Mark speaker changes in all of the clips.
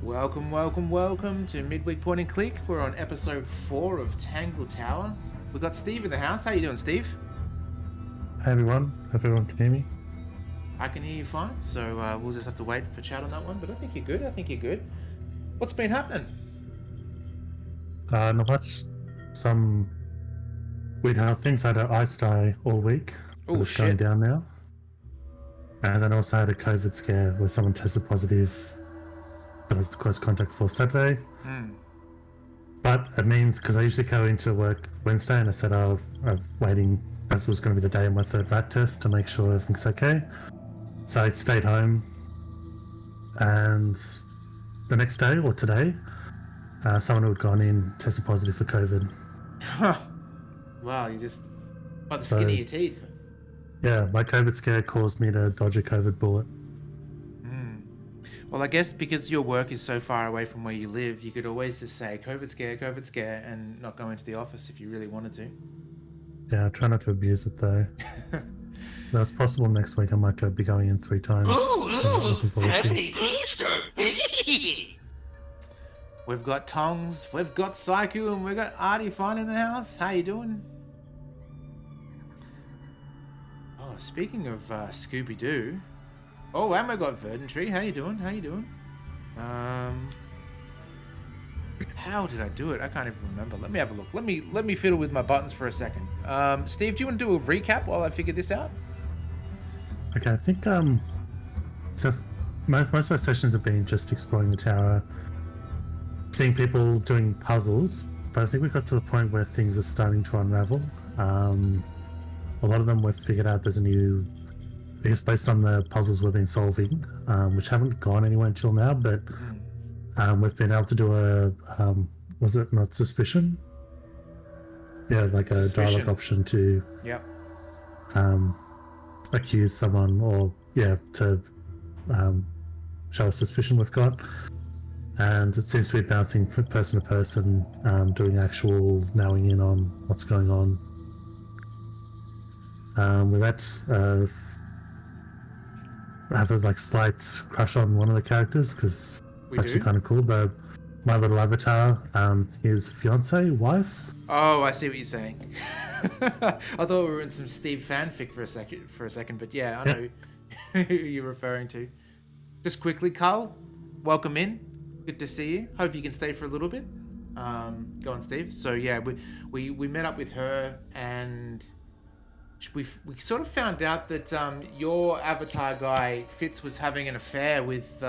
Speaker 1: Welcome, welcome, welcome to Midweek Point and Click. We're on episode 4 of Tangle Tower. We've got Steve in the house. How you doing, Steve?
Speaker 2: Hey everyone, hope everyone can hear me.
Speaker 1: I can hear you fine, so we'll just have to wait for chat on that one, but I think you're good. What's been happening?
Speaker 2: Not much. Some weird how things had an ice die all week.
Speaker 1: Oh,
Speaker 2: it's going down now. And then also had a COVID scare where someone tested positive that was close contact for Saturday. But it means, because I usually go into work Wednesday and I said I'm waiting, as was going to be the day of my third VAT test to make sure everything's okay. So I stayed home, and the next day or today, someone who had gone in tested positive for COVID.
Speaker 1: Wow, you just by the skin of your teeth.
Speaker 2: Yeah, my COVID scare caused me to dodge a COVID bullet.
Speaker 1: Well, I guess because your work is so far away from where you live, you could always just say COVID scare, and not go into the office if you really wanted to.
Speaker 2: Yeah, I try not to abuse it though. That's possible next week. I might be going in 3 times.
Speaker 3: Happy Easter!
Speaker 1: We've got Tongs, we've got Saiku, and we've got Artie Fine in the house. How you doing? Oh, speaking of Scooby-Doo. Oh, and we've got Verdantry. How you doing? How did I do it? I can't even remember. Let me have a look. Let me fiddle with my buttons for a second. Steve, do you want to do a recap while I figure this out?
Speaker 2: Okay, I think so most of our sessions have been just exploring the tower, seeing people doing puzzles, but I think we got to the point where things are starting to unravel. A lot of them we've figured out there's a new, I guess based on the puzzles we've been solving, which haven't gone anywhere until now, but we've been able to do a, was it not suspicion? Yeah, like a dialogue option to accuse someone, or to show a suspicion we've got. And it seems to be bouncing from person to person, doing actual narrowing in on what's going on. We've had I have a slight crush on one of the characters because it's actually kind of cool. My little avatar, his wife.
Speaker 1: Oh, I see what you're saying. I thought we were in some Steve fanfic for a second, but yeah, I know who you're referring to. Just quickly, Carl, welcome in. Good to see you. Hope you can stay for a little bit. Go on, Steve. So yeah, we met up with her, and we sort of found out that your avatar guy Fitz was having an affair with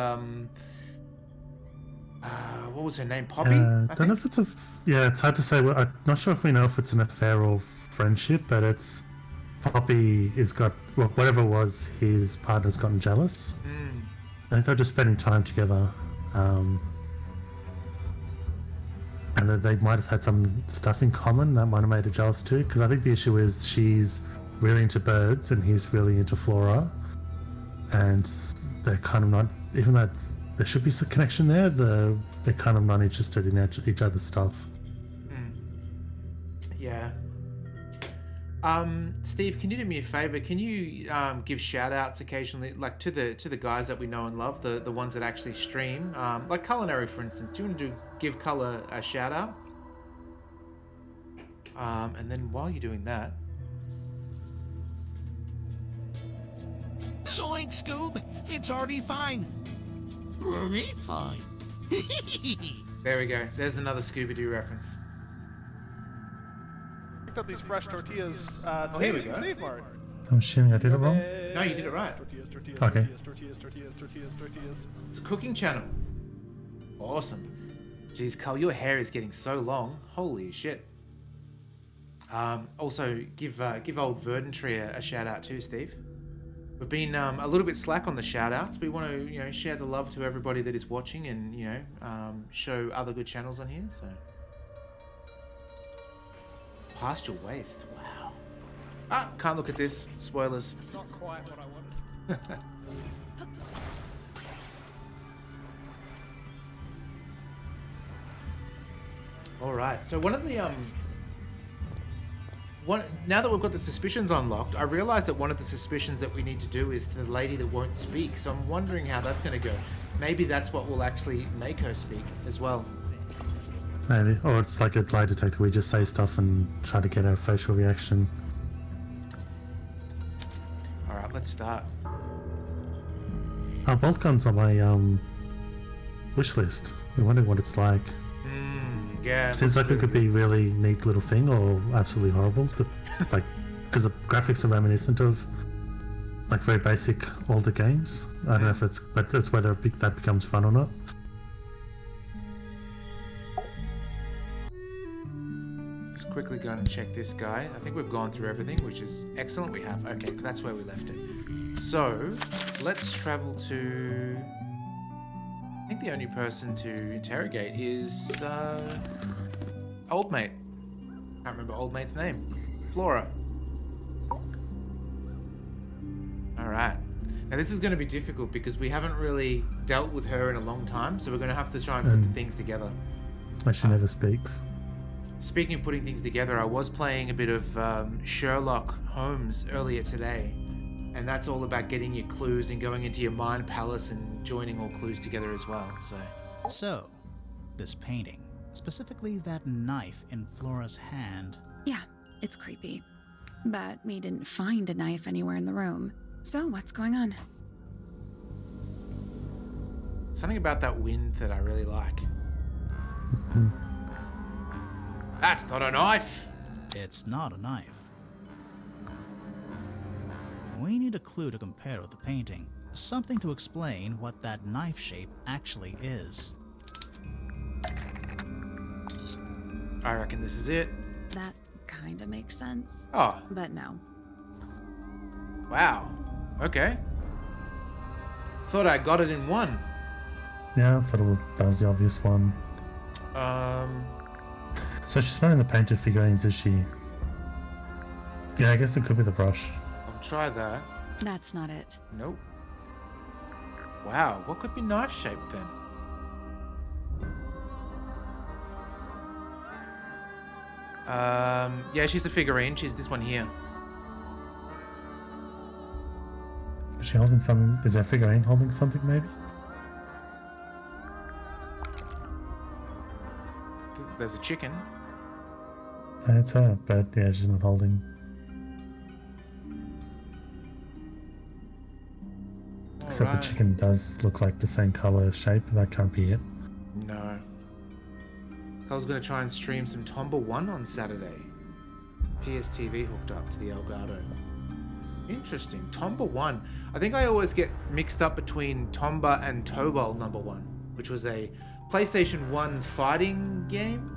Speaker 1: what was her name? Poppy?
Speaker 2: I don't know if it's it's hard to say. I'm not sure if we know if it's an affair or friendship, but it's Poppy has got, well, whatever it was, his partner's gotten jealous. I think they're just spending time together, and that they might have had some stuff in common that might have made her jealous too, because I think the issue is she's really into birds and he's really into flora, and they're kind of not, even though there should be some connection there, they're kind of not interested in each other's stuff.
Speaker 1: Yeah. Steve, can you do me a favor? Can you give shout outs occasionally, like to the guys that we know and love, the ones that actually stream, like Culinary, for instance? Do you want to give Color a shout out? And then while you're doing that,
Speaker 3: Zoink, Scoob! It's already fine. Very fine.
Speaker 1: there we go. There's another Scooby-Doo reference.
Speaker 4: Picked up these fresh tortillas.
Speaker 1: Here we go.
Speaker 2: I'm assuming I did it wrong.
Speaker 1: No, you did it right.
Speaker 4: Tortillas.
Speaker 2: Okay.
Speaker 4: Tortillas.
Speaker 1: It's a cooking channel. Awesome. Jeez, Carl, your hair is getting so long. Holy shit. Also, give old Verdantry a shout out too, Steve. We've been a little bit slack on the shout outs. We want to, share the love to everybody that is watching, and show other good channels on here. So, Past Your Waist. Wow. Can't look at this. Spoilers.
Speaker 4: Not quite what I wanted.
Speaker 1: All right. So one of the now that we've got the suspicions unlocked, I realized that one of the suspicions that we need to do is to the lady that won't speak. So I'm wondering how that's going to go. Maybe that's what will actually make her speak as well.
Speaker 2: Maybe. Or it's like a lie detector. We just say stuff and try to get a facial reaction.
Speaker 1: Alright, let's start.
Speaker 2: Bolt guns on my wish list. We wonder what it's like.
Speaker 1: Yeah.
Speaker 2: Seems like it could be really neat little thing or absolutely horrible. Like, because the graphics are reminiscent of like very basic older games. I don't know if it's, but it's whether that becomes fun or not.
Speaker 1: Just quickly go and check this guy. I think we've gone through everything, which is excellent. We have. Okay, that's where we left it. So, let's travel to... I think the only person to interrogate is old mate. Can't remember old mate's name. Flora. Alright. Now this is going to be difficult because we haven't really dealt with her in a long time, so we're going to have to try and put the things together.
Speaker 2: She never speaks.
Speaker 1: Speaking of putting things together, I was playing a bit of Sherlock Holmes earlier today, and that's all about getting your clues and going into your mind palace and joining all clues together as well, so...
Speaker 5: So, this painting, specifically that knife in Flora's hand.
Speaker 6: Yeah, it's creepy. But we didn't find a knife anywhere in the room. So, what's going on?
Speaker 1: Something about that wind that I really like. That's not a knife!
Speaker 5: It's not a knife. We need a clue to compare with the painting. Something to explain what that knife shape actually is.
Speaker 1: I reckon this is it.
Speaker 6: That kinda makes sense.
Speaker 1: Oh,
Speaker 6: But no.
Speaker 1: wow. Okay. Thought I got it in one.
Speaker 2: Yeah, I thought that was the obvious one. So she's not in the painted figurines, is she? Yeah, I guess it could be the brush.
Speaker 1: I'll try that.
Speaker 6: That's not it.
Speaker 1: Nope. Wow, what could be knife shaped then? Yeah, she's a figurine. She's this one here.
Speaker 2: Is she holding something? Is that figurine holding something, maybe?
Speaker 1: There's a chicken.
Speaker 2: Yeah, it's her, but yeah, she's not holding. Except
Speaker 1: Alright.
Speaker 2: the chicken does look like the same color shape. That can't be it.
Speaker 1: No. I was going to try and stream some Tomba 1 on Saturday. PSTV hooked up to the Elgato. Interesting. Tomba 1. I think I always get mixed up between Tomba and Tobal number 1, which was a PlayStation 1 fighting game.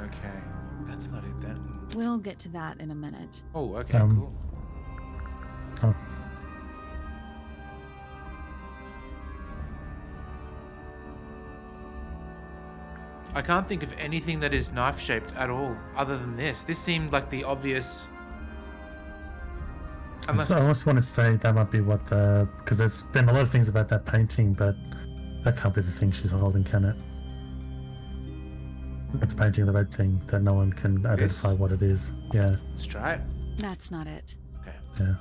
Speaker 1: Okay. That's not it then.
Speaker 6: We'll get to that in a minute.
Speaker 1: Oh, okay, cool.
Speaker 2: Oh,
Speaker 1: I can't think of anything that is knife-shaped at all, other than this. This seemed like the obvious... Unless...
Speaker 2: I almost want to say that might be what the... Because there's been a lot of things about that painting, but that can't be the thing she's holding, can it? It's the painting of the red thing that no one can identify what it is. Yeah.
Speaker 1: Let's try it.
Speaker 6: That's not it.
Speaker 1: Okay.
Speaker 2: Yeah.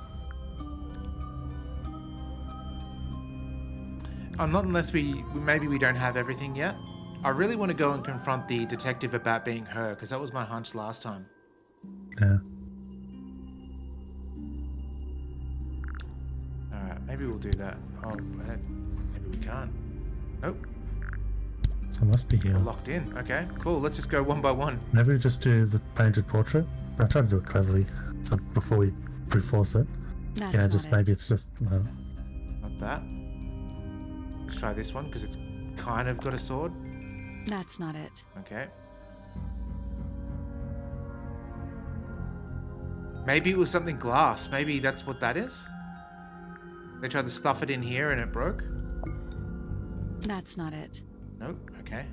Speaker 1: Not unless maybe we don't have everything yet. I really want to go and confront the detective about being her, because that was my hunch last time.
Speaker 2: Yeah.
Speaker 1: Alright, maybe we'll do that. Oh, maybe we can't. Nope,
Speaker 2: So it must be here.
Speaker 1: we're locked in. Okay, cool. Let's just go one by one.
Speaker 2: Maybe we just do the painted portrait. I tried to do it cleverly before we brute force it.
Speaker 6: That's
Speaker 2: Yeah,
Speaker 6: not
Speaker 2: just
Speaker 6: it.
Speaker 2: maybe it's just...
Speaker 1: Not that. Let's try this one, because it's kind of got a sword.
Speaker 6: That's not it.
Speaker 1: Okay. Maybe it was something glass. Maybe that's what that is? They tried to stuff it in here and it broke?
Speaker 6: That's not it.
Speaker 1: Nope. Okay.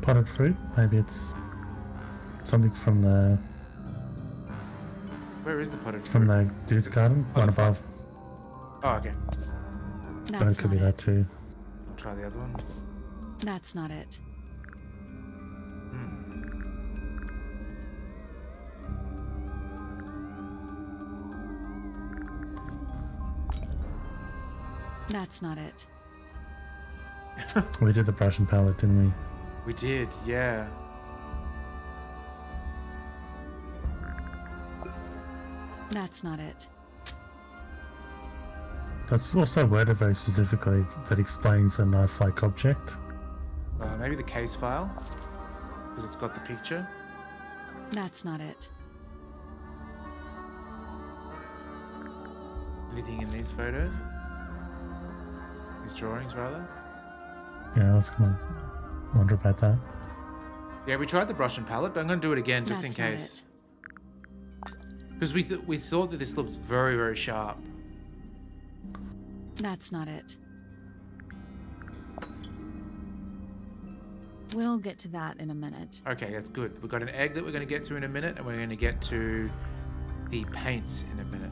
Speaker 2: Potted fruit? Maybe it's something from the...
Speaker 1: Where is the potted fruit?
Speaker 2: From the dude's garden?
Speaker 1: Oh,
Speaker 2: One
Speaker 1: the
Speaker 2: above.
Speaker 1: Oh, okay.
Speaker 2: But
Speaker 6: That's
Speaker 2: it could be
Speaker 6: not
Speaker 2: that
Speaker 6: it.
Speaker 2: too.
Speaker 1: I'll try the other one.
Speaker 6: That's not it. That's not it.
Speaker 2: We did the brush and palette, didn't we?
Speaker 1: We did, yeah.
Speaker 6: That's not it.
Speaker 2: That's also worded very specifically that explains the knife-like object.
Speaker 1: Maybe the case file? Because it's got the picture.
Speaker 6: That's not it.
Speaker 1: Anything in these photos? These drawings, rather?
Speaker 2: Yeah, I was gonna wonder about that.
Speaker 1: Yeah, we tried the brush and palette, but I'm going to do it again just in
Speaker 6: That's not
Speaker 1: case. Because we thought that this looked very, very sharp.
Speaker 6: That's not it. We'll get to that in a minute.
Speaker 1: Okay, that's good. We've got an egg that we're going to get to in a minute, and we're going to get to the paints in a minute.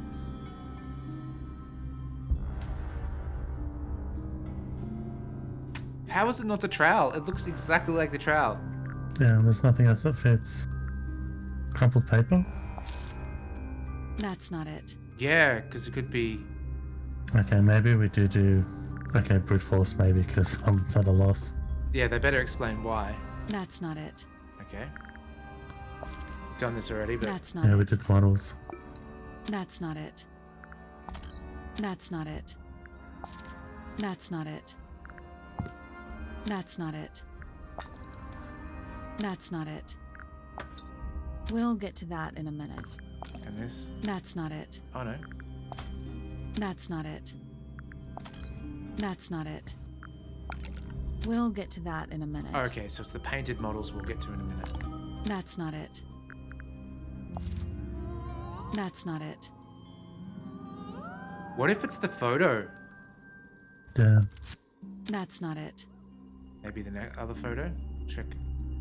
Speaker 1: How is it not the trowel? It looks exactly like the trowel.
Speaker 2: Yeah, there's nothing else that fits. Crumpled paper?
Speaker 6: That's not it.
Speaker 1: Yeah, because it could be...
Speaker 2: Okay, maybe we do... Okay, brute force maybe, because I'm at a loss.
Speaker 1: Yeah, they better explain why.
Speaker 6: That's not it.
Speaker 1: Okay. Done this already, but...
Speaker 6: That's not
Speaker 2: Yeah,
Speaker 6: it.
Speaker 2: we did the models.
Speaker 6: That's not it. That's not it. That's not it. That's not it. That's not it. We'll get to that in a minute.
Speaker 1: And this?
Speaker 6: That's not it.
Speaker 1: Oh, no.
Speaker 6: That's not it. That's not it. We'll get to that in a minute.
Speaker 1: Oh, okay, so it's the painted models we'll get to in a minute.
Speaker 6: That's not it. That's not it.
Speaker 1: What if it's the photo?
Speaker 2: Yeah.
Speaker 6: That's not it.
Speaker 1: Maybe the other photo? Check.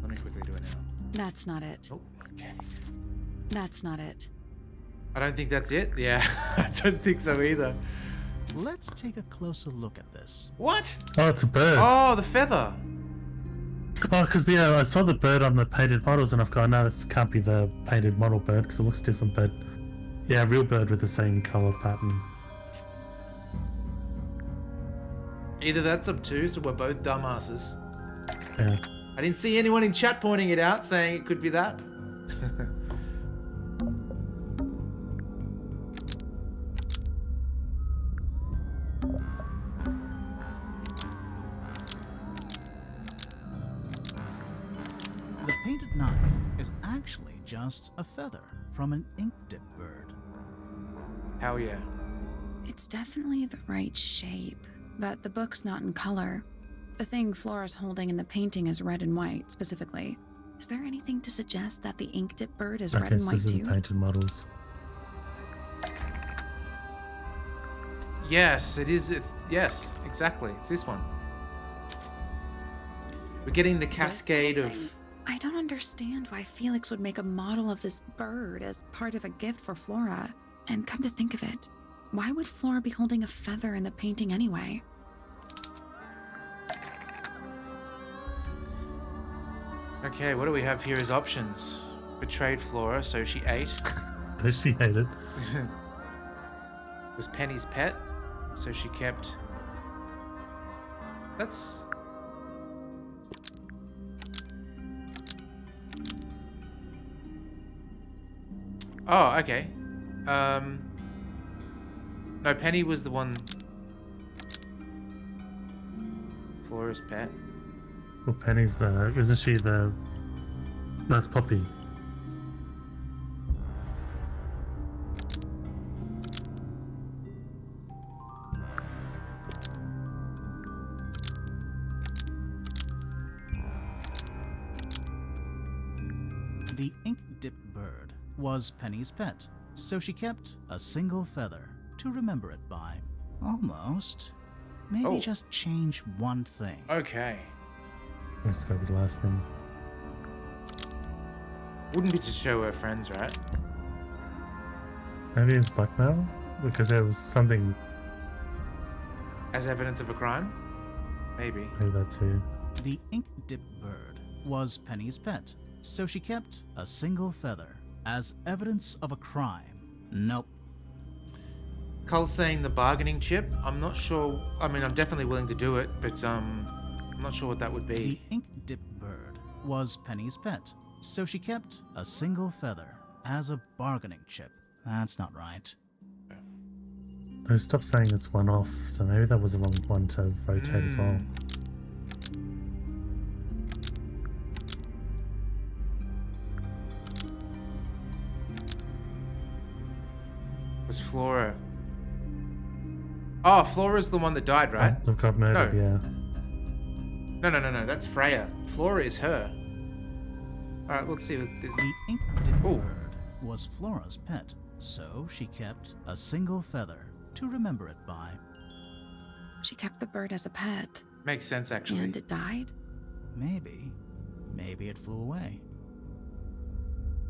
Speaker 1: Let me quickly do it now.
Speaker 6: That's not it.
Speaker 1: Oh, okay.
Speaker 6: That's not it.
Speaker 1: I don't think that's it. Yeah, I don't think so either.
Speaker 5: Let's take a closer look at this.
Speaker 1: What?
Speaker 2: Oh, it's a bird.
Speaker 1: Oh, the feather.
Speaker 2: Oh, because I saw the bird on the painted models and I've gone, no, this can't be the painted model bird because it looks different, but yeah, real bird with the same color pattern.
Speaker 1: Either that's obtuse or we're both dumbasses.
Speaker 2: Yeah.
Speaker 1: I didn't see anyone in chat pointing it out saying it could be that.
Speaker 5: The painted knife is actually just a feather from an ink dip bird.
Speaker 1: Hell yeah.
Speaker 6: It's definitely the right shape, but the book's not in color. The thing Flora's holding in the painting is red and white, specifically. Is there anything to suggest that the ink dip bird is red
Speaker 2: Okay,
Speaker 6: and
Speaker 2: so
Speaker 6: white
Speaker 2: this is the
Speaker 6: too?
Speaker 2: painted models.
Speaker 1: Yes, it is. Yes, exactly. It's this one. We're getting the cascade of...
Speaker 6: I don't understand why Felix would make a model of this bird as part of a gift for Flora. And come to think of it, why would Flora be holding a feather in the painting anyway?
Speaker 1: Okay, what do we have here as options? Betrayed Flora, so she ate.
Speaker 2: She hated.
Speaker 1: Was Penny's pet, so she kept... That's... Oh, okay. No, Penny was the one... Flora's pet.
Speaker 2: Well, Penny's isn't she the... That's Poppy.
Speaker 5: The ink dip bird was Penny's pet, so she kept a single feather to remember it by. Almost. Maybe
Speaker 1: Oh.
Speaker 5: just change one thing.
Speaker 1: Okay.
Speaker 2: Let's go with the last thing.
Speaker 1: Wouldn't be to show her friends, right?
Speaker 2: Maybe it's blackmail? Because there was something...
Speaker 1: As evidence of a crime? Maybe.
Speaker 2: Maybe that too.
Speaker 5: The ink dip bird was Penny's pet, so she kept a single feather as evidence of a crime. Nope.
Speaker 1: Cull's saying the bargaining chip. I'm not sure. I mean, I'm definitely willing to do it, but I'm not sure what that would
Speaker 5: The
Speaker 1: be.
Speaker 5: ink dip bird was Penny's pet, so she kept a single feather as a bargaining chip. That's not right.
Speaker 2: No, stop saying it's one off, so maybe that was the wrong one to rotate as well.
Speaker 1: Was Flora? Oh, Flora's the one that died, right?
Speaker 2: That got murdered,
Speaker 1: No.
Speaker 2: yeah.
Speaker 1: No. That's Freya. Flora is her. All right, let's see what this.
Speaker 5: The ink dip
Speaker 1: Ooh.
Speaker 5: bird was Flora's pet, so she kept a single feather to remember it by.
Speaker 6: She kept the bird as a pet,
Speaker 1: Makes sense, actually.
Speaker 6: and it died?
Speaker 5: Maybe it flew away.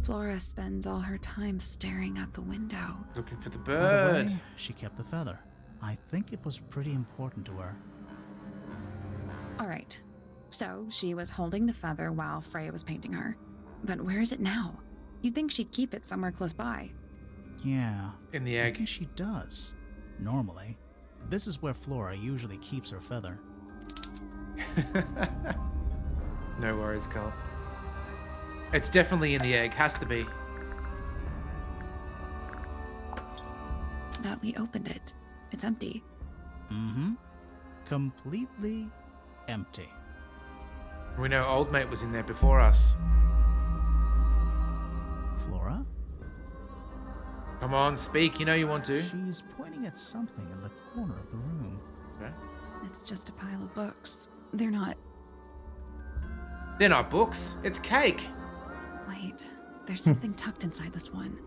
Speaker 6: Flora spends all her time staring out the window.
Speaker 1: Looking for the
Speaker 5: By
Speaker 1: bird.
Speaker 5: the way, she kept the feather. I think it was pretty important to her.
Speaker 6: All right. So she was holding the feather while Freya was painting her. But where is it now? You'd think she'd keep it somewhere close by.
Speaker 5: Yeah,
Speaker 1: In the
Speaker 5: I
Speaker 1: egg.
Speaker 5: guess she does. Normally, this is where Flora usually keeps her feather.
Speaker 1: No worries, Cull. It's definitely in the egg. Has to be.
Speaker 6: But we opened it. It's empty.
Speaker 5: Mm-hmm. Completely empty.
Speaker 1: We know old mate was in there before us.
Speaker 5: Flora?
Speaker 1: Come on, speak. You know you want to.
Speaker 5: She's pointing at something in the corner of the room.
Speaker 1: Okay.
Speaker 6: It's just a pile of books. They're not.
Speaker 1: They're not books. It's cake.
Speaker 6: Wait, there's something tucked inside this one.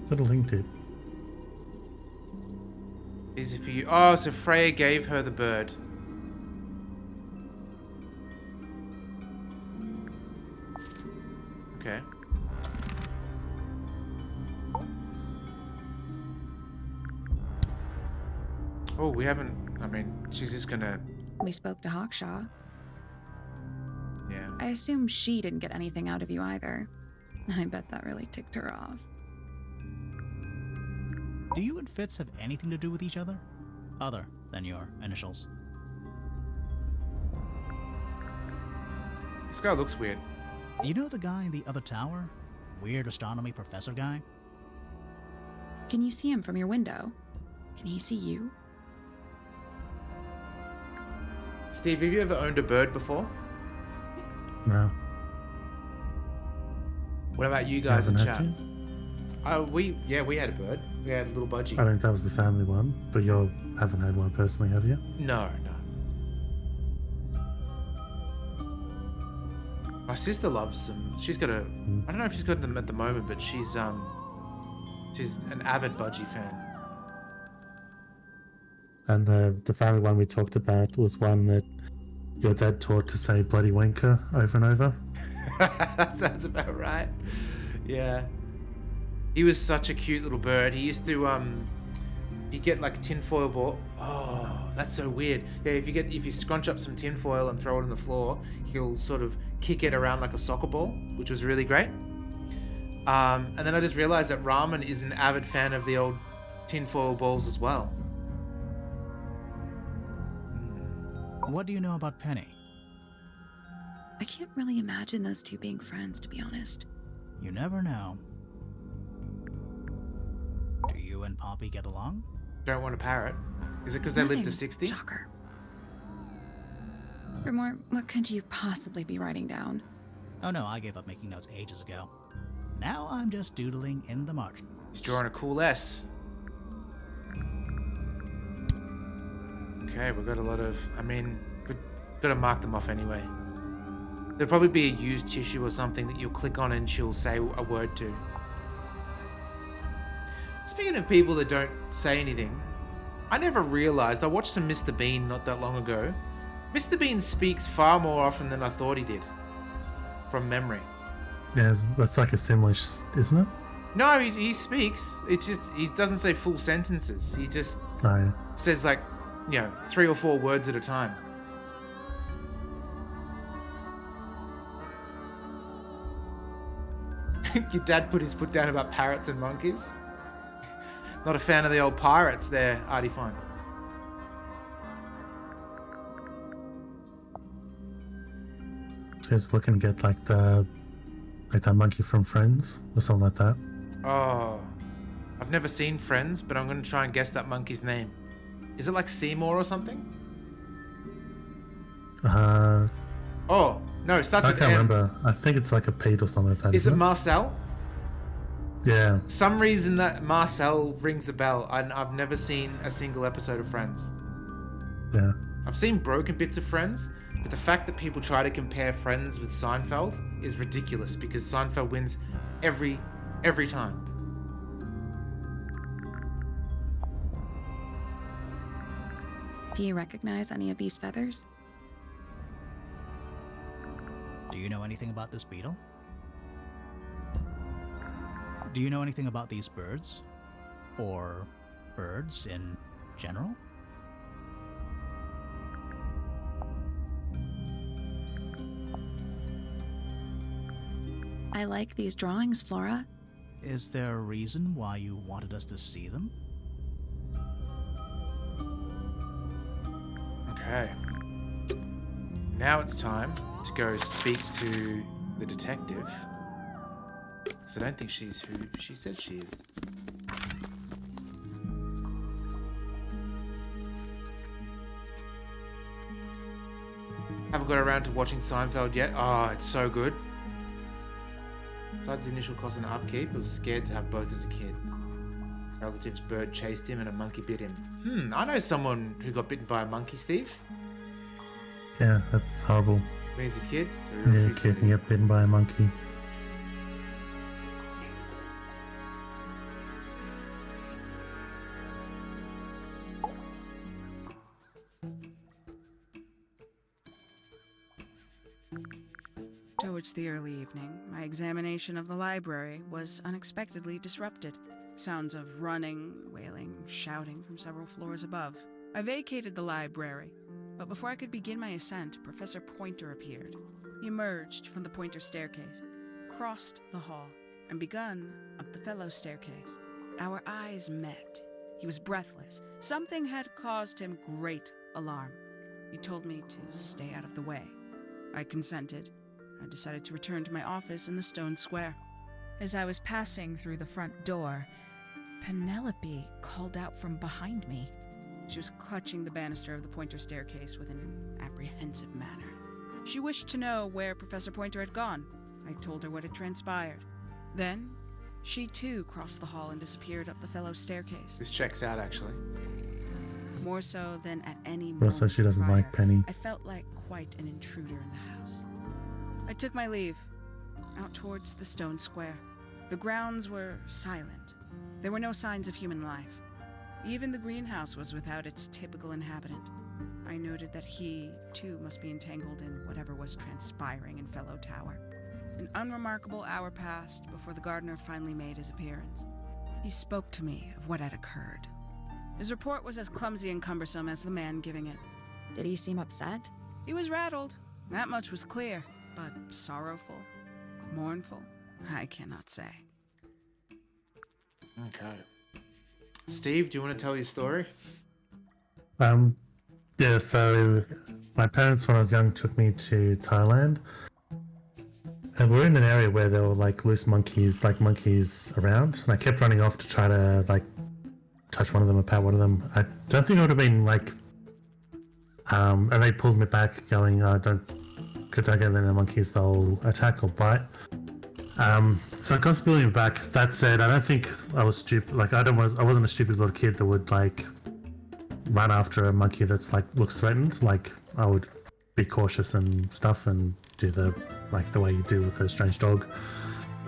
Speaker 2: Got a link to.
Speaker 1: Easy for you. Oh, so Freya gave her the bird. Okay. Oh, we haven't. I mean, she's just gonna.
Speaker 6: We spoke to Hawkshaw.
Speaker 1: Yeah.
Speaker 6: I assume she didn't get anything out of you either. I bet that really ticked her off.
Speaker 5: Do you and Fitz have anything to do with each other? Other than your initials?
Speaker 1: This guy looks weird.
Speaker 5: You know the guy in the other tower? Weird astronomy professor guy?
Speaker 6: Can you see him from your window? Can he see you?
Speaker 1: Steve, have you ever owned a bird before?
Speaker 2: No.
Speaker 1: What about you guys in
Speaker 2: Haven't
Speaker 1: chat?
Speaker 2: had you?
Speaker 1: We had a bird. We had a little budgie.
Speaker 2: I think that was the family one, but you haven't had one personally, have you?
Speaker 1: No. My sister loves them. She's got a. I don't know if she's got them at the moment, but she's an avid budgie fan.
Speaker 2: And the family one we talked about was one that your dad taught to say bloody wanker over and over.
Speaker 1: That sounds about right. Yeah. He was such a cute little bird. He used to you get like a tinfoil ball. Oh, that's so weird. Yeah, if you scrunch up some tinfoil and throw it on the floor, he'll sort of kick it around like a soccer ball, which was really great. And then I just realized that Ramen is an avid fan of the old tinfoil balls as well.
Speaker 5: What do you know about Penny?
Speaker 6: I can't really imagine those two being friends, to be honest.
Speaker 5: You never know. Do you and Poppy get along?
Speaker 1: Don't want a parrot. Is it because they live to
Speaker 6: Nothing.
Speaker 1: 60?
Speaker 6: Shocker. Grimoire, what could you possibly be writing down?
Speaker 5: Oh no, I gave up making notes ages ago. Now I'm just doodling in the margin.
Speaker 1: He's drawing a cool S. Okay, we've got a lot of. I mean, we've got to mark them off anyway. There'll probably be a used tissue or something that you'll click on and she'll say a word to. Speaking of people that don't say anything, I never realized. I watched some Mr. Bean not that long ago. Mr. Bean speaks far more often than I thought he did. From memory.
Speaker 2: Yeah, that's like a Simlish, isn't it?
Speaker 1: No, he speaks. It's just, he doesn't say full sentences. He just
Speaker 2: Oh, yeah.
Speaker 1: says like, 3 or 4 words at a time. Your dad put his foot down about parrots and monkeys. Not a fan of the old pirates there, Artie Fine.
Speaker 2: So he's looking to get like that monkey from Friends or something like that.
Speaker 1: Oh, I've never seen Friends, but I'm going to try and guess that monkey's name. Is it like Seymour or something? Oh, no, it starts
Speaker 2: I
Speaker 1: with
Speaker 2: can't
Speaker 1: M.
Speaker 2: remember. I think it's like a Pete or something like that.
Speaker 1: Is it Marcel?
Speaker 2: Yeah.
Speaker 1: Some reason that Marcel rings a bell, and I've never seen a single episode of Friends.
Speaker 2: Yeah.
Speaker 1: I've seen broken bits of Friends, but the fact that people try to compare Friends with Seinfeld is ridiculous because Seinfeld wins every time.
Speaker 6: Do you recognize any of these feathers?
Speaker 5: Do you know anything about this beetle? Do you know anything about these birds? Or birds in general?
Speaker 6: I like these drawings, Flora.
Speaker 5: Is there a reason why you wanted us to see them?
Speaker 1: Okay. Now it's time to go speak to the detective. Because I don't think she's who she said she is. Haven't got around to watching Seinfeld yet. Oh, it's so good. Besides the initial cost and upkeep, I was scared to have both as a kid. Relative's bird chased him and a monkey bit him. I know someone who got bitten by a monkey, Steve.
Speaker 2: Yeah, that's horrible.
Speaker 1: When he's a kid. It's a real
Speaker 2: Yeah,
Speaker 1: freak
Speaker 2: kid
Speaker 1: for
Speaker 2: can
Speaker 1: me.
Speaker 2: get bitten by a monkey.
Speaker 7: Towards the early evening, my examination of the library was unexpectedly disrupted. Sounds of running, wailing, shouting from several floors above. I vacated the library, but before I could begin my ascent, Professor Pointer appeared. He emerged from the Pointer staircase, crossed the hall, and begun up the fellow staircase. Our eyes met. He was breathless. Something had caused him great alarm. He told me to stay out of the way. I consented. I decided to return to my office in the stone square. As I was passing through the front door, Penelope called out from behind me. She was clutching the banister of the Pointer staircase with an apprehensive manner. She wished to know where Professor Pointer had gone. I told her what had transpired. Then, she too crossed the hall and disappeared up the fellow staircase.
Speaker 1: This checks out, actually.
Speaker 7: More so than at any moment
Speaker 2: Also, she doesn't
Speaker 7: prior,
Speaker 2: like Penny.
Speaker 7: I felt like quite an intruder in the house. I took my leave, out towards the stone square. The grounds were silent. There were no signs of human life. Even the greenhouse was without its typical inhabitant. I noted that he, too, must be entangled in whatever was transpiring in Fellow Tower. An unremarkable hour passed before the gardener finally made his appearance. He spoke to me of what had occurred. His report was as clumsy and cumbersome as the man giving it.
Speaker 6: Did he seem upset?
Speaker 7: He was rattled. That much was clear. But sorrowful, mournful, I cannot say.
Speaker 1: Okay. Steve, do you want to tell your story?
Speaker 2: Yeah, so my parents, when I was young, took me to Thailand. And we're in an area where there were like loose monkeys, like monkeys around. And I kept running off to try to like touch one of them or pat one of them. I don't think it would have been like, and they pulled me back going, don't get in the monkeys, they'll attack or bite. So I constantly pulling back. That said, I don't think I was stupid. Like I wasn't a stupid little kid that would like run after a monkey that's like looks threatened. Like I would be cautious and stuff and do the way you do with a strange dog,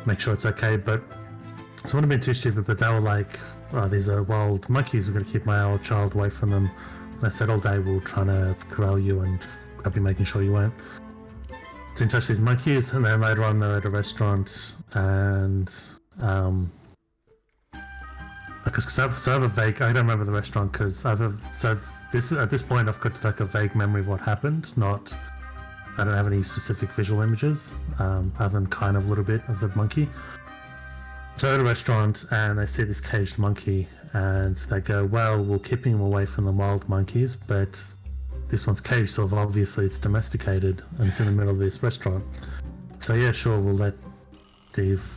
Speaker 2: make sure it's okay. But so I wouldn't have been too stupid. But they were like, "Oh, these are wild monkeys. We're going to keep my old child away from them." And I said, "All day we'll try to corral you, and I'll be making sure you won't." Didn't touch these monkeys, and then later on they're at a restaurant, and because I have a vague, I don't remember the restaurant because at this point I've got like a vague memory of what happened. I don't have any specific visual images, other than kind of a little bit of the monkey. So at a restaurant, and they see this caged monkey, and they go, well, we're keeping him away from the wild monkeys, but this one's caged, so obviously it's domesticated, and it's in the middle of this restaurant. So yeah, sure, we'll let Steve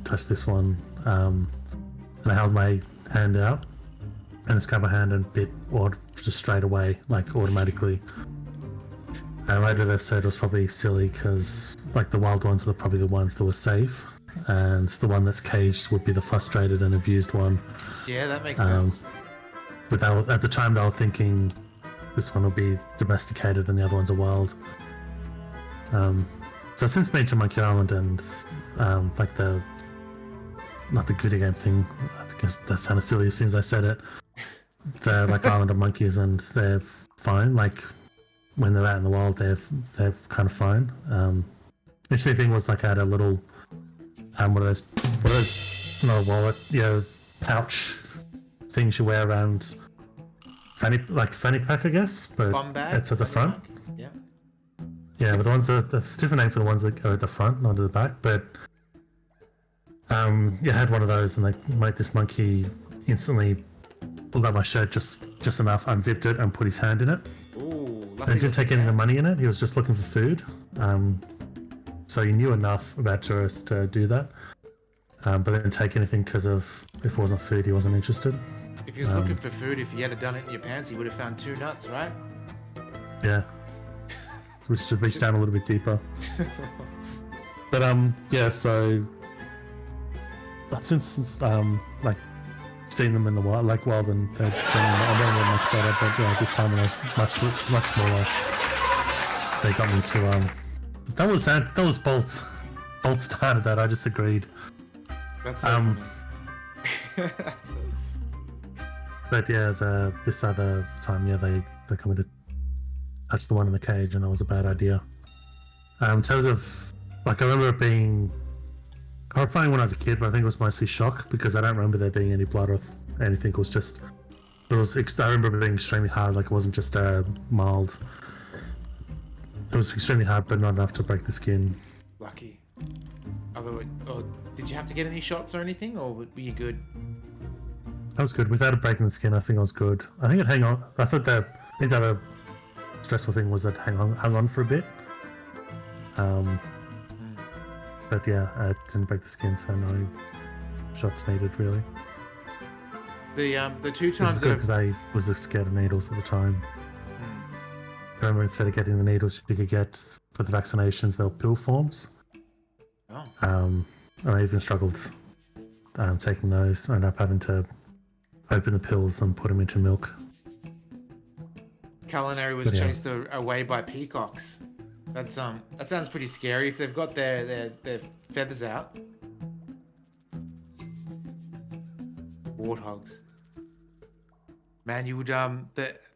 Speaker 2: touch this one. And I held my hand out, and just grabbed my hand and bit, or just straight away, like automatically. And later they've said it was probably silly because, like, the wild ones are probably the ones that were safe, and the one that's caged would be the frustrated and abused one.
Speaker 1: Yeah, that makes sense.
Speaker 2: But at the time they were thinking this one will be domesticated and the other ones are wild. So since being to Monkey Island and like not the video game thing, I think that sounded silly as soon as I said it. They're like Island of Monkeys and they're fine. Like when they're out in the wild, they're kind of fine. Interesting thing was like I had a little what are those not a wallet, pouch things you wear around fanny pack, I guess, but
Speaker 1: Bum bag?
Speaker 2: it's at the front.
Speaker 1: Yeah.
Speaker 2: Yeah, but the ones that's a different name for the ones that go at the front, not at the back. But I had one of those, and this monkey instantly pulled out my shirt just enough, unzipped it, and put his hand in it.
Speaker 1: Ooh,
Speaker 2: And didn't take any of the money in it. He was just looking for food. So he knew enough about tourists to do that, but didn't take anything because of if it wasn't food, he wasn't interested.
Speaker 1: If he was looking for food, if he had done it in your pants, he would have found 2 nuts, right?
Speaker 2: Yeah. So we should reach down a little bit deeper. But yeah, so since like seeing them in the wild, and they're getting much better. But yeah, this time when I was much smaller, they got me to that was Bolt. Bolt started that. I just agreed.
Speaker 1: That's so funny.
Speaker 2: But yeah, this other time, yeah, they come to touch the one in the cage, and that was a bad idea. In terms of, like, I remember it being horrifying when I was a kid, but I think it was mostly shock because I don't remember there being any blood or anything. It was just, I remember it being extremely hard. Like, it wasn't just mild. It was extremely hard, but not enough to break the skin.
Speaker 1: Lucky. Otherwise, did you have to get any shots or anything, or were you good?
Speaker 2: I was good. Without it breaking the skin, I think I was good. I think it hang on. I thought the other stressful thing was that hung on for a bit. But yeah, it didn't break the skin, so no shots needed really.
Speaker 1: The 2
Speaker 2: It was
Speaker 1: times
Speaker 2: good
Speaker 1: that
Speaker 2: because I was just scared of needles at the time. I remember instead of getting the needles, you could get for the vaccinations, there were pill forms.
Speaker 1: Oh.
Speaker 2: And I even struggled taking those. I ended up having to open the pills and put them into milk.
Speaker 1: Culinary was
Speaker 2: But yeah.
Speaker 1: chased away by peacocks. That sounds pretty scary if they've got their feathers out. Warthogs. Man, you would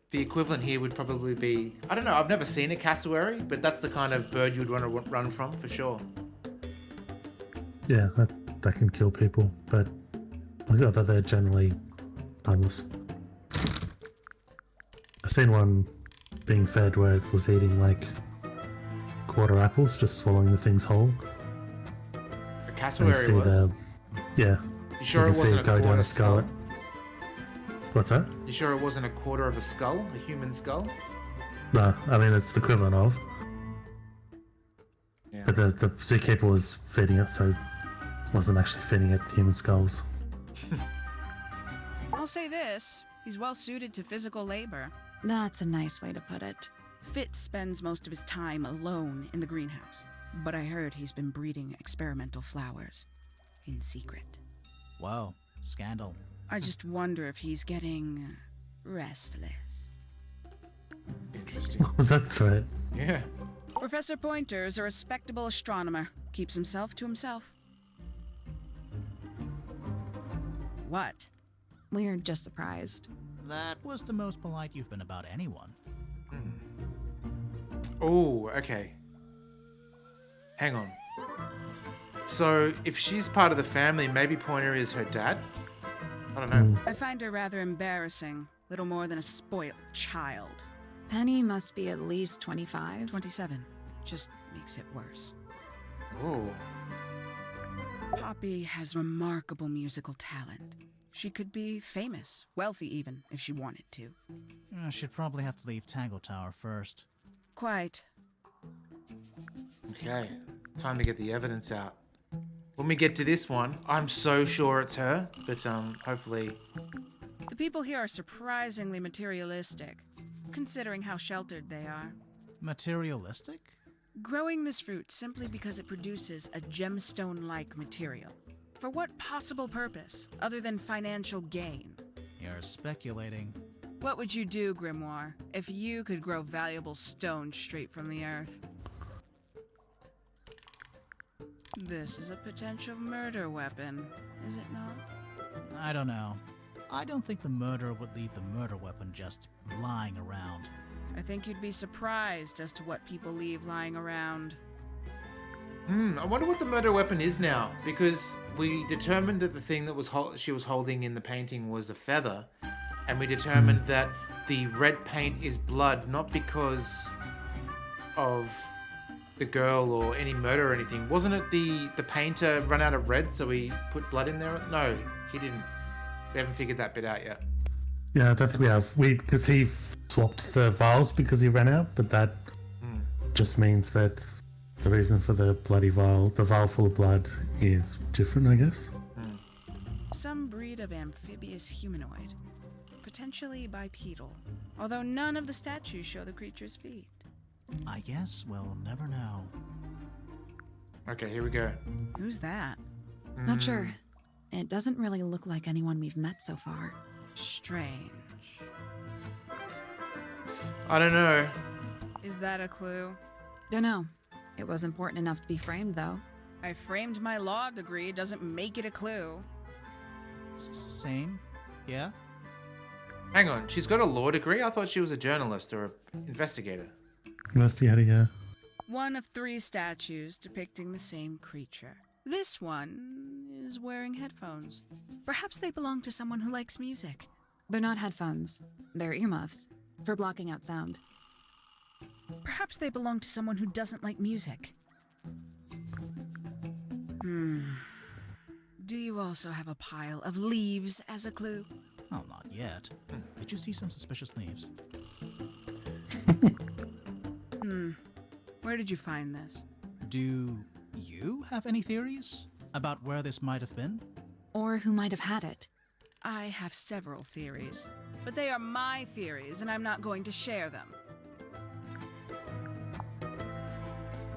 Speaker 1: the equivalent here would probably be, I don't know, I've never seen a cassowary, but that's the kind of bird you'd want to run from for sure.
Speaker 2: Yeah, that can kill people, but I thought they're generally harmless. I seen one being fed where it was eating like quarter apples, just swallowing the things whole.
Speaker 1: A
Speaker 2: And
Speaker 1: cassowary was?
Speaker 2: Yeah.
Speaker 1: You sure it
Speaker 2: you can see
Speaker 1: wasn't
Speaker 2: it go
Speaker 1: a
Speaker 2: down
Speaker 1: quarter
Speaker 2: a skull.
Speaker 1: skull?
Speaker 2: What's that?
Speaker 1: You sure it wasn't a quarter of a skull? A human skull?
Speaker 2: No, I mean it's the equivalent of.
Speaker 1: Yeah.
Speaker 2: But the zookeeper was feeding it, so it wasn't actually feeding it human skulls.
Speaker 7: I'll say this, he's well suited to physical labor.
Speaker 6: That's a nice way to put it.
Speaker 7: Fitz spends most of his time alone in the greenhouse, but I heard he's been breeding experimental flowers in secret.
Speaker 5: Whoa, scandal.
Speaker 7: I just wonder if he's getting restless.
Speaker 1: Interesting.
Speaker 2: Was that the threat?
Speaker 1: Yeah.
Speaker 7: Professor Pointer's a respectable astronomer. Keeps himself to himself. What?
Speaker 6: We're just surprised.
Speaker 5: That was the most polite you've been about anyone.
Speaker 1: Oh, okay. Hang on. So, if she's part of the family, maybe Pointer is her dad? I don't know.
Speaker 7: I find her rather embarrassing. Little more than a spoiled child.
Speaker 6: Penny must be at least 25.
Speaker 7: 27. Just makes it worse.
Speaker 1: Oh.
Speaker 7: Poppy has remarkable musical talent. She could be famous, wealthy even, if she wanted to.
Speaker 5: She'd probably have to leave Tangle Tower first.
Speaker 7: Quite.
Speaker 1: Okay, time to get the evidence out. When we get to this one, I'm so sure it's her, but hopefully...
Speaker 7: The people here are surprisingly materialistic, considering how sheltered they are.
Speaker 5: Materialistic?
Speaker 7: Growing this fruit simply because it produces a gemstone-like material. For what possible purpose, other than financial gain?
Speaker 5: You're speculating.
Speaker 7: What would you do, Grimoire, if you could grow valuable stone straight from the earth? This is a potential murder weapon, is it not?
Speaker 5: I don't know. I don't think the murderer would leave the murder weapon just lying around.
Speaker 7: I think you'd be surprised as to what people leave lying around.
Speaker 1: I wonder what the murder weapon is now, because we determined that the thing that was she was holding in the painting was a feather, and we determined that the red paint is blood, not because of the girl or any murder or anything. Wasn't it the painter run out of red, so he put blood in there? No, he didn't. We haven't figured that bit out yet.
Speaker 2: Yeah, I don't think we have. Because he swapped the vials because he ran out, but that just means that the reason for the bloody vial, the vial full of blood, is different, I guess.
Speaker 7: Some breed of amphibious humanoid, potentially bipedal, although none of the statues show the creature's feet.
Speaker 5: I guess we'll never know.
Speaker 1: Okay, here we go.
Speaker 7: Who's that?
Speaker 6: Not sure. It doesn't really look like anyone we've met so far.
Speaker 7: Strange.
Speaker 1: I don't know.
Speaker 7: Is that a clue?
Speaker 6: Dunno. It was important enough to be framed, though.
Speaker 7: I framed my law degree, doesn't make it a clue.
Speaker 5: Same? Yeah?
Speaker 1: Hang on, she's got a law degree? I thought she was a journalist or an investigator.
Speaker 2: Investigator, yeah.
Speaker 7: One of 3 statues depicting the same creature. This one is wearing headphones. Perhaps they belong to someone who likes music.
Speaker 6: They're not headphones. They're earmuffs. For blocking out sound.
Speaker 7: Perhaps they belong to someone who doesn't like music. Do you also have a pile of leaves as a clue?
Speaker 5: Oh, not yet. Did you see some suspicious leaves?
Speaker 7: Where did you find this?
Speaker 5: Do you have any theories about where this might have been?
Speaker 6: Or who might have had it.
Speaker 7: I have several theories, but they are my theories, and I'm not going to share them.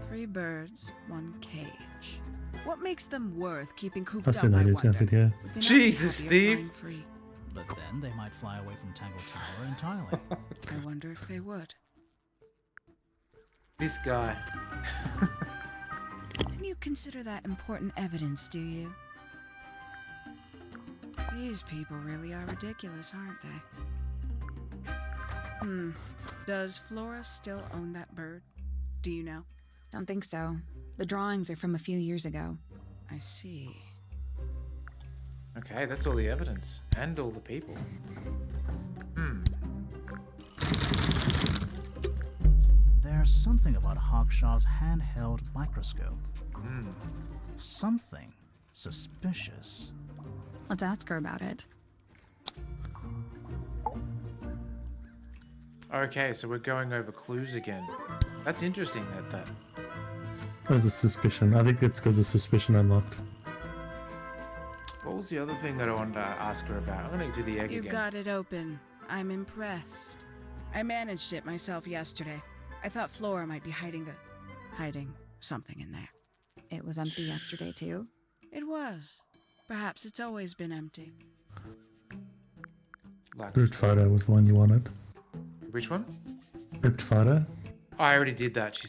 Speaker 7: 3 birds, 1 cage. What makes them worth keeping cooped
Speaker 2: I've
Speaker 7: up,
Speaker 2: seen
Speaker 7: I
Speaker 2: that
Speaker 7: wonder?
Speaker 2: YouTube video.
Speaker 7: Would they not be
Speaker 1: Jesus,
Speaker 7: happier
Speaker 1: Steve.
Speaker 7: flying free?
Speaker 5: But then they might fly away from Tangle Tower entirely.
Speaker 7: I wonder if they would.
Speaker 1: This guy.
Speaker 7: And you consider that important evidence, do you? These people really are ridiculous, aren't they? Does Flora still own that bird? Do you know?
Speaker 6: Don't think so. The drawings are from a few years ago.
Speaker 7: I see.
Speaker 1: Okay, that's all the evidence. And all the people.
Speaker 5: There's something about Hawkshaw's handheld microscope. Something suspicious.
Speaker 6: Let's ask her about it.
Speaker 1: Okay, so we're going over clues again. That's interesting that
Speaker 2: There's a suspicion. I think it's because the suspicion unlocked.
Speaker 1: What was the other thing that I wanted to ask her about? I'm gonna do the egg
Speaker 7: You
Speaker 1: again.
Speaker 7: got it open. I'm impressed. I managed it myself yesterday. I thought Flora might be hiding something in there.
Speaker 6: It was empty yesterday, too.
Speaker 7: It was. Perhaps it's always been empty.
Speaker 1: Like,
Speaker 2: Ripped photo was the one you wanted.
Speaker 1: which one?
Speaker 2: Ripped photo?
Speaker 1: Oh, I already did that. She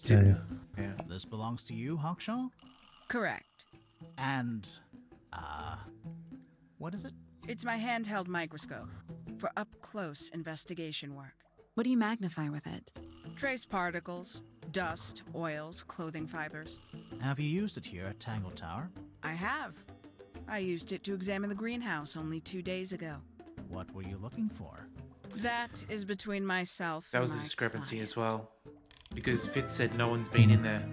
Speaker 2: Yeah,
Speaker 1: did.
Speaker 2: yeah.
Speaker 1: Yeah.
Speaker 5: This belongs to you, Hawkshaw?
Speaker 7: Correct.
Speaker 5: And, what is it?
Speaker 7: It's my handheld microscope for up-close investigation work.
Speaker 6: What do you magnify with it?
Speaker 7: Trace particles, dust, oils, clothing fibers.
Speaker 5: Have you used it here at Tangle Tower?
Speaker 7: I have. I used it to examine the greenhouse only 2 days ago.
Speaker 5: What were you looking for?
Speaker 7: That is between myself
Speaker 1: That
Speaker 7: and
Speaker 1: was a
Speaker 7: my
Speaker 1: discrepancy
Speaker 7: client.
Speaker 1: as well. Because Fitz said no one's been in there.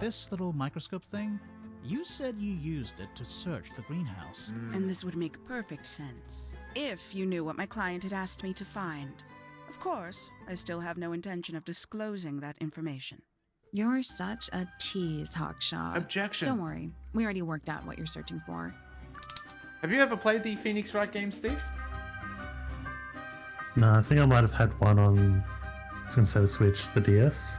Speaker 5: This little microscope thing, you said you used it to search the greenhouse.
Speaker 7: And this would make perfect sense if you knew what my client had asked me to find. Of course, I still have no intention of disclosing that information.
Speaker 6: You're such a tease, Hawkshaw.
Speaker 1: Objection.
Speaker 6: Don't worry. We already worked out what you're searching for.
Speaker 1: Have you ever played the Phoenix Wright game, Steve?
Speaker 2: No, I think I might have had one on, I was going to say the Switch, the DS.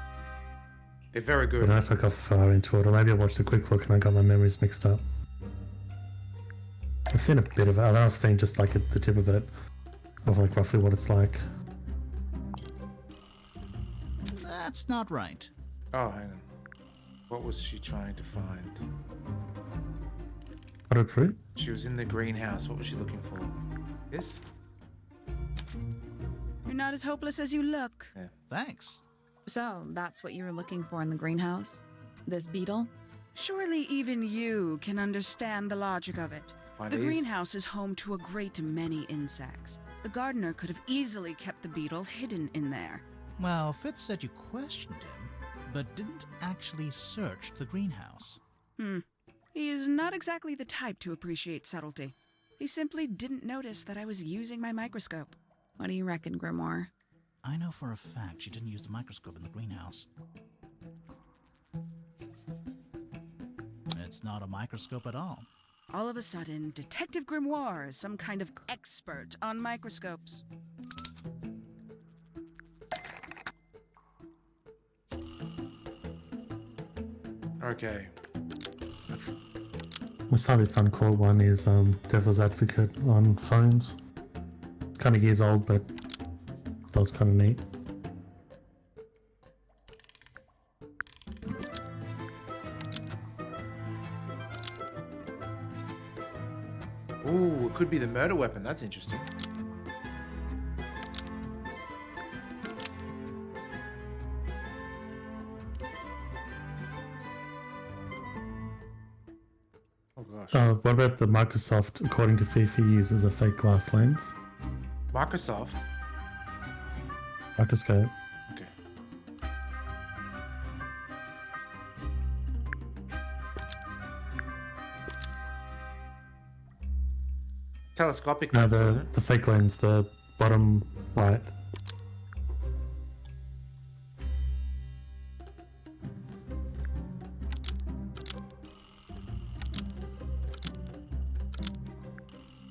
Speaker 1: They're very
Speaker 2: I
Speaker 1: good.
Speaker 2: don't know if I got far into it, or maybe I watched a quick look and I got my memories mixed up. I've seen a bit of it. I don't know if I've seen just like the tip of it, of like roughly what it's like.
Speaker 5: That's not right.
Speaker 1: Oh, hang on. What was she trying to find?
Speaker 2: Potted fruit?
Speaker 1: She was in the greenhouse. What was she looking for? This?
Speaker 7: You're not as hopeless as you look.
Speaker 5: Thanks.
Speaker 6: So, that's what you were looking for in the greenhouse? This beetle?
Speaker 7: Surely even you can understand the logic of it.
Speaker 1: Find
Speaker 7: The
Speaker 1: these?
Speaker 7: greenhouse is home to a great many insects. The gardener could have easily kept the beetle hidden in there.
Speaker 5: Well, Fitz said you questioned him, but didn't actually search the greenhouse.
Speaker 7: He is not exactly the type to appreciate subtlety. He simply didn't notice that I was using my microscope.
Speaker 6: What do you reckon, Grimoire?
Speaker 5: I know for a fact she didn't use the microscope in the greenhouse. It's not a microscope at all.
Speaker 7: All of a sudden, Detective Grimoire is some kind of expert on microscopes.
Speaker 1: Okay.
Speaker 2: My slightly fun core one is Devil's Advocate on phones. It's kind of years old, but that was kind of neat.
Speaker 1: Ooh, it could be the murder weapon. That's interesting. Oh gosh.
Speaker 2: What about the Microsoft, according to Fifi, uses a fake glass lens?
Speaker 1: Microsoft.
Speaker 2: Microscope.
Speaker 1: Okay. Telescopic
Speaker 2: No,
Speaker 1: lens, wasn't it?
Speaker 2: the fake lens, the bottom right.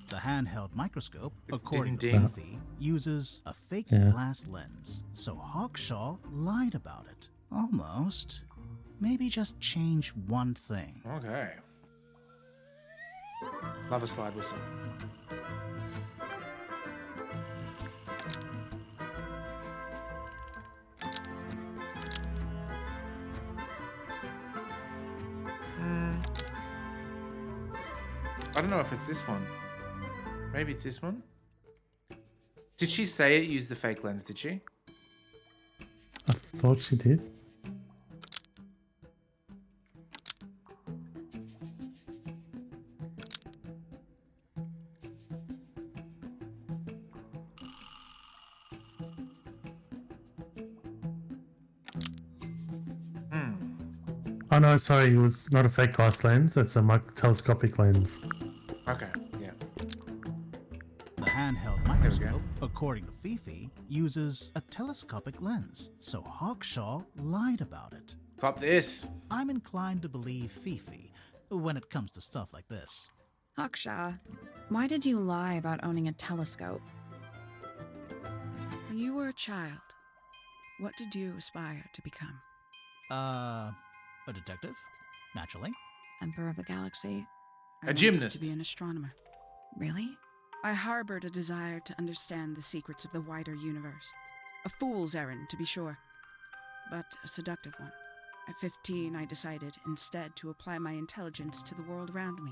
Speaker 5: The handheld microscope, according
Speaker 1: ding
Speaker 5: to
Speaker 1: ding.
Speaker 5: Fifi, uses a fake
Speaker 2: Yeah.
Speaker 5: glass lens, so Hawkshaw lied about it. Almost. Maybe just change one thing.
Speaker 1: Okay. Love a slide whistle. I don't know if it's this one. Maybe it's this one. Did she say it used the fake lens, did she?
Speaker 2: I thought she did. Oh no, sorry, it was not a fake glass lens, it's a telescopic lens.
Speaker 1: Okay, yeah.
Speaker 5: The handheld microscope, according to Fifi, uses a telescopic lens, so Hawkshaw lied about it.
Speaker 1: Cop this.
Speaker 5: I'm inclined to believe Fifi when it comes to stuff like this.
Speaker 6: Hawkshaw, why did you lie about owning a telescope?
Speaker 7: When you were a child, what did you aspire to become?
Speaker 5: A detective? Naturally.
Speaker 6: Emperor of the Galaxy?
Speaker 7: I
Speaker 1: A
Speaker 7: wanted
Speaker 1: gymnast.
Speaker 7: To be an astronomer.
Speaker 6: Really?
Speaker 7: I harbored a desire to understand the secrets of the wider universe. A fool's errand, to be sure, but a seductive one. At 15, I decided instead to apply my intelligence to the world around me.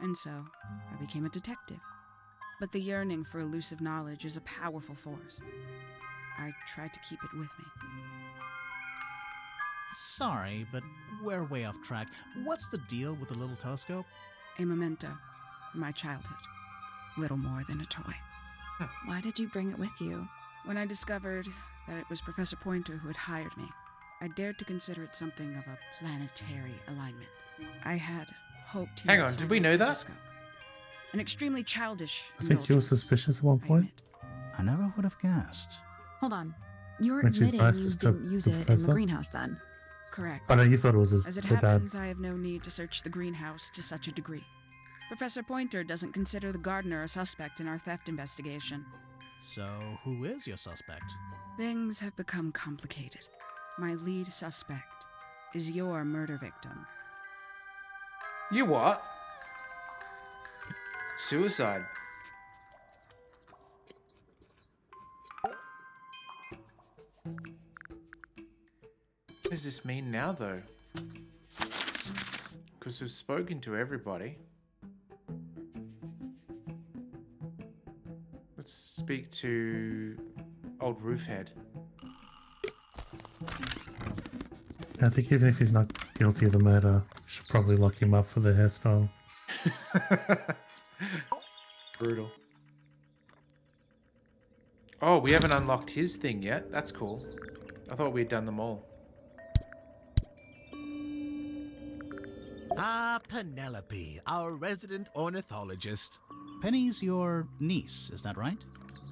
Speaker 7: And so, I became a detective. But the yearning for elusive knowledge is a powerful force. I tried to keep it with me.
Speaker 5: Sorry, but we're way off track. What's the deal with the little telescope?
Speaker 7: A memento from my childhood. Little more than a toy.
Speaker 6: Why did you bring it with you?
Speaker 7: When I discovered that it was Professor Pointer who had hired me, I dared to consider it something of a planetary alignment. I had hoped he
Speaker 1: Hang
Speaker 7: would
Speaker 1: on,
Speaker 7: sign
Speaker 1: did we
Speaker 7: a
Speaker 1: know that?
Speaker 7: telescope. An extremely childish.
Speaker 2: I think you were
Speaker 7: indulgence,
Speaker 2: suspicious at one
Speaker 7: I
Speaker 2: point.
Speaker 7: admit.
Speaker 5: I never would have guessed.
Speaker 6: Hold on. You're
Speaker 2: Which is
Speaker 6: admitting
Speaker 2: nice
Speaker 6: you
Speaker 2: as to
Speaker 6: didn't use
Speaker 2: the
Speaker 6: it in the
Speaker 2: professor.
Speaker 6: greenhouse then?
Speaker 7: Correct.
Speaker 2: But you thought it was
Speaker 7: As it
Speaker 2: her dad.
Speaker 7: happens, I have no need to search the greenhouse to such a degree. Professor Pointer doesn't consider the gardener a suspect in our theft investigation.
Speaker 5: So, who is your suspect?
Speaker 7: Things have become complicated. My lead suspect is your murder victim.
Speaker 1: You what? Suicide. What does this mean now, though? Because we've spoken to everybody. Let's speak to old Roofhead.
Speaker 2: I think even if he's not guilty of the murder, we should probably lock him up for the hairstyle.
Speaker 1: Brutal. Oh, we haven't unlocked his thing yet. That's cool. I thought we'd done them all.
Speaker 8: Ah, Penelope, our resident ornithologist.
Speaker 5: Penny's your niece, is that right?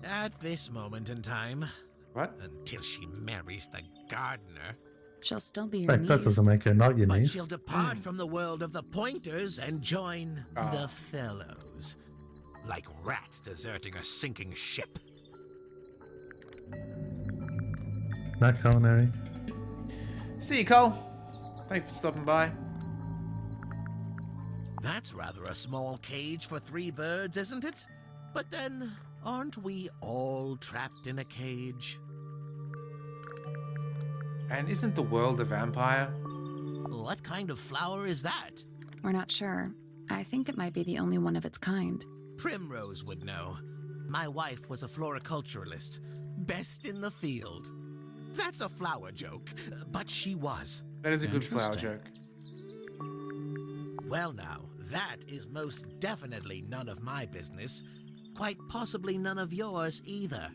Speaker 8: At this moment in time,
Speaker 1: What?
Speaker 8: until she marries the gardener.
Speaker 6: She'll still be your
Speaker 2: Wait,
Speaker 6: niece.
Speaker 2: that doesn't make her not your
Speaker 8: But
Speaker 2: niece.
Speaker 8: she'll depart from the world of the Pointers and join
Speaker 1: Ah.
Speaker 8: the Fellows. Like rats deserting a sinking ship.
Speaker 2: Not culinary.
Speaker 1: See you, Cole. Thanks for stopping by.
Speaker 8: That's rather a small cage for 3 birds, isn't it? But then, aren't we all trapped in a cage?
Speaker 1: And isn't the world a vampire?
Speaker 8: What kind of flower is that?
Speaker 6: We're not sure. I think it might be the only one of its kind.
Speaker 8: Primrose would know. My wife was a floriculturalist. Best in the field. That's a flower joke, but she was.
Speaker 1: That is a good flower
Speaker 5: Interesting.
Speaker 1: joke.
Speaker 8: Well now, that is most definitely none of my business. Quite possibly none of yours either.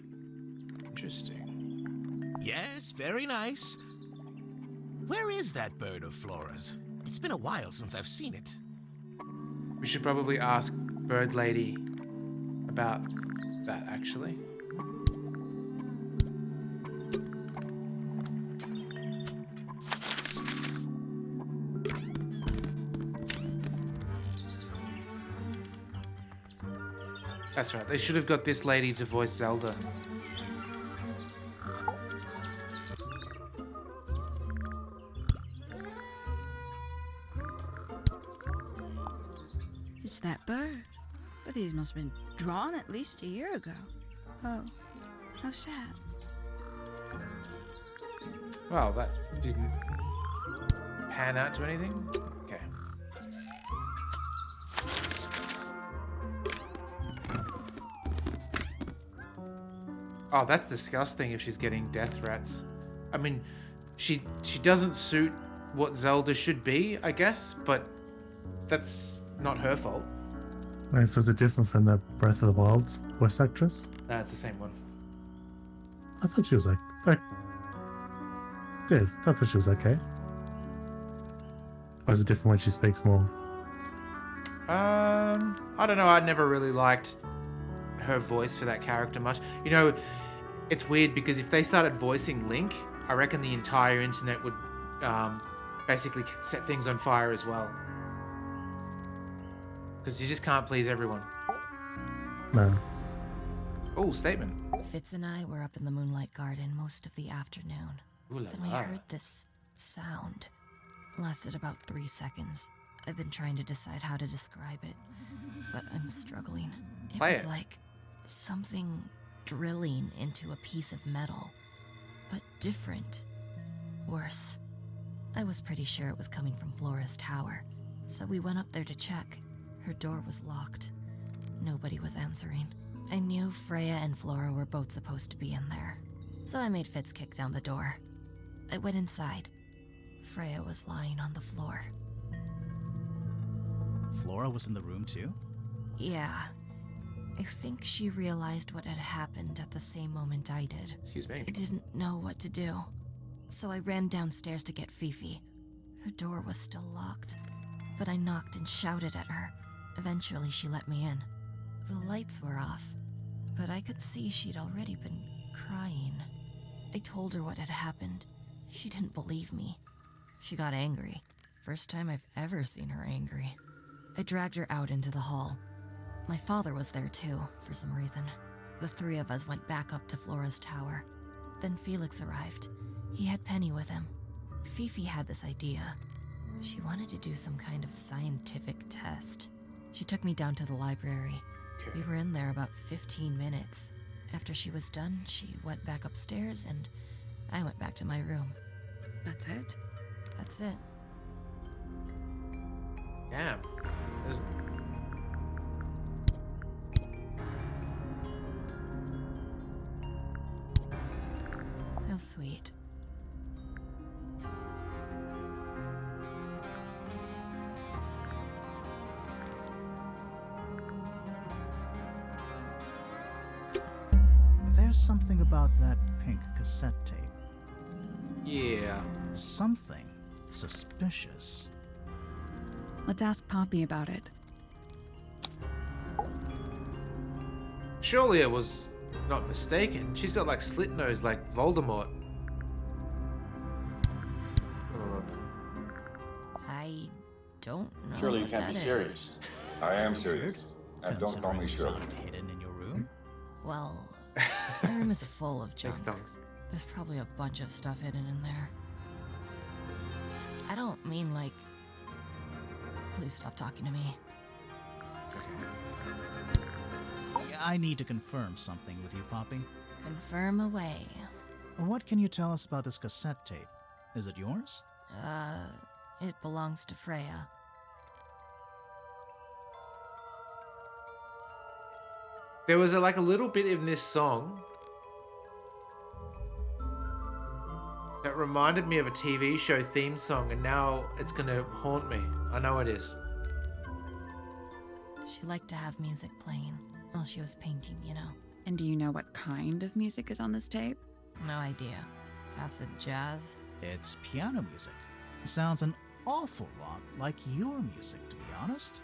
Speaker 1: Interesting.
Speaker 8: Yes, very nice. Where is that bird of Flora's? It's been a while since I've seen it.
Speaker 1: We should probably ask Bird Lady about that, actually. That's right. They should have got this lady to voice Zelda.
Speaker 7: It's that bird. But these must have been drawn at least a year ago. Oh, how sad.
Speaker 1: Well, that didn't pan out to anything. Okay. Oh, that's disgusting if she's getting death threats. I mean, she doesn't suit what Zelda should be, I guess, but that's not her fault.
Speaker 2: Wait, so is it different from the Breath of the Wild voice actress?
Speaker 1: No, it's the same one.
Speaker 2: I thought she was like yeah, I thought she was okay. Or is it different when she speaks more?
Speaker 1: I don't know. I never really liked her voice for that character much. You know, it's weird because if they started voicing Link, I reckon the entire internet would basically set things on fire as well. Because you just can't please everyone.
Speaker 2: No.
Speaker 1: Oh, statement.
Speaker 9: Fitz and I were up in the Moonlight Garden most of the afternoon.
Speaker 1: Ooh la
Speaker 9: Then we
Speaker 1: la.
Speaker 9: heard this sound. Lasted about 3 seconds. I've been trying to decide how to describe it, but I'm struggling. It
Speaker 1: Play
Speaker 9: was
Speaker 1: it.
Speaker 9: like something drilling into a piece of metal, but different. Worse. I was pretty sure it was coming from Flora's tower, so we went up there to check. Her door was locked. Nobody was answering. I knew Freya and Flora were both supposed to be in there, so I made Fitz kick down the door. I went inside. Freya was lying on the floor.
Speaker 5: Flora was in the room too?
Speaker 9: Yeah. I think she realized what had happened at the same moment I did.
Speaker 1: Excuse me.
Speaker 9: I didn't know what to do. so I ran downstairs to get Fifi. Her door was still locked, but I knocked and shouted at her. Eventually, she let me in. The lights were off, but I could see she'd already been crying. I told her what had happened. She didn't believe me. She got angry. First time I've ever seen her angry. I dragged her out into the hall. My father was there too, for some reason. The three of us went back up to Flora's tower. Then Felix arrived. He had Penny with him. Fifi had this idea. She wanted to do some kind of scientific test. She took me down to the library.
Speaker 1: Okay.
Speaker 9: We were in there about 15 minutes. After she was done, she went back upstairs and I went back to my room.
Speaker 6: That's it?
Speaker 9: That's it.
Speaker 1: Damn. There's...
Speaker 9: How sweet.
Speaker 5: There's something about that pink cassette tape.
Speaker 1: Yeah.
Speaker 5: Something suspicious.
Speaker 6: Let's ask Poppy about it.
Speaker 1: Surely I was not mistaken. She's got like slit nose like Voldemort. Have a look.
Speaker 9: I don't know.
Speaker 10: Surely you
Speaker 9: what
Speaker 10: can't be
Speaker 9: that is.
Speaker 10: serious. I am serious. And don't call me
Speaker 5: Considering
Speaker 10: Shirley.
Speaker 5: you found it hidden in your room.
Speaker 9: Well, my room is full of junk.
Speaker 1: Thanks, Tonks.
Speaker 9: There's probably a bunch of stuff hidden in there. I don't mean like... Please stop talking to me.
Speaker 5: I need to confirm something with you, Poppy.
Speaker 9: Confirm away.
Speaker 5: What can you tell us about this cassette tape? Is it yours?
Speaker 9: It belongs to Freya.
Speaker 1: There was like a little bit in this song that reminded me of a TV show theme song, and now it's gonna haunt me. I know it is.
Speaker 9: She liked to have music playing while she was painting, you know.
Speaker 6: And do you know what kind of music is on this tape?
Speaker 9: No idea. Acid jazz?
Speaker 5: It's piano music. Sounds an awful lot like your music, to be honest.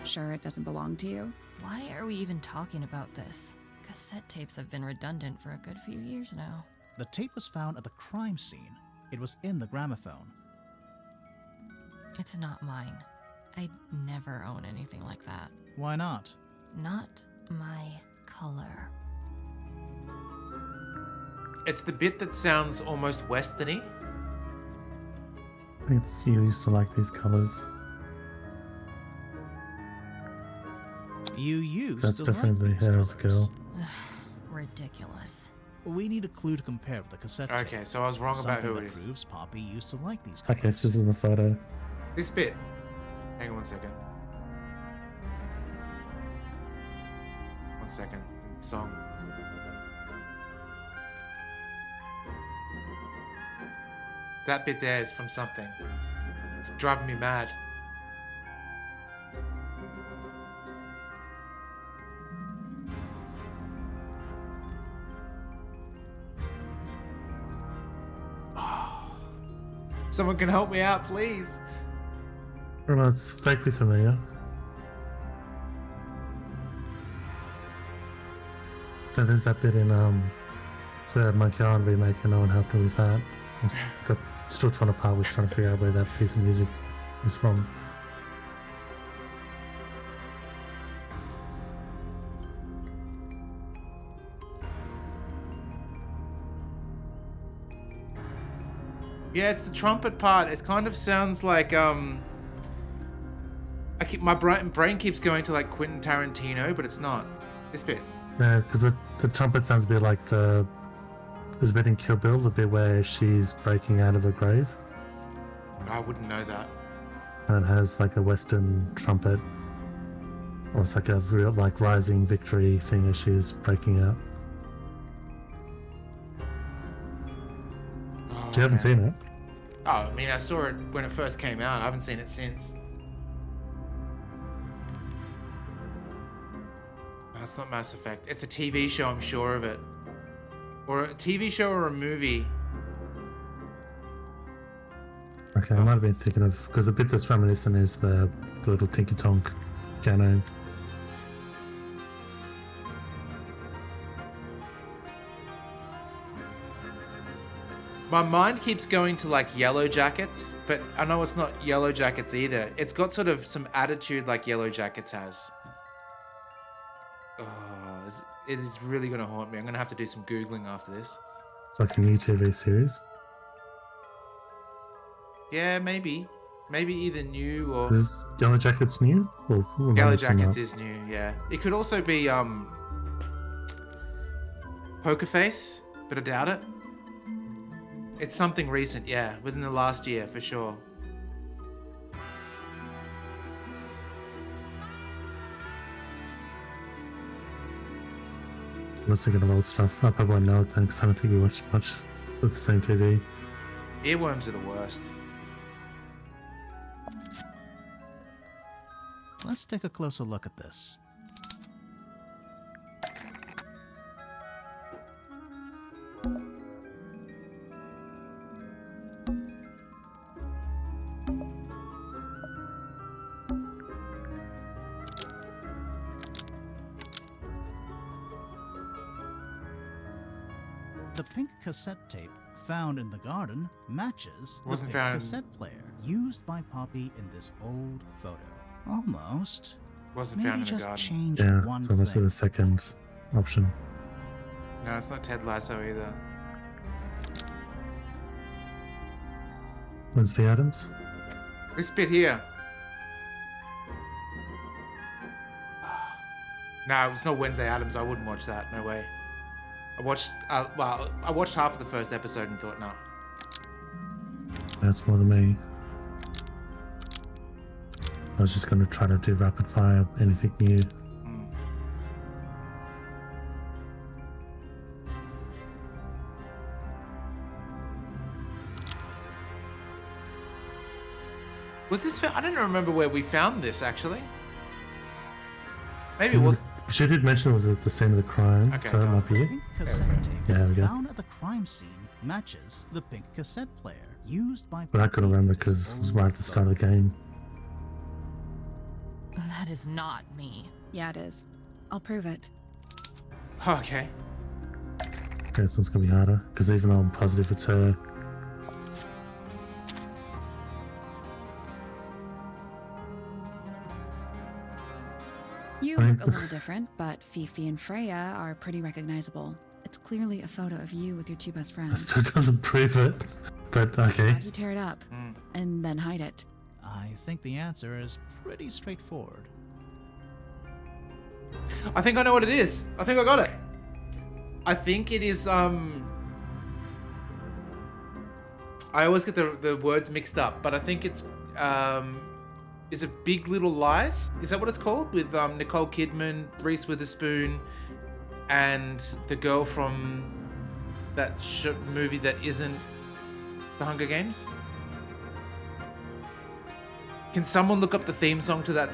Speaker 6: Sure it doesn't belong to you?
Speaker 9: Why are we even talking about this? Cassette tapes have been redundant for a good few years now.
Speaker 5: The tape was found at the crime scene. It was in the gramophone.
Speaker 9: It's not mine. I'd never own anything like that.
Speaker 5: Why not?
Speaker 9: Not my color.
Speaker 1: It's the bit that sounds almost westerny.
Speaker 2: I think it's, you used to like these colors.
Speaker 5: You used
Speaker 2: That's
Speaker 5: to
Speaker 2: definitely
Speaker 5: like these
Speaker 2: her as a
Speaker 5: colors.
Speaker 2: girl.
Speaker 9: Ridiculous.
Speaker 5: We need a clue to compare with the cassette tape.
Speaker 1: Okay, so I was wrong about
Speaker 5: Something
Speaker 1: who
Speaker 5: that
Speaker 1: it is.
Speaker 5: proves Poppy used to like these colors.
Speaker 2: Okay, so this is the photo.
Speaker 1: This bit. Hang on 1 second. 1 second. Song. That bit there is from something. It's driving me mad. Someone can help me out, please.
Speaker 2: Well, it's vaguely familiar. So there's that bit in the Monkey Island remake, and no one helped me with that. That's still trying to part with trying to figure out where that piece of music is from.
Speaker 1: Yeah, it's the trumpet part. It kind of sounds like my brain keeps going to like Quentin Tarantino, but it's not. This bit.
Speaker 2: Yeah, because the trumpet sounds a bit like there's a bit in Kill Bill, the bit where she's breaking out of the grave,
Speaker 1: I wouldn't know that.
Speaker 2: and it has like a Western trumpet, or it's like a real like rising victory thing as she's breaking out.
Speaker 1: Oh,
Speaker 2: So you haven't
Speaker 1: man.
Speaker 2: seen it?
Speaker 1: Oh, I mean, I saw it when it first came out. I haven't seen it since. No, it's not Mass Effect. It's a TV show, I'm sure of it. Or a TV show or a movie.
Speaker 2: Okay, I might have been thinking of, because the bit that's reminiscent is the little tinky tonk piano.
Speaker 1: My mind keeps going to like Yellow Jackets, but I know it's not Yellow Jackets either. It's got sort of some attitude like Yellow Jackets has. Oh, it is really going to haunt me. I'm going to have to do some Googling after this.
Speaker 2: It's like a new TV series.
Speaker 1: Yeah, maybe. Maybe either new or...
Speaker 2: Is Yellow Jackets new? Or
Speaker 1: Yellow Jackets is new, yeah. It could also be Poker Face, but I doubt it. It's something recent, yeah. Within the last year, for sure.
Speaker 2: I was thinking of old stuff. I probably won't know it thanks. I don't think we watch much of the same TV.
Speaker 1: Earworms are the worst.
Speaker 5: Let's take a closer look at this. The pink cassette tape found in the garden matches the
Speaker 1: Wasn't
Speaker 5: pink
Speaker 1: found in-
Speaker 5: cassette player used by Poppy in this old photo. Almost.
Speaker 1: Wasn't
Speaker 5: Maybe
Speaker 1: found in the
Speaker 5: just
Speaker 1: garden.
Speaker 5: change
Speaker 2: Yeah,
Speaker 5: one
Speaker 2: it's almost
Speaker 5: thing.
Speaker 2: the second option.
Speaker 1: No, it's not Ted Lasso either.
Speaker 2: Wednesday Adams?
Speaker 1: This bit here. No, it's not Wednesday Addams. I wouldn't watch that. No way. I watched half of the first episode and thought, no.
Speaker 2: That's more than me. I was just going to try to do rapid fire, anything new.
Speaker 1: Was this? I don't remember where we found this actually. Maybe it was.
Speaker 2: She did mention it was at the scene of the crime,
Speaker 1: Okay,
Speaker 2: so that
Speaker 1: go
Speaker 2: might be it.
Speaker 5: Pink cassette tape
Speaker 2: Yeah, there we go.
Speaker 5: found at the crime scene matches the pink cassette player used by
Speaker 2: But I couldn't
Speaker 5: Poppy in
Speaker 2: remember
Speaker 5: this
Speaker 2: because it was
Speaker 5: old
Speaker 2: right at the start of the
Speaker 5: photo.
Speaker 2: game.
Speaker 9: That is not me.
Speaker 6: Yeah, it is. I'll prove it.
Speaker 1: Okay.
Speaker 2: Okay, this one's going to be harder, because even though I'm positive it's her,
Speaker 6: You
Speaker 2: Right.
Speaker 6: look a little different, but Fifi and Freya are pretty recognizable. It's clearly a photo of you with your two best
Speaker 2: that
Speaker 6: friends.
Speaker 2: still doesn't prove it. But okay.
Speaker 6: How'd you tear it up and then hide it?
Speaker 5: I think the answer is pretty straightforward.
Speaker 1: I think I know what it is. I think I got it. I think it is. I always get the words mixed up, but I think it's. Is it Big Little Lies? Is that what it's called? With Nicole Kidman, Reese Witherspoon, and the girl from that movie that isn't The Hunger Games? Can someone look up the theme song to that?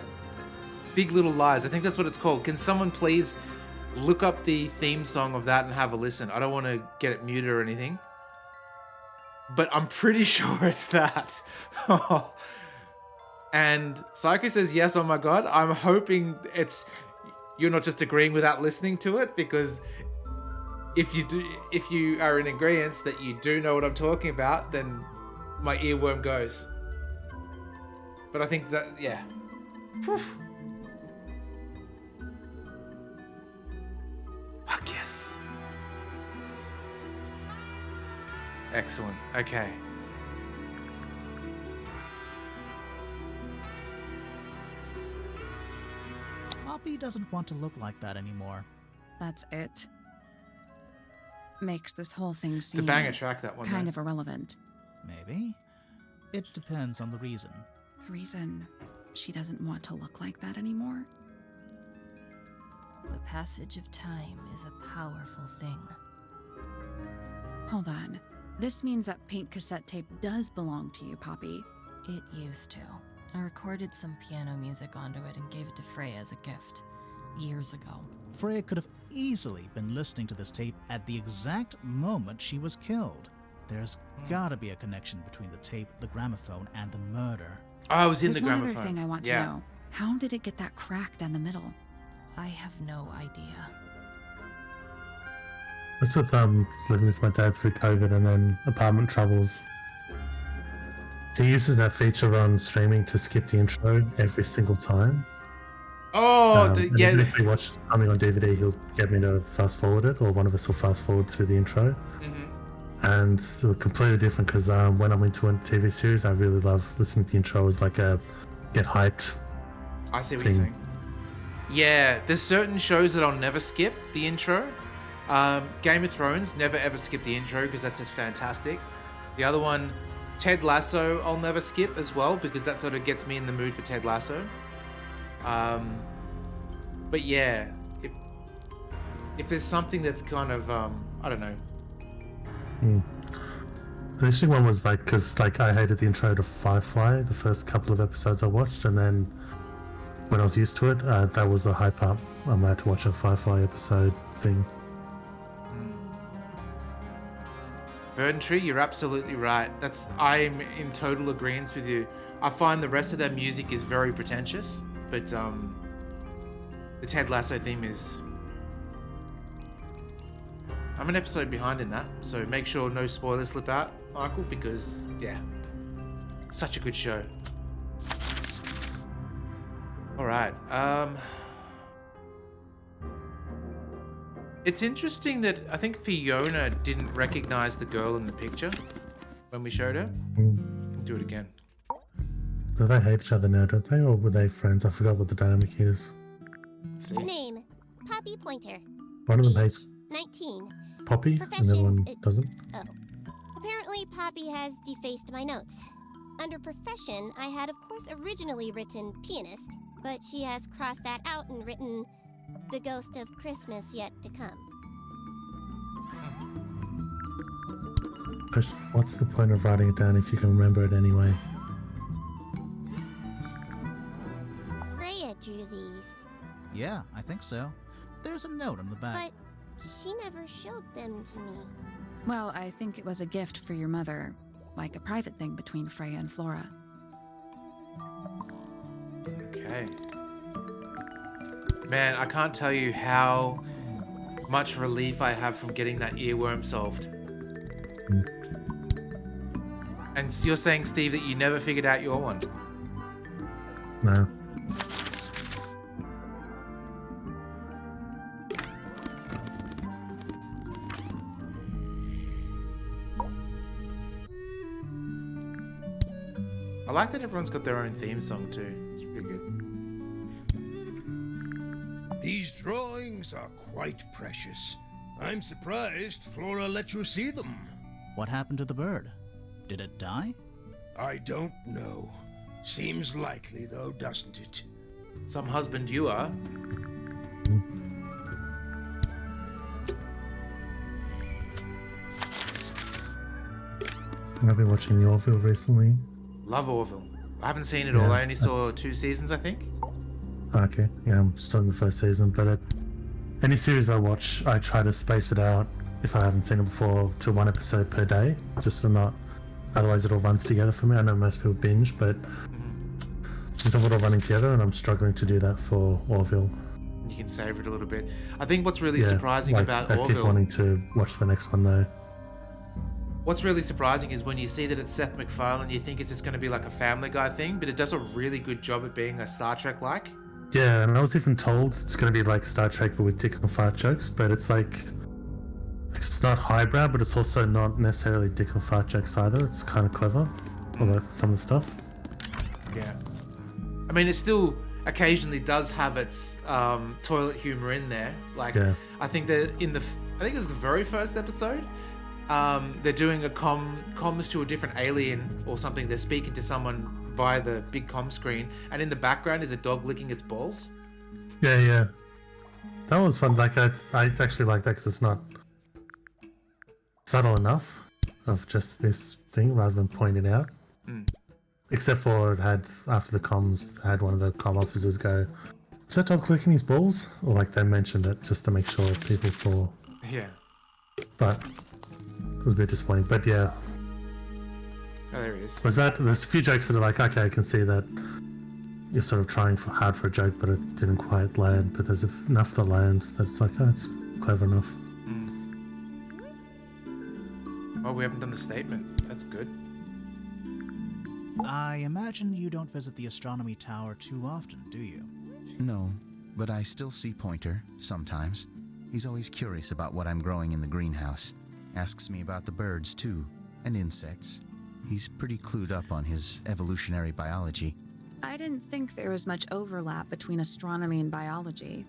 Speaker 1: Big Little Lies. I think that's what it's called. Can someone please look up the theme song of that and have a listen? I don't want to get it muted or anything, but I'm pretty sure it's that. And Psycho says yes. Oh my god! I'm hoping you're not just agreeing without listening to it, because if you are in agreement that you do know what I'm talking about, then my earworm goes. But I think that, yeah. Whew. Fuck yes. Excellent. Okay.
Speaker 5: Poppy doesn't want to look like that anymore.
Speaker 6: That's it. Makes this whole thing
Speaker 1: It's a
Speaker 6: seem
Speaker 1: banger track, that one.
Speaker 6: kind
Speaker 1: though.
Speaker 6: of irrelevant.
Speaker 5: Maybe. It depends on the reason.
Speaker 6: The reason she doesn't want to look like that anymore?
Speaker 9: The passage of time is a powerful thing.
Speaker 6: Hold on. This means that pink cassette tape does belong to you, Poppy.
Speaker 9: It used to. I recorded some piano music onto it and gave it to Freya as a gift. Years ago.
Speaker 5: Freya could have easily been listening to this tape at the exact moment she was killed. There's gotta be a connection between the tape, the gramophone, and the murder.
Speaker 1: Oh, I was in
Speaker 6: There's
Speaker 1: the
Speaker 6: one
Speaker 1: gramophone.
Speaker 6: other thing I want to know. How did it get that crack down the middle?
Speaker 9: I have no idea.
Speaker 2: That's with living with my dad through COVID and then apartment troubles. He uses that feature on streaming to skip the intro every single time.
Speaker 1: Oh,
Speaker 2: And
Speaker 1: yeah.
Speaker 2: even if we watch something on DVD, he'll get me to fast forward it, or one of us will fast forward through the intro. And it's completely different because when I'm into a TV series, I really love listening to the intro as like a get hyped.
Speaker 1: I see what you're saying. Yeah, there's certain shows that I'll never skip the intro. Game of Thrones, never ever skip the intro because that's just fantastic. The other one, Ted Lasso, I'll never skip as well because that sort of gets me in the mood for Ted Lasso. But yeah, if there's something that's kind of, I don't know.
Speaker 2: The interesting one was like, because like I hated the intro to Firefly the first couple of episodes I watched, and then when I was used to it, that was the hype up. I'm allowed to watch a Firefly episode thing.
Speaker 1: Verdant Tree, you're absolutely right. I'm in total agreement with you. I find the rest of their music is very pretentious, but the Ted Lasso theme is... I'm an episode behind in that, so make sure no spoilers slip out, Michael, because, yeah, such a good show. Alright, it's interesting that I think Fiona didn't recognize the girl in the picture when we showed her. Do it again.
Speaker 2: Do they hate each other now, don't they? Or were they friends? I forgot what the dynamic is.
Speaker 1: Let's see.
Speaker 11: Name, Poppy Pointer.
Speaker 2: One of them hates
Speaker 11: 19.
Speaker 2: Poppy, and the other one doesn't.
Speaker 11: Oh. Apparently, Poppy has defaced my notes. Under profession, I had, of course, originally written pianist, but she has crossed that out and written the ghost of Christmas yet to come.
Speaker 2: Chris, what's the point of writing it down if you can remember it anyway?
Speaker 11: Freya drew these.
Speaker 5: Yeah, I think so. There's a note on the back.
Speaker 11: But she never showed them to me.
Speaker 6: Well, I think it was a gift for your mother, like a private thing between Freya and Flora.
Speaker 1: Okay. Man, I can't tell you how much relief I have from getting that earworm solved. And you're saying, Steve, that you never figured out your one?
Speaker 2: No.
Speaker 1: I like that everyone's got their own theme song too. It's pretty good.
Speaker 3: These drawings are quite precious. I'm surprised Flora let you see them.
Speaker 5: What happened to the bird? Did it die?
Speaker 3: I don't know. Seems likely, though, doesn't it?
Speaker 1: Some husband you are.
Speaker 2: I've been watching The Orville recently.
Speaker 1: Love Orville. I haven't seen it all. I only saw
Speaker 2: that's-
Speaker 1: 2 seasons, I think.
Speaker 2: Okay, yeah, I'm still in the first season, but any series I watch, I try to space it out, if I haven't seen it before, to 1 episode per day, just to not... Otherwise it all runs together for me. I know most people binge, but it's just all running together, and I'm struggling to do that for Orville.
Speaker 1: You can savor it a little bit. I think what's really
Speaker 2: Yeah,
Speaker 1: surprising
Speaker 2: like,
Speaker 1: about
Speaker 2: I keep
Speaker 1: Orville...
Speaker 2: wanting to watch the next one, though.
Speaker 1: What's really surprising is when you see that it's Seth MacFarlane, you think it's just going to be like a Family Guy thing, but it does a really good job at being a Star Trek-like.
Speaker 2: Yeah, and I was even told it's going to be like Star Trek, but with dick and fart jokes, but it's like... It's not highbrow, but it's also not necessarily dick and fart jokes either. It's kind of clever, although some of the stuff.
Speaker 1: Yeah. I mean, it still occasionally does have its toilet humor in there. Like,
Speaker 2: Yeah.
Speaker 1: I think that I think it was the very first episode, they're doing a comms to a different alien or something. They're speaking to someone via the big comm screen, and in the background is a dog licking its balls.
Speaker 2: Yeah. That was fun. Like, I actually like that because it's not subtle enough of just this thing rather than pointing it out. Except for it had, after the comms, had one of the comm officers go, Is that dog licking his balls? Or like they mentioned it just to make sure people saw.
Speaker 1: Yeah.
Speaker 2: But it was a bit disappointing. But yeah.
Speaker 1: Oh, there he is.
Speaker 2: There's a few jokes that are like, okay, I can see that you're sort of trying hard for a joke, but it didn't quite land. But there's enough that lands that it's like, oh, it's clever enough.
Speaker 1: Oh, we haven't done the statement. That's good.
Speaker 5: I imagine you don't visit the astronomy tower too often, do you?
Speaker 12: No, but I still see Pointer, sometimes. He's always curious about what I'm growing in the greenhouse. Asks me about the birds, too, and insects. He's pretty clued up on his evolutionary biology.
Speaker 6: I didn't think there was much overlap between astronomy and biology.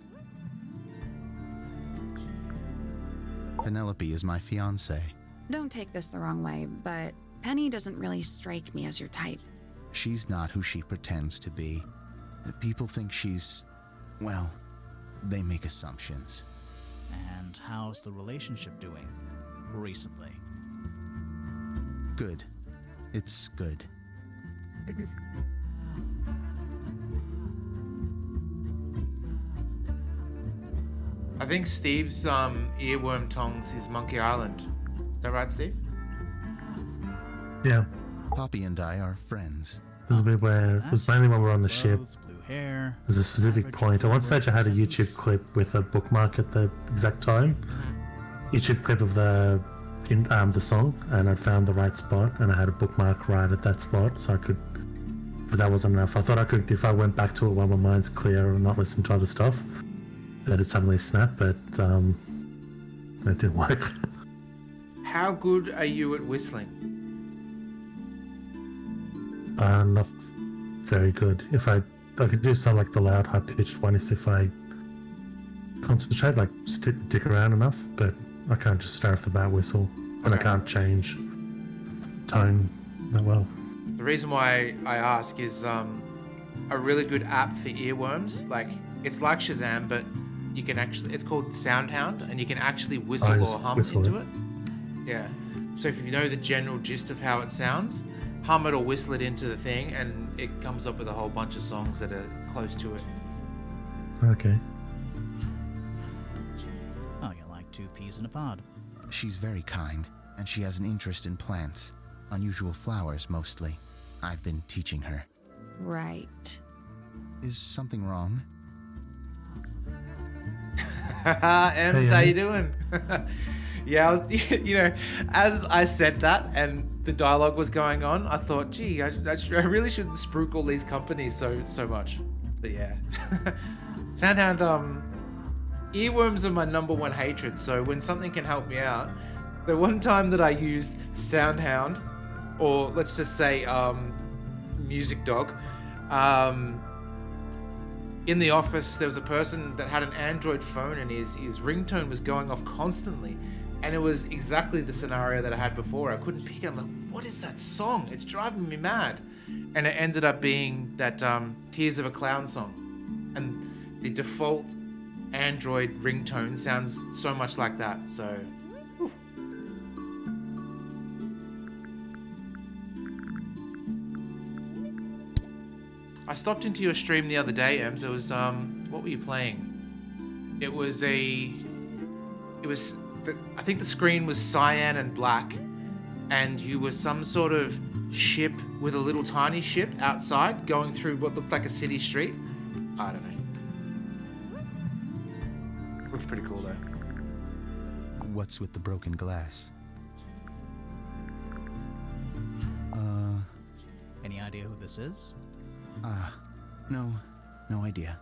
Speaker 12: Penelope is my fiancée.
Speaker 6: Don't take this the wrong way, but Penny doesn't really strike me as your type.
Speaker 12: She's not who she pretends to be. People think she's... well, they make assumptions.
Speaker 5: And how's the relationship doing recently?
Speaker 12: Good. It's good.
Speaker 1: I think Steve's earworm tongs is Monkey Island. Is that right, Steve?
Speaker 2: Yeah.
Speaker 12: Poppy and I are friends.
Speaker 2: There's a bit where it was mainly when we're on the ship.
Speaker 5: Blue hair.
Speaker 2: There's a specific point. At one stage, I had a YouTube clip with a bookmark at the exact time. YouTube clip of the song, and I'd found the right spot, and I had a bookmark right at that spot, so I could. But that wasn't enough. I thought I could, if I went back to it while my mind's clear and not listen to other stuff, that it'd suddenly snap. But it didn't work.
Speaker 1: How good are you at whistling?
Speaker 2: Not very good. If I could do something like the loud, high-pitched one is if I concentrate, like stick around enough, but I can't just start off the bat whistle, and I can't change tone that well.
Speaker 1: The reason why I ask is a really good app for earworms. Like, it's like Shazam, but you can actually, it's called Soundhound, and you can actually whistle or hum into it. Yeah. So if you know the general gist of how it sounds, hum it or whistle it into the thing, and it comes up with a whole bunch of songs that are close to it.
Speaker 2: Okay.
Speaker 5: Oh, you're like two peas in a pod.
Speaker 12: She's very kind, and she has an interest in plants. Unusual flowers, mostly. I've been teaching her.
Speaker 6: Right.
Speaker 12: Is something wrong?
Speaker 1: Ems, how you doing? Yeah, I was, as I said that and the dialogue was going on, I thought, gee, I really shouldn't spruik all these companies so much. But yeah. Soundhound, earworms are my number one hatred, so when something can help me out, the one time that I used Soundhound, or let's just say Music Dog, in the office there was a person that had an Android phone and his ringtone was going off constantly, and it was exactly the scenario that I had before. I couldn't pick it. I'm like, what is that song? It's driving me mad. And it ended up being that Tears of a Clown song, and the default Android ringtone sounds so much like that. So whew. I stopped into your stream the other day, Ems. It was what were you playing? It was I think the screen was cyan and black, and you were some sort of ship with a little tiny ship outside going through what looked like a city street. I don't know. Looks pretty cool though.
Speaker 12: What's with the broken glass?
Speaker 5: Any idea who this is?
Speaker 12: No idea.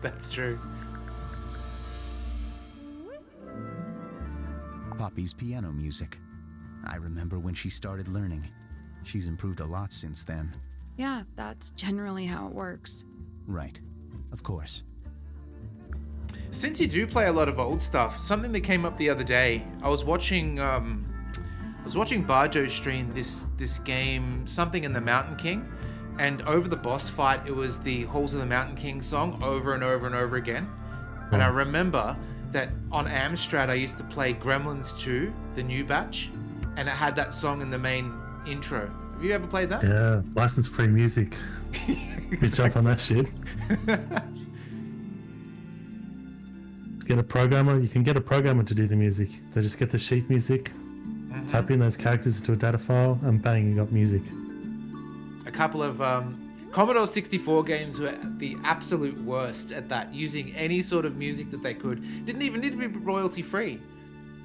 Speaker 1: That's true.
Speaker 12: Poppy's piano music. I remember when she started learning. She's improved a lot since then.
Speaker 6: Yeah, that's generally how it works.
Speaker 12: Right. Of course.
Speaker 1: Since you do play a lot of old stuff, something that came up the other day, I was watching Barjo stream this game, Something in the Mountain King, and over the boss fight, it was the Halls of the Mountain King song over and over and over again. And I remember that on Amstrad I used to play Gremlins 2, the new batch, and it had that song in the main intro. Have you ever played that?
Speaker 2: Yeah, license-free music. Good job on that shit. get a programmer. You can get a programmer to do the music. They just get the sheet music, type in those characters into a data file, and bang, you got music.
Speaker 1: A couple of Commodore 64 games were the absolute worst at that, using any sort of music that they could. Didn't even need to be royalty free.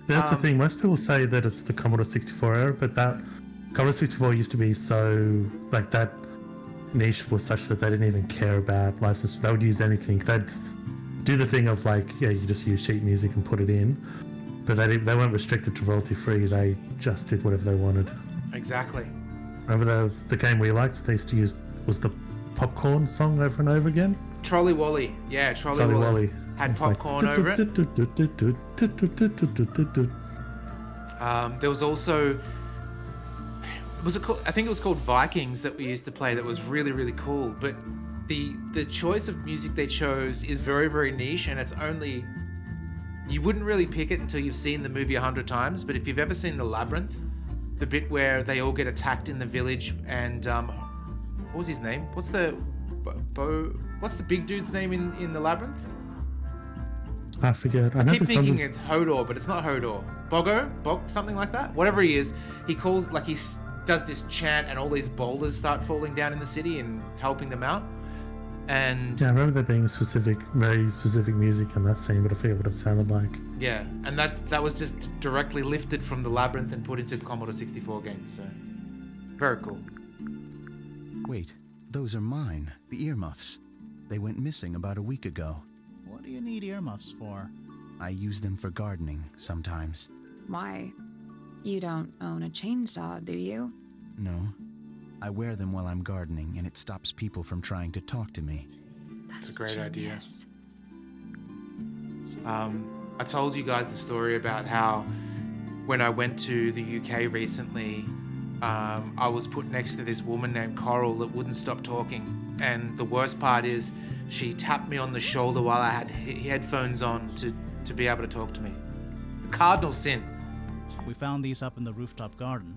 Speaker 2: That's the thing. Most people say that it's the Commodore 64 era, but that Commodore 64 used to be so like that niche was such that they didn't even care about license. They would use anything. They'd do the thing of like, yeah, you just use sheet music and put it in, but they weren't restricted to royalty free. They just did whatever they wanted.
Speaker 1: Exactly.
Speaker 2: Remember the game we liked? They used to use was the popcorn song over and over again.
Speaker 1: Trolley Wally, yeah, Trolley Wally had popcorn over it. There was also, was it called? I think it was called Vikings that we used to play. That was really, really cool. But the choice of music they chose is very, very niche, and it's only, you wouldn't really pick it until you've seen the movie 100 times. But if you've ever seen The Labyrinth, the bit where they all get attacked in the village, and what was his name? What's the big dude's name in The Labyrinth?
Speaker 2: I forget.
Speaker 1: I keep thinking it's Hodor, but it's not Hodor. Bog, something like that. Whatever he is, he calls, like, he does this chant, and all these boulders start falling down in the city and helping them out. And
Speaker 2: yeah, I remember there being very specific music in that scene, but I forget what it sounded like.
Speaker 1: Yeah, and that was just directly lifted from The Labyrinth and put into Commodore 64 games. So very cool.
Speaker 12: Wait, those are mine. The earmuffs. They went missing about a week ago.
Speaker 5: What do you need earmuffs for?
Speaker 12: I use them for gardening sometimes.
Speaker 6: Why? You don't own a chainsaw, do you?
Speaker 12: No. I wear them while I'm gardening, and it stops people from trying to talk to me.
Speaker 1: That's a great idea. I told you guys the story about how when I went to the UK recently, I was put next to this woman named Coral that wouldn't stop talking. And the worst part is she tapped me on the shoulder while I had headphones on to be able to talk to me. Cardinal sin.
Speaker 5: We found these up in the rooftop garden.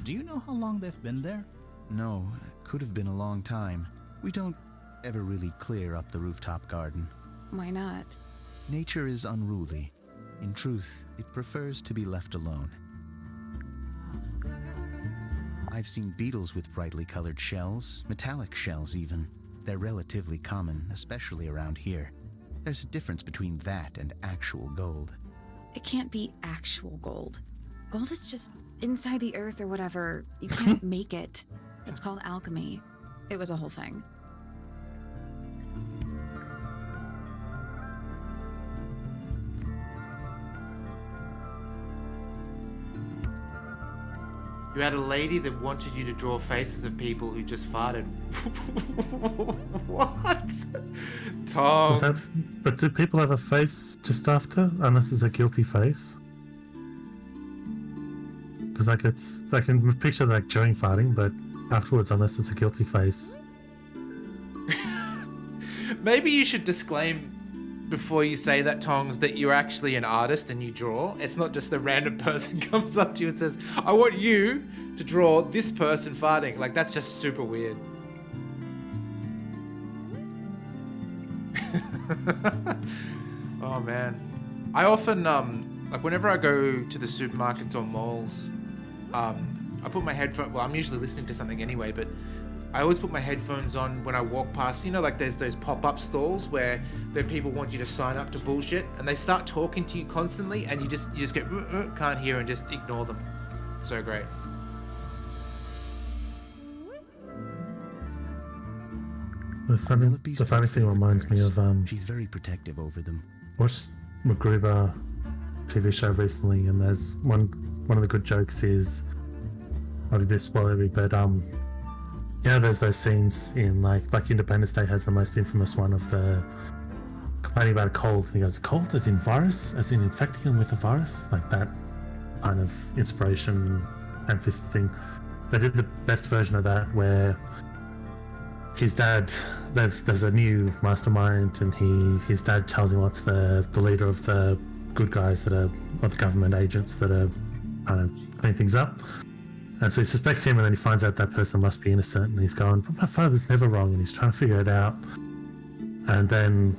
Speaker 5: Do you know how long they've been there?
Speaker 12: No, it could have been a long time. We don't ever really clear up the rooftop garden.
Speaker 6: Why not?
Speaker 12: Nature is unruly. In truth, it prefers to be left alone. I've seen beetles with brightly colored shells, metallic shells even. They're relatively common, especially around here. There's a difference between that and actual gold.
Speaker 6: It can't be actual gold. Gold is just inside the earth or whatever. You can't make it. It's called alchemy. It was a whole thing.
Speaker 1: You had a lady that wanted you to draw faces of people who just farted. What? Tom.
Speaker 2: But do people have a face just after? Unless it's a guilty face? Because like I can picture like during farting, but afterwards, unless it's a guilty face.
Speaker 1: Maybe you should disclaim before you say that, Tongs, that you're actually an artist and you draw. It's not just a random person comes up to you and says, I want you to draw this person farting. Like, that's just super weird. Oh, man. I often, like, whenever I go to the supermarkets or malls, I put my headphones, well, I'm usually listening to something anyway, but I always put my headphones on when I walk past, you know, like there's those pop-up stalls where people want you to sign up to bullshit and they start talking to you constantly and you just go, can't hear and just ignore them. It's so great.
Speaker 2: The funny thing reminds me of
Speaker 12: she's very protective over them.
Speaker 2: Watched MacGruber TV show recently, and there's one of the good jokes is, might be a bit spoilery, but you know, there's those scenes in like Independence Day has the most infamous one of the complaining about a cold, and he goes, a cold as in virus, as in infecting him with a virus, like that kind of inspiration and fist thing. They did the best version of that where his dad, there's a new mastermind, and his dad tells him what's the leader of the good guys that are, or the government agents that are kind of cleaning things up. And so he suspects him, and then he finds out that person must be innocent, and he's going, but my father's never wrong, and he's trying to figure it out. And then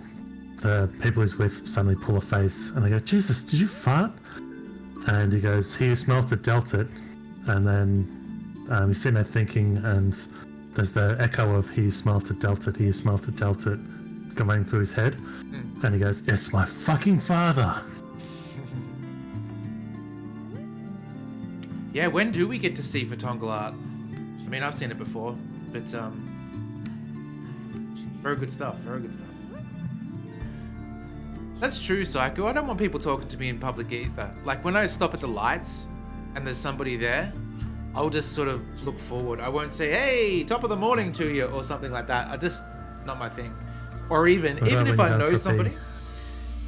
Speaker 2: the people he's with suddenly pull a face and they go, Jesus, did you fart? And he goes, he who smelt it dealt it. And then he's sitting there thinking, and there's the echo of he who smelt it dealt it, he who smelt it dealt it going through his head. And he goes, it's my fucking father.
Speaker 1: Yeah, when do we get to see for Tangle art? I mean, I've seen it before, but very good stuff, very good stuff. That's true, Psycho. I don't want people talking to me in public either. Like, when I stop at the lights and there's somebody there, I'll just sort of look forward. I won't say, hey, top of the morning to you, or something like that. Not my thing. Or even if I know somebody,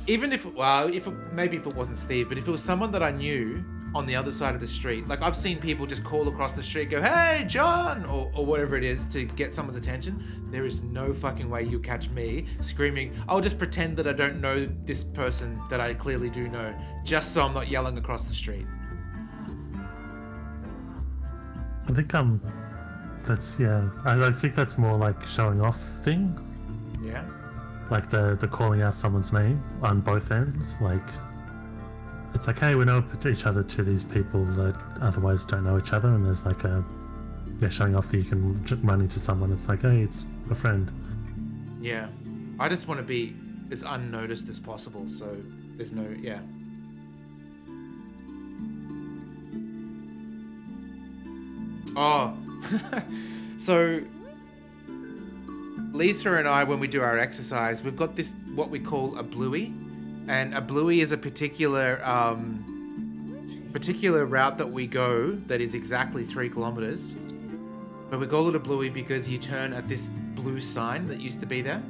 Speaker 1: even if, well, maybe if it wasn't Steve, but if it was someone that I knew on the other side of the street, like I've seen people just call across the street, go, hey, John, or whatever it is to get someone's attention. There is no fucking way you'll catch me screaming. I'll just pretend that I don't know this person that I clearly do know, just so I'm not yelling across the street.
Speaker 2: I think that's, yeah, I think that's more like showing off thing.
Speaker 1: Yeah.
Speaker 2: Like the calling out someone's name on both ends. Like, it's like, hey, we know each other to these people that otherwise don't know each other, and there's like showing off that you can run into someone. It's like, hey, it's a friend.
Speaker 1: Yeah. I just want to be as unnoticed as possible, so there's no, yeah. Oh, so Lisa and I, when we do our exercise, we've got this, what we call a bluey, and a bluey is a particular route that we go that is exactly 3 kilometers. But we call it a bluey because you turn at this blue sign that used to be there.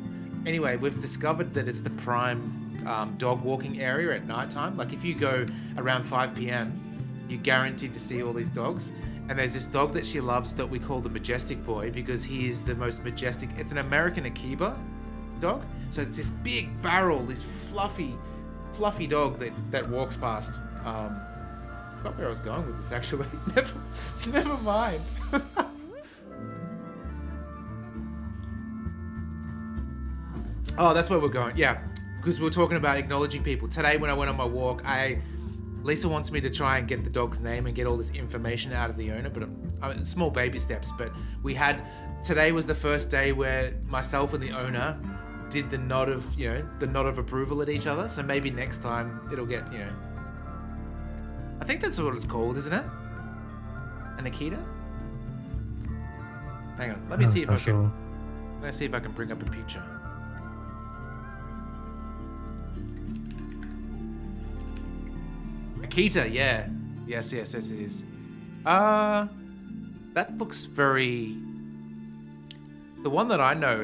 Speaker 1: Anyway, we've discovered that it's the prime dog walking area at nighttime. Like if you go around 5 p.m, you're guaranteed to see all these dogs. And there's this dog that she loves that we call the Majestic Boy because he is the most majestic. It's an American Akiba dog. So it's this big barrel, this fluffy dog that walks past. I forgot where I was going with this actually. Never mind. Oh, that's where we're going. Yeah, because we were talking about acknowledging people. Today when I went on my walk, Lisa wants me to try and get the dog's name and get all this information out of the owner, but small baby steps. But today was the first day where myself and the owner did the nod of approval at each other. So maybe next time it'll get, I think that's what it's called, isn't it? An Akita? Hang on, let me see if I can. I'm gonna see if I can bring up a picture. Akita, yeah. Yes, it is. That looks very... The one that I know,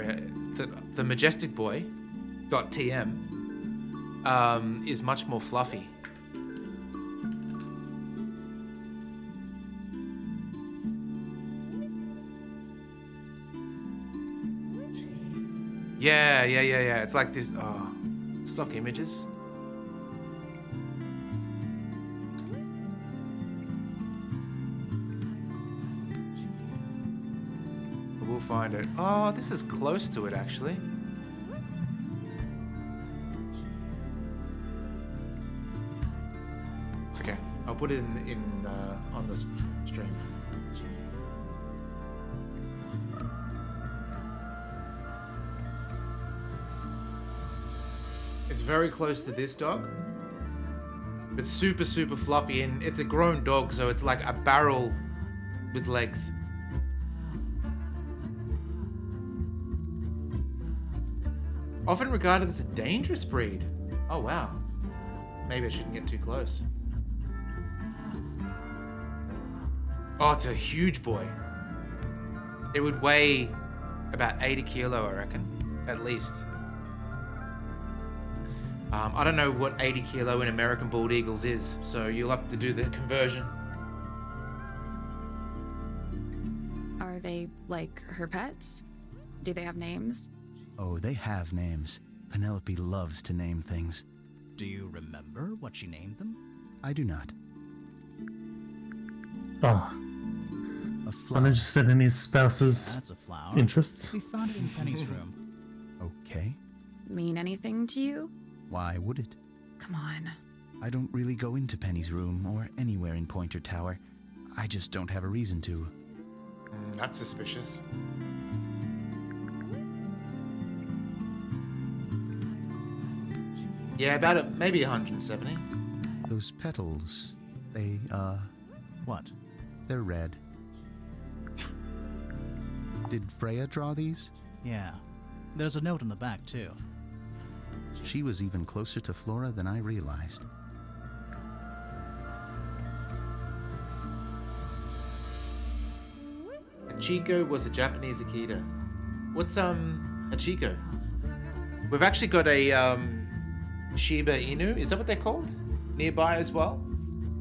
Speaker 1: the Majestic Boy, .tm, is much more fluffy. Yeah. It's like this, stock images. We'll find it. Oh, this is close to it actually. Okay, I'll put it in on the stream. It's very close to this dog. It's super fluffy, and it's a grown dog, so it's like a barrel with legs. Often regarded as a dangerous breed. Oh wow. Maybe I shouldn't get too close. Oh, it's a huge boy. It would weigh about 80 kilo, I reckon, at least. I don't know what 80 kilo in American Bald Eagles is, so you'll have to do the conversion.
Speaker 6: Are they like her pets? Do they have names?
Speaker 12: Oh, they have names. Penelope loves to name things.
Speaker 5: Do you remember what she named them?
Speaker 12: I do not.
Speaker 2: Oh.
Speaker 12: A flower.
Speaker 2: I'm interested in his spouse's
Speaker 5: That's a flower.
Speaker 2: interests.
Speaker 5: We found it in Penny's room.
Speaker 12: Okay.
Speaker 6: mean anything to you?
Speaker 12: Why would it?
Speaker 6: Come on.
Speaker 12: I don't really go into Penny's room or anywhere in Pointer Tower. I just don't have a reason to.
Speaker 1: That's suspicious. Yeah, about maybe 170.
Speaker 12: Those petals, they,
Speaker 5: What?
Speaker 12: they're red. Did Freya draw these?
Speaker 5: Yeah. There's a note on the back, too.
Speaker 12: She was even closer to Flora than I realized.
Speaker 1: Hachiko was a Japanese Akita. What's Hachiko? We've actually got a Shiba Inu. Is that what they're called? Nearby as well.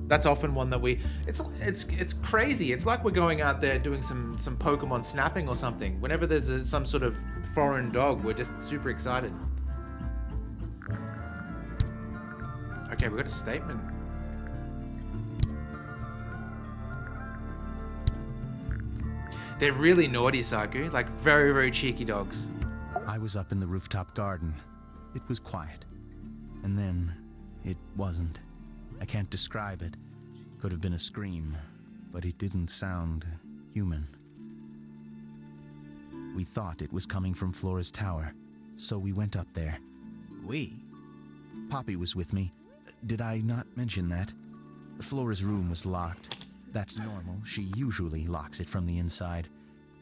Speaker 1: That's often one that it's crazy. It's like we're going out there doing some Pokemon snapping or something. Whenever there's some sort of foreign dog, we're just super excited. Okay, we got a statement. They're really naughty, Saku. Like very, very cheeky dogs.
Speaker 12: I was up in the rooftop garden. It was quiet. And then it wasn't. I can't describe it. Could have been a scream, but it didn't sound human. We thought it was coming from Flora's tower, so we went up there.
Speaker 5: We?
Speaker 12: Poppy was with me. Did I not mention that? Flora's room was locked. That's normal. She usually locks it from the inside.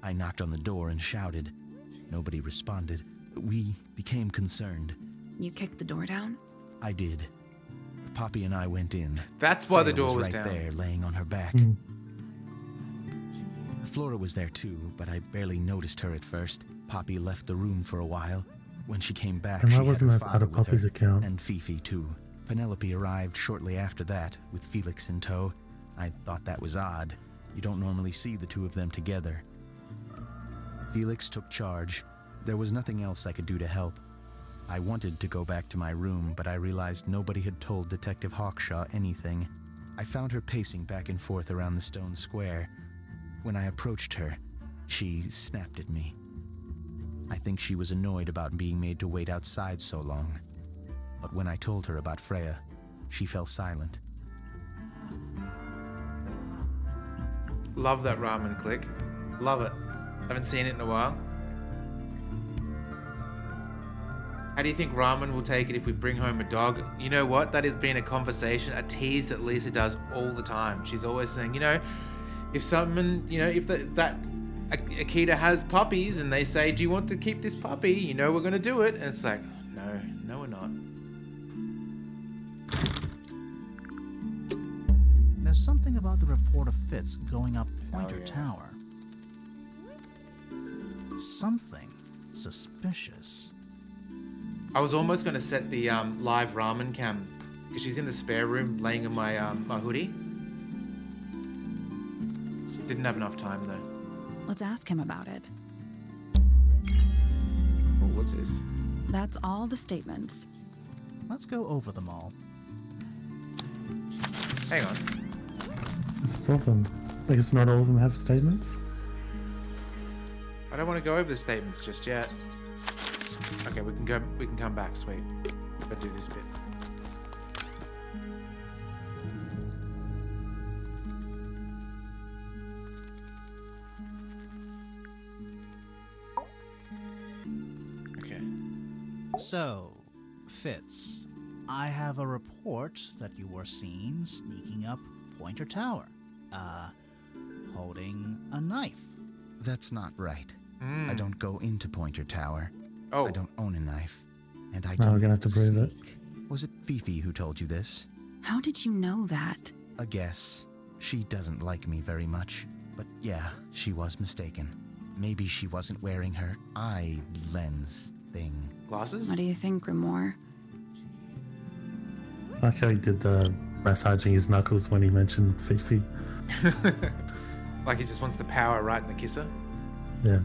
Speaker 12: I knocked on the door and shouted. Nobody responded. We became concerned.
Speaker 6: You kicked the door down?
Speaker 12: I did. Poppy and I went in.
Speaker 1: That's why the
Speaker 12: Freya
Speaker 1: door was
Speaker 12: right
Speaker 1: down.
Speaker 12: there, laying on her back. Flora was there too, but I barely noticed her at first. Poppy left the room for a while. When she came back,
Speaker 2: And
Speaker 12: she
Speaker 2: why
Speaker 12: had
Speaker 2: wasn't
Speaker 12: her
Speaker 2: that part
Speaker 12: father
Speaker 2: of
Speaker 12: with
Speaker 2: Poppy's
Speaker 12: her,
Speaker 2: account?
Speaker 12: and Fifi too. Penelope arrived shortly after that, with Felix in tow. I thought that was odd. You don't normally see the two of them together. Felix took charge. There was nothing else I could do to help. I wanted to go back to my room, but I realized nobody had told Detective Hawkshaw anything. I found her pacing back and forth around the stone square. When I approached her, she snapped at me. I think she was annoyed about being made to wait outside so long. But when I told her about Freya, she fell silent.
Speaker 1: Love that ramen click. Love it. Haven't seen it in a while. How do you think Ramen will take it if we bring home a dog? You know what? That has been a conversation, a tease that Lisa does all the time. She's always saying, if someone, if that Akita has puppies and they say, do you want to keep this puppy? We're going to do it. And it's like, no, we're not.
Speaker 5: There's something about the report of Fitz going up Pointer Tower. Something suspicious.
Speaker 1: I was almost going to set the live ramen cam because she's in the spare room laying in my my hoodie. Didn't have enough time though.
Speaker 6: Let's ask him about it.
Speaker 1: Oh, what's this?
Speaker 6: That's all the statements.
Speaker 5: Let's go over them all.
Speaker 1: Hang on.
Speaker 2: This is all of them. I guess not all of them have statements.
Speaker 1: I don't want to go over the statements just yet. Okay, we can come back, sweet. I'll do this bit. Okay.
Speaker 5: So, Fitz, I have a report that you were seen sneaking up Pointer Tower. Holding a knife.
Speaker 12: That's not right. I don't go into Pointer Tower.
Speaker 1: Oh.
Speaker 12: I don't own a knife. And I
Speaker 2: No,
Speaker 12: don't
Speaker 2: we're gonna have to prove it.
Speaker 12: sneak. Was it Fifi who told you this?
Speaker 6: How did you know that?
Speaker 12: A guess. She doesn't like me very much. But yeah, she was mistaken. Maybe she wasn't wearing her eye lens thing.
Speaker 1: Glasses?
Speaker 6: What do you think, Grimoire?
Speaker 2: I like how he did the massaging his knuckles when he mentioned Fifi.
Speaker 1: Like he just wants the power right in the kisser.
Speaker 2: Yeah.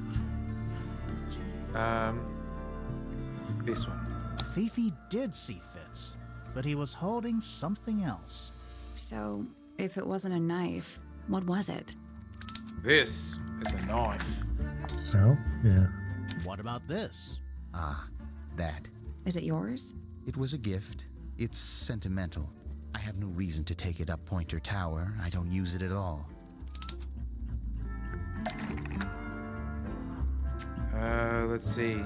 Speaker 1: This one.
Speaker 5: Fifi did see Fitz, but he was holding something else.
Speaker 6: So, if it wasn't a knife, what was it?
Speaker 1: This is a knife.
Speaker 2: Well, yeah.
Speaker 5: What about this?
Speaker 12: Ah, that.
Speaker 6: Is it yours?
Speaker 12: It was a gift. It's sentimental. I have no reason to take it up Pointer Tower. I don't use it at all.
Speaker 1: Let's see.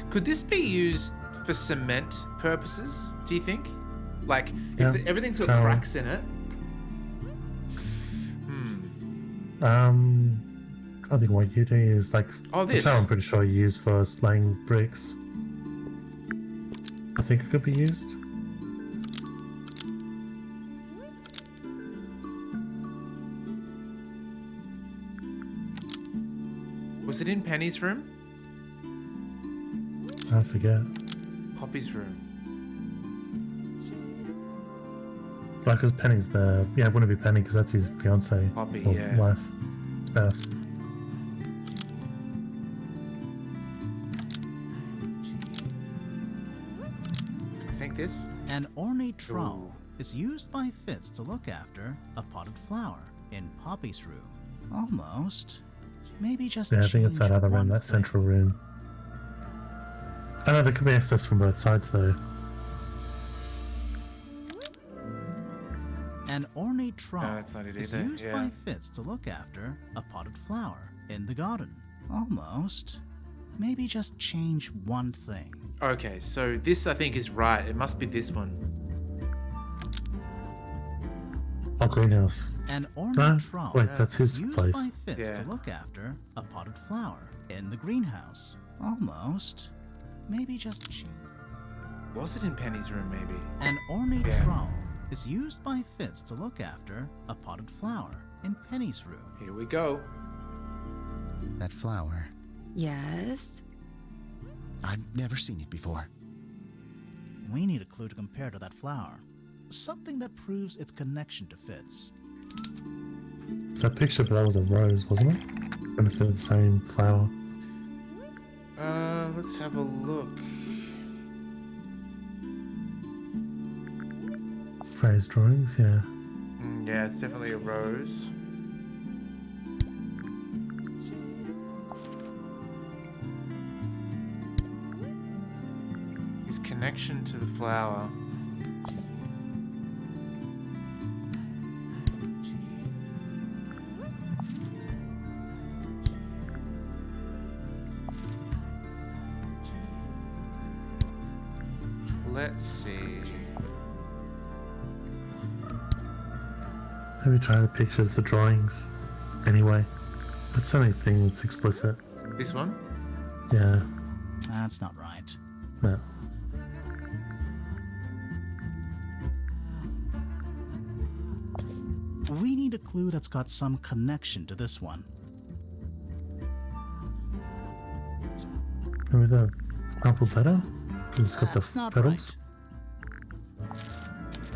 Speaker 1: Could this be used for cement purposes, do you think? Like,
Speaker 2: Yeah.
Speaker 1: if everything's got
Speaker 2: So-
Speaker 1: cracks in it.
Speaker 2: I think what you do is like.
Speaker 1: Oh,
Speaker 2: the
Speaker 1: this.
Speaker 2: tower I'm pretty sure you use for laying bricks. I think it could be used.
Speaker 1: Was it in Penny's room?
Speaker 2: I forget.
Speaker 1: Poppy's room.
Speaker 2: Like, because Penny's there. Yeah, it wouldn't be Penny because that's his fiance
Speaker 1: Poppy,
Speaker 2: or
Speaker 1: yeah.
Speaker 2: wife, spouse.
Speaker 1: I think this.
Speaker 5: An ornate trowel
Speaker 1: Ooh.
Speaker 5: is used by Fitz to look after a potted flower in Poppy's room. Almost. Maybe just
Speaker 2: Yeah, I think it's that
Speaker 5: change
Speaker 2: other room,
Speaker 5: one
Speaker 2: that
Speaker 5: thing.
Speaker 2: central room. I know there could be access from both sides though.
Speaker 5: An ornate trowel
Speaker 1: that's not it
Speaker 5: is
Speaker 1: either,
Speaker 5: used
Speaker 1: yeah.
Speaker 5: by Fitz to look after a potted flower in the garden. Almost. Maybe just change one thing.
Speaker 1: Okay, so this I think is right. It must be this one.
Speaker 2: Oh, greenhouse.
Speaker 5: An ornate
Speaker 2: No,
Speaker 5: trowel
Speaker 2: wait, that's his
Speaker 5: is used
Speaker 2: place.
Speaker 5: by Fitz
Speaker 1: Yeah.
Speaker 5: to look after a potted flower in the greenhouse. Almost. Maybe just change.
Speaker 1: Was it in Penny's room, maybe?
Speaker 5: An ornate
Speaker 1: Yeah.
Speaker 5: trowel is used by Fitz to look after a potted flower in Penny's room.
Speaker 1: Here we go.
Speaker 12: That flower.
Speaker 6: Yes.
Speaker 12: I've never seen it before.
Speaker 5: We need a clue to compare to that flower. Something that proves its connection to Fitz.
Speaker 2: So I picture, but that was a rose, wasn't it? And if they're the same flower.
Speaker 1: Let's have a look.
Speaker 2: Phrase drawings, yeah.
Speaker 1: Yeah, it's definitely a rose. His connection to the flower. Let's see.
Speaker 2: Maybe try the pictures, the drawings. Anyway. That's the only thing that's explicit.
Speaker 1: This one?
Speaker 2: Yeah.
Speaker 5: That's not right.
Speaker 2: No.
Speaker 5: We need a clue that's got some connection to this one.
Speaker 2: Maybe the crumpled letter? Because it's got
Speaker 5: That's
Speaker 2: the
Speaker 5: not
Speaker 2: petals?
Speaker 5: right.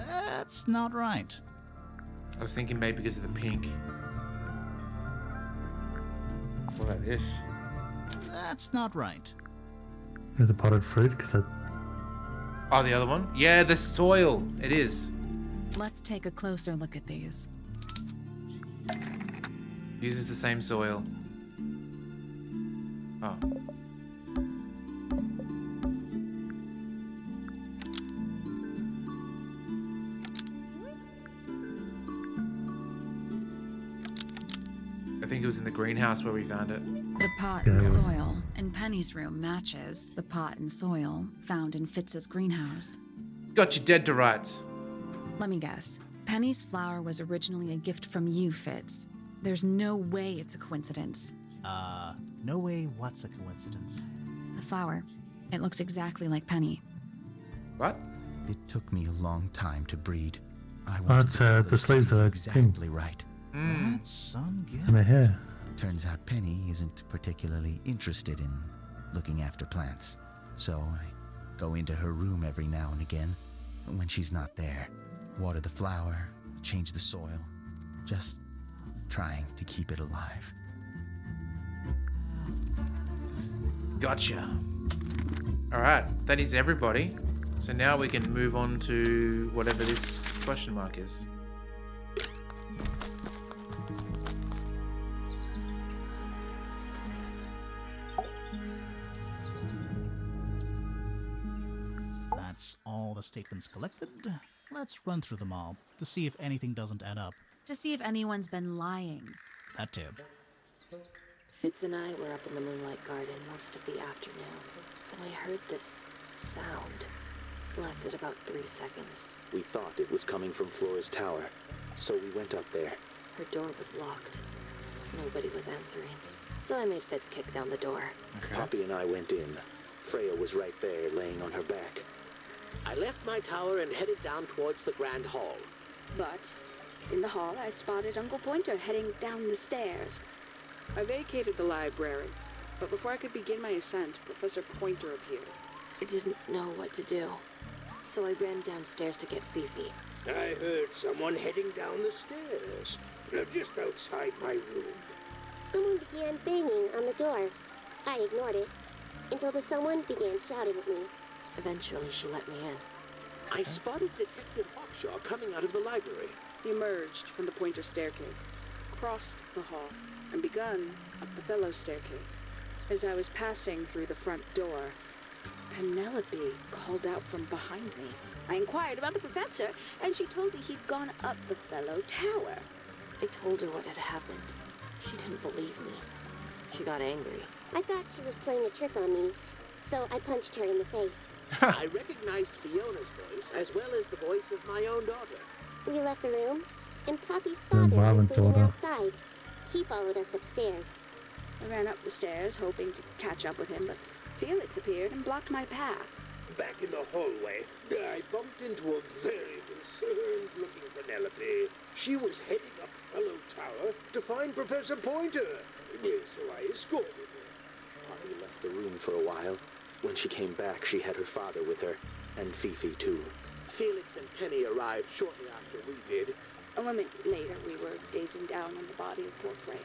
Speaker 5: That's not right.
Speaker 1: I was thinking maybe because of the pink. What about this?
Speaker 5: That's not right.
Speaker 2: Maybe the potted fruit? Because it...
Speaker 1: Oh, the other one? Yeah, the soil. It is.
Speaker 6: Let's take a closer look at these.
Speaker 1: Uses the same soil. Oh. I think it was in the greenhouse where we found it.
Speaker 6: The pot
Speaker 2: Yeah,
Speaker 6: and
Speaker 2: it was.
Speaker 6: soil in Penny's room matches the pot and soil found in Fitz's greenhouse.
Speaker 1: Got you dead to rights.
Speaker 6: Let me guess. Penny's flower was originally a gift from you, Fitz. There's no way it's a coincidence.
Speaker 5: No way what's a coincidence.
Speaker 6: The flower. It looks exactly like Penny.
Speaker 1: What?
Speaker 12: It took me a long time to breed. I
Speaker 2: Oh,
Speaker 12: wanted
Speaker 2: it's,
Speaker 12: the
Speaker 2: the
Speaker 12: colors to
Speaker 2: sleeves
Speaker 12: be
Speaker 2: are
Speaker 12: exactly right.
Speaker 5: That's some gift.
Speaker 2: in her hair.
Speaker 12: Turns out Penny isn't particularly interested in looking after plants. So I go into her room every now and again when she's not there. Water the flower, change the soil. Just trying to keep it alive.
Speaker 1: Gotcha. Alright, that is everybody. So now we can move on to whatever this question mark is.
Speaker 5: That's all the statements collected. Let's run through them all to see if anything doesn't add up.
Speaker 6: To see if anyone's been lying.
Speaker 5: That too.
Speaker 13: Fitz and I were up in the Moonlight Garden most of the afternoon. Then I heard this sound. Lasted about 3 seconds.
Speaker 14: We thought it was coming from Flora's tower, so we went up there.
Speaker 13: Her door was locked. Nobody was answering. So I made Fitz kick down the door.
Speaker 14: Poppy and I went in. Freya was right there, laying on her back.
Speaker 8: I left my tower and headed down towards the Grand Hall.
Speaker 15: But in the hall, I spotted Uncle Pointer heading down the stairs.
Speaker 7: I vacated the library, but before I could begin my ascent, Professor Pointer appeared.
Speaker 13: I didn't know what to do, so I ran downstairs to get Fifi.
Speaker 3: I heard someone heading down the stairs, just outside my room.
Speaker 11: Someone began banging on the door. I ignored it, until the someone began shouting at me.
Speaker 13: Eventually, she let me in.
Speaker 8: I spotted Detective Hawkshaw coming out of the library.
Speaker 7: He emerged from the Pointer staircase, crossed the hall, and begun up the fellow staircase. As I was passing through the front door, Penelope called out from behind me.
Speaker 15: I inquired about the professor, and she told me he'd gone up the fellow tower.
Speaker 13: I told her what had happened. She didn't believe me. She got angry.
Speaker 11: I thought she was playing a trick on me, so I punched her in the face.
Speaker 8: I recognized Fiona's voice as well as the voice of my own daughter.
Speaker 11: We left the room, and Poppy's
Speaker 2: Your
Speaker 11: father was
Speaker 2: violent
Speaker 11: waiting
Speaker 2: daughter.
Speaker 11: outside. He followed us upstairs.
Speaker 15: I ran up the stairs, hoping to catch up with him, but Felix appeared and blocked my path.
Speaker 3: Back in the hallway, I bumped into a very concerned-looking Penelope. She was heading up Fellow Tower to find Professor Pointer, so I escorted her.
Speaker 14: Poppy left the room for a while. When she came back, she had her father with her, and Fifi too.
Speaker 8: Felix and Penny arrived shortly after we did.
Speaker 15: A moment later, we were gazing down on the body of poor Freya.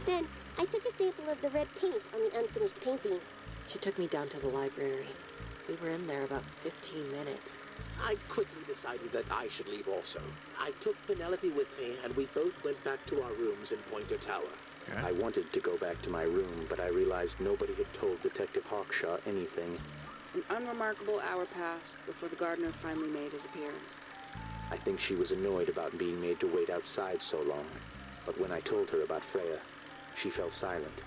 Speaker 11: Then, I took a sample of the red paint on the unfinished painting.
Speaker 13: She took me down to the library. We were in there about 15 minutes.
Speaker 8: I quickly decided that I should leave also. I took Penelope with me, and we both went back to our rooms in Pointer Tower.
Speaker 14: I wanted to go back to my room, but I realized nobody had told Detective Hawkshaw anything.
Speaker 7: An unremarkable hour passed before the gardener finally made his appearance.
Speaker 14: I think she was annoyed about being made to wait outside so long. But when I told her about Freya, she fell silent.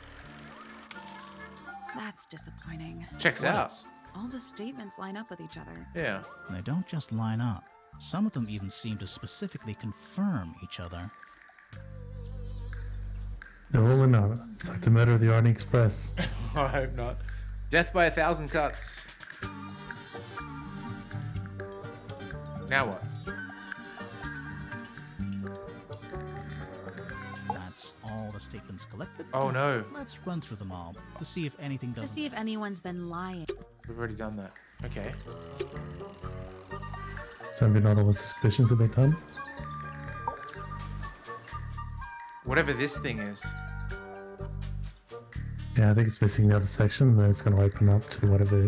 Speaker 6: That's disappointing.
Speaker 1: Checks out.
Speaker 6: All the statements line up with each other.
Speaker 1: Yeah.
Speaker 5: And they don't just line up. Some of them even seem to specifically confirm each other.
Speaker 2: They're all in on it. It's like the murder of the Orient Express.
Speaker 1: I hope not. Death by 1,000 cuts. Now what?
Speaker 5: That's all the statements collected.
Speaker 1: Oh no.
Speaker 5: Let's run through them all to see if anything
Speaker 6: To
Speaker 5: doesn't.
Speaker 6: see if anyone's been lying.
Speaker 1: We've already done that. Okay.
Speaker 2: So maybe not all the suspicions have been done.
Speaker 1: Whatever this thing is.
Speaker 2: Yeah, I think it's missing the other section, and then it's going to open up to whatever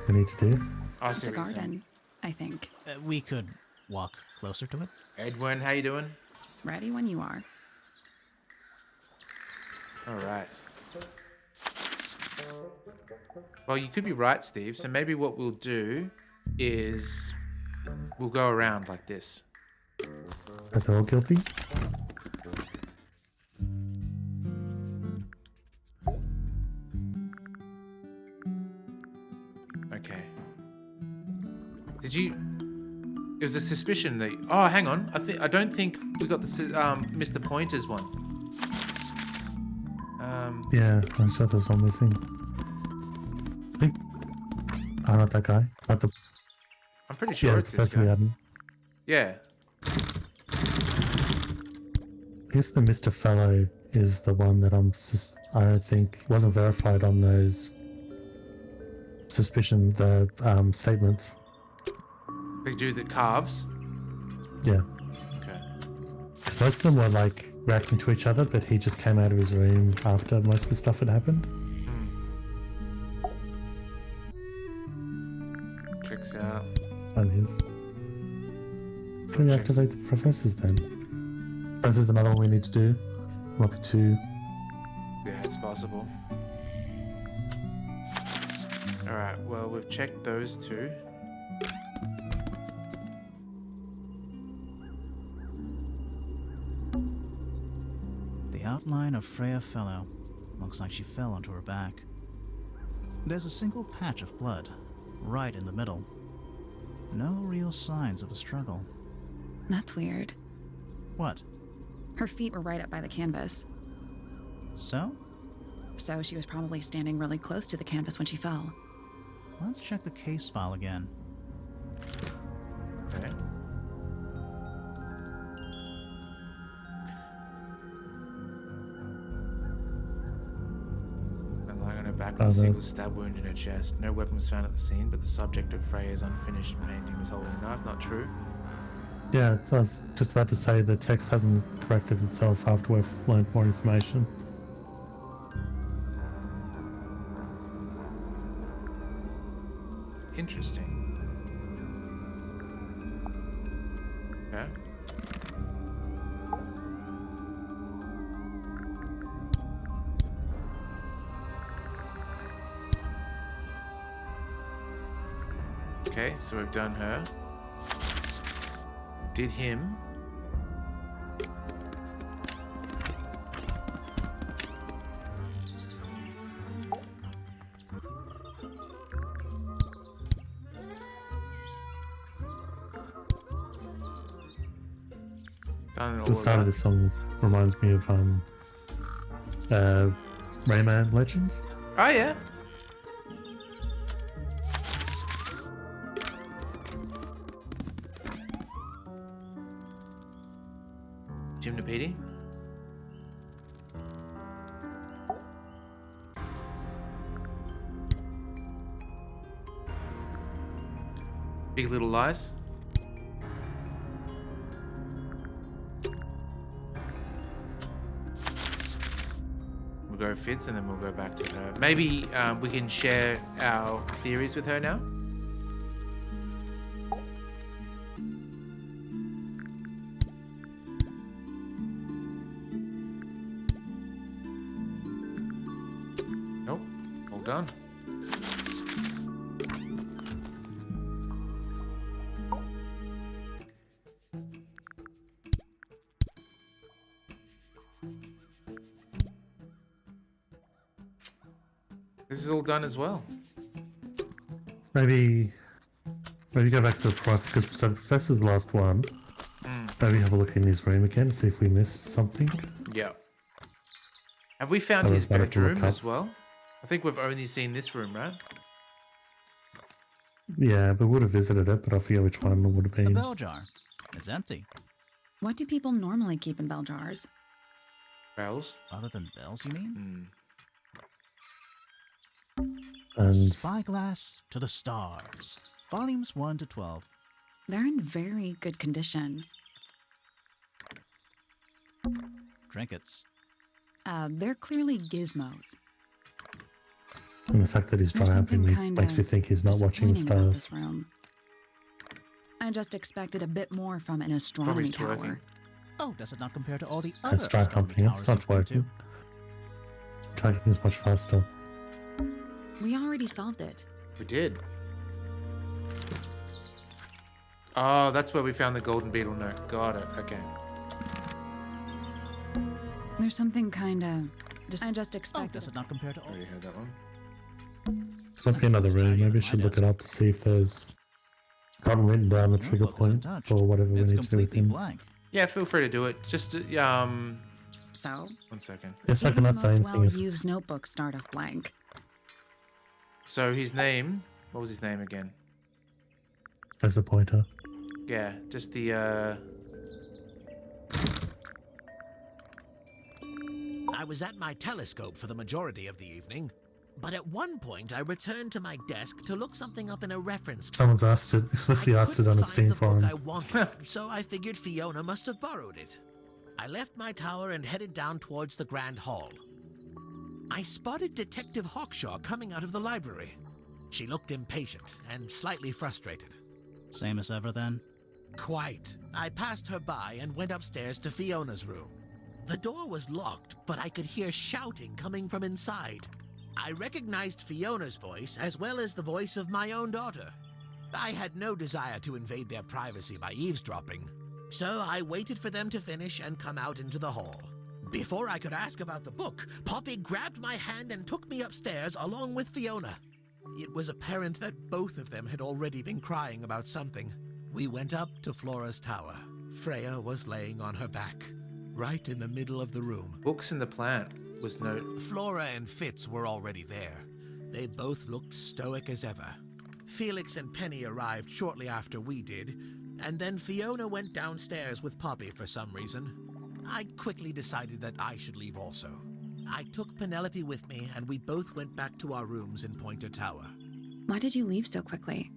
Speaker 2: we need to do.
Speaker 1: I
Speaker 6: It's
Speaker 1: see
Speaker 6: a
Speaker 1: what you're saying.
Speaker 6: garden, I think.
Speaker 5: We could walk closer to it.
Speaker 1: Edwin, how you doing?
Speaker 6: Ready when you are.
Speaker 1: All right. Well, you could be right, Steve. So maybe what we'll do is we'll go around like this.
Speaker 2: Are they all guilty?
Speaker 1: Okay. Did you? It was a suspicion that. Oh, hang on. I don't think we got the Mr. Pointer's one.
Speaker 2: Yeah, I'm sure there's one missing. I think. Oh, not that guy. Not the.
Speaker 1: I'm pretty sure
Speaker 2: Yeah,
Speaker 1: it's this
Speaker 2: Professor
Speaker 1: guy.
Speaker 2: Madden.
Speaker 1: Yeah.
Speaker 2: I guess the Mr. Fellow is the one that I don't think wasn't verified on those statements.
Speaker 1: The dude that carves.
Speaker 2: Yeah.
Speaker 1: Okay.
Speaker 2: Because most of them were like reacting to each other, but he just came out of his room after most of the stuff had happened.
Speaker 1: Checks out.
Speaker 2: And his. So we activate the professors then. This is another one we need to do. Might be two.
Speaker 1: Yeah, it's possible. Alright, well, we've checked those two.
Speaker 5: The outline of Freya Fellow. Looks like she fell onto her back. There's a single patch of blood, right in the middle. No real signs of a struggle.
Speaker 6: That's weird.
Speaker 5: What?
Speaker 6: Her feet were right up by the canvas.
Speaker 5: So?
Speaker 6: So she was probably standing really close to the canvas when she fell.
Speaker 5: Let's check the case file again.
Speaker 1: Okay. And lying on her back with a single stab wound in her chest. No weapon was found at the scene, but the subject of Freya's unfinished painting was holding a knife. Not true.
Speaker 2: Yeah, so I was just about to say the text hasn't corrected itself after we've learned more information.
Speaker 1: Interesting. Okay. Okay, so we've done her. Did him.
Speaker 2: The start of this song reminds me of Rayman Legends.
Speaker 1: Oh yeah. Jim Napidi. Big Little Lies. We'll go Fitz and then we'll go back to her. Maybe we can share our theories with her now. Nope. All done. This is all done as well.
Speaker 2: Maybe go back to the prof, because so the professor's the last one. Maybe have a look in his room again, see if we missed something.
Speaker 1: Yeah. Have we found his bedroom as well? I think we've only seen this room, right?
Speaker 2: Yeah, we would have visited it, but I forget which one it would have
Speaker 5: The
Speaker 2: been.
Speaker 5: bell jar. It's empty.
Speaker 6: What do people normally keep in bell jars?
Speaker 1: Bells?
Speaker 5: Other than bells, you mean?
Speaker 2: And
Speaker 5: Spyglass to the Stars. Volumes 1 to 12.
Speaker 6: They're in very good condition.
Speaker 5: Trinkets.
Speaker 6: They're clearly gizmos.
Speaker 2: and the fact that he's dry humping me makes me think he's not watching the stars.
Speaker 6: This room. I just expected a bit more from an astronomy tower.
Speaker 5: Oh, does it not compare to all the other
Speaker 2: It's dry humping, it's not working. Tracking is much faster.
Speaker 6: We already solved it.
Speaker 1: We did. Oh, that's where we found the golden beetle note. Got it. Okay.
Speaker 6: There's something kinda... I just
Speaker 5: Oh,
Speaker 6: expected...
Speaker 5: does it not compare to all...
Speaker 1: Already heard that one.
Speaker 2: There might be another room. Maybe I should look it up to see if there's gotten written down the trigger point for whatever we need to do with him.
Speaker 1: Yeah, feel free to do it. Just
Speaker 6: So?
Speaker 1: 1 second.
Speaker 2: Yes, I cannot say anything if
Speaker 6: well-used
Speaker 2: it's...
Speaker 6: notebooks start off blank.
Speaker 1: So his name, what was his name again?
Speaker 2: As a pointer.
Speaker 1: Yeah, just the
Speaker 8: I was at my telescope for the majority of the evening, but at one point I returned to my desk to look something up in a reference book.
Speaker 2: Someone's asked it, explicitly asked it on a Steam forum.
Speaker 8: I wanted, so I figured Fiona must have borrowed it. I left my tower and headed down towards the Grand Hall. I spotted Detective Hawkshaw coming out of the library. She looked impatient and slightly frustrated.
Speaker 5: Same as ever, then?
Speaker 8: Quite. I passed her by and went upstairs to Fiona's room. The door was locked, but I could hear shouting coming from inside. I recognized Fiona's voice as well as the voice of my own daughter. I had no desire to invade their privacy by eavesdropping, so I waited for them to finish and come out into the hall. Before I could ask about the book, Poppy grabbed my hand and took me upstairs along with Fiona. It was apparent that both of them had already been crying about something. We went up to Flora's tower. Freya was laying on her back, right in the middle of the room.
Speaker 1: Books in the plant was no...
Speaker 8: Flora and Fitz were already there. They both looked stoic as ever. Felix and Penny arrived shortly after we did, and then Fiona went downstairs with Poppy for some reason. I quickly decided that I should leave also. I took Penelope with me, and we both went back to our rooms in Pointer Tower.
Speaker 6: Why did you leave so quickly?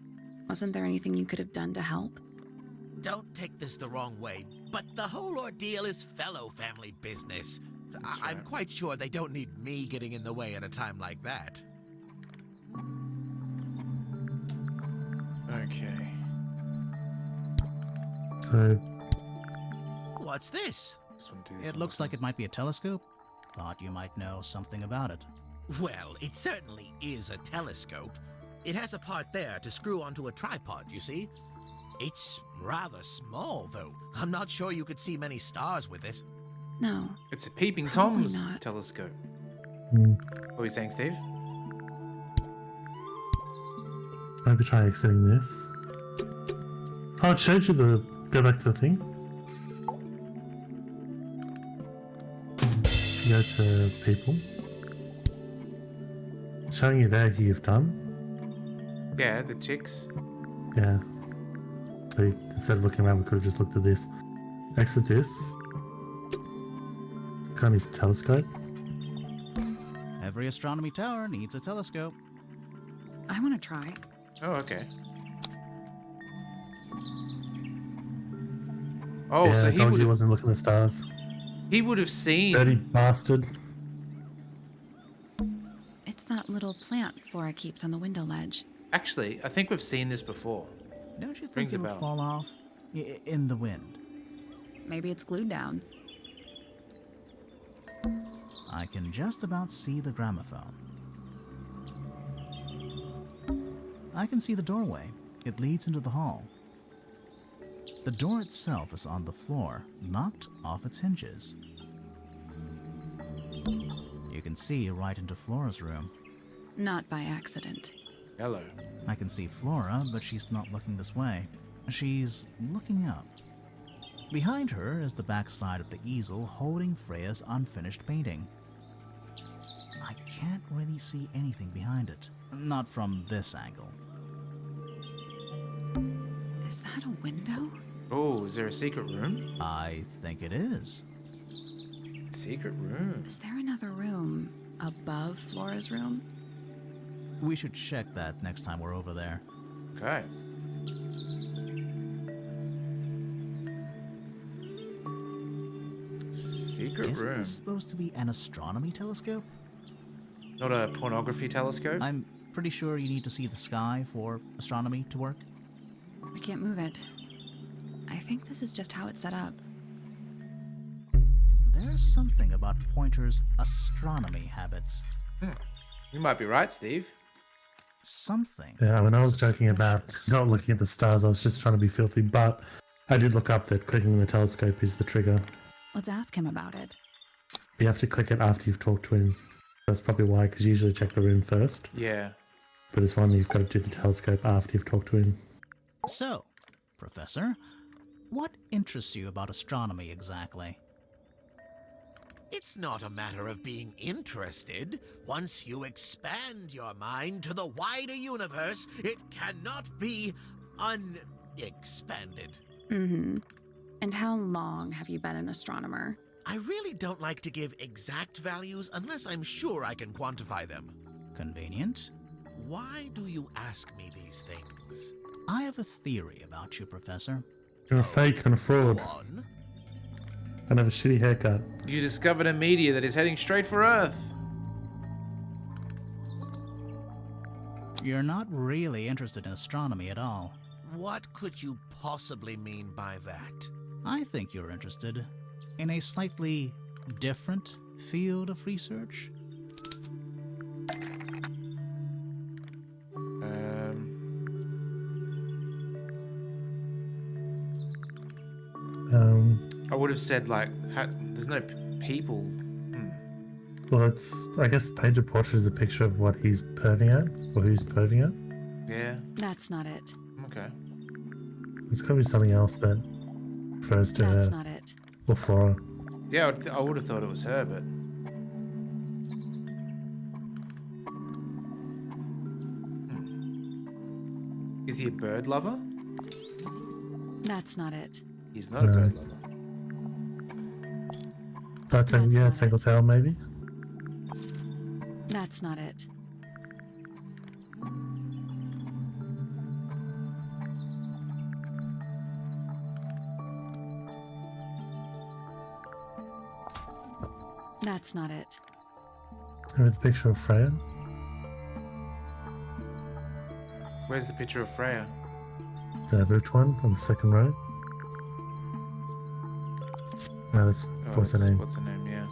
Speaker 6: Wasn't there anything you could have done to help?
Speaker 8: Don't take this the wrong way, but the whole ordeal is fellow family business. I'm quite sure they don't need me getting in the way at a time like that.
Speaker 1: Okay.
Speaker 2: So...
Speaker 8: What's this?
Speaker 5: It looks like it might be a telescope. Thought you might know something about it.
Speaker 8: Well, it certainly is a telescope. It has a part there to screw onto a tripod, you see? It's rather small, though. I'm not sure you could see many stars with it.
Speaker 6: No.
Speaker 1: It's a Peeping
Speaker 6: Probably
Speaker 1: Tom's
Speaker 6: not.
Speaker 1: telescope.
Speaker 2: Hmm.
Speaker 1: What were you saying, Steve?
Speaker 2: Maybe try exiting this. Oh, it showed you the... Go back to the thing. Go to people. It's showing you there who you've done.
Speaker 1: Yeah, the chicks.
Speaker 2: Yeah. So instead of looking around, we could have just looked at this. Exit this. Got his telescope.
Speaker 5: Every astronomy tower needs a telescope.
Speaker 6: I want to try.
Speaker 1: Oh, okay. Oh,
Speaker 2: yeah,
Speaker 1: so
Speaker 2: I
Speaker 1: he
Speaker 2: told
Speaker 1: would
Speaker 2: you he
Speaker 1: have,
Speaker 2: wasn't looking at the stars.
Speaker 1: he would have seen.
Speaker 2: Dirty bastard.
Speaker 6: It's that little plant Flora keeps on the window ledge.
Speaker 1: Actually, I think we've seen this before.
Speaker 5: Don't you think
Speaker 1: Rings
Speaker 5: it
Speaker 1: a
Speaker 5: would
Speaker 1: bell.
Speaker 5: fall off? In the wind.
Speaker 6: Maybe it's glued down.
Speaker 5: I can just about see the gramophone. I can see the doorway. It leads into the hall. The door itself is on the floor, knocked off its hinges. You can see right into Flora's room.
Speaker 6: Not by accident.
Speaker 1: Hello.
Speaker 5: I can see Flora, but she's not looking this way. She's looking up. Behind her is the backside of the easel holding Freya's unfinished painting. I can't really see anything behind it. Not from this angle.
Speaker 6: Is that a window?
Speaker 1: Oh, is there a secret room?
Speaker 5: I think it is.
Speaker 1: Secret room.
Speaker 6: Is there another room above Flora's room?
Speaker 5: We should check that next time we're over there.
Speaker 1: Okay. Secret
Speaker 5: Isn't
Speaker 1: room.
Speaker 5: this supposed to be an astronomy telescope?
Speaker 1: Not a pornography telescope?
Speaker 5: I'm pretty sure you need to see the sky for astronomy to work.
Speaker 6: I can't move it. I think this is just how it's set up.
Speaker 5: There's something about Pointer's astronomy habits.
Speaker 1: You might be right, Steve.
Speaker 5: Something.
Speaker 2: Yeah, when I was joking about not looking at the stars, I was just trying to be filthy, but I did look up that clicking the telescope is the trigger.
Speaker 6: Let's ask him about it.
Speaker 2: You have to click it after you've talked to him. That's probably why, because you usually check the room first.
Speaker 1: Yeah.
Speaker 2: But this one, you've got to do the telescope after you've talked to him.
Speaker 5: So, Professor, what interests you about astronomy exactly?
Speaker 8: It's not a matter of being interested. Once you expand your mind to the wider universe, it cannot be unexpanded.
Speaker 6: Mm-hmm. And how long have you been an astronomer?
Speaker 8: I really don't like to give exact values unless I'm sure I can quantify them.
Speaker 5: Convenient.
Speaker 8: Why do you ask me these things?
Speaker 5: I have a theory about you, Professor.
Speaker 2: You're a fake and a fraud.
Speaker 8: Go on.
Speaker 2: And have a shitty haircut.
Speaker 1: You discovered a meteor that is heading straight for Earth.
Speaker 5: You're not really interested in astronomy at all.
Speaker 8: What could you possibly mean by that?
Speaker 5: I think you're interested in a slightly different field of research.
Speaker 1: I would have said like, there's no people.
Speaker 2: Well, it's, I guess, painted portrait is a picture of what he's perving at, or who's perving at.
Speaker 1: Yeah.
Speaker 6: That's not it.
Speaker 1: Okay.
Speaker 2: It's got to be something else that refers to
Speaker 6: That's
Speaker 2: her.
Speaker 6: not it.
Speaker 2: Or Flora.
Speaker 1: Yeah, I would have thought it was her, but... Is he a bird lover?
Speaker 6: That's not it.
Speaker 1: He's not a bird lover.
Speaker 2: Tangle Tail, maybe?
Speaker 6: That's not it. That's not it.
Speaker 2: With a picture of Freya?
Speaker 1: Where's the picture of Freya?
Speaker 2: The root one on the second row. No, that's what's her name?
Speaker 1: What's her name? Yeah.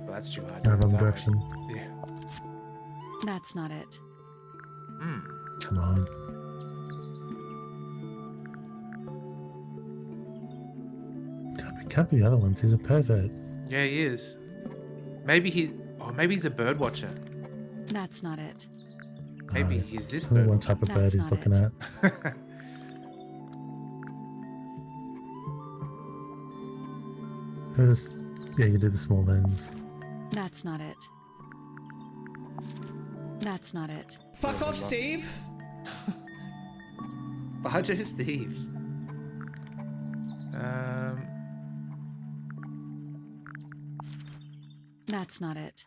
Speaker 1: Well, that's too hard.
Speaker 2: No, wrong direction.
Speaker 1: Yeah.
Speaker 6: That's not it.
Speaker 2: Come on. Can't be the other ones. He's a pervert.
Speaker 1: Yeah, he is. Maybe he's a bird watcher.
Speaker 6: That's not it.
Speaker 1: Maybe he's this
Speaker 2: only
Speaker 1: bird.
Speaker 2: one type of bird
Speaker 6: That's
Speaker 2: he's
Speaker 6: not
Speaker 2: looking
Speaker 6: it.
Speaker 2: at. Yeah, you do the small lens.
Speaker 6: That's not it. That's not it.
Speaker 16: Fuck off, Steve!
Speaker 1: Bajo Steve.
Speaker 6: That's not it.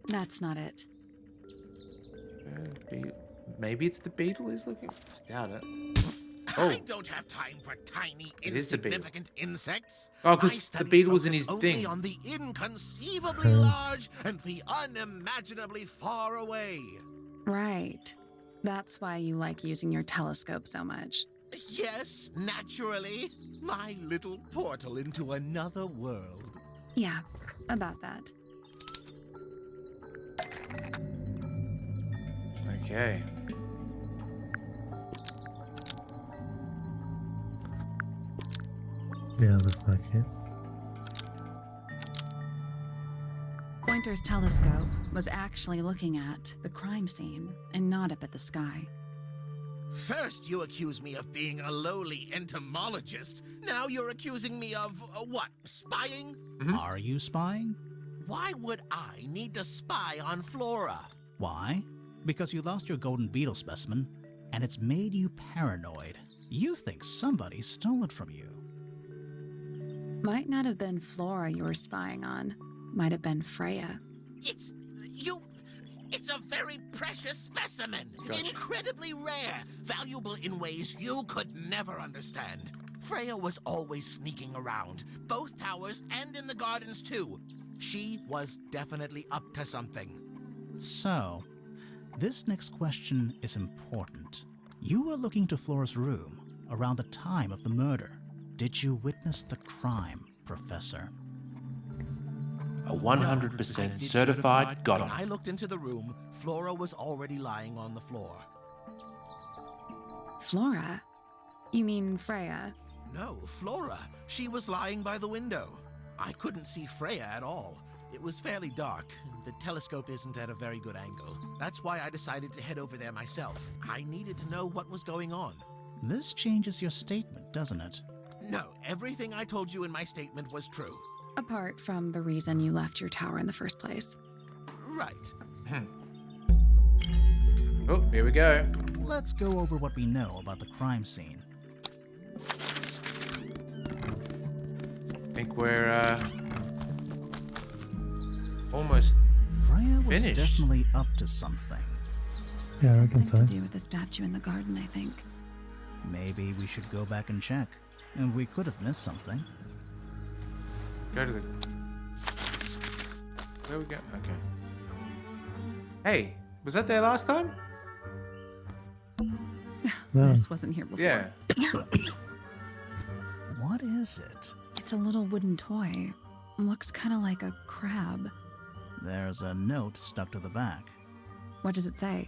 Speaker 6: That's not it.
Speaker 1: Maybe it's the beetle he's looking. Doubt it.
Speaker 8: I don't have time for tiny,
Speaker 1: It is the beetle.
Speaker 8: insignificant insects.
Speaker 1: Oh,
Speaker 8: My
Speaker 1: 'cause the
Speaker 8: studies
Speaker 1: beetle was in
Speaker 8: focus
Speaker 1: his
Speaker 8: only
Speaker 1: thing.
Speaker 8: on the inconceivably large and the unimaginably far away.
Speaker 6: Right. That's why you like using your telescope so much.
Speaker 8: Yes, naturally. My little portal into another world.
Speaker 6: Yeah, about that.
Speaker 1: Okay.
Speaker 2: Yeah, looks like it.
Speaker 6: Pointer's telescope was actually looking at the crime scene and not up at the sky.
Speaker 8: First, you accuse me of being a lowly entomologist. Now you're accusing me of, what, spying?
Speaker 5: Are you spying?
Speaker 8: Why would I need to spy on Flora?
Speaker 5: Why? Because you lost your golden beetle specimen, and it's made you paranoid. You think somebody stole it from you.
Speaker 6: Might not have been Flora you were spying on. Might have been Freya.
Speaker 8: It's a very precious specimen.
Speaker 1: Gotcha.
Speaker 8: Incredibly rare. Valuable in ways you could never understand. Freya was always sneaking around, both towers and in the gardens too. She was definitely up to something.
Speaker 5: So, this next question is important. You were looking to Flora's room around the time of the murder. Did you witness the crime, Professor?
Speaker 1: A 100% certified got
Speaker 8: When
Speaker 1: on.
Speaker 8: I looked into the room, Flora was already lying on the floor.
Speaker 6: Flora? You mean Freya?
Speaker 8: No, Flora. She was lying by the window. I couldn't see Freya at all. It was fairly dark. The telescope isn't at a very good angle. That's why I decided to head over there myself. I needed to know what was going on.
Speaker 5: This changes your statement, doesn't it?
Speaker 8: No, everything I told you in my statement was true.
Speaker 6: Apart from the reason you left your tower in the first place.
Speaker 8: Right.
Speaker 1: Oh, here we go.
Speaker 5: Let's go over what we know about the crime scene.
Speaker 1: I think we're almost
Speaker 5: Freya was
Speaker 1: finished.
Speaker 5: definitely up to something.
Speaker 2: Yeah, I reckon
Speaker 6: Something
Speaker 2: so.
Speaker 6: to do with the statue in the garden, I think.
Speaker 5: Maybe we should go back and check. And we could have missed something.
Speaker 1: Go to the... Where we go? Okay. Hey, was that there last time?
Speaker 2: No.
Speaker 6: This wasn't here before.
Speaker 1: Yeah.
Speaker 5: What is it?
Speaker 6: It's a little wooden toy. Looks kind of like a crab.
Speaker 5: There's a note stuck to the back.
Speaker 6: What does it say?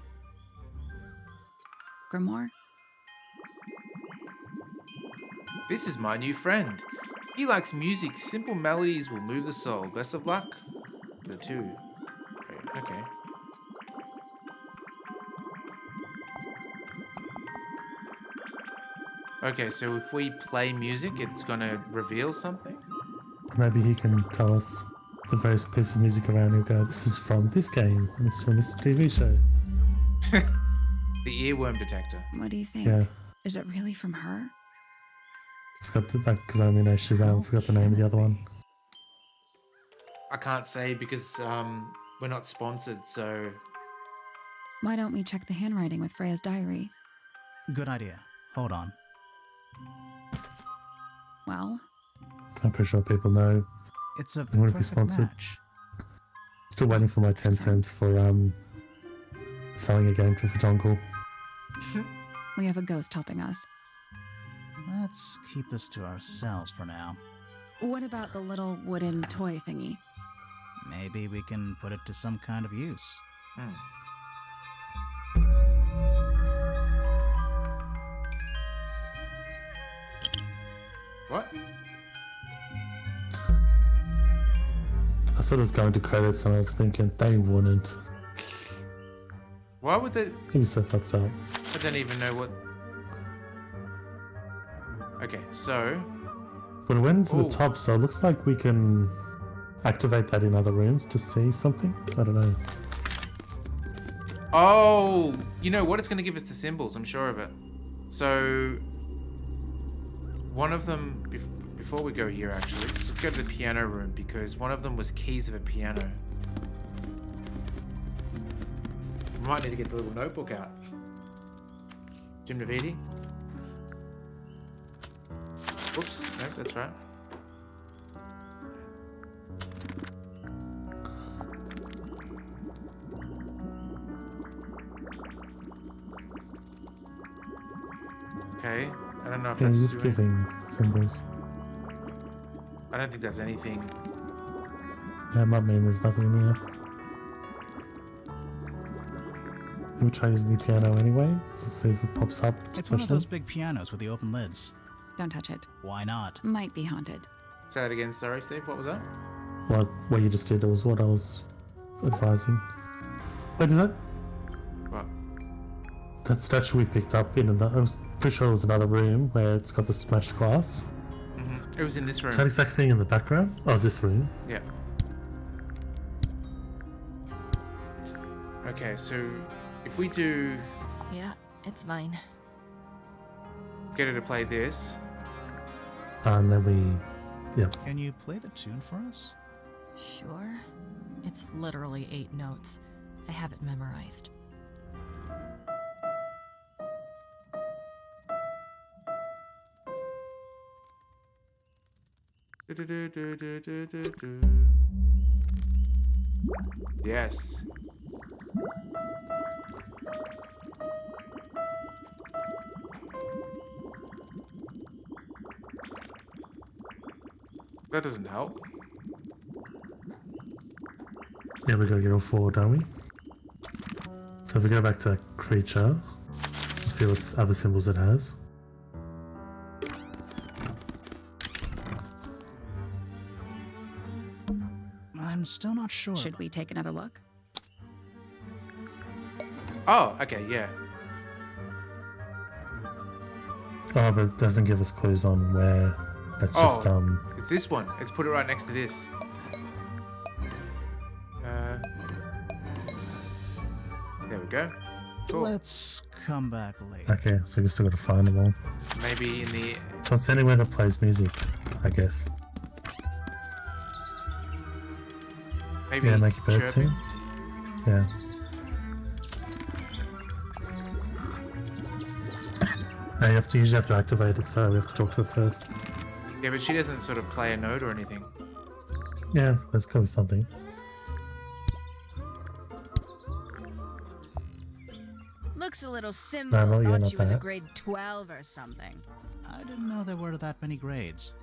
Speaker 6: Grimoire?
Speaker 1: This is my new friend. He likes music. Simple melodies will move the soul. Best of luck. The two. Okay. Okay, so if we play music, it's gonna reveal something?
Speaker 2: Maybe he can tell us the first piece of music around and go, this is from this game, and this is from this TV show.
Speaker 1: The earworm detector.
Speaker 6: What do you think?
Speaker 2: Yeah.
Speaker 6: Is it really from her?
Speaker 2: Forgot that because I only know Shazam. I forgot the name of the other one.
Speaker 1: I can't say because we're not sponsored, so...
Speaker 6: Why don't we check the handwriting with Freya's diary?
Speaker 5: Good idea. Hold on.
Speaker 6: Well?
Speaker 2: I'm pretty sure people know.
Speaker 5: It's a
Speaker 2: I want to be
Speaker 5: perfect
Speaker 2: sponsored.
Speaker 5: match.
Speaker 2: Still waiting for my 10 cents for selling a game to Tangle.
Speaker 6: We have a ghost helping us.
Speaker 5: Let's keep this to ourselves for now.
Speaker 6: What about the little wooden toy thingy?
Speaker 5: Maybe we can put it to some kind of use.
Speaker 1: What?
Speaker 2: I thought it was going to credits and I was thinking, they wouldn't.
Speaker 1: Why would they...
Speaker 2: It was so fucked up.
Speaker 1: I don't even know what... Okay, so...
Speaker 2: But it went to the top, so it looks like we can activate that in other rooms to see something. I don't know.
Speaker 1: Oh! You know what? It's going to give us the symbols, I'm sure of it. So... One of them... Before we go here, actually, let's go to the piano room, because one of them was keys of a piano. We might need to get the little notebook out. Jim Navidi. Oops, no, that's right. Okay, I don't know if
Speaker 2: Yeah,
Speaker 1: that's
Speaker 2: just
Speaker 1: doing...
Speaker 2: giving symbols.
Speaker 1: I don't think that's anything.
Speaker 2: That might mean there's nothing in here. We'll try using the piano anyway, to see if it pops up.
Speaker 5: It's one of those big pianos with the open lids.
Speaker 6: Don't touch it.
Speaker 5: Why not?
Speaker 6: Might be haunted.
Speaker 1: Say that again, sorry, Steve. What was that?
Speaker 2: What you just did was what I was advising. Wait, is that?
Speaker 1: What?
Speaker 2: That statue we picked up in another... I was pretty sure it was another room where it's got the smashed glass.
Speaker 1: Mm-hmm. It was in this room.
Speaker 2: Is that exact thing in the background? Oh, is this room?
Speaker 1: Yeah. Okay, so if we do...
Speaker 9: Yeah, it's mine.
Speaker 1: Get her to play this.
Speaker 2: And then we... Yeah.
Speaker 5: Can you play the tune for us?
Speaker 9: Sure. It's literally 8 notes. I have it memorized.
Speaker 1: Yes. That doesn't help.
Speaker 2: Yeah, we gotta get all 4, don't we? So if we go back to that creature, see what other symbols it has.
Speaker 5: I'm still not sure.
Speaker 6: Should we take another look?
Speaker 1: Oh, okay, yeah.
Speaker 2: Oh, but it doesn't give us clues on where. It's just
Speaker 1: It's this one. Let's put it right next to this. There we go. Cool.
Speaker 5: Let's come back later.
Speaker 2: Okay, so we still gotta find them all.
Speaker 1: Maybe in the...
Speaker 2: So it's anywhere that plays music, I guess.
Speaker 1: Maybe
Speaker 2: Yeah, make a bird
Speaker 1: chirping.
Speaker 2: sing. Yeah. No, you usually have to activate it, so we have to talk to her first.
Speaker 1: Yeah, but she doesn't sort of play a note or anything.
Speaker 2: Yeah, there's gotta be something.
Speaker 7: Looks a little
Speaker 2: No,
Speaker 7: simple.
Speaker 2: well, yeah,
Speaker 7: Thought
Speaker 2: not
Speaker 7: she was a
Speaker 2: that.
Speaker 7: grade 12 or something.
Speaker 5: I didn't know there were that many grades.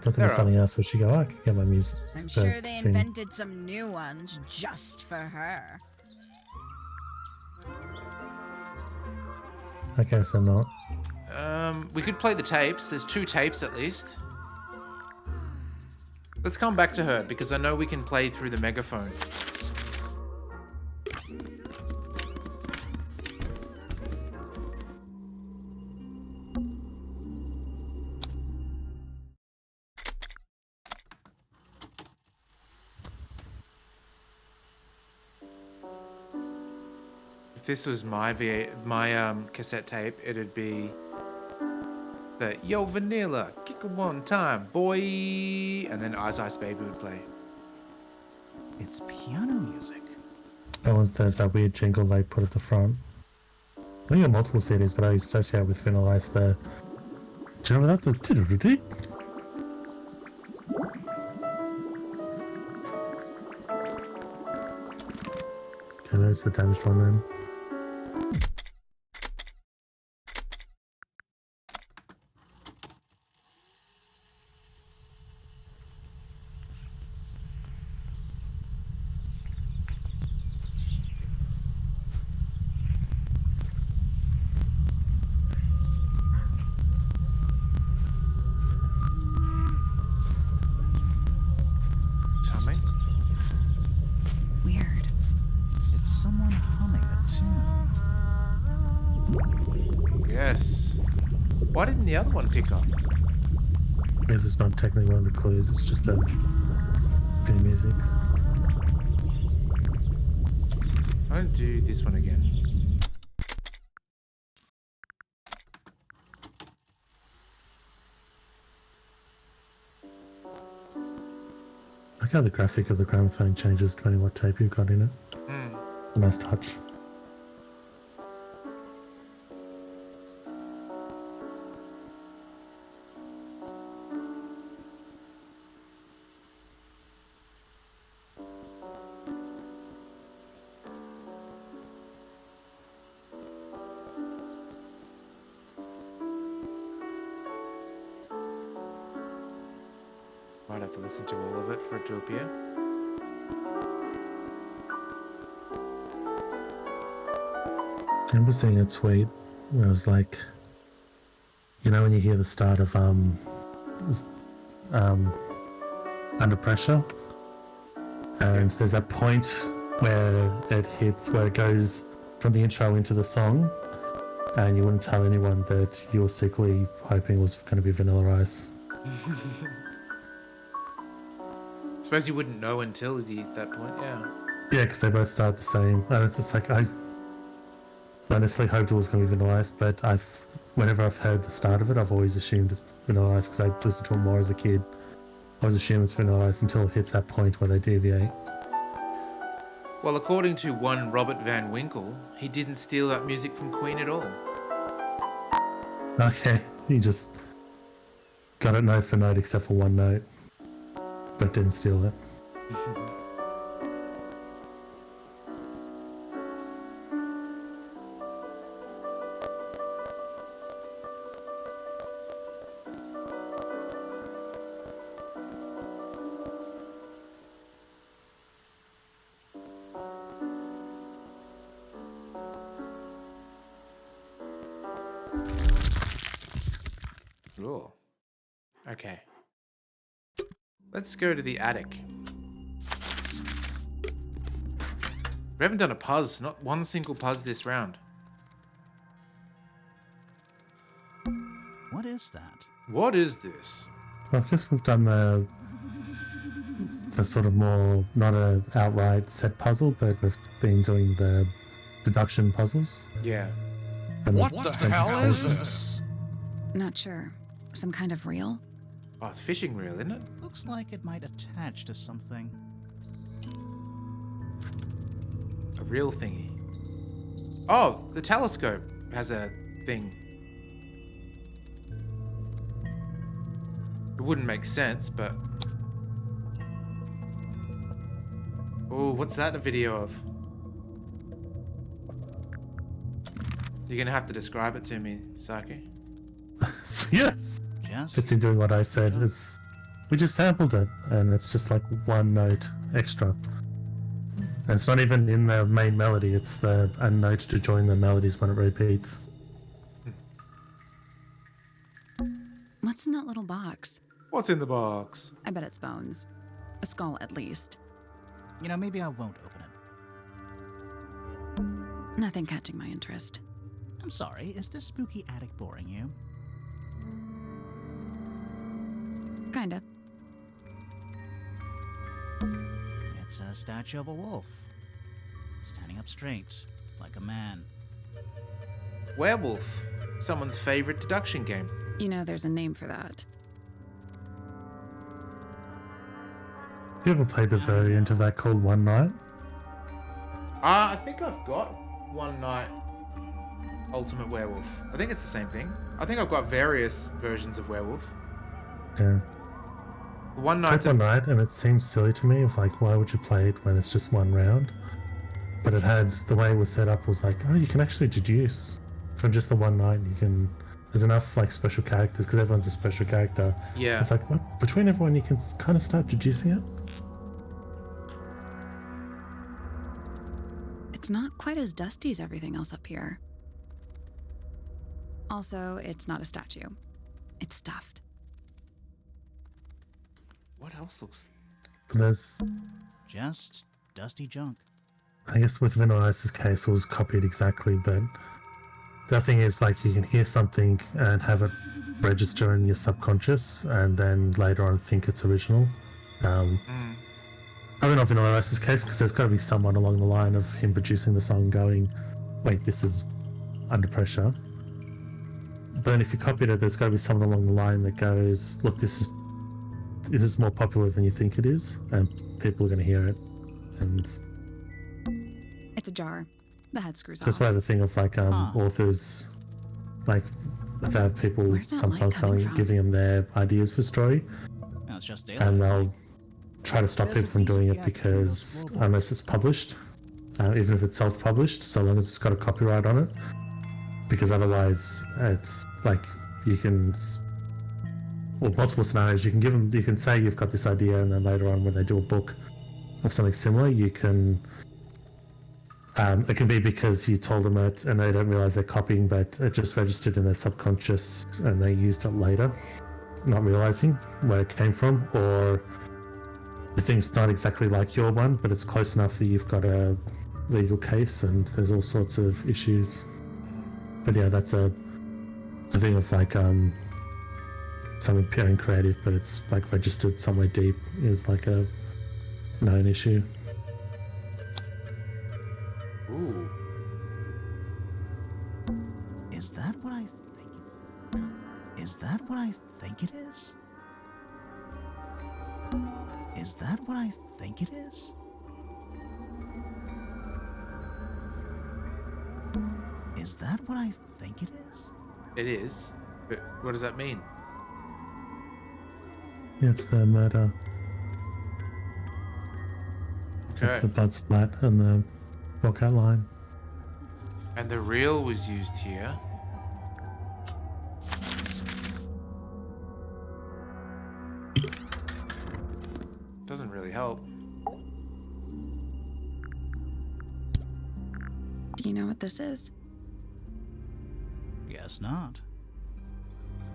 Speaker 2: Thought there was something else where she go, I could get my music
Speaker 7: I'm sure
Speaker 2: birds to
Speaker 7: they
Speaker 2: sing.
Speaker 7: invented some new ones just for her.
Speaker 2: I guess I'm not.
Speaker 1: We could play the tapes. There's 2 tapes at least. Let's come back to her because I know we can play through the megaphone. If this was my cassette tape, it'd be the Yo Vanilla, kick it one time, boy, and then Ice Ice Baby would play.
Speaker 5: It's piano music.
Speaker 2: There's that weird jingle they put at the front. I think got multiple CDs, but I associate with Vanilla Ice the. Do you remember that? The. Okay, there's the damaged one then.
Speaker 1: Humming?
Speaker 6: Weird.
Speaker 5: It's someone humming a tune.
Speaker 1: Yes. Why didn't the other one pick up?
Speaker 2: Because it's not technically one of the clues, it's just a bit of music.
Speaker 1: I don't do this one again.
Speaker 2: I like how the graphic of the gramophone changes depending what tape you've got in it. A nice touch.
Speaker 1: Might have to listen to all of it for it to appear.
Speaker 2: I remember seeing a tweet where it was like, you know, when you hear the start of Under Pressure, and there's that point where it hits, where it goes from the intro into the song, and you wouldn't tell anyone that you were secretly hoping it was going to be Vanilla Ice.
Speaker 1: Suppose you wouldn't know until that point, yeah.
Speaker 2: Yeah, because they both start the same. And it's like, I honestly hoped it was going to be Vanilla Ice, but whenever I've heard the start of it, I've always assumed it's Vanilla Ice because I listened to it more as a kid. I was assuming it's Vanilla Ice until it hits that point where they deviate.
Speaker 1: Well, according to one Robert Van Winkle, he didn't steal that music from Queen at all.
Speaker 2: Okay, he just got it note for note except for one note, but didn't steal it.
Speaker 1: Cool. Okay. Let's go to the attic. We haven't done a puzz, not one single puzz this round.
Speaker 5: What is that?
Speaker 1: What is this?
Speaker 2: Well, I guess we've done the sort of more, not a outright set puzzle, but we've been doing the deduction puzzles.
Speaker 1: Yeah.
Speaker 2: And
Speaker 6: What
Speaker 2: the
Speaker 6: the hell
Speaker 2: sentence
Speaker 6: is
Speaker 2: closure.
Speaker 6: this? Not sure. Some kind of reel?
Speaker 1: Oh, it's fishing reel, isn't it?
Speaker 5: Looks like it might attach to something.
Speaker 1: A real thingy. Oh, the telescope has a thing. It wouldn't make sense, but... Oh, what's that a video of? You're gonna have to describe it to me, Saki.
Speaker 2: Yes.
Speaker 5: Just
Speaker 2: It's in doing what I said. It's we just sampled it, and it's just like one note extra. And it's not even in the main melody. It's a note to join the melodies when it repeats.
Speaker 6: What's in that little box?
Speaker 1: What's in the box?
Speaker 6: I bet it's bones. A skull, at least.
Speaker 5: You know, maybe I won't open it.
Speaker 6: Nothing catching my interest.
Speaker 5: I'm sorry, is this spooky attic boring you?
Speaker 6: Kinda.
Speaker 5: It's a statue of a wolf. Standing up straight, like a man.
Speaker 1: Werewolf. Someone's favorite deduction game.
Speaker 6: You know there's a name for that.
Speaker 2: You ever played the variant of that called One Night?
Speaker 1: I think I've got One Night Ultimate Werewolf. I think it's the same thing. I think I've got various versions of Werewolf.
Speaker 2: Yeah.
Speaker 1: One
Speaker 2: Check
Speaker 1: Night's
Speaker 2: One Night, and it seems silly to me of like, why would you play it when it's just one round? But it had, the way it was set up was like, oh, you can actually deduce from just the one night. You can, there's enough like special characters because everyone's a special character.
Speaker 1: Yeah.
Speaker 2: It's like, well, between everyone, you can kind of start deducing it.
Speaker 6: It's not quite as dusty as everything else up here. Also, it's not a statue. It's stuffed.
Speaker 1: What else looks...
Speaker 2: But there's,
Speaker 5: Just dusty junk.
Speaker 2: I guess with Vanilla Ice's case, it was copied exactly, but the thing is, like, you can hear something and have it register in your subconscious, and then later on think it's original. I mean, not Vanilla Ice's case, because there's got to be someone along the line of him producing the song going, wait, this is under pressure. But then if you copied it, there's got to be someone along the line that goes, look, this is more popular than you think it is, and people are going to hear it. And
Speaker 6: It's a jar. The head screws
Speaker 2: so that's
Speaker 6: off.
Speaker 2: why the thing of like authors, like they have people
Speaker 6: Where's that
Speaker 2: sometimes
Speaker 6: light coming from?
Speaker 2: giving them their ideas for story,
Speaker 5: No, it's just daylight.
Speaker 2: and they'll try to stop
Speaker 5: There's a
Speaker 2: people from
Speaker 5: piece of
Speaker 2: doing it
Speaker 5: yak
Speaker 2: because
Speaker 5: in those
Speaker 2: unless it's published, even if it's self-published, so long as it's got a copyright on it, because otherwise it's like you can, or multiple scenarios. You can give them, you can say you've got this idea, and then later on when they do a book of something similar, you can. It can be because you told them it and they don't realize they're copying, but it just registered in their subconscious and they used it later, not realizing where it came from, or the thing's not exactly like your one, but it's close enough that you've got a legal case and there's all sorts of issues. But yeah, that's the thing of like something pure and creative, but it's like registered somewhere deep is like a known issue.
Speaker 1: Ooh.
Speaker 5: Is that what I think it is? Is that what I think it is? Is that what I think it is? Is that what I think it is?
Speaker 1: It is. But what does that mean?
Speaker 2: Yeah, it's the murder.
Speaker 1: Okay.
Speaker 2: It's the blood splat and the walkout line.
Speaker 1: And the reel was used here. Doesn't really help.
Speaker 6: Do you know what this is?
Speaker 5: Guess not.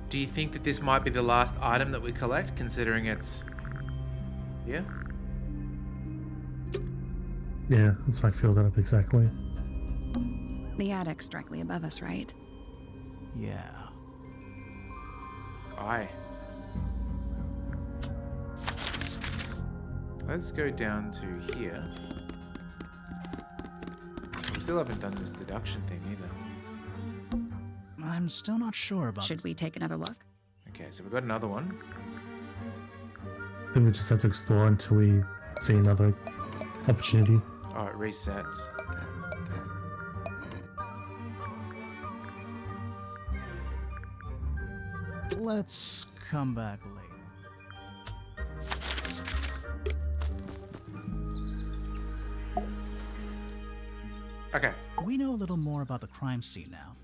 Speaker 1: Do you think that this might be the last item that we collect, considering it's... Yeah?
Speaker 2: Yeah, it's like filled it up exactly.
Speaker 6: The attic's directly above us, right?
Speaker 5: Yeah.
Speaker 1: Aye. Let's go down to here. We still haven't done this deduction thing either.
Speaker 5: I'm still not sure about
Speaker 6: Should we take another look?
Speaker 1: Okay, so we've got another one.
Speaker 2: Then we just have to explore until we see another opportunity.
Speaker 1: Oh, it resets.
Speaker 5: Let's come back later.
Speaker 1: Okay.
Speaker 5: We know a little more about the crime scene now.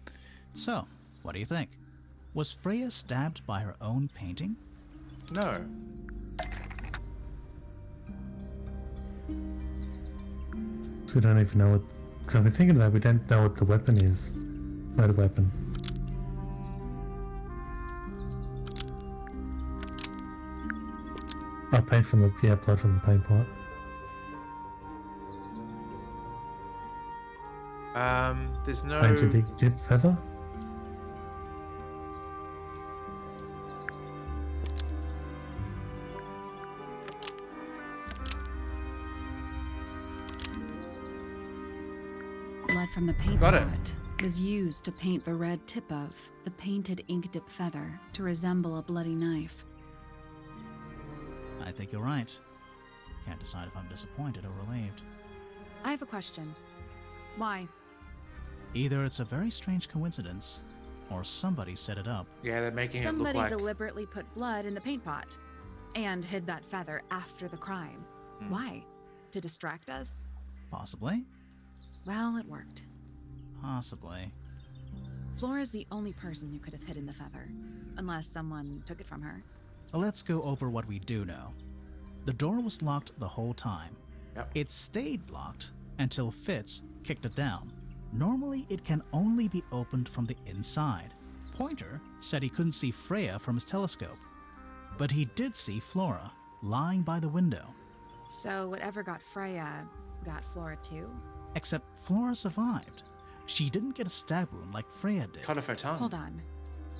Speaker 5: So, what do you think? Was Freya stabbed by her own painting?
Speaker 1: No.
Speaker 2: We don't even know what... Because I've been thinking that we don't know what the weapon is. Not a weapon. Oh, paint from the... Yeah, blood from the paint pot.
Speaker 1: There's no...
Speaker 2: Painted dip feather?
Speaker 6: Blood from the paint
Speaker 1: Got it.
Speaker 6: pot was used to paint the red tip of the painted ink dip feather to resemble a bloody knife.
Speaker 5: I think you're right. Can't decide if I'm disappointed or relieved.
Speaker 6: I have a question. Why?
Speaker 5: Either it's a very strange coincidence, or somebody set it up.
Speaker 1: Yeah, they're making it look
Speaker 6: Somebody
Speaker 1: like...
Speaker 6: deliberately put blood in the paint pot and hid that feather after the crime. Why? To distract us?
Speaker 5: Possibly.
Speaker 6: Well, it worked.
Speaker 5: Possibly.
Speaker 6: Flora's the only person who could have hidden the feather, unless someone took it from her.
Speaker 5: Let's go over what we do know. The door was locked the whole time.
Speaker 1: Yep.
Speaker 5: It stayed locked until Fitz kicked it down. Normally, it can only be opened from the inside. Pointer said he couldn't see Freya from his telescope, but he did see Flora lying by the window.
Speaker 6: So whatever got Freya got Flora too?
Speaker 5: Except Flora survived. She didn't get a stab wound like Freya did.
Speaker 1: Cut off her tongue.
Speaker 6: Hold on.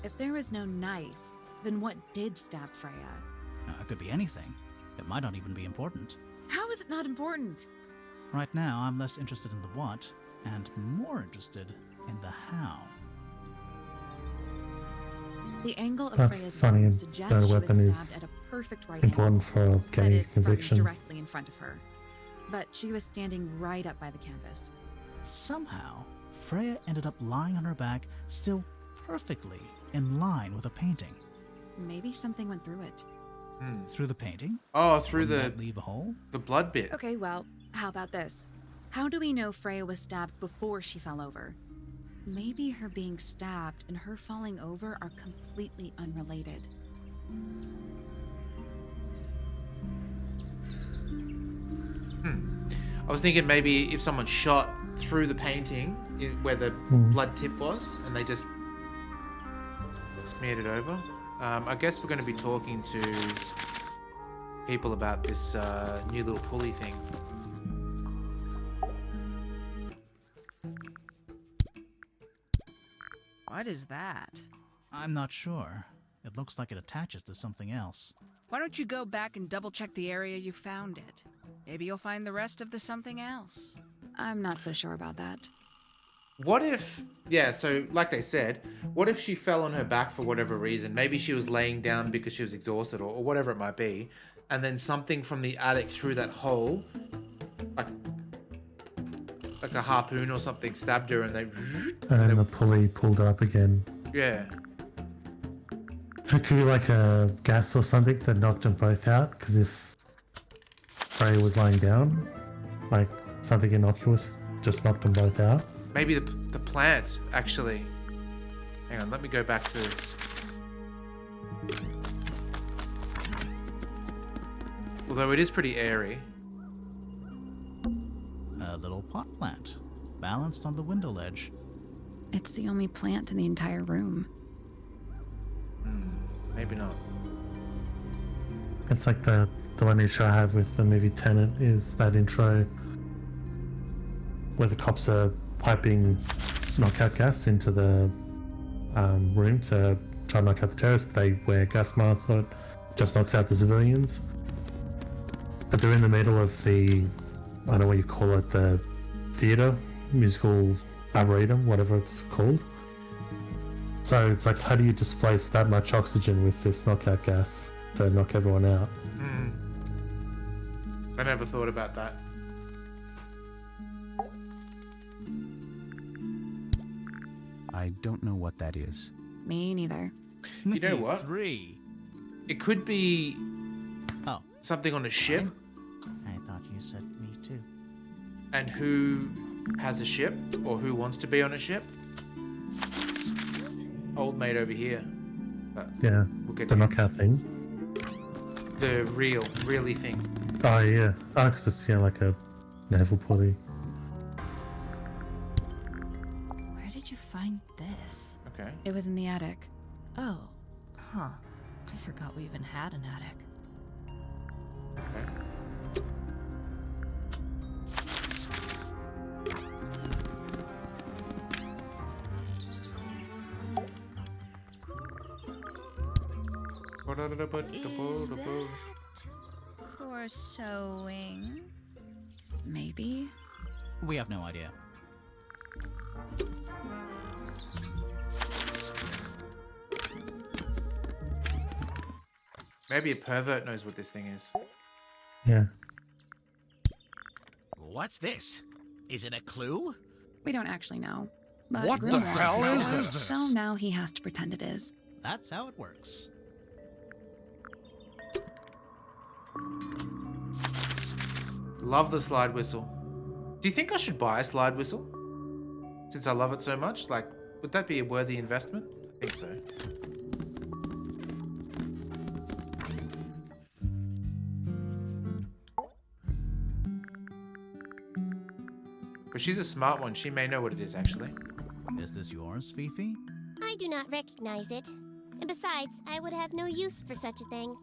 Speaker 6: If there was no knife, then what did stab Freya?
Speaker 5: It could be anything. It might not even be important.
Speaker 6: How is it not important?
Speaker 5: Right now, I'm less interested in the what, and more interested in the how.
Speaker 6: The angle of
Speaker 2: That's
Speaker 6: Freya's
Speaker 2: funny,
Speaker 6: wound
Speaker 2: that
Speaker 6: suggests
Speaker 2: a
Speaker 6: she
Speaker 2: weapon
Speaker 6: was
Speaker 2: is
Speaker 6: stabbed at a perfect right
Speaker 2: important
Speaker 6: angle.
Speaker 2: for getting a
Speaker 6: That is, from
Speaker 2: conviction.
Speaker 6: directly in front of her. But she was standing right up by the canvas.
Speaker 5: Somehow, Freya ended up lying on her back, still perfectly in line with a painting.
Speaker 6: Maybe something went through it.
Speaker 5: Through the painting?
Speaker 1: Oh, through
Speaker 5: Wouldn't
Speaker 1: the...
Speaker 5: that leave a hole?
Speaker 1: The blood bit.
Speaker 6: Okay, well, how about this? How do we know Freya was stabbed before she fell over? Maybe her being stabbed and her falling over are completely unrelated.
Speaker 1: I was thinking maybe if someone shot through the painting where the blood tip was, and they just smeared it over. I guess we're going to be talking to people about this new little pulley thing.
Speaker 7: What is that?
Speaker 5: I'm not sure. It looks like it attaches to something else.
Speaker 7: Why don't you go back and double check the area you found it? Maybe you'll find the rest of the something else.
Speaker 6: I'm not so sure about that.
Speaker 1: What if, yeah, so like they said, what if she fell on her back for whatever reason? Maybe she was laying down because she was exhausted or whatever it might be. And then something from the attic through that hole, like a harpoon or something, stabbed her and they...
Speaker 2: And then the pulley pulled up again.
Speaker 1: Yeah.
Speaker 2: It could be like a gas or something that knocked them both out, because if Freya was lying down, like something innocuous just knocked them both out.
Speaker 1: Maybe the plant, actually. Hang on, let me go back to... Although it is pretty airy.
Speaker 5: A little pot plant, balanced on the window ledge.
Speaker 6: It's the only plant in the entire room.
Speaker 1: Maybe not.
Speaker 2: It's like the one intro I have with the movie Tenet is that intro where the cops are piping knockout gas into the room to try and knock out the terrorists, but they wear gas masks so it just knocks out the civilians. But they're in the middle of the, I don't know what you call it, the theatre, musical arboretum, whatever it's called. So it's like, how do you displace that much oxygen with this knockout gas to knock everyone out?
Speaker 1: I never thought about that.
Speaker 12: I don't know what that is.
Speaker 6: Me neither.
Speaker 1: You know what?
Speaker 5: Three.
Speaker 1: It could be something on a ship.
Speaker 5: I thought you said me too.
Speaker 1: And who has a ship or who wants to be on a ship. Old mate over here. But
Speaker 2: Yeah.
Speaker 1: we'll get
Speaker 2: The
Speaker 1: to
Speaker 2: knockout thing.
Speaker 1: the really thing.
Speaker 2: Oh, yeah. Oh, because it's, yeah, like a naval pulley.
Speaker 9: Where did you find this?
Speaker 1: Okay.
Speaker 6: It was in the attic.
Speaker 9: Oh, huh. I forgot we even had an attic.
Speaker 1: Okay.
Speaker 7: Is that for sewing?
Speaker 6: Maybe?
Speaker 5: We have no idea.
Speaker 1: Maybe a pervert knows what this thing is.
Speaker 2: Yeah.
Speaker 8: What's this? Is it a clue?
Speaker 6: We don't actually know. But
Speaker 16: What the
Speaker 6: Grimoire
Speaker 16: hell is
Speaker 6: knows,
Speaker 16: this?
Speaker 6: So now he has to pretend it is.
Speaker 5: That's how it works.
Speaker 1: Love the slide whistle. Do you think I should buy a slide whistle? Since I love it so much? Like, would that be a worthy investment? I think so. But she's a smart one. She may know what it is, actually.
Speaker 5: Is this yours, Fifi?
Speaker 11: I do not recognize it. And besides, I would have no use for such a thing.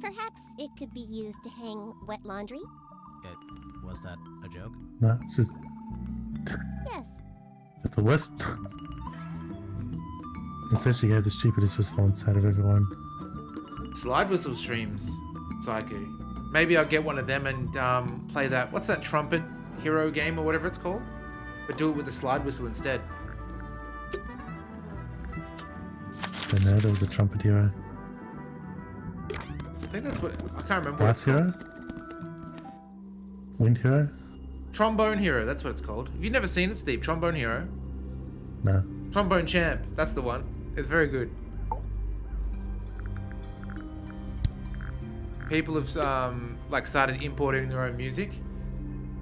Speaker 11: Perhaps it could be used to hang wet laundry?
Speaker 5: Was that a joke?
Speaker 2: No, it's just
Speaker 11: Yes.
Speaker 2: at the worst. Instead, she gave the stupidest response out of everyone.
Speaker 1: Slide whistle streams, Psycho. Maybe I'll get one of them and play that. What's that trumpet hero game or whatever it's called? But do it with a slide whistle instead.
Speaker 2: But no, there was a trumpet hero.
Speaker 1: I think that's what I can't remember. What
Speaker 2: Brass
Speaker 1: it's called.
Speaker 2: hero? Wind hero?
Speaker 1: Trombone hero. That's what it's called. Have you never seen it, Steve? Trombone hero.
Speaker 2: No.
Speaker 1: Trombone champ. That's the one. It's very good. People have like started importing their own music,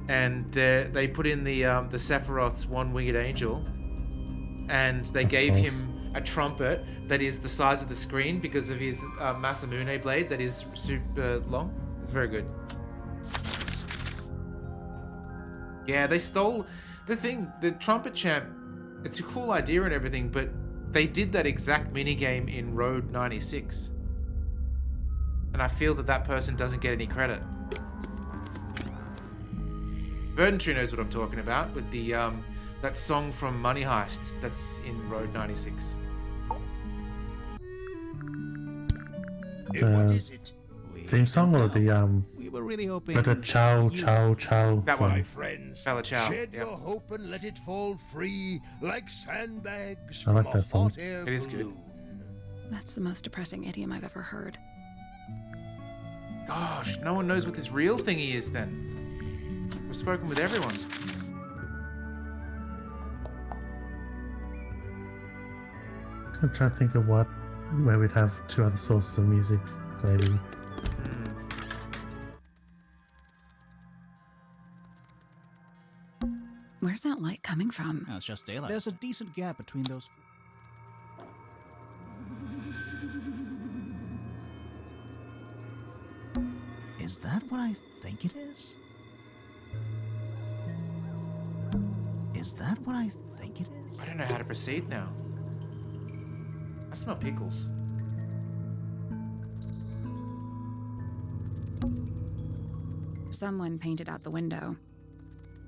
Speaker 1: and they put in the Sephiroth's one-winged angel, and they gave him a trumpet that is the size of the screen because of his Masamune blade that is super long. It's very good. Yeah, they stole the thing, the trumpet champ. It's a cool idea and everything, but they did that exact minigame in Road 96. And I feel that that person doesn't get any credit. Verdantry knows what I'm talking about with the that song from Money Heist that's in Road 96.
Speaker 3: What is it?
Speaker 2: Theme song or the
Speaker 5: We were really hoping.
Speaker 2: but a chow
Speaker 3: That
Speaker 2: song.
Speaker 3: my friends.
Speaker 1: Bella Ciao,
Speaker 3: Shed
Speaker 1: yep.
Speaker 3: your hope and let it fall free like sandbags
Speaker 2: I like
Speaker 3: from
Speaker 2: that
Speaker 3: a
Speaker 2: song.
Speaker 3: hot air
Speaker 1: It is good.
Speaker 3: balloon.
Speaker 6: That's the most depressing idiom I've ever heard.
Speaker 1: Gosh, no one knows what this real thingy is then. We've spoken with everyone.
Speaker 2: I'm trying to think of where we'd have two other sources of music, maybe.
Speaker 6: Where's that light coming from?
Speaker 5: No, it's just daylight. There's a decent gap between those. Is that what I think it is? Is that what I think it is?
Speaker 1: I don't know how to proceed now. I smell pickles.
Speaker 6: Someone painted out the window.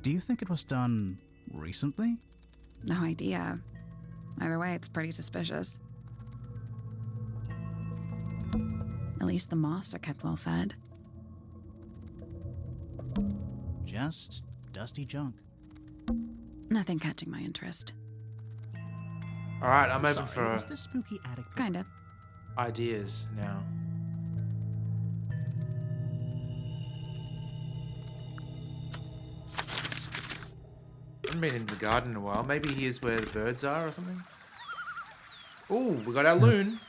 Speaker 5: Do you think it was done recently?
Speaker 6: No idea. Either way, it's pretty suspicious. At least the moths are kept well fed.
Speaker 5: Just dusty junk.
Speaker 6: Nothing catching my interest.
Speaker 1: All right, I'm open
Speaker 5: Sorry,
Speaker 1: for
Speaker 5: is this spooky attic?
Speaker 6: Kinda.
Speaker 1: ideas now. I haven't been into the garden in a while. Maybe here's where the birds are or something. Oh, we got our loon.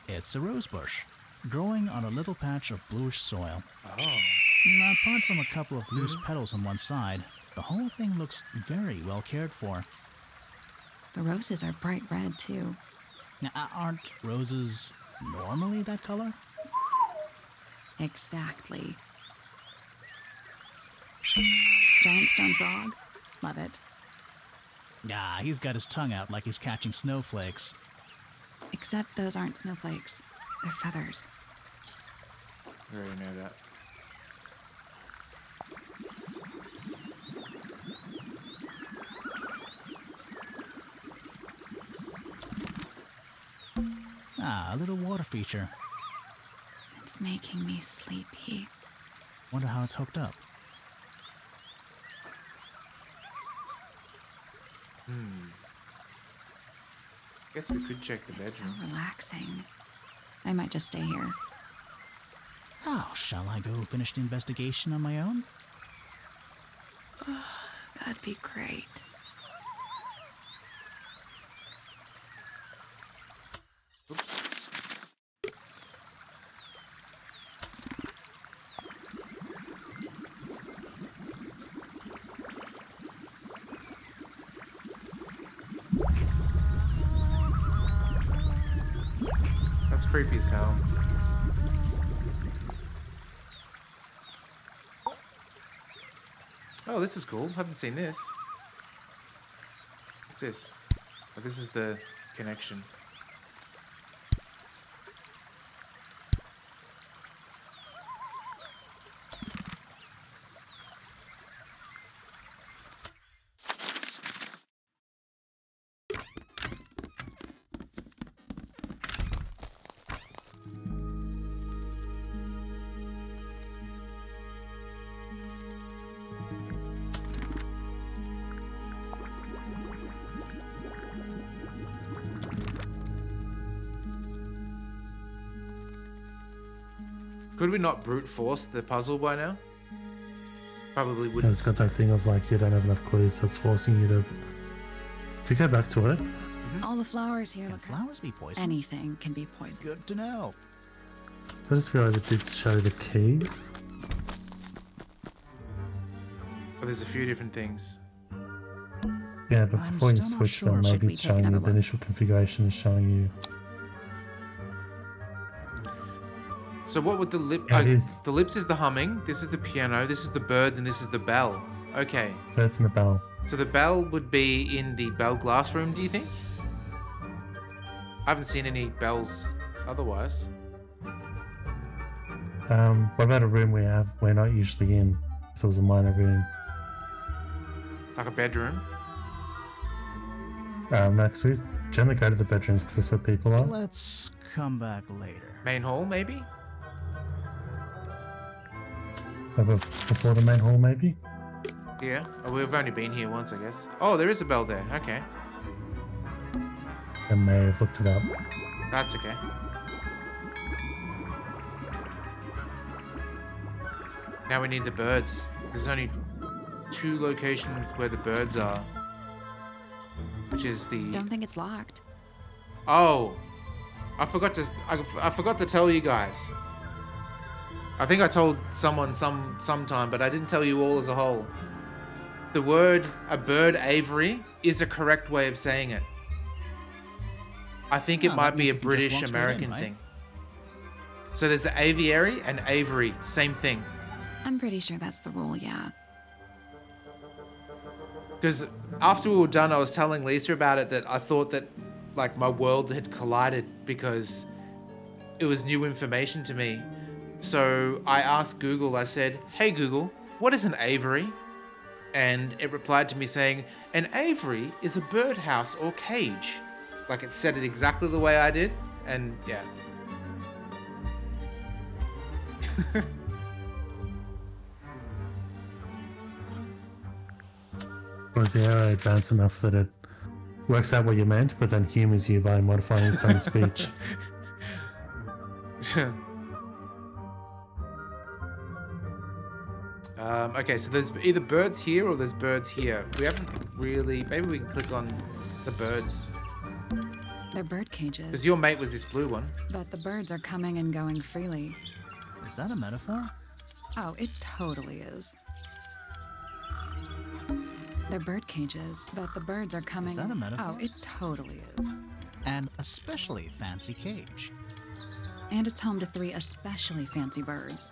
Speaker 5: It's a rose bush, growing on a little patch of bluish soil.
Speaker 1: Oh.
Speaker 5: Apart from a couple of loose petals on one side, the whole thing looks very well cared for.
Speaker 6: The roses are bright red, too.
Speaker 5: Now, aren't roses normally that color?
Speaker 6: Exactly. Giant stone frog. Love it.
Speaker 5: Ah, he's got his tongue out like he's catching snowflakes.
Speaker 6: Except those aren't snowflakes. They're feathers.
Speaker 1: I already know that.
Speaker 5: Ah, a little water feature.
Speaker 6: It's making me sleepy.
Speaker 5: Wonder how it's hooked up.
Speaker 1: Guess we could check the bedrooms.
Speaker 6: So relaxing. I might just stay here.
Speaker 5: Oh, shall I go finish the investigation on my own?
Speaker 6: That'd be great.
Speaker 1: Oops. That's creepy as hell. Oh, this is cool. Haven't seen this. What's this? Oh, this is the connection. Could we not brute force the puzzle by now? Probably
Speaker 2: Yeah,
Speaker 1: wouldn't.
Speaker 2: it's got that thing of like you don't have enough clues, so it's forcing you to. If you go back to it,
Speaker 6: All the flowers here
Speaker 5: Can
Speaker 6: look.
Speaker 5: flowers be poisonous?
Speaker 6: Anything can be poison.
Speaker 5: Good to know.
Speaker 2: I just realised it did show the keys.
Speaker 1: Oh, there's a few different things.
Speaker 2: Yeah, but
Speaker 6: I'm
Speaker 2: before you
Speaker 6: still not
Speaker 2: switch
Speaker 6: sure.
Speaker 2: them,
Speaker 6: Should
Speaker 2: maybe
Speaker 6: we
Speaker 2: it's
Speaker 6: take
Speaker 2: showing you
Speaker 6: another
Speaker 2: the
Speaker 6: one?
Speaker 2: initial configuration is showing you.
Speaker 1: So what would the lip?
Speaker 2: Yeah, it is.
Speaker 1: The lips is the humming. This is the piano. This is the birds, and this is the bell. Okay.
Speaker 2: Birds in the bell.
Speaker 1: So the bell would be in the bell glass room. Do you think? I haven't seen any bells otherwise.
Speaker 2: What about a room we're not usually in? So it was a minor room.
Speaker 1: Like a bedroom.
Speaker 2: No, because we generally go to the bedrooms because that's where people are.
Speaker 5: Let's come back later.
Speaker 1: Main hall, maybe.
Speaker 2: Before the main hall, maybe.
Speaker 1: Yeah. Oh, we've only been here once, I guess. Oh, there is a bell there. Okay.
Speaker 2: I may have looked it up.
Speaker 1: That's okay. Now we need the birds. There's only 2 locations where the birds are. Which is the...
Speaker 6: Don't think it's locked.
Speaker 1: Oh! I forgot to tell you guys. I think I told someone sometime, but I didn't tell you all as a whole. The word a bird aviary is a correct way of saying it. I think it
Speaker 5: No,
Speaker 1: might
Speaker 5: that
Speaker 1: be a
Speaker 5: means we can just
Speaker 1: British
Speaker 5: walk straight
Speaker 1: American
Speaker 5: in, right?
Speaker 1: thing. So there's the aviary and aviary, same thing.
Speaker 6: I'm pretty sure that's the rule, yeah.
Speaker 1: Because after we were done, I was telling Lisa about it that I thought that like my world had collided because it was new information to me. So I asked Google, I said, "Hey Google, what is an aviary?" And it replied to me saying, "An aviary is a birdhouse or cage." Like it said it exactly the way I did. And yeah.
Speaker 2: Was the arrow advanced enough that it works out what you meant, but then humors you by modifying its own speech?
Speaker 1: Okay, so there's either birds here or there's birds here. We haven't really... Maybe we can click on the birds.
Speaker 6: They're bird cages.
Speaker 1: Because your mate was this blue one.
Speaker 6: But the birds are coming and going freely.
Speaker 5: Is that a metaphor?
Speaker 6: Oh, it totally is. They're bird cages, but the birds are coming.
Speaker 5: Is that a metaphor?
Speaker 6: Oh, it totally is.
Speaker 5: An especially fancy cage.
Speaker 6: And it's home to 3 especially fancy birds.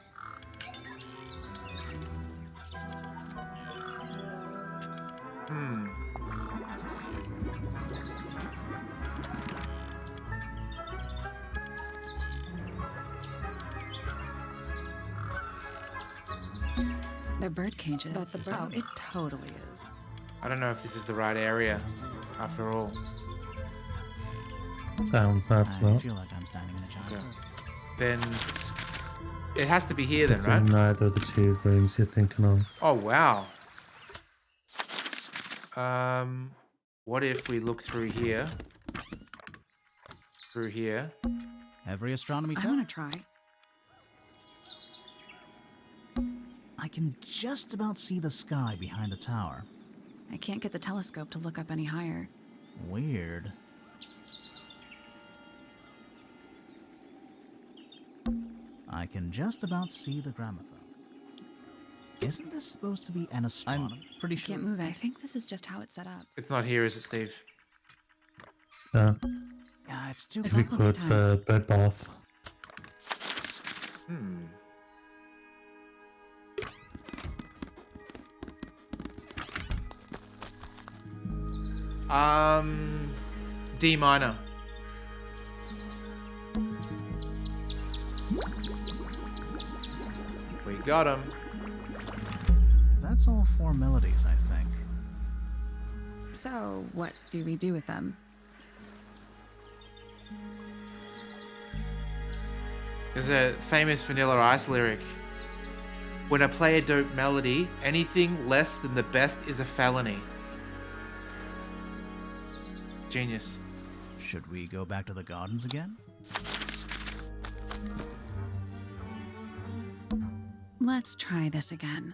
Speaker 6: They're bird cages, but the bird. Oh, it totally is.
Speaker 1: I don't know if this is the right area, after all.
Speaker 2: Perhaps
Speaker 5: I
Speaker 2: not.
Speaker 5: feel like I'm standing in a giant bird.
Speaker 1: Then it has to be here then,
Speaker 2: It's
Speaker 1: right?
Speaker 2: in neither of the 2 rooms you're thinking of.
Speaker 1: Oh wow. What if we look through here? Through here.
Speaker 5: Every astronomy
Speaker 6: I
Speaker 5: tower?
Speaker 6: want to try.
Speaker 5: I can just about see the sky behind the tower.
Speaker 6: I can't get the telescope to look up any higher.
Speaker 5: Weird. I can just about see the gramophone. Isn't this supposed to be an astronomy? I'm pretty
Speaker 6: I
Speaker 5: sure.
Speaker 6: can't move it. I think this is just how it's set up.
Speaker 1: It's not here, is it, Steve?
Speaker 2: Yeah.
Speaker 5: Yeah, it's too
Speaker 6: It's
Speaker 2: We
Speaker 6: also
Speaker 2: call it
Speaker 6: nighttime.
Speaker 2: a bed bath.
Speaker 1: D minor. We got him.
Speaker 5: That's all 4 melodies, I think.
Speaker 6: So, what do we do with them?
Speaker 1: There's a famous Vanilla Ice lyric. When I play a dope melody, anything less than the best is a felony. Genius.
Speaker 5: Should we go back to the gardens again?
Speaker 6: Let's try this again.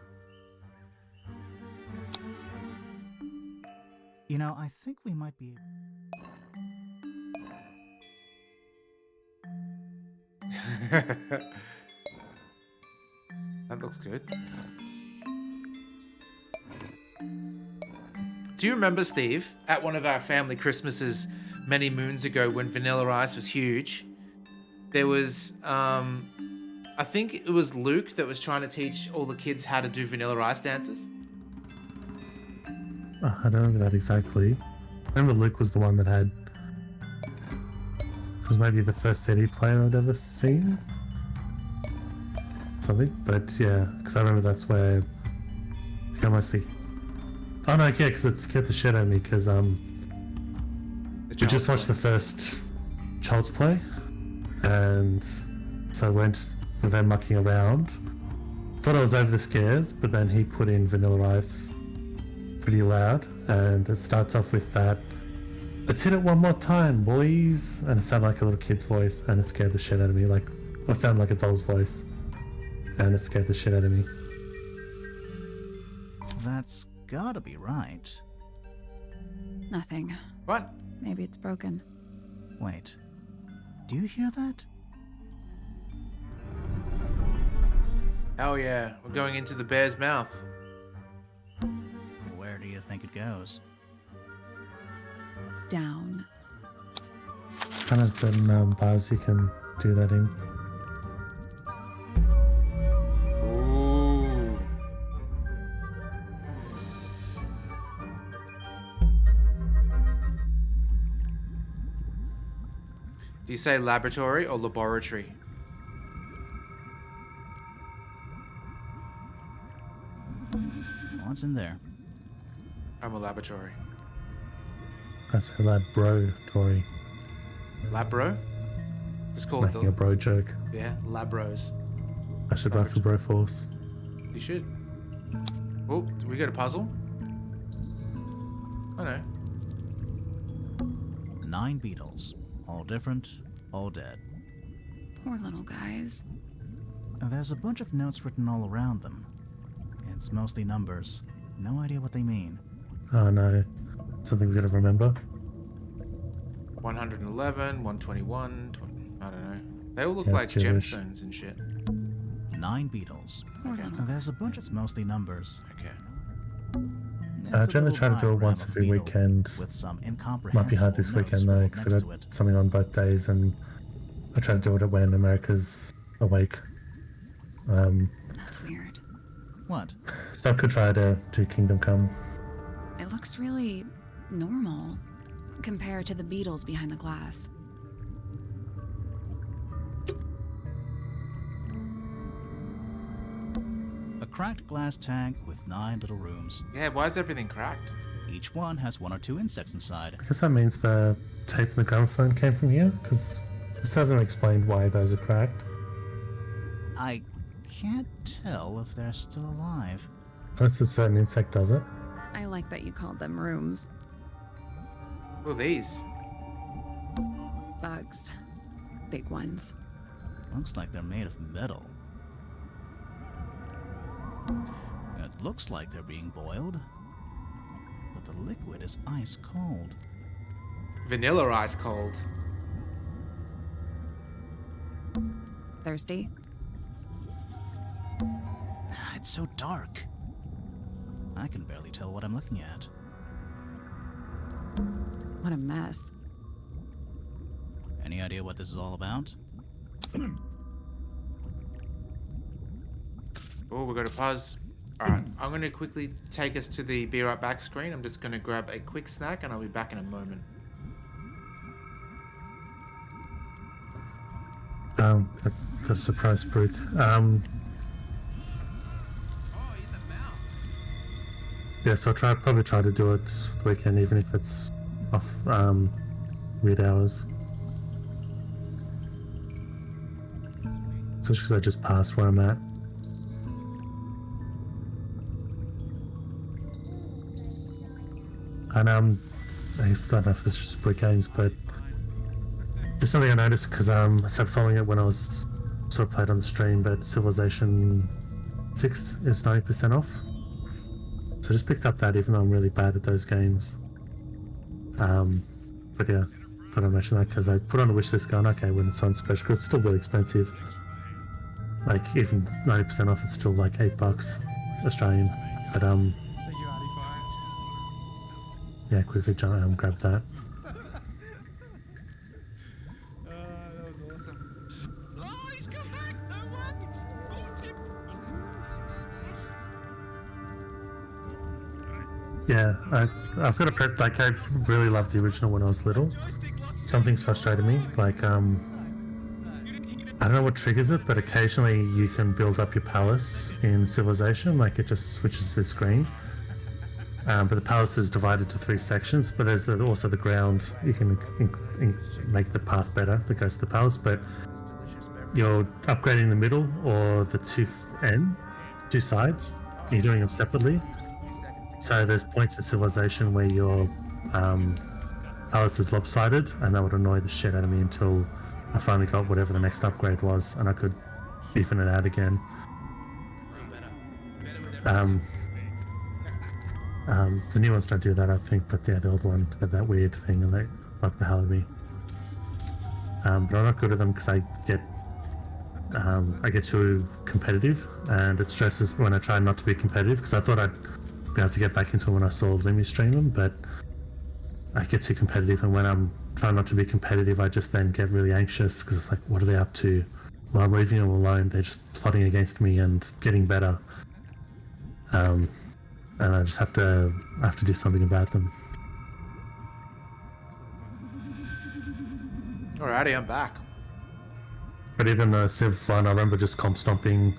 Speaker 5: You know, I think we might be.
Speaker 1: That looks good. Do you remember, Steve, at one of our family Christmases many moons ago when Vanilla Ice was huge, there was, I think it was Luke that was trying to teach all the kids how to do Vanilla Ice dances?
Speaker 2: I don't remember that exactly. I remember Luke was the one that had... was maybe the first CD player I'd ever seen. Something, but yeah, because I remember that's where I mostly... Oh no, yeah, because it scared the shit out of me, because we just watched the first Child's Play, and so I went with them mucking around. Thought I was over the scares, but then he put in Vanilla Ice pretty loud, and it starts off with that, "Let's hit it one more time, boys," and it sounded like a little kid's voice, and it scared the shit out of me, like, or it sounded like a doll's voice, and it scared the shit out of me.
Speaker 5: That's gotta be right.
Speaker 6: Nothing.
Speaker 1: What?
Speaker 6: Maybe it's broken.
Speaker 5: Wait. Do you hear that?
Speaker 1: Hell yeah, we're going into the bear's mouth.
Speaker 5: Where do you think it goes?
Speaker 6: Down.
Speaker 2: Kind of certain bars you can do that in.
Speaker 1: Ooh. Do you say laboratory or laboratory?
Speaker 5: What's in there?
Speaker 1: I'm a laboratory.
Speaker 2: I say lab bro, Tori.
Speaker 1: Lab bro? Just call it
Speaker 2: Making a bro joke.
Speaker 1: Yeah, lab bros.
Speaker 2: I should run for Broforce.
Speaker 1: You should. Oh, do we get a puzzle? Oh no.
Speaker 5: 9 beetles. All different, all dead.
Speaker 6: Poor little guys.
Speaker 5: There's a bunch of notes written all around them. It's mostly numbers. No idea what they mean.
Speaker 2: Oh no. Something we gotta remember.
Speaker 1: 111, 121, I don't know. They all look
Speaker 2: Yeah,
Speaker 1: like
Speaker 2: it's gibberish.
Speaker 1: gemstones and shit.
Speaker 5: 9 beetles.
Speaker 6: Okay.
Speaker 5: Now, there's a bunch of mostly numbers.
Speaker 1: Okay.
Speaker 2: I generally try to do it once every weekend.
Speaker 5: With some
Speaker 2: Might be hard this weekend though, because I got something on both days, and I try to do it when America's awake.
Speaker 6: That's weird.
Speaker 5: What?
Speaker 2: So I could try to do Kingdom Come.
Speaker 6: It looks really normal compared to the beetles behind the glass.
Speaker 5: A cracked glass tank with 9 little rooms.
Speaker 1: Yeah, why is everything cracked?
Speaker 5: Each one has 1 or 2 insects inside.
Speaker 2: I guess that means the tape and the gramophone came from here, because this doesn't explain why those are cracked.
Speaker 5: I can't tell if they're still alive.
Speaker 2: Unless a certain insect does it.
Speaker 6: I like that you called them rooms.
Speaker 1: What are these?
Speaker 6: Bugs. Big ones.
Speaker 5: Looks like they're made of metal. It looks like they're being boiled, but the liquid is ice cold.
Speaker 1: Vanilla ice cold.
Speaker 6: Thirsty?
Speaker 5: It's so dark. I can barely tell what I'm looking at.
Speaker 6: What a mess.
Speaker 5: Any idea what this is all about?
Speaker 1: Oh, we've got to pause. Alright, I'm going to quickly take us to the Be Right Back screen. I'm just going to grab a quick snack and I'll be back in a moment.
Speaker 2: Got a surprise, Brooke. Yeah, so I'll probably try to do it the weekend, even if it's off weird hours. Especially because I just passed where I'm at. And I used to don't know if it's just Brick Games, but just something I noticed because I started following it when I was sort of played on the stream, but Civilization 6 is 90% off. So I just picked up that, even though I'm really bad at those games. But yeah, thought I'd mention that because I put on a wish list going, okay, when it's on special, because it's still really expensive. Like, even 90% off, it's still like $8 Australian. But yeah, quickly jump and grab that.
Speaker 1: That was awesome.
Speaker 2: Yeah, I've got a press. Like, I really loved the original when I was little. Some things frustrated me. Like, I don't know what triggers it, but occasionally you can build up your palace in Civilization. Like, it just switches the screen. But the palace is divided to 3 sections. But there's also the ground. You can make the path better that goes to the palace. But you're upgrading the middle or the 2 ends, 2 sides. You're doing them separately. So there's points in Civilization where your palace is lopsided, and that would annoy the shit out of me until I finally got whatever the next upgrade was, and I could even it out again. The new ones don't do that, I think, but yeah, the old one had that weird thing, and they bugged the hell out of me. But I'm not good at them because I get too competitive, and it stresses when I try not to be competitive, because I thought I'd be able to get back into it when I saw Lemmy stream them, but I get too competitive, and when I'm trying not to be competitive, I just then get really anxious because it's like, what are they up to? Well, I'm leaving them alone. They're just plotting against me and getting better, and I just have to do something about them.
Speaker 1: Alrighty, I'm back.
Speaker 2: But even the Civ 1, I remember just comp stomping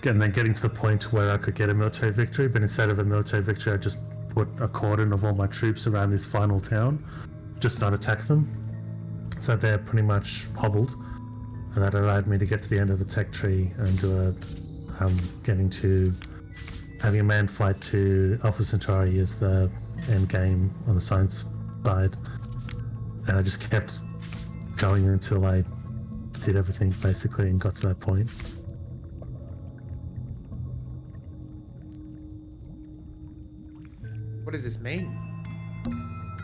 Speaker 2: and then getting to the point where I could get a military victory, but instead of a military victory, I just put a cordon of all my troops around this final town, just not attack them. So they're pretty much hobbled, and that allowed me to get to the end of the tech tree and do having a manned flight to Alpha Centauri is the end game on the science side. And I just kept going until I did everything basically and got to that point.
Speaker 1: What does this mean?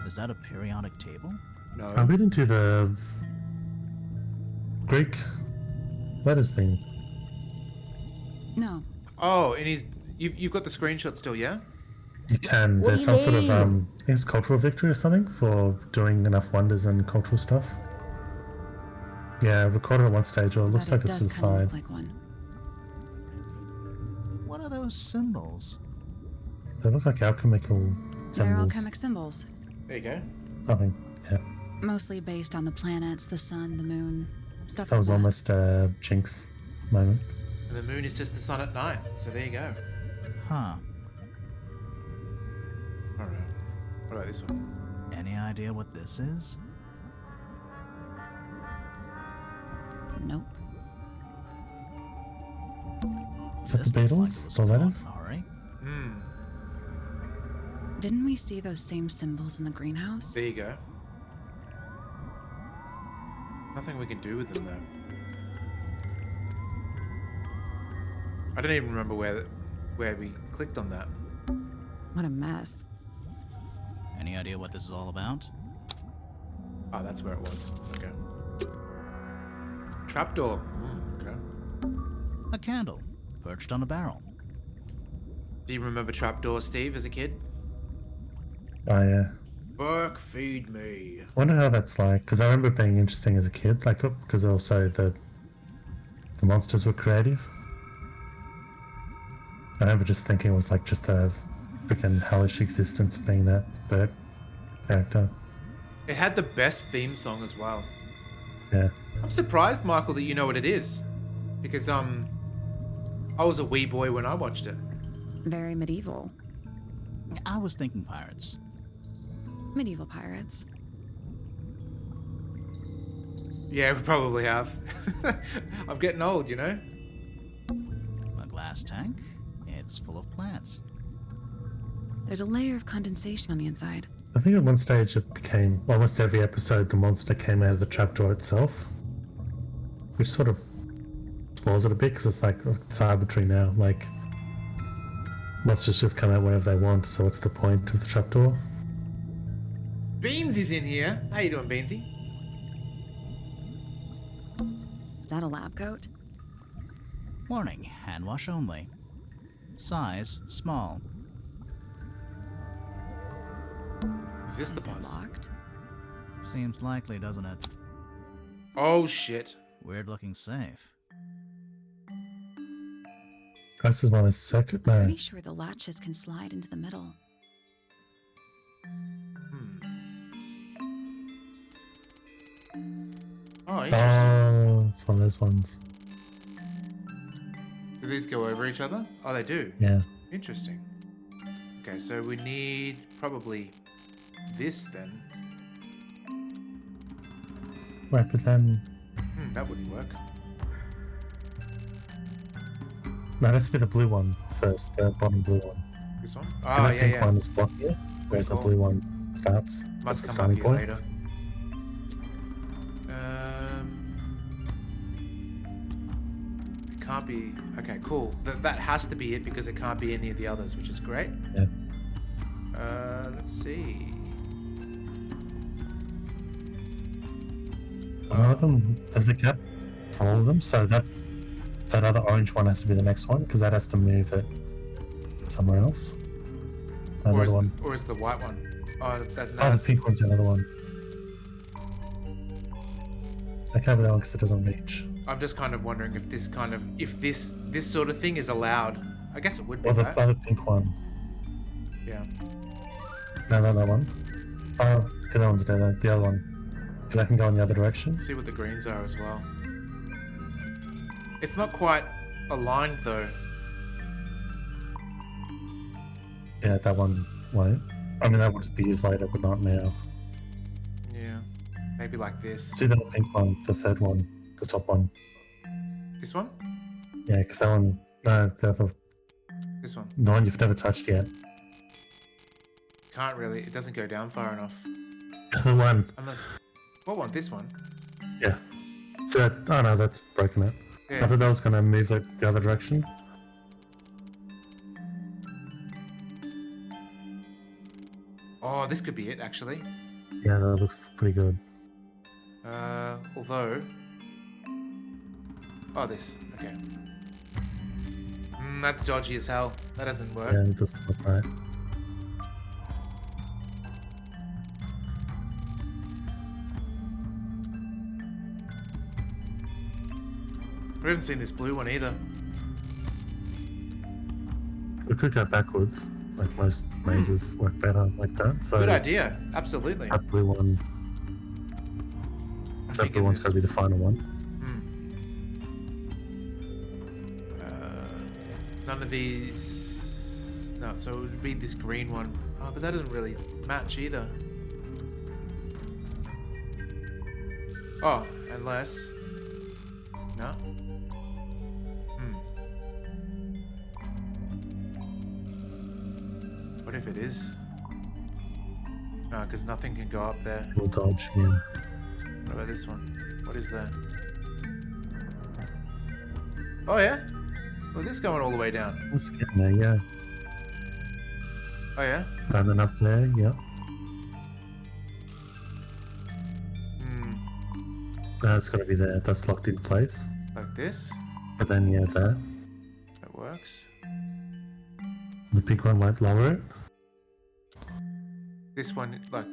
Speaker 5: Is that a periodic table?
Speaker 1: No.
Speaker 2: I read into the Greek letters thing.
Speaker 6: No.
Speaker 1: Oh, and you've got the screenshot still, yeah?
Speaker 2: You can.
Speaker 3: What
Speaker 2: There's
Speaker 3: do you
Speaker 2: some sort of
Speaker 3: mean?
Speaker 2: I think it's cultural victory or something for doing enough wonders and cultural stuff. Yeah, recorded at one stage, or it looks
Speaker 6: But
Speaker 2: like
Speaker 6: it
Speaker 2: it's to
Speaker 6: does
Speaker 2: the
Speaker 6: kind of
Speaker 2: side.
Speaker 6: look like one.
Speaker 5: What are those symbols?
Speaker 2: They look like alchemical
Speaker 6: They're
Speaker 2: symbols.
Speaker 6: alchemic symbols.
Speaker 1: There you go.
Speaker 2: I think, yeah.
Speaker 6: Mostly based on the planets, the sun, the moon, stuff
Speaker 2: That
Speaker 6: like
Speaker 2: was
Speaker 6: that.
Speaker 2: almost a Jinx moment.
Speaker 1: And the moon is just the sun at night. So there you go.
Speaker 5: Huh.
Speaker 1: All right. What about this one?
Speaker 5: Any idea what this is?
Speaker 6: Nope.
Speaker 2: Is that the
Speaker 5: This looks like it
Speaker 2: Beatles?
Speaker 5: was
Speaker 2: The letters?
Speaker 5: caught in a hurry.
Speaker 1: Hmm.
Speaker 6: Didn't we see those same symbols in the greenhouse?
Speaker 1: There you go. Nothing we can do with them though. I don't even remember where we clicked on that.
Speaker 6: What a mess.
Speaker 5: Any idea what this is all about?
Speaker 1: Oh, that's where it was. Okay. Trapdoor. Okay.
Speaker 5: A candle, perched on a barrel.
Speaker 1: Do you remember Trapdoor, Steve, as a kid?
Speaker 2: Oh, yeah.
Speaker 1: Burke, feed me.
Speaker 2: I wonder how that's like, because I remember it being interesting as a kid, like, because also the monsters were creative. I remember just thinking it was like just a freaking hellish existence being that bird character.
Speaker 1: It had the best theme song as well.
Speaker 2: Yeah.
Speaker 1: I'm surprised, Michael, that you know what it is. Because, I was a wee boy when I watched it.
Speaker 6: Very medieval.
Speaker 5: I was thinking pirates.
Speaker 6: Medieval pirates.
Speaker 1: Yeah, we probably have. I'm getting old, you know?
Speaker 5: A glass tank. It's full of plants.
Speaker 6: There's a layer of condensation on the inside.
Speaker 2: I think at one stage it became, almost every episode, the monster came out of the trapdoor itself. Which sort of spoils it a bit, because it's like, it's arbitrary now. Like, monsters just come out whenever they want, so what's the point of the trapdoor?
Speaker 1: Beansy's in here. How you doing, Beansy?
Speaker 6: Is that a lab coat?
Speaker 5: Warning, hand wash only. Size, small.
Speaker 1: Is this the
Speaker 6: Is it
Speaker 1: buzz?
Speaker 6: locked?
Speaker 5: Seems likely, doesn't it?
Speaker 1: Oh, shit.
Speaker 5: Weird looking safe.
Speaker 2: This is one of the circuit, no.
Speaker 6: Pretty sure the latches can slide into the middle.
Speaker 1: Oh, interesting.
Speaker 2: Oh, it's one of those ones.
Speaker 1: Do these go over each other? Oh, they do.
Speaker 2: Yeah.
Speaker 1: Interesting. Okay, so we need probably this then.
Speaker 2: Right, but then...
Speaker 1: That wouldn't work.
Speaker 2: No, let's be the blue one first, the bottom blue one.
Speaker 1: This one?
Speaker 2: Because
Speaker 1: Oh,
Speaker 2: that
Speaker 1: yeah,
Speaker 2: pink
Speaker 1: yeah.
Speaker 2: one is blocked here, whereas the
Speaker 1: Cool.
Speaker 2: blue one starts. That's
Speaker 1: Must
Speaker 2: the
Speaker 1: come
Speaker 2: starting
Speaker 1: up here
Speaker 2: point.
Speaker 1: later. It can't be... Okay, cool. That has to be it because it can't be any of the others, which is great.
Speaker 2: Yeah.
Speaker 1: Let's see.
Speaker 2: One of them, there's a gap for all of them, so that other orange one has to be the next one, because that has to move it somewhere else. Another one.
Speaker 1: Or is the white one? Oh,
Speaker 2: Oh, the pink one's another one. I can't be that one because it doesn't reach.
Speaker 1: I'm just kind of wondering if this sort of thing is allowed. I guess it would be,
Speaker 2: Or the
Speaker 1: right?
Speaker 2: other pink one.
Speaker 1: Yeah.
Speaker 2: No, not that one. Oh, because that one's the other one. Because I can go in the other direction.
Speaker 1: See what the greens are as well. It's not quite aligned though.
Speaker 2: Yeah, that one won't. I mean, that would be used later, but not now.
Speaker 1: Yeah. Maybe like this.
Speaker 2: Let's do the pink one, the third one, the top one.
Speaker 1: This one?
Speaker 2: Yeah, because that one, no, the other,
Speaker 1: This one.
Speaker 2: the one you've never touched yet.
Speaker 1: Can't really. It doesn't go down far enough.
Speaker 2: The one.
Speaker 1: Unless, what one? This one?
Speaker 2: Yeah. So, oh no, that's broken it.
Speaker 1: Yeah.
Speaker 2: I thought that was going to move it the other direction.
Speaker 1: Oh, this could be it actually.
Speaker 2: Yeah, that looks pretty good.
Speaker 1: Although... Oh, this. Okay. That's dodgy as hell. That doesn't work.
Speaker 2: Yeah, it doesn't look right.
Speaker 1: We haven't seen this blue one either.
Speaker 2: We could go backwards. Like most mazes work better like that. So
Speaker 1: Good idea. Absolutely.
Speaker 2: that blue one. That blue one's got to be the final one.
Speaker 1: None of these. No, so it would be this green one. Oh, but that doesn't really match either. Oh, unless. No? What if it is? No, because nothing can go up there.
Speaker 2: We'll dodge, yeah.
Speaker 1: What about this one? What is that? Oh, yeah? Well, this going all the way down.
Speaker 2: Let's get in there, yeah.
Speaker 1: Oh, yeah?
Speaker 2: And then up there, yeah. That's got to be there. That's locked in place.
Speaker 1: Like this?
Speaker 2: But then, yeah, that.
Speaker 1: That works.
Speaker 2: The big one might lower it.
Speaker 1: This one, like.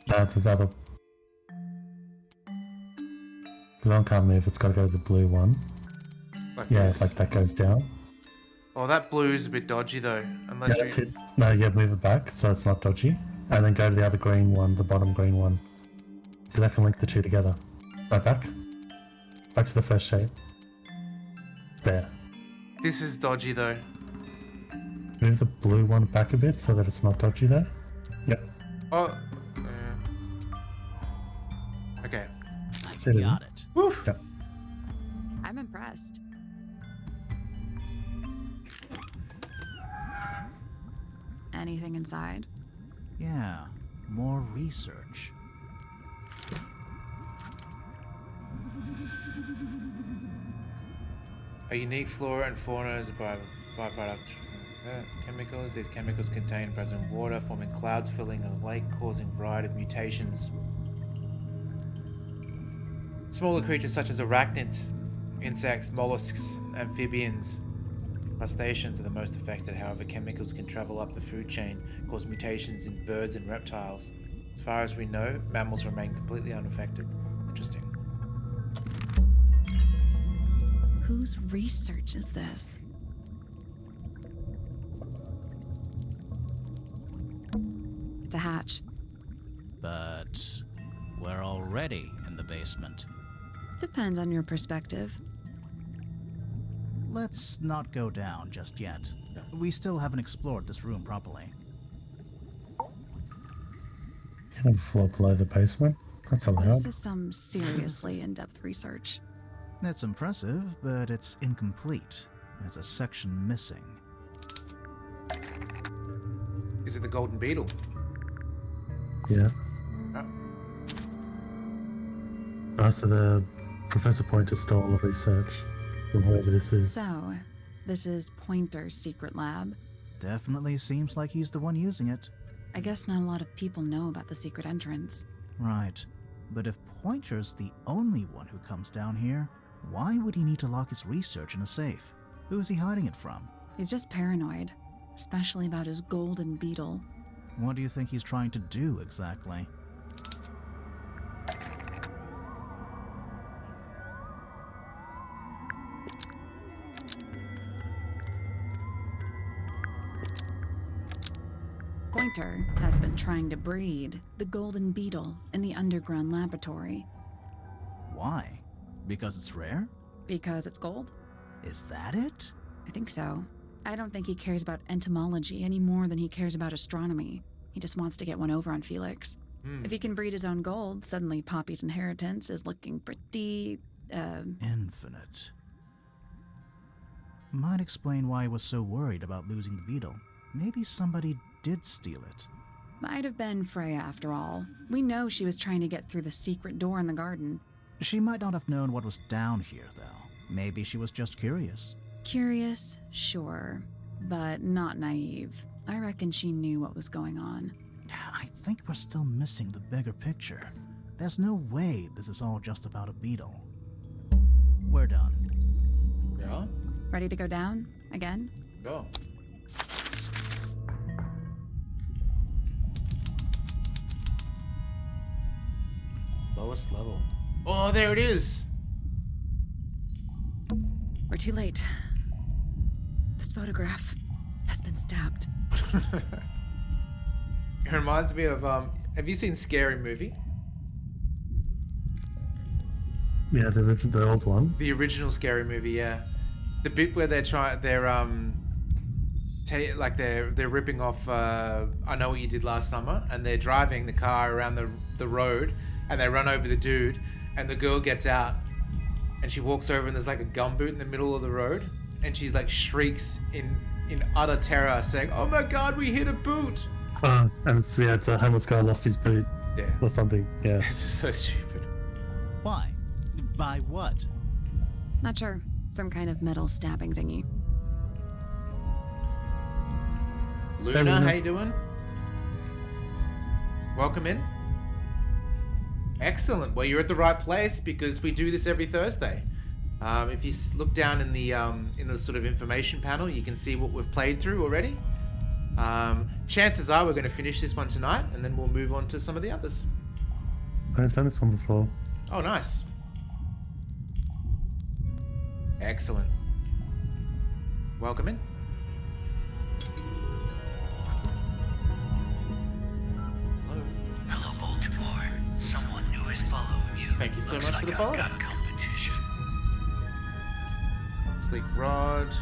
Speaker 2: The other. The one can't move. It's got to go to the blue one.
Speaker 1: Like
Speaker 2: yeah,
Speaker 1: this.
Speaker 2: like that goes down.
Speaker 1: Oh, that blue's a bit dodgy though. Unless
Speaker 2: Yeah, that's it. No, yeah, move it back so it's not dodgy. And then go to the other green one, the bottom green one. Because I can link the two together. Right back. Back to the first shape. There.
Speaker 1: This is dodgy though.
Speaker 2: Move the blue one back a bit so that it's not dodgy there. Yep.
Speaker 1: Oh. Okay.
Speaker 2: I got
Speaker 5: it.
Speaker 1: Woo.
Speaker 2: Yep.
Speaker 6: I'm impressed. Anything inside?
Speaker 5: Yeah, more research.
Speaker 1: A unique flora and fauna is a byproduct. Chemicals. These chemicals contain present water, forming clouds filling a lake, causing a variety of mutations. Smaller creatures such as arachnids, insects, mollusks, amphibians, crustaceans are the most affected. However, chemicals can travel up the food chain, cause mutations in birds and reptiles. As far as we know, mammals remain completely unaffected. Interesting.
Speaker 6: Whose research is this? It's a hatch.
Speaker 5: But we're already in the basement.
Speaker 6: Depends on your perspective.
Speaker 5: Let's not go down just yet. We still haven't explored this room properly.
Speaker 2: Can have a floor below the basement. That's allowed.
Speaker 6: This is some seriously in-depth research.
Speaker 5: It's impressive, but it's incomplete. There's a section missing.
Speaker 1: Is it the golden beetle?
Speaker 2: Yeah.
Speaker 1: Oh.
Speaker 2: So the Professor Pointer stole all the research from whoever this is.
Speaker 6: So, this is Pointer's secret lab.
Speaker 5: Definitely seems like he's the one using it.
Speaker 6: I guess not a lot of people know about the secret entrance.
Speaker 5: Right. But if Pointer's the only one who comes down here, why would he need to lock his research in a safe? Who is he hiding it from?
Speaker 6: He's just paranoid, especially about his golden beetle.
Speaker 5: What do you think he's trying to do exactly?
Speaker 6: Pointer has been trying to breed the golden beetle in the underground laboratory.
Speaker 5: Why? Because it's rare?
Speaker 6: Because it's gold?
Speaker 5: Is that it?
Speaker 6: I think so. I don't think he cares about entomology any more than he cares about astronomy. He just wants to get one over on Felix. If he can breed his own gold, suddenly Poppy's inheritance is looking pretty,
Speaker 5: Infinite. Might explain why he was so worried about losing the beetle. Maybe somebody did steal it.
Speaker 6: Might have been Freya after all. We know she was trying to get through the secret door in the garden.
Speaker 5: She might not have known what was down here, though. Maybe she was just curious.
Speaker 6: Curious, sure, but not naive. I reckon she knew what was going on.
Speaker 5: I think we're still missing the bigger picture. There's no way this is all just about a beetle. We're done.
Speaker 1: Yeah?
Speaker 6: Ready to go down? Again?
Speaker 1: Go. Lowest level. Oh, there it is!
Speaker 6: We're too late. This photograph has been stabbed.
Speaker 1: It reminds me of, have you seen Scary Movie?
Speaker 2: Yeah, the old one.
Speaker 1: The original Scary Movie, yeah. The bit where they're ripping off I Know What You Did Last Summer, and they're driving the car around the road, and they run over the dude, and the girl gets out, and she walks over, and there's like a gumboot in the middle of the road, and she like shrieks in utter terror, saying, "Oh my God, we hit a boot!"
Speaker 2: And it's a homeless guy lost his boot.
Speaker 1: Yeah.
Speaker 2: Or something. Yeah.
Speaker 1: This is so stupid.
Speaker 5: Why? By what?
Speaker 6: Not sure. Some kind of metal stabbing thingy.
Speaker 1: Luna, how you doing? Welcome in. Excellent. Well, you're at the right place because we do this every Thursday. If you look down in the sort of information panel, you can see what we've played through already. Chances are we're going to finish this one tonight, and then we'll move on to some of the others.
Speaker 2: I've done this one before.
Speaker 1: Oh, nice. Excellent. Welcome in.
Speaker 16: Hello, Baltimore. Someone new is following you.
Speaker 1: Thank you so
Speaker 16: Looks
Speaker 1: much for
Speaker 16: like
Speaker 1: the follow.
Speaker 16: I've got competition.
Speaker 1: Sleek rod.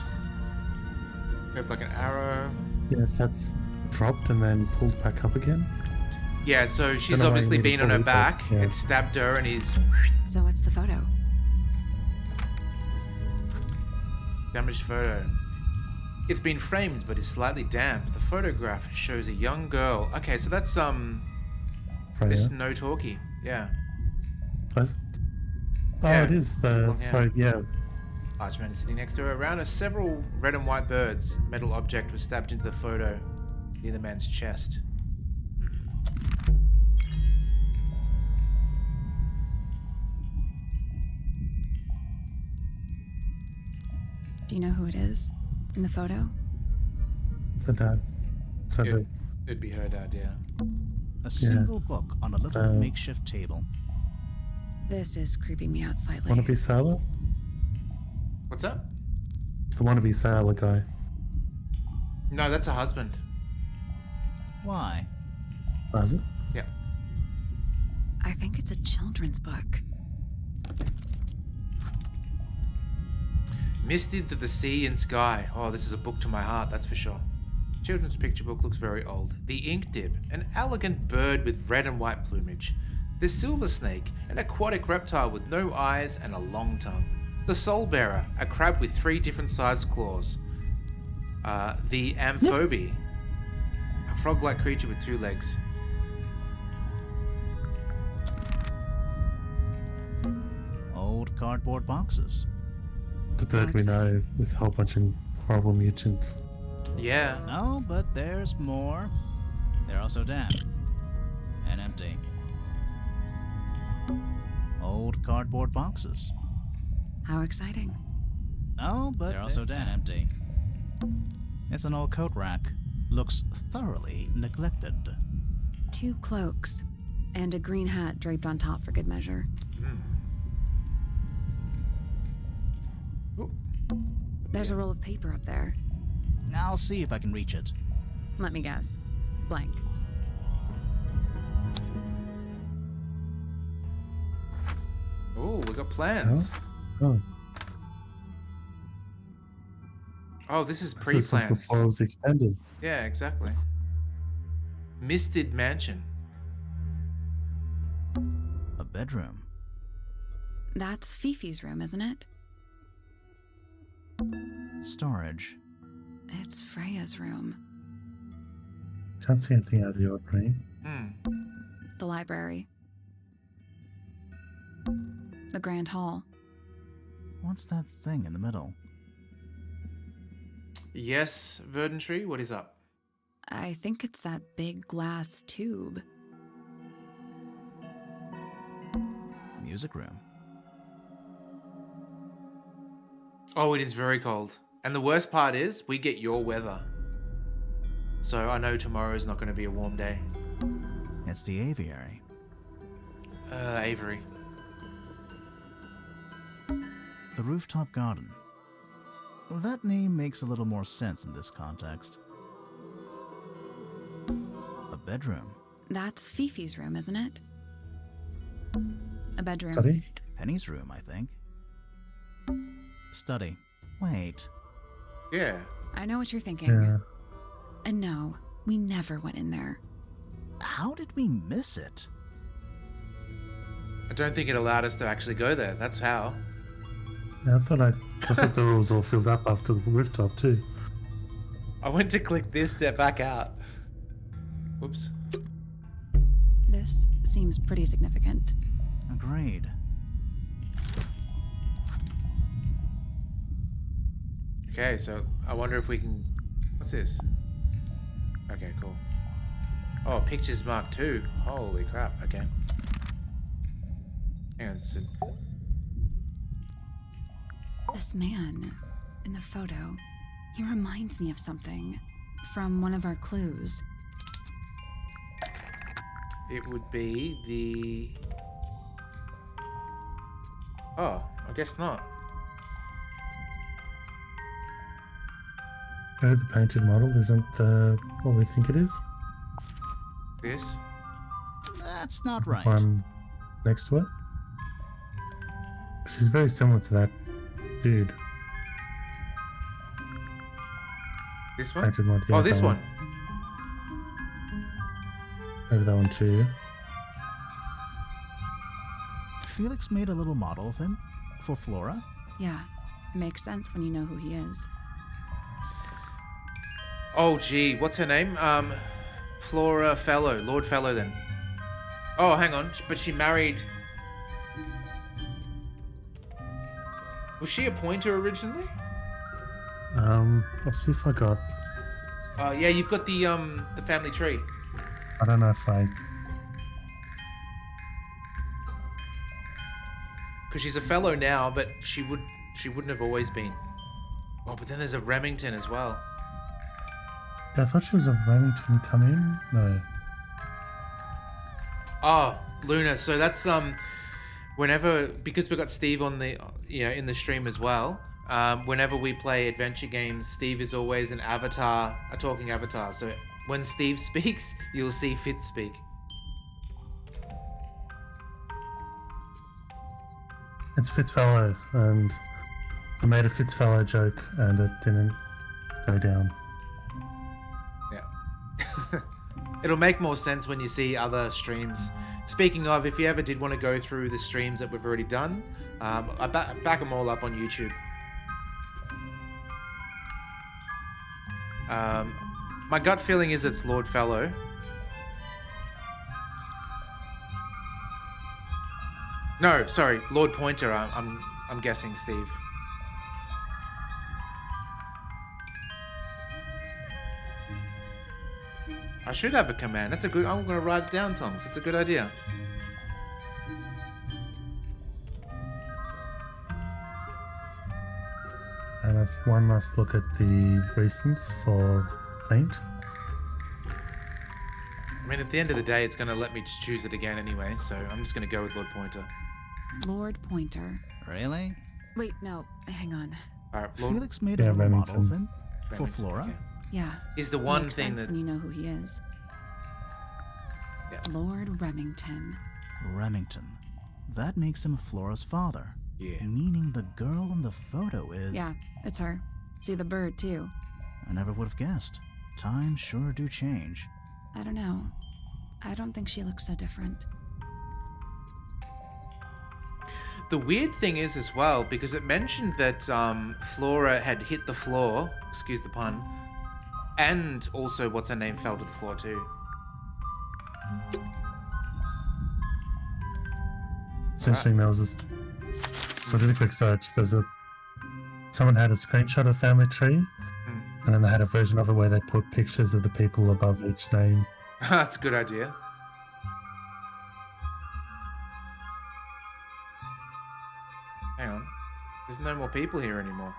Speaker 1: We have like an arrow.
Speaker 2: Yes, that's dropped and then pulled back up again.
Speaker 1: Yeah, so she's
Speaker 2: Don't know why
Speaker 1: obviously
Speaker 2: you need
Speaker 1: been
Speaker 2: to
Speaker 1: on her
Speaker 2: pull it
Speaker 1: back.
Speaker 2: back, yeah.
Speaker 1: It stabbed her, and he's
Speaker 6: So what's the photo?
Speaker 1: damaged photo. It's been framed, but is slightly damp. The photograph shows a young girl. Okay, so that's Miss No Talkie. Yeah.
Speaker 2: What? Oh,
Speaker 1: Yeah.
Speaker 2: it is the.
Speaker 1: Long hair.
Speaker 2: Sorry, yeah.
Speaker 1: Archman is sitting next to her. Around her, several red and white birds. A metal object was stabbed into the photo near the man's chest.
Speaker 6: Do you know who it is in the photo?
Speaker 2: The dad. So
Speaker 1: It'd be her dad, yeah.
Speaker 5: A single book on a little makeshift table.
Speaker 6: This is creeping me out slightly.
Speaker 2: wannabe sailor?
Speaker 1: What's that?
Speaker 2: It's the wannabe sailor guy.
Speaker 1: No, that's her husband.
Speaker 5: Why?
Speaker 2: Oh, is it?
Speaker 1: Yeah.
Speaker 6: I think it's a children's book.
Speaker 1: Mystids of the Sea and Sky. Oh, this is a book to my heart, that's for sure. Children's picture book looks very old. The ink dip, an elegant bird with red and white plumage. The silver snake, an aquatic reptile with no eyes and a long tongue. The soul bearer, a crab with 3 different sized claws. The amphobe, a frog-like creature with 2 legs.
Speaker 5: Old cardboard boxes.
Speaker 2: The bird we know with a whole bunch of horrible mutants.
Speaker 1: Yeah.
Speaker 5: No, but there's more. They're also damp. And empty. Old cardboard boxes.
Speaker 6: How exciting.
Speaker 5: No, but they're also damp. And empty. It's an old coat rack. Looks thoroughly neglected.
Speaker 6: 2 cloaks and a green hat draped on top for good measure. There's a roll of paper up there.
Speaker 5: I'll see if I can reach it.
Speaker 6: Let me guess. Blank.
Speaker 1: Oh, we got plans.
Speaker 2: Oh.
Speaker 1: Oh, this is
Speaker 2: This is from
Speaker 1: pre-plans.
Speaker 2: before it was extended.
Speaker 1: Yeah, exactly. Misted Mansion.
Speaker 5: A bedroom.
Speaker 6: That's Fifi's room, isn't it?
Speaker 5: Storage.
Speaker 6: It's Freya's room.
Speaker 2: Can't see anything out of the ordinary.
Speaker 6: The library. The Grand Hall.
Speaker 5: What's that thing in the middle?
Speaker 1: Yes, Verdantree, what is up?
Speaker 6: I think it's that big glass tube.
Speaker 5: Music room.
Speaker 1: Oh, it is very cold. And the worst part is we get your weather. So I know tomorrow's not going to be a warm day.
Speaker 5: It's the aviary.
Speaker 1: Avery.
Speaker 5: The rooftop garden. That name makes a little more sense in this context. A bedroom.
Speaker 6: That's Fifi's room, isn't it? A bedroom.
Speaker 2: Study?
Speaker 5: Penny's room, I think. Study. Wait.
Speaker 1: Yeah.
Speaker 6: I know what you're thinking.
Speaker 2: Yeah.
Speaker 6: And no, we never went in there.
Speaker 5: How did we miss it?
Speaker 1: I don't think it allowed us to actually go there. That's how.
Speaker 2: Yeah, I thought the room was all filled up after the rooftop too.
Speaker 1: I went to click this, step back out. Whoops.
Speaker 6: This seems pretty significant.
Speaker 5: Agreed.
Speaker 1: Okay, so I wonder if we can... What's this? Okay, cool. Oh, pictures mark 2. Holy crap, okay. Hang on,
Speaker 6: This man in the photo, he reminds me of something from one of our clues.
Speaker 1: it would be the... Oh, I guess not.
Speaker 2: Oh, the painted model isn't what we think it is.
Speaker 1: This?
Speaker 5: That's not right.
Speaker 2: One next to it. She's very similar to that dude.
Speaker 1: This one?
Speaker 2: Painted one. Yeah,
Speaker 1: Oh, this
Speaker 2: that
Speaker 1: one.
Speaker 2: Maybe that one too.
Speaker 5: Felix made a little model of him for Flora.
Speaker 6: Yeah, it makes sense when you know who he is.
Speaker 1: Oh, gee, what's her name? Flora Fellow, Lord Fellow then. Oh, hang on, but she married... Was she a pointer originally?
Speaker 2: I'll see if I got...
Speaker 1: Yeah, you've got the family tree.
Speaker 2: I don't know if I...
Speaker 1: Because she's a fellow now, but she wouldn't have always been. Oh, but then there's a Remington as well.
Speaker 2: Yeah, I thought she was a Remington come in. No.
Speaker 1: Oh, Luna. So that's whenever, because we've got Steve on the in the stream as well. Whenever we play adventure games, Steve is always an avatar, a talking avatar. So when Steve speaks, you'll see Fitz speak.
Speaker 2: It's Fitzfellow, and I made a Fitzfellow joke, and it didn't go down.
Speaker 1: Yeah. It'll make more sense when you see other streams. Speaking of, if you ever did want to go through the streams that we've already done, I back them all up on YouTube. My gut feeling is it's Lord Fellow. No, sorry, Lord Pointer. I'm guessing Steve. I should have a command. That's a good. I'm gonna write it down, Tongs. That's a good idea.
Speaker 2: And if one must look at the recents for paint.
Speaker 1: I mean, at the end of the day, it's gonna let me just choose it again anyway. So I'm just gonna go with Lord Pointer.
Speaker 6: Lord Pointer.
Speaker 5: Really?
Speaker 6: Wait, no, hang on.
Speaker 1: All right, Lord.
Speaker 5: Felix made a little model of him for
Speaker 1: Remington,
Speaker 5: Flora.
Speaker 1: okay.
Speaker 6: Yeah.
Speaker 1: He's the
Speaker 6: it
Speaker 1: one
Speaker 6: makes
Speaker 1: thing
Speaker 6: sense
Speaker 1: that.
Speaker 6: when you know who he is.
Speaker 1: Yeah.
Speaker 6: Lord Remington.
Speaker 5: Remington. That makes him Flora's father.
Speaker 1: Yeah.
Speaker 5: Meaning the girl in the photo is...
Speaker 6: Yeah, it's her. See the bird, too.
Speaker 5: I never would have guessed. Times sure do change.
Speaker 6: I don't know. I don't think she looks so different.
Speaker 1: The weird thing is as well, because it mentioned that Flora had hit the floor, excuse the pun, and also what's her name fell to the floor too.
Speaker 2: It's interesting. There was this. So I did a quick search. Someone had a screenshot of Family Tree, and then they had a version of it where they put pictures of the people above each name.
Speaker 1: That's a good idea. Hang on. There's no more people here anymore.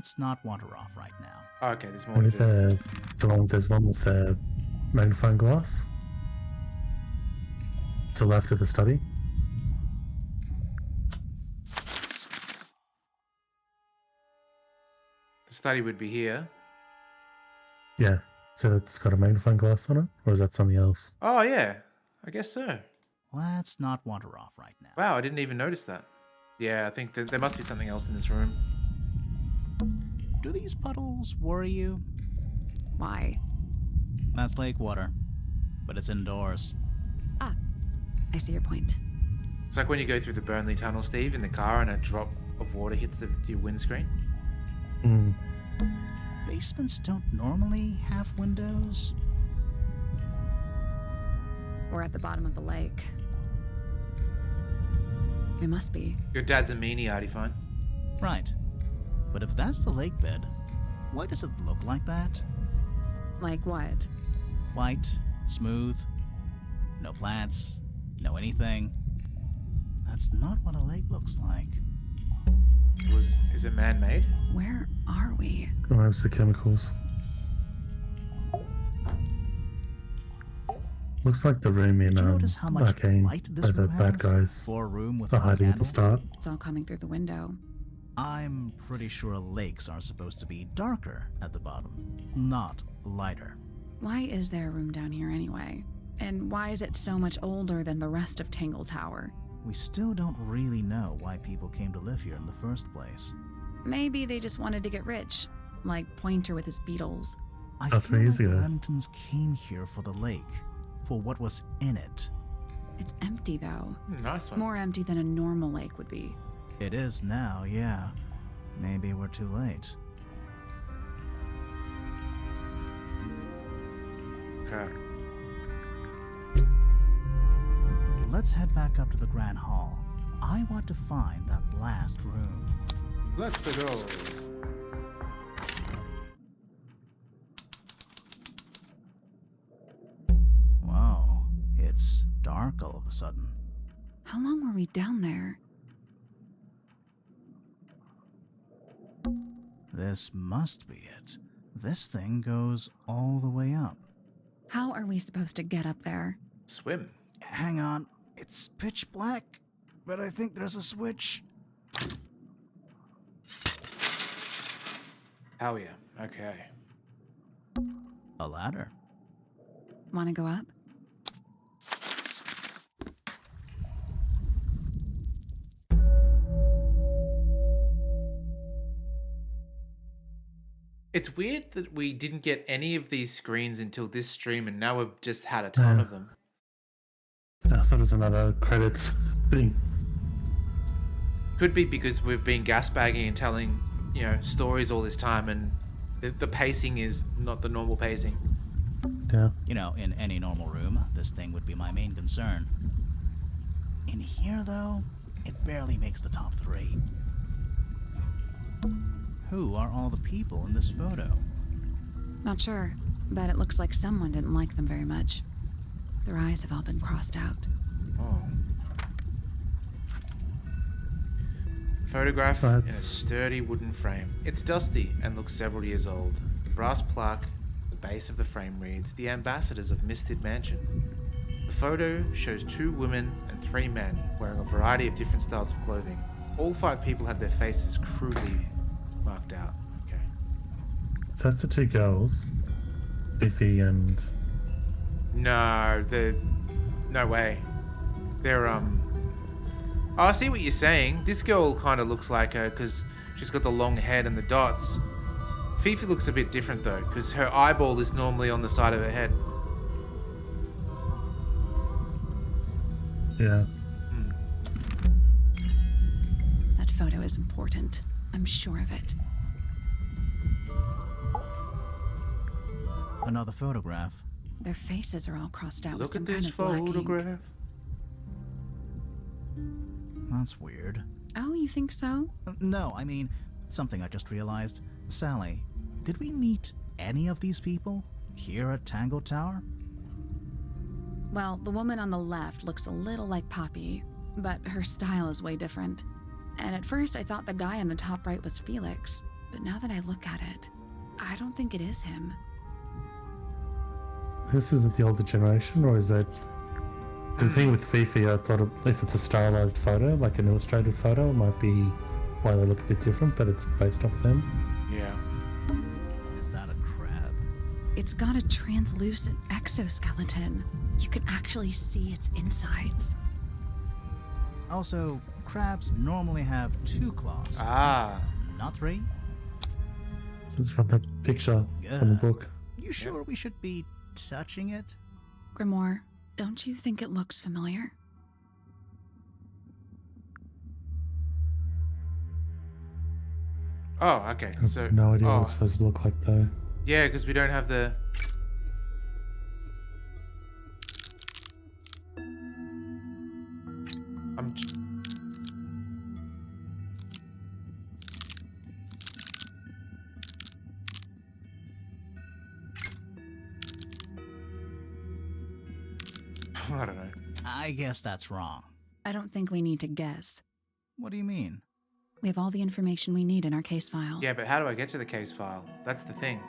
Speaker 5: Let's not wander off right now.
Speaker 1: Oh, okay, there's more
Speaker 2: And
Speaker 1: to do.
Speaker 2: there's one with the magnifying glass. To the left of the study.
Speaker 1: The study would be here.
Speaker 2: Yeah. So it's got a magnifying glass on it? Or is that something else?
Speaker 1: Oh, yeah. I guess so.
Speaker 5: Let's not wander off right now.
Speaker 1: Wow, I didn't even notice that. Yeah, I think that there must be something else in this room.
Speaker 5: Do these puddles worry you?
Speaker 6: Why?
Speaker 5: That's lake water, but it's indoors.
Speaker 6: Ah, I see your point.
Speaker 1: It's like when you go through the Burnley Tunnel, Steve, in the car and a drop of water hits your windscreen.
Speaker 2: Mm.
Speaker 5: Basements don't normally have windows.
Speaker 6: We're at the bottom of the lake. We must be.
Speaker 1: Your dad's a meanie, Artie, fine.
Speaker 5: Right. But if that's the lake bed, why does it look like that?
Speaker 6: Like what?
Speaker 5: White, smooth, no plants, no anything. That's not what a lake looks like.
Speaker 1: Is it man-made?
Speaker 6: Where are we?
Speaker 2: Oh, it was the chemicals. Looks like the room in
Speaker 5: notice how much
Speaker 2: Arcane,
Speaker 5: light this
Speaker 2: where the
Speaker 5: room
Speaker 2: bad
Speaker 5: has
Speaker 2: guys
Speaker 5: for a room with
Speaker 2: are
Speaker 5: a
Speaker 2: hiding at the
Speaker 5: candle?
Speaker 2: start.
Speaker 6: It's all coming through the window.
Speaker 5: I'm pretty sure lakes are supposed to be darker at the bottom, not lighter.
Speaker 6: Why is there a room down here anyway? And why is it so much older than the rest of Tangle Tower?
Speaker 5: We still don't really know why people came to live here in the first place.
Speaker 6: Maybe they just wanted to get rich, like Pointer with his beetles.
Speaker 5: I
Speaker 2: About 3 years
Speaker 5: feel like
Speaker 2: ago.
Speaker 5: Remingtons came here for the lake, for what was in it.
Speaker 6: It's empty though.
Speaker 1: Nice one.
Speaker 6: More empty than a normal lake would be.
Speaker 5: It is now, yeah. Maybe we're too late.
Speaker 1: Okay.
Speaker 5: Let's head back up to the Grand Hall. I want to find that last room.
Speaker 1: Let's go.
Speaker 5: Wow, it's dark all of a sudden.
Speaker 6: How long were we down there?
Speaker 5: This must be it. This thing goes all the way up.
Speaker 6: How are we supposed to get up there?
Speaker 1: Swim.
Speaker 5: Hang on, it's pitch black, but I think there's a switch.
Speaker 1: Hell yeah. Okay.
Speaker 5: A ladder.
Speaker 6: Want to go up?
Speaker 1: It's weird that we didn't get any of these screens until this stream, and now we've just had a ton of them.
Speaker 2: I thought it was another credits thing.
Speaker 1: Could be because we've been gasbagging and telling, stories all this time, and the pacing is not the normal pacing.
Speaker 2: Yeah.
Speaker 5: You know, in any normal room, this thing would be my main concern. In here, though, it barely makes the top 3. Who are all the people in this photo?
Speaker 6: Not sure, but it looks like someone didn't like them very much. Their eyes have all been crossed out.
Speaker 1: Oh. Photograph in a sturdy wooden frame. It's dusty and looks several years old. Brass plaque at the base of the frame reads, "The Ambassadors of Misted Mansion." The photo shows 2 women and 3 men wearing a variety of different styles of clothing. All 5 people have their faces crudely marked out. Okay.
Speaker 2: So that's the 2 girls. Biffy and...
Speaker 1: No, no way. They're, Oh, I see what you're saying. This girl kind of looks like her because she's got the long head and the dots. Fifi looks a bit different though, because her eyeball is normally on the side of her head.
Speaker 2: Yeah.
Speaker 6: That photo is important. I'm sure of it.
Speaker 5: Another photograph.
Speaker 6: Their faces are all crossed out with
Speaker 1: Look
Speaker 6: some
Speaker 1: at
Speaker 6: kind
Speaker 1: this
Speaker 6: of black ink.
Speaker 1: photograph.
Speaker 5: That's weird.
Speaker 6: Oh, you think so?
Speaker 5: No, I mean, something I just realized. Sally, did we meet any of these people here at Tangle Tower?
Speaker 6: Well, the woman on the left looks a little like Poppy, but her style is way different. And at first I thought the guy on the top right was Felix, but now that I look at it, I don't think it is him.
Speaker 2: This isn't the older generation, or is that? Because the thing with Fifi, I thought if it's a stylized photo, like an illustrated photo, it might be why they look a bit different, but it's based off them.
Speaker 1: Yeah.
Speaker 5: Is that a crab?
Speaker 6: It's got a translucent exoskeleton. You can actually see its insides.
Speaker 5: Also, crabs normally have 2 claws.
Speaker 1: Ah.
Speaker 5: Not 3.
Speaker 2: So it's from the picture from the book.
Speaker 5: You sure we should be touching it?
Speaker 6: Grimoire, don't you think it looks familiar?
Speaker 1: Oh, okay.
Speaker 2: I have
Speaker 1: So
Speaker 2: no idea what it's supposed to look like, though.
Speaker 1: Yeah, because we don't have the. I don't know.
Speaker 5: I guess that's wrong.
Speaker 6: I don't think we need to guess.
Speaker 5: What do you mean?
Speaker 6: We have all the information we need in our case file.
Speaker 1: Yeah, but how do I get to the case file? That's the thing.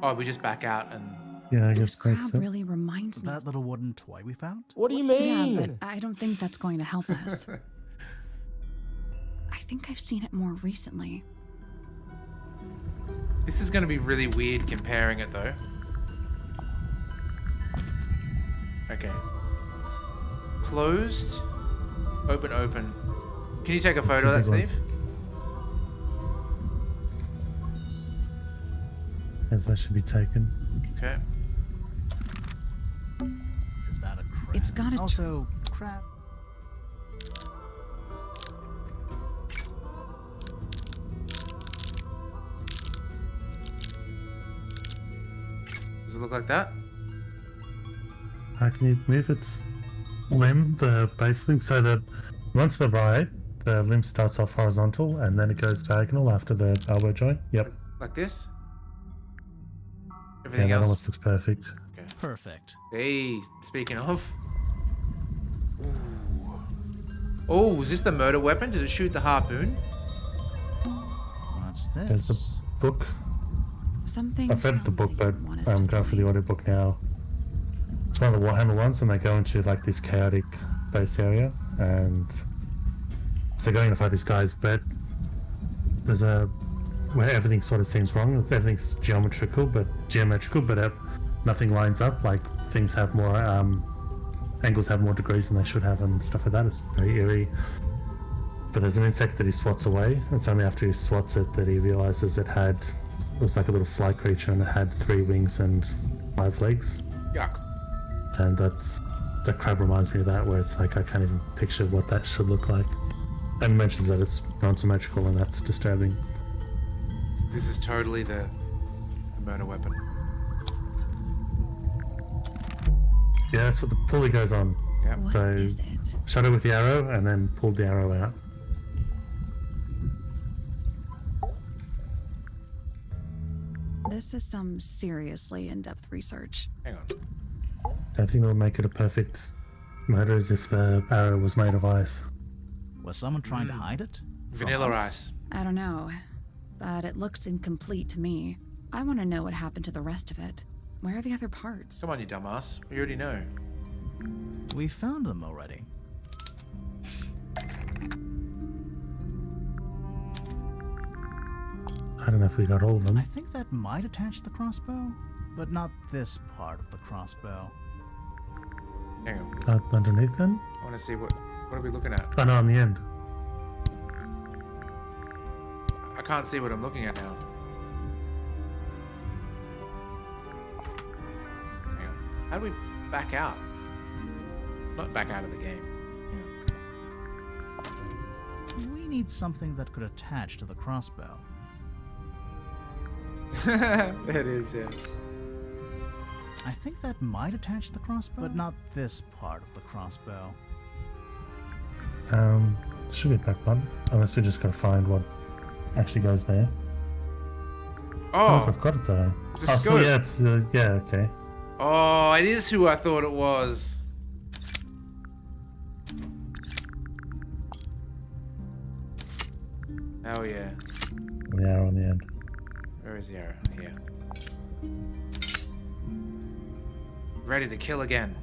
Speaker 1: Oh, we just back out and.
Speaker 2: Yeah, I
Speaker 6: This
Speaker 2: guess
Speaker 6: crab
Speaker 2: so.
Speaker 6: really reminds me.
Speaker 5: That little wooden toy we found?
Speaker 17: What do you mean?
Speaker 6: Yeah, but I don't think that's going to help us. I think I've seen it more recently.
Speaker 1: This is going to be really weird comparing it though. Okay. Closed. Open, open. Can you take a photo of that, Steve?
Speaker 2: As that should be taken.
Speaker 1: Okay.
Speaker 5: Is that a crab?
Speaker 6: It's got a
Speaker 5: Also, crab.
Speaker 1: Does it look like that?
Speaker 2: Can you move its limb, the base limb, so that once the right, the limb starts off horizontal and then it goes diagonal after the elbow joint? Yep.
Speaker 1: Like this?
Speaker 2: Yeah,
Speaker 1: Everything
Speaker 2: that
Speaker 1: else?
Speaker 2: almost looks perfect.
Speaker 1: Okay.
Speaker 5: Perfect.
Speaker 1: Hey, speaking of. Ooh. Oh, is this the murder weapon? Did it shoot the harpoon?
Speaker 5: What's this?
Speaker 2: There's the book.
Speaker 6: Something.
Speaker 2: I've read the book, but I'm going for the audiobook now. It's one of the Warhammer ones, and they go into like this chaotic base area, and so they're going to fight this guy's bed. There's a where everything sort of seems wrong. Everything's geometrical, but nothing lines up. Like things have more angles, have more degrees than they should have, and stuff like that. It's very eerie. But there's an insect that he swats away. It's only after he swats it that he realizes it was like a little fly creature, and it had 3 wings and 5 legs.
Speaker 1: Yuck.
Speaker 2: And that crab reminds me of that, where it's like I can't even picture what that should look like. And mentions that it's non-symmetrical, and that's disturbing.
Speaker 1: This is totally the murder weapon.
Speaker 2: Yeah, that's what the pulley goes on.
Speaker 1: Yep.
Speaker 6: What
Speaker 2: So
Speaker 6: is it?
Speaker 2: shot it with the arrow and then pulled the arrow out.
Speaker 6: This is some seriously in-depth research.
Speaker 1: Hang on.
Speaker 2: I think that would make it a perfect murder is if the arrow was made of ice.
Speaker 5: Was someone trying to hide it? From
Speaker 1: Vanilla
Speaker 5: us?
Speaker 1: rice.
Speaker 6: I don't know, but it looks incomplete to me. I want to know what happened to the rest of it. Where are the other parts?
Speaker 1: Come on, you dumbass. We already know.
Speaker 5: We found them already.
Speaker 2: I don't know if we got all of them.
Speaker 5: I think that might attach the crossbow, but not this part of the crossbow.
Speaker 1: Hang on.
Speaker 2: Underneath then?
Speaker 1: I want to see what are we looking at?
Speaker 2: Oh no, on the end.
Speaker 1: I can't see what I'm looking at now. Hang on. How do we back out? Not back out of the game.
Speaker 5: We need something that could attach to the crossbow.
Speaker 1: It is, yeah.
Speaker 5: I think that might attach the crossbow, but not this part of the crossbow.
Speaker 2: Should be a back button, unless we just gotta find what actually goes there.
Speaker 1: Oh,
Speaker 2: I've got it though.
Speaker 1: It's a
Speaker 2: Oh,
Speaker 1: scope.
Speaker 2: yeah, it's yeah, okay.
Speaker 1: Oh, it is who I thought it was. Hell yeah.
Speaker 2: The arrow on the end.
Speaker 1: Where is the arrow? Here. Ready to kill again.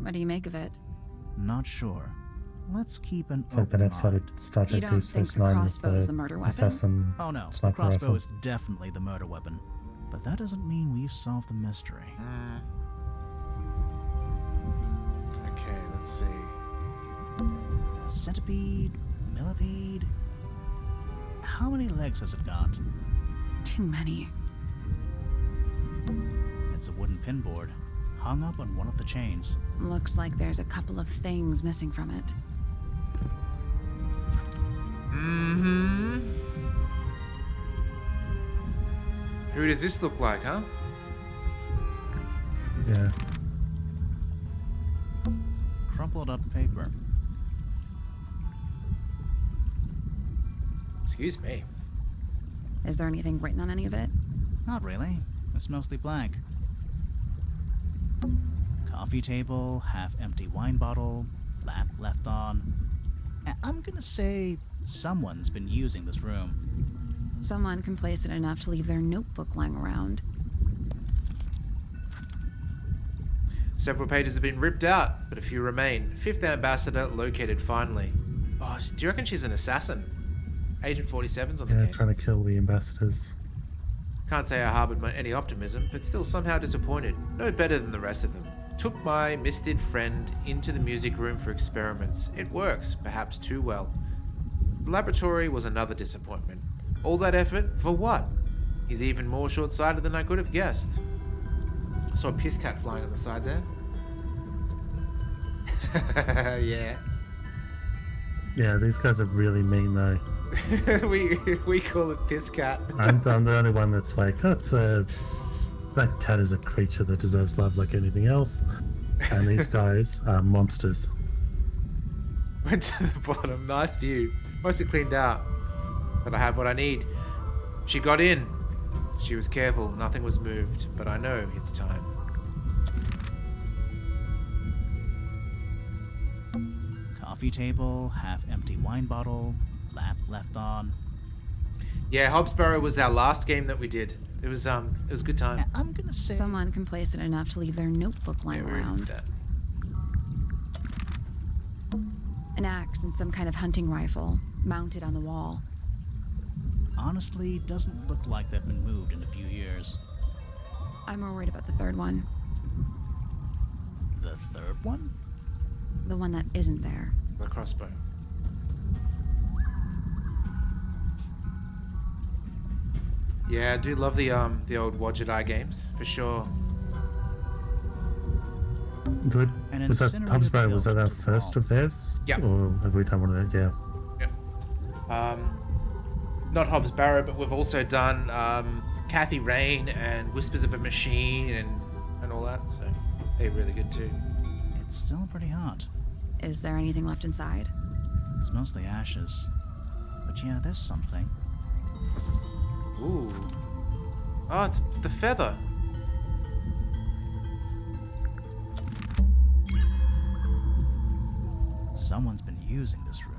Speaker 6: What do you make of it?
Speaker 5: Not sure. Let's keep an
Speaker 2: It's like that
Speaker 5: open
Speaker 2: episode
Speaker 5: mind.
Speaker 2: of Star
Speaker 6: You
Speaker 2: Trek
Speaker 6: don't
Speaker 2: Deep
Speaker 6: think
Speaker 2: Space
Speaker 6: the
Speaker 2: Nine with
Speaker 6: crossbow is the
Speaker 2: the
Speaker 6: murder weapon?
Speaker 2: assassin
Speaker 5: Oh no, the
Speaker 2: sniper
Speaker 5: crossbow
Speaker 2: rifle.
Speaker 5: is definitely the murder weapon. But that doesn't mean we've solved the mystery.
Speaker 1: Okay, let's see.
Speaker 5: Centipede? Millipede? How many legs has it got?
Speaker 6: Too many.
Speaker 5: It's a wooden pinboard, hung up on one of the chains.
Speaker 6: Looks like there's a couple of things missing from it.
Speaker 1: Mm-hmm. Who does this look like, huh?
Speaker 2: Yeah.
Speaker 5: Crumpled up paper.
Speaker 1: Excuse me.
Speaker 6: Is there anything written on any of it?
Speaker 5: Not really. It's mostly blank. Coffee table, half-empty wine bottle, lamp left on. I'm gonna say someone's been using this room.
Speaker 6: Someone complacent enough to leave their notebook lying around.
Speaker 1: Several pages have been ripped out, but a few remain. Fifth ambassador located finally. Oh, do you reckon she's an assassin? Agent 47's on the
Speaker 2: Yeah,
Speaker 1: case.
Speaker 2: trying to kill the ambassadors.
Speaker 1: Can't say I harbored any optimism, but still somehow disappointed. No better than the rest of them. Took my misted friend into the music room for experiments. It works, perhaps too well. The laboratory was another disappointment. All that effort, for what? He's even more short-sighted than I could have guessed. I saw a piss cat flying on the side there. Yeah.
Speaker 2: Yeah, these guys are really mean though.
Speaker 1: we call it piss cat.
Speaker 2: I'm the only one that's like, oh, that cat is a creature that deserves love like anything else. And these guys are monsters.
Speaker 1: Went to the bottom. Nice view. Mostly cleaned out. But I have what I need. She got in. She was careful. Nothing was moved. But I know it's time.
Speaker 5: Coffee table, half-empty wine bottle, lamp left on.
Speaker 1: Yeah, Hobbsborough was our last game that we did. It was a good time.
Speaker 5: I'm gonna say
Speaker 6: Someone complacent enough to leave their notebook lying around. An axe and some kind of hunting rifle mounted on the wall.
Speaker 5: honestly doesn't look like they've been moved in a few years.
Speaker 6: I'm more worried about the third one.
Speaker 5: The third one?
Speaker 6: The one that isn't there.
Speaker 1: The crossbow. Yeah, I do love the old Wadget Eye games, for sure.
Speaker 2: Was that Hobbsborough? Was that our first of theirs?
Speaker 1: Yeah.
Speaker 2: Or have we done one of those? Yeah.
Speaker 1: Yeah. Not Hobbsborough, but we've also done Kathy Rain and Whispers of a Machine and all that. So they're really good too.
Speaker 5: It's still pretty hot.
Speaker 6: Is there anything left inside?
Speaker 5: It's mostly ashes. But yeah, there's something.
Speaker 1: Ooh. Oh, it's the feather.
Speaker 5: Someone's been using this room.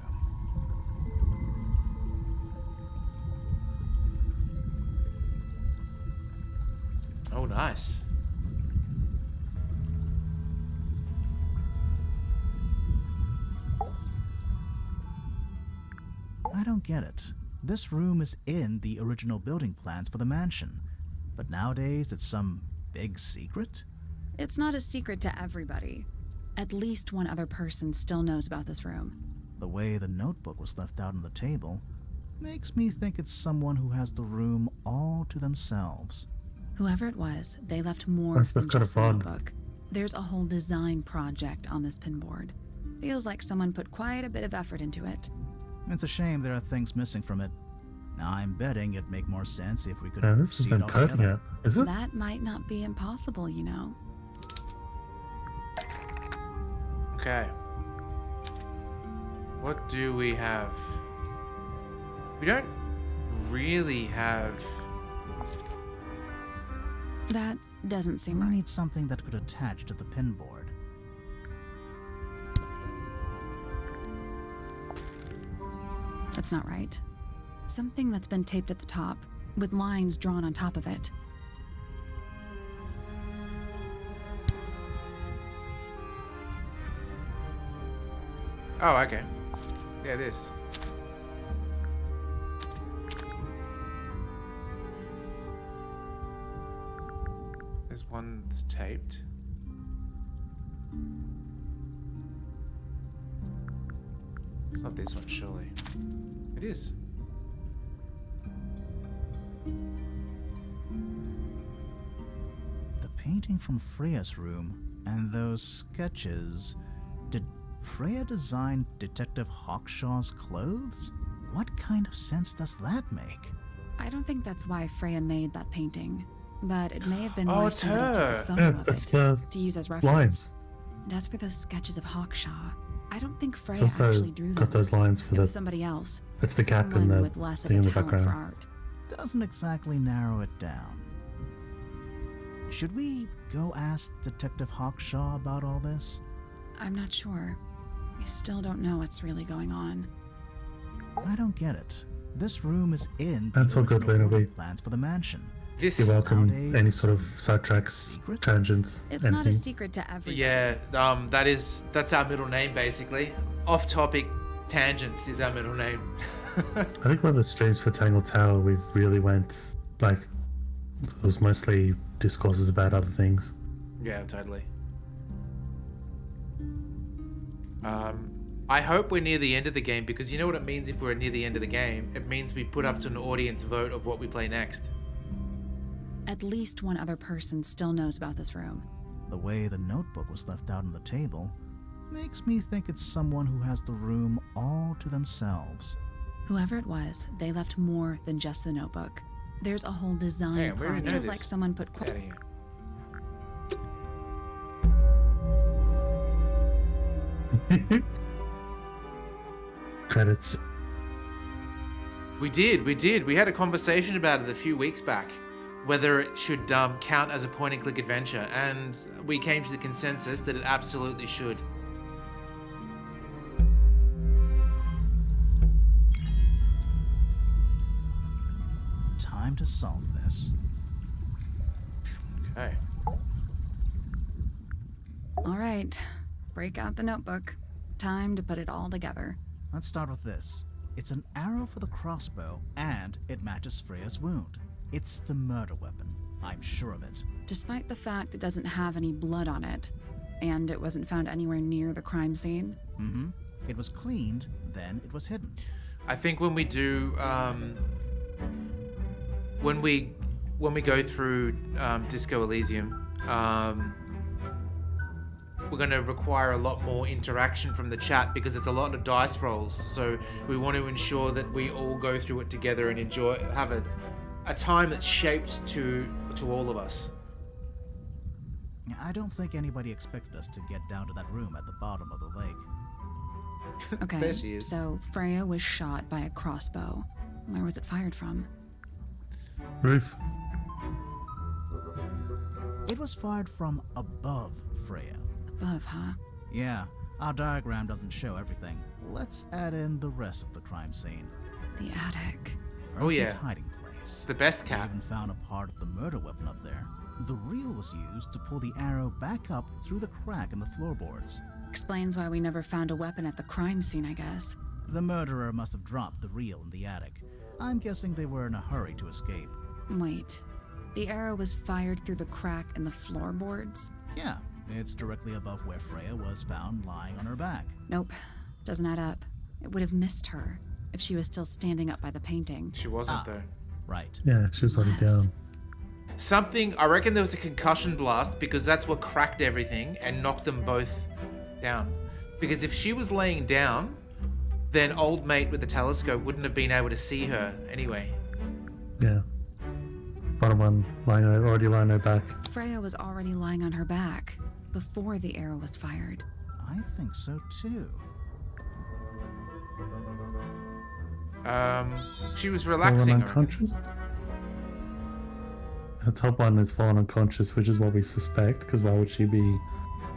Speaker 1: Oh, nice.
Speaker 5: I don't get it. This room is in the original building plans for the mansion, but nowadays it's some big secret?
Speaker 6: It's not a secret to everybody. At least one other person still knows about this room.
Speaker 5: The way the notebook was left out on the table makes me think it's someone who has the room all to themselves.
Speaker 6: Whoever it was, they left more
Speaker 2: Unless
Speaker 6: than
Speaker 2: they've got
Speaker 6: just
Speaker 2: a
Speaker 6: the
Speaker 2: bond.
Speaker 6: notebook. There's a whole design project on this pinboard. Feels like someone put quite a bit of effort into it.
Speaker 5: It's a shame there are things missing from it. I'm betting it'd make more sense if we could
Speaker 2: Yeah, this
Speaker 5: see
Speaker 2: is
Speaker 5: it
Speaker 2: them
Speaker 5: all
Speaker 2: coding
Speaker 5: together.
Speaker 2: it, is it?
Speaker 6: That might not be impossible, you know.
Speaker 1: Okay. What do we have? We don't really have...
Speaker 6: That doesn't seem
Speaker 5: We
Speaker 6: right.
Speaker 5: need something that could attach to the pinboard.
Speaker 6: That's not right. Something that's been taped at the top, with lines drawn on top of it.
Speaker 1: Oh, okay. Yeah, this. There's one that's taped. It's not this one, surely. It is.
Speaker 5: The painting from Freya's room and those sketches. Did Freya design Detective Hawkshaw's clothes? What kind of sense does that make?
Speaker 6: I don't think that's why Freya made that painting, but it may have been
Speaker 1: Oh,
Speaker 6: why
Speaker 1: it's
Speaker 6: somebody took
Speaker 1: her.
Speaker 6: a photo
Speaker 2: Yeah,
Speaker 6: of
Speaker 2: that's
Speaker 6: it
Speaker 2: the
Speaker 6: to use as reference.
Speaker 2: lines.
Speaker 6: And as for those sketches of Hawkshaw, I don't think Freya
Speaker 2: It's also
Speaker 6: actually drew them.
Speaker 2: got those lines for
Speaker 6: It was
Speaker 2: the.
Speaker 6: somebody else.
Speaker 2: It's the gap in
Speaker 6: Someone
Speaker 2: the
Speaker 6: with less of
Speaker 2: thing
Speaker 6: a
Speaker 2: in the
Speaker 6: talent for
Speaker 2: background.
Speaker 6: art.
Speaker 5: Doesn't exactly narrow it down. Should we go ask Detective Hawkshaw about all this?
Speaker 6: I'm not sure. I still don't know what's really going on.
Speaker 5: I don't get it. This room is in
Speaker 2: That's
Speaker 5: the
Speaker 2: all good,
Speaker 5: original
Speaker 2: Luna.
Speaker 5: working plans for the mansion.
Speaker 1: This.
Speaker 2: You're welcome.
Speaker 5: Nowadays,
Speaker 2: Any
Speaker 5: it's
Speaker 2: sort of sidetracks, tangents,
Speaker 6: It's not a
Speaker 2: anything.
Speaker 6: secret to everyone.
Speaker 1: Yeah, that's our middle name basically. Off-topic tangents is our middle name.
Speaker 2: I think one of the streams for Tangle Tower, we've really went like it was mostly discourses about other things.
Speaker 1: Yeah, totally. I hope we're near the end of the game, because you know what it means if we're near the end of the game? It means we put up to an audience vote of what we play next.
Speaker 6: At least one other person still knows about this room.
Speaker 5: The way the notebook was left out on the table makes me think it's someone who has the room all to themselves.
Speaker 6: Whoever it was, they left more than just the notebook. There's a whole design
Speaker 1: Hey, we already know
Speaker 6: project.
Speaker 1: this.
Speaker 6: Like someone put
Speaker 1: Get out of here.
Speaker 2: Credits.
Speaker 1: We did. We had a conversation about it a few weeks back, whether it should count as a point-and-click adventure, and we came to the consensus that it absolutely should.
Speaker 5: Time to solve this.
Speaker 1: Okay.
Speaker 6: All right, break out the notebook. Time to put it all together.
Speaker 5: Let's start with this. It's an arrow for the crossbow, and it matches Freya's wound. It's the murder weapon. I'm sure of it.
Speaker 6: Despite the fact it doesn't have any blood on it, and it wasn't found anywhere near the crime scene.
Speaker 5: Mm-hmm. It was cleaned, then it was hidden.
Speaker 1: I think when we do, when we go through Disco Elysium, we're going to require a lot more interaction from the chat, because it's a lot of dice rolls. So we want to ensure that we all go through it together and have a time that's shaped to all of us.
Speaker 5: I don't think anybody expected us to get down to that room at the bottom of the lake.
Speaker 6: Okay,
Speaker 1: There she is.
Speaker 6: so Freya was shot by a crossbow. Where was it fired from?
Speaker 2: Roof.
Speaker 5: It was fired from above Freya.
Speaker 6: Above, huh?
Speaker 5: Yeah, our diagram doesn't show everything. Let's add in the rest of the crime scene.
Speaker 6: The attic.
Speaker 1: Oh, yeah.
Speaker 5: Perfect hiding place.
Speaker 1: It's the best
Speaker 5: They
Speaker 1: cap.
Speaker 5: even found a part of the murder weapon up there. The reel was used to pull the arrow back up through the crack in the floorboards.
Speaker 6: Explains why we never found a weapon at the crime scene, I guess.
Speaker 5: The murderer must have dropped the reel in the attic. I'm guessing they were in a hurry to escape.
Speaker 6: Wait, the arrow was fired through the crack in the floorboards?
Speaker 5: Yeah, it's directly above where Freya was found lying on her back.
Speaker 6: Nope, doesn't add up. It would have missed her if she was still standing up by the painting.
Speaker 1: She wasn't, though.
Speaker 5: Right.
Speaker 2: Yeah, she was already down.
Speaker 1: I reckon there was a concussion blast, because that's what cracked everything and knocked them both down. Because if she was laying down, then old mate with the telescope wouldn't have been able to see her anyway.
Speaker 2: Yeah. Bottom one, already lying on her back.
Speaker 6: Freya was already lying on her back before the arrow was fired.
Speaker 5: I think so too.
Speaker 1: She was
Speaker 2: Fallen
Speaker 1: relaxing.
Speaker 2: unconscious? The top one is fallen unconscious, which is what we suspect, because why would she be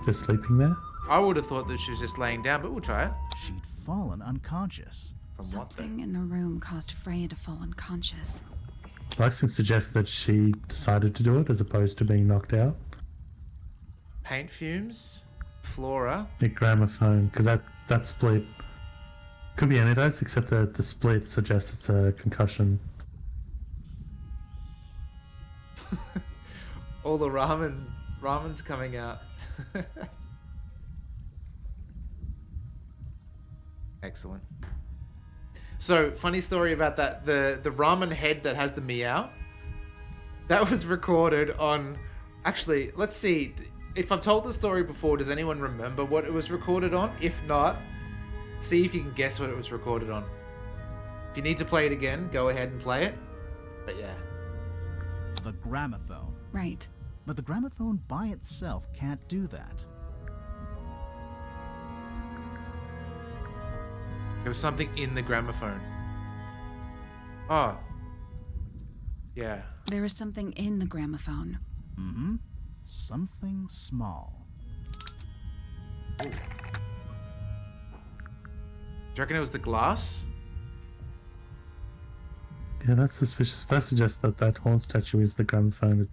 Speaker 2: just sleeping there?
Speaker 1: I would have thought that she was just laying down, but we'll try it.
Speaker 5: She'd fallen unconscious.
Speaker 1: From what, though?
Speaker 6: Something in the room caused Freya to fall unconscious.
Speaker 2: Lexington suggests that she decided to do it as opposed to being knocked out.
Speaker 1: Paint fumes, Flora.
Speaker 2: The gramophone, because that split could be any of those, except that the split suggests it's a concussion.
Speaker 1: All the ramen's coming out. Excellent. So, funny story about that. The ramen head that has the meow, that was recorded on... Actually, let's see. If I've told the story before, does anyone remember what it was recorded on? If not, see if you can guess what it was recorded on. If you need to play it again, go ahead and play it. But yeah.
Speaker 5: The gramophone.
Speaker 6: Right.
Speaker 5: But the gramophone by itself can't do that.
Speaker 1: There was something in the gramophone. Oh. Yeah.
Speaker 6: There was something in the gramophone.
Speaker 5: Mm-hmm. Something small.
Speaker 1: Ooh. Do you reckon it was the glass?
Speaker 2: Yeah, that's suspicious. That suggests that that horn statue is the gramophone,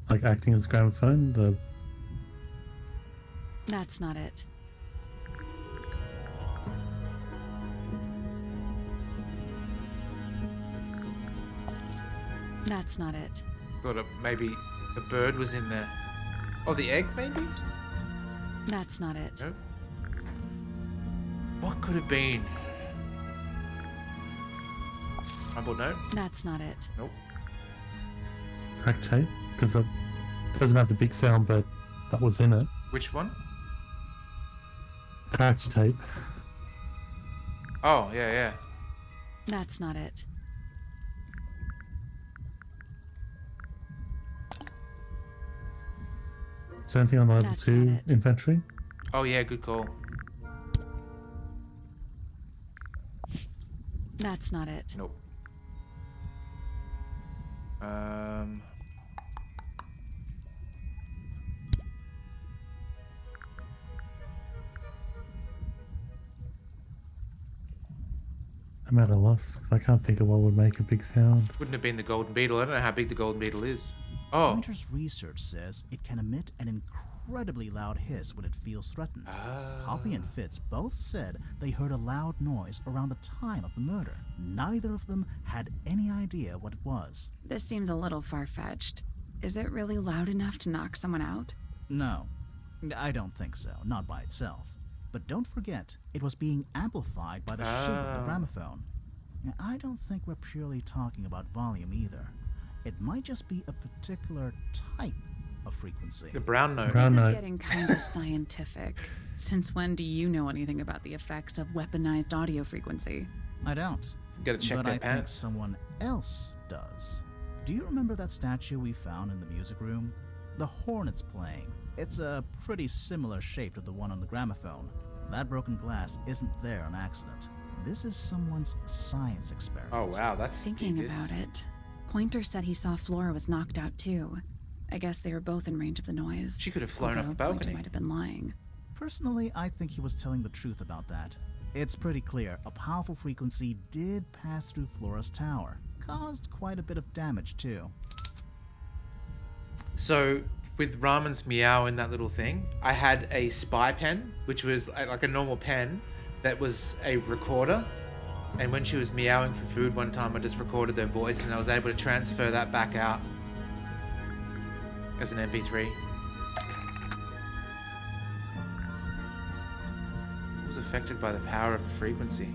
Speaker 2: like acting as gramophone.
Speaker 6: That's not it. That's not it.
Speaker 1: Thought maybe a bird was in there. Oh, the egg, maybe?
Speaker 6: That's not it.
Speaker 1: Nope. What could have been? Rumble note?
Speaker 6: That's not it.
Speaker 1: Nope.
Speaker 2: Crack tape, because it doesn't have the big sound, but that was in it.
Speaker 1: Which one?
Speaker 2: Cracked tape.
Speaker 1: Oh, yeah.
Speaker 6: That's not it.
Speaker 2: Is there anything on the level
Speaker 6: That's
Speaker 2: 2
Speaker 6: not it.
Speaker 2: inventory?
Speaker 1: Oh, yeah, good call.
Speaker 6: That's not it.
Speaker 1: Nope.
Speaker 2: I'm at a loss, because I can't think of what would make a big sound.
Speaker 1: Wouldn't have been the golden beetle. I don't know how big the golden beetle is. Oh.
Speaker 5: Pointer's research says it can emit an incredibly loud hiss when it feels threatened. Poppy and Fitz both said they heard a loud noise around the time of the murder. Neither of them had any idea what it was.
Speaker 6: This seems a little far-fetched. Is it really loud enough to knock someone out?
Speaker 5: No, I don't think so. Not by itself. But don't forget, it was being amplified by the shape of the gramophone. Now, I don't think we're purely talking about volume either. It might just be a particular type of frequency.
Speaker 1: The brown note.
Speaker 6: This is getting kind of scientific. Since when do you know anything about the effects of weaponized audio frequency?
Speaker 5: I don't.
Speaker 1: Gotta check
Speaker 5: but
Speaker 1: their
Speaker 5: I
Speaker 1: pants.
Speaker 5: think someone else does. Do you remember that statue we found in the music room? The horn it's playing. It's a pretty similar shape to the one on the gramophone. That broken glass isn't there on accident. This is someone's science experiment.
Speaker 1: Oh, wow, that's
Speaker 6: Thinking
Speaker 1: devious.
Speaker 6: about it, Pointer said he saw Flora was knocked out too. I guess they were both in range of the noise.
Speaker 1: She could have flown off the balcony.
Speaker 6: Pointer might have been lying.
Speaker 5: Personally, I think he was telling the truth about that. It's pretty clear a powerful frequency did pass through Flora's tower. Caused quite a bit of damage too.
Speaker 1: So, with Ramen's meow in that little thing, I had a spy pen, which was like a normal pen that was a recorder. And when she was meowing for food one time, I just recorded their voice and I was able to transfer that back out as an MP3. It was affected by the power of the frequency.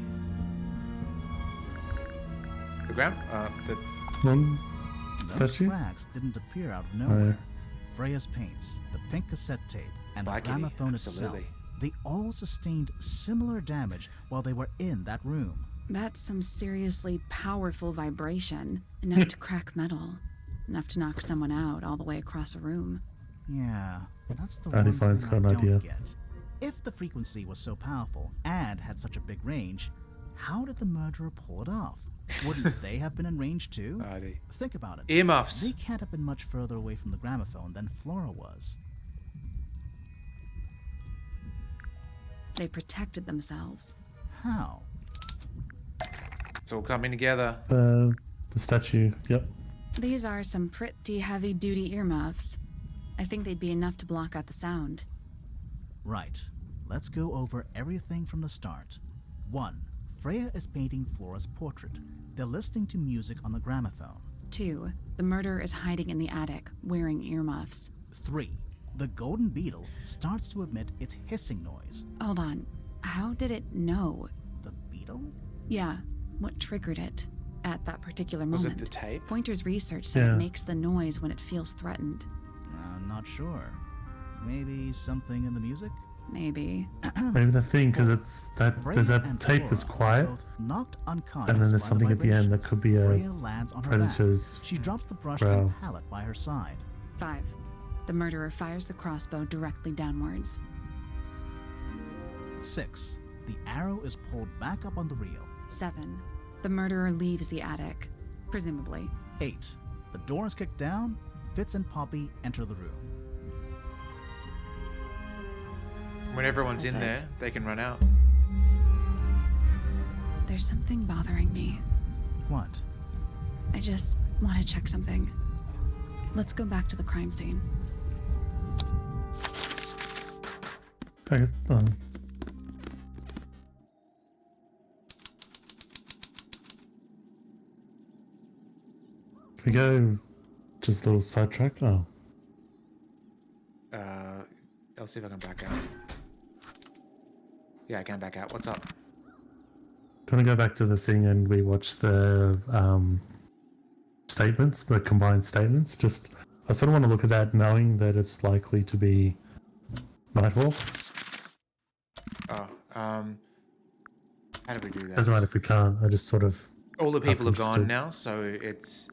Speaker 1: The
Speaker 2: One
Speaker 5: Those
Speaker 2: statue?
Speaker 5: flags didn't appear out of nowhere.
Speaker 2: yeah.
Speaker 5: Freya's paints, the pink cassette tape, and the
Speaker 1: Spikey,
Speaker 5: gramophone
Speaker 1: absolutely.
Speaker 5: itself, they all sustained similar damage while they were in that room.
Speaker 6: That's some seriously powerful vibration. Enough to crack metal. Enough to knock someone out all the way across a room.
Speaker 5: Yeah, that's the
Speaker 2: Andy
Speaker 5: one
Speaker 2: Fine's
Speaker 5: thing
Speaker 2: got
Speaker 5: I
Speaker 2: an idea.
Speaker 5: don't get. If the frequency was so powerful and had such a big range, how did the murderer pull it off? Wouldn't they have been in range too? Think about it.
Speaker 1: Earmuffs.
Speaker 5: They can't have been much further away from the gramophone than Flora was.
Speaker 6: They protected themselves.
Speaker 5: How?
Speaker 1: It's all coming together.
Speaker 2: The statue. Yep.
Speaker 6: These are some pretty heavy-duty earmuffs. I think they'd be enough to block out the sound.
Speaker 5: Right. Let's go over everything from the start. 1. Freya is painting Flora's portrait. They're listening to music on the gramophone.
Speaker 6: 2. The murderer is hiding in the attic, wearing earmuffs.
Speaker 5: 3. The golden beetle starts to emit its hissing noise.
Speaker 6: Hold on. How did it know?
Speaker 5: The beetle?
Speaker 6: Yeah. What triggered it at that particular moment?
Speaker 1: Was it the tape?
Speaker 6: Pointer's research said it makes the noise when it feels threatened.
Speaker 5: I'm not sure. Maybe something in the music?
Speaker 6: Maybe.
Speaker 2: Maybe the thing, because it's that there's that tape that's quiet,
Speaker 5: knocked unconscious
Speaker 2: and then there's
Speaker 5: by
Speaker 2: something at the end that could be a
Speaker 5: Freya lands on her
Speaker 2: predator's
Speaker 5: back. She drops the brush
Speaker 2: growl.
Speaker 5: and palette by her side.
Speaker 6: 5. The murderer fires the crossbow directly downwards.
Speaker 5: 6. The arrow is pulled back up on the reel.
Speaker 6: 7. The murderer leaves the attic, presumably.
Speaker 5: 8. The door is kicked down. Fitz and Poppy enter the room.
Speaker 1: When everyone's in there, they can run out.
Speaker 6: There's something bothering me.
Speaker 5: What?
Speaker 6: I just want to check something. Let's go back to the crime scene.
Speaker 2: I guess, can we go just a little sidetrack? Oh.
Speaker 1: I'll see if I can back out. Yeah, I can back out. What's up?
Speaker 2: Do you want to go back to the thing and we watch the statements, the combined statements? Just, I sort of want to look at that knowing that it's likely to be Nightwolf.
Speaker 1: Oh, how do we do that?
Speaker 2: Doesn't matter if we can't, I just sort of...
Speaker 1: All the people are gone
Speaker 2: interested.
Speaker 1: now, so it's...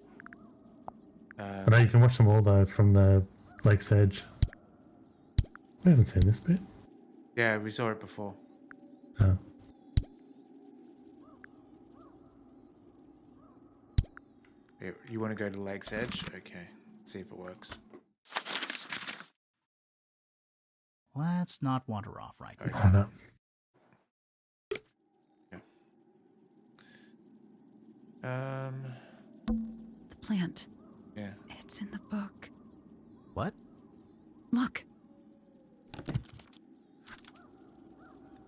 Speaker 2: I know you can watch them all though from the Lake's Edge. We haven't seen this bit.
Speaker 1: Yeah, we saw it before.
Speaker 2: Oh.
Speaker 1: Yeah, you want to go to Lake's Edge? Okay, let's see if it works.
Speaker 5: Let's not wander off right now.
Speaker 2: Oh, no.
Speaker 6: The plant.
Speaker 1: Yeah.
Speaker 6: It's in the book.
Speaker 5: What?
Speaker 6: Look.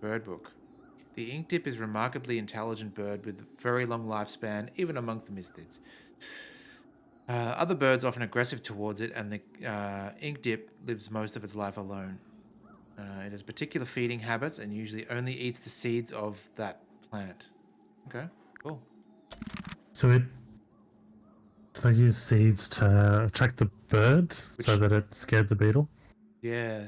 Speaker 1: Bird book. The ink dip is a remarkably intelligent bird with a very long lifespan, even among the mystids. Other birds are often aggressive towards it, and the ink dip lives most of its life alone. It has particular feeding habits and usually only eats the seeds of that plant. Okay, cool.
Speaker 2: So they use seeds to attract the bird so that it scared the beetle?
Speaker 1: Yeah.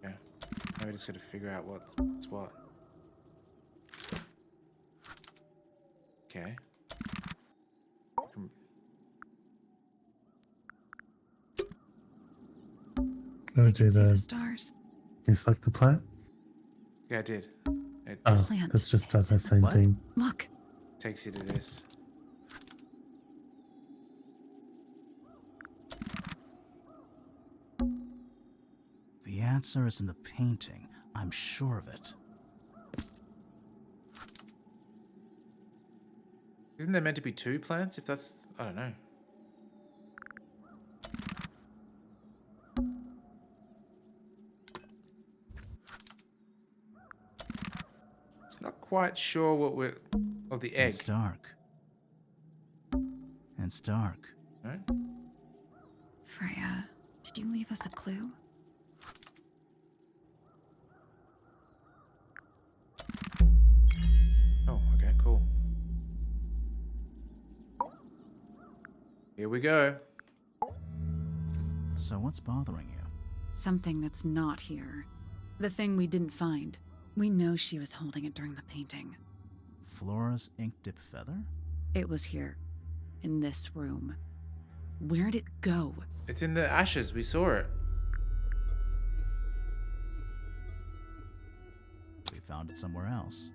Speaker 1: Yeah. Now we just got to figure out what's what. Okay.
Speaker 2: Go do
Speaker 6: The stars.
Speaker 2: You select the plant?
Speaker 1: Yeah, I did. It
Speaker 2: Oh,
Speaker 6: Plant.
Speaker 2: that's just that same
Speaker 5: What?
Speaker 2: thing.
Speaker 6: Look.
Speaker 1: takes you to this.
Speaker 5: The answer is in the painting. I'm sure of it.
Speaker 1: Isn't there meant to be 2 plants? If that's... I don't know. It's not quite sure what we're... Oh, the egg.
Speaker 5: It's dark. It's dark.
Speaker 1: Right?
Speaker 6: Freya, did you leave us a clue?
Speaker 1: Oh, okay, cool. Here we go.
Speaker 5: So what's bothering you?
Speaker 6: Something that's not here. The thing we didn't find. We know she was holding it during the painting.
Speaker 5: Flora's ink dip feather?
Speaker 6: It was here. In this room. Where'd it go?
Speaker 1: It's in the ashes. We saw it.
Speaker 5: We found it somewhere else.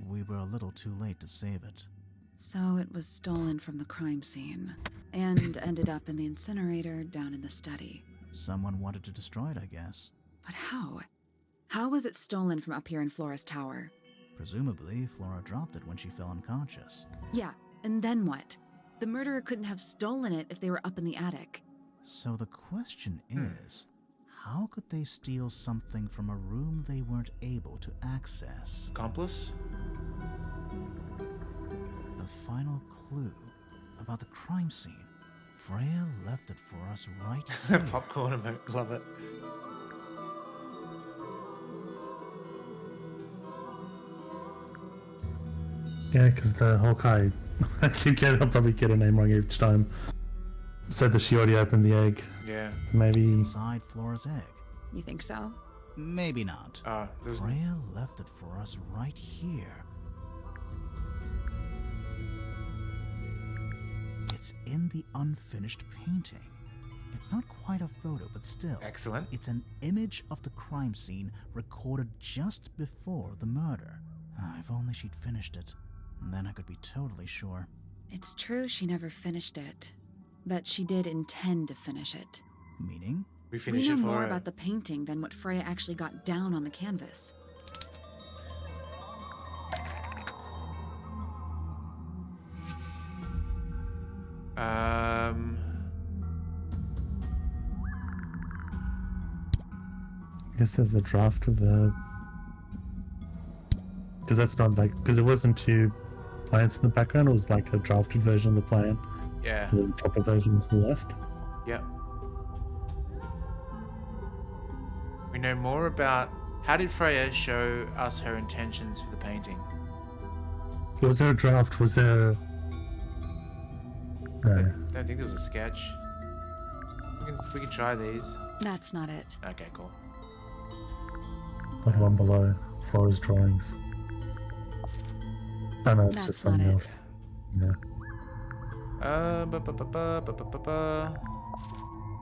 Speaker 5: We were a little too late to save it.
Speaker 6: So it was stolen from the crime scene and ended up in the incinerator down in the study.
Speaker 5: Someone wanted to destroy it, I guess.
Speaker 6: But how? How was it stolen from up here in Flora's tower?
Speaker 5: Presumably, Flora dropped it when she fell unconscious.
Speaker 6: Yeah, and then what? The murderer couldn't have stolen it if they were up in the attic.
Speaker 5: So the question is, how could they steal something from a room they weren't able to access?
Speaker 1: Accomplice?
Speaker 5: The final clue about the crime scene. Freya left it for us right here.
Speaker 1: Popcorn emote, love it.
Speaker 2: Yeah, because the Hawkeye, I'll probably get her name wrong each time, said that she already opened the egg.
Speaker 1: Yeah.
Speaker 2: Maybe.
Speaker 5: It's inside Flora's egg.
Speaker 6: You think so?
Speaker 5: Maybe not. Freya left it for us right here. It's in the unfinished painting. It's not quite a photo, but still.
Speaker 1: Excellent.
Speaker 5: It's an image of the crime scene recorded just before the murder. If only she'd finished it. Then I could be totally sure.
Speaker 6: It's true she never finished it, but she did intend to finish it.
Speaker 5: Meaning?
Speaker 1: We finish
Speaker 6: know
Speaker 1: it for
Speaker 6: more
Speaker 1: her.
Speaker 6: about the painting than what Freya actually got down on the canvas.
Speaker 2: I guess there's a draft of the. Because that's not like. Because it wasn't two plans in the background, it was like a drafted version of the plan.
Speaker 1: Yeah.
Speaker 2: And then the proper version to the left.
Speaker 1: Yep. We know more about how did Freya show us her intentions for the painting?
Speaker 2: Was there a draft? Was there. No.
Speaker 1: I don't think there was a sketch. We can try these.
Speaker 6: That's not it.
Speaker 1: Okay, cool.
Speaker 2: Like the one below. Flora's drawings. Oh no, it's
Speaker 6: That's
Speaker 2: just something
Speaker 6: not it.
Speaker 2: else. Yeah.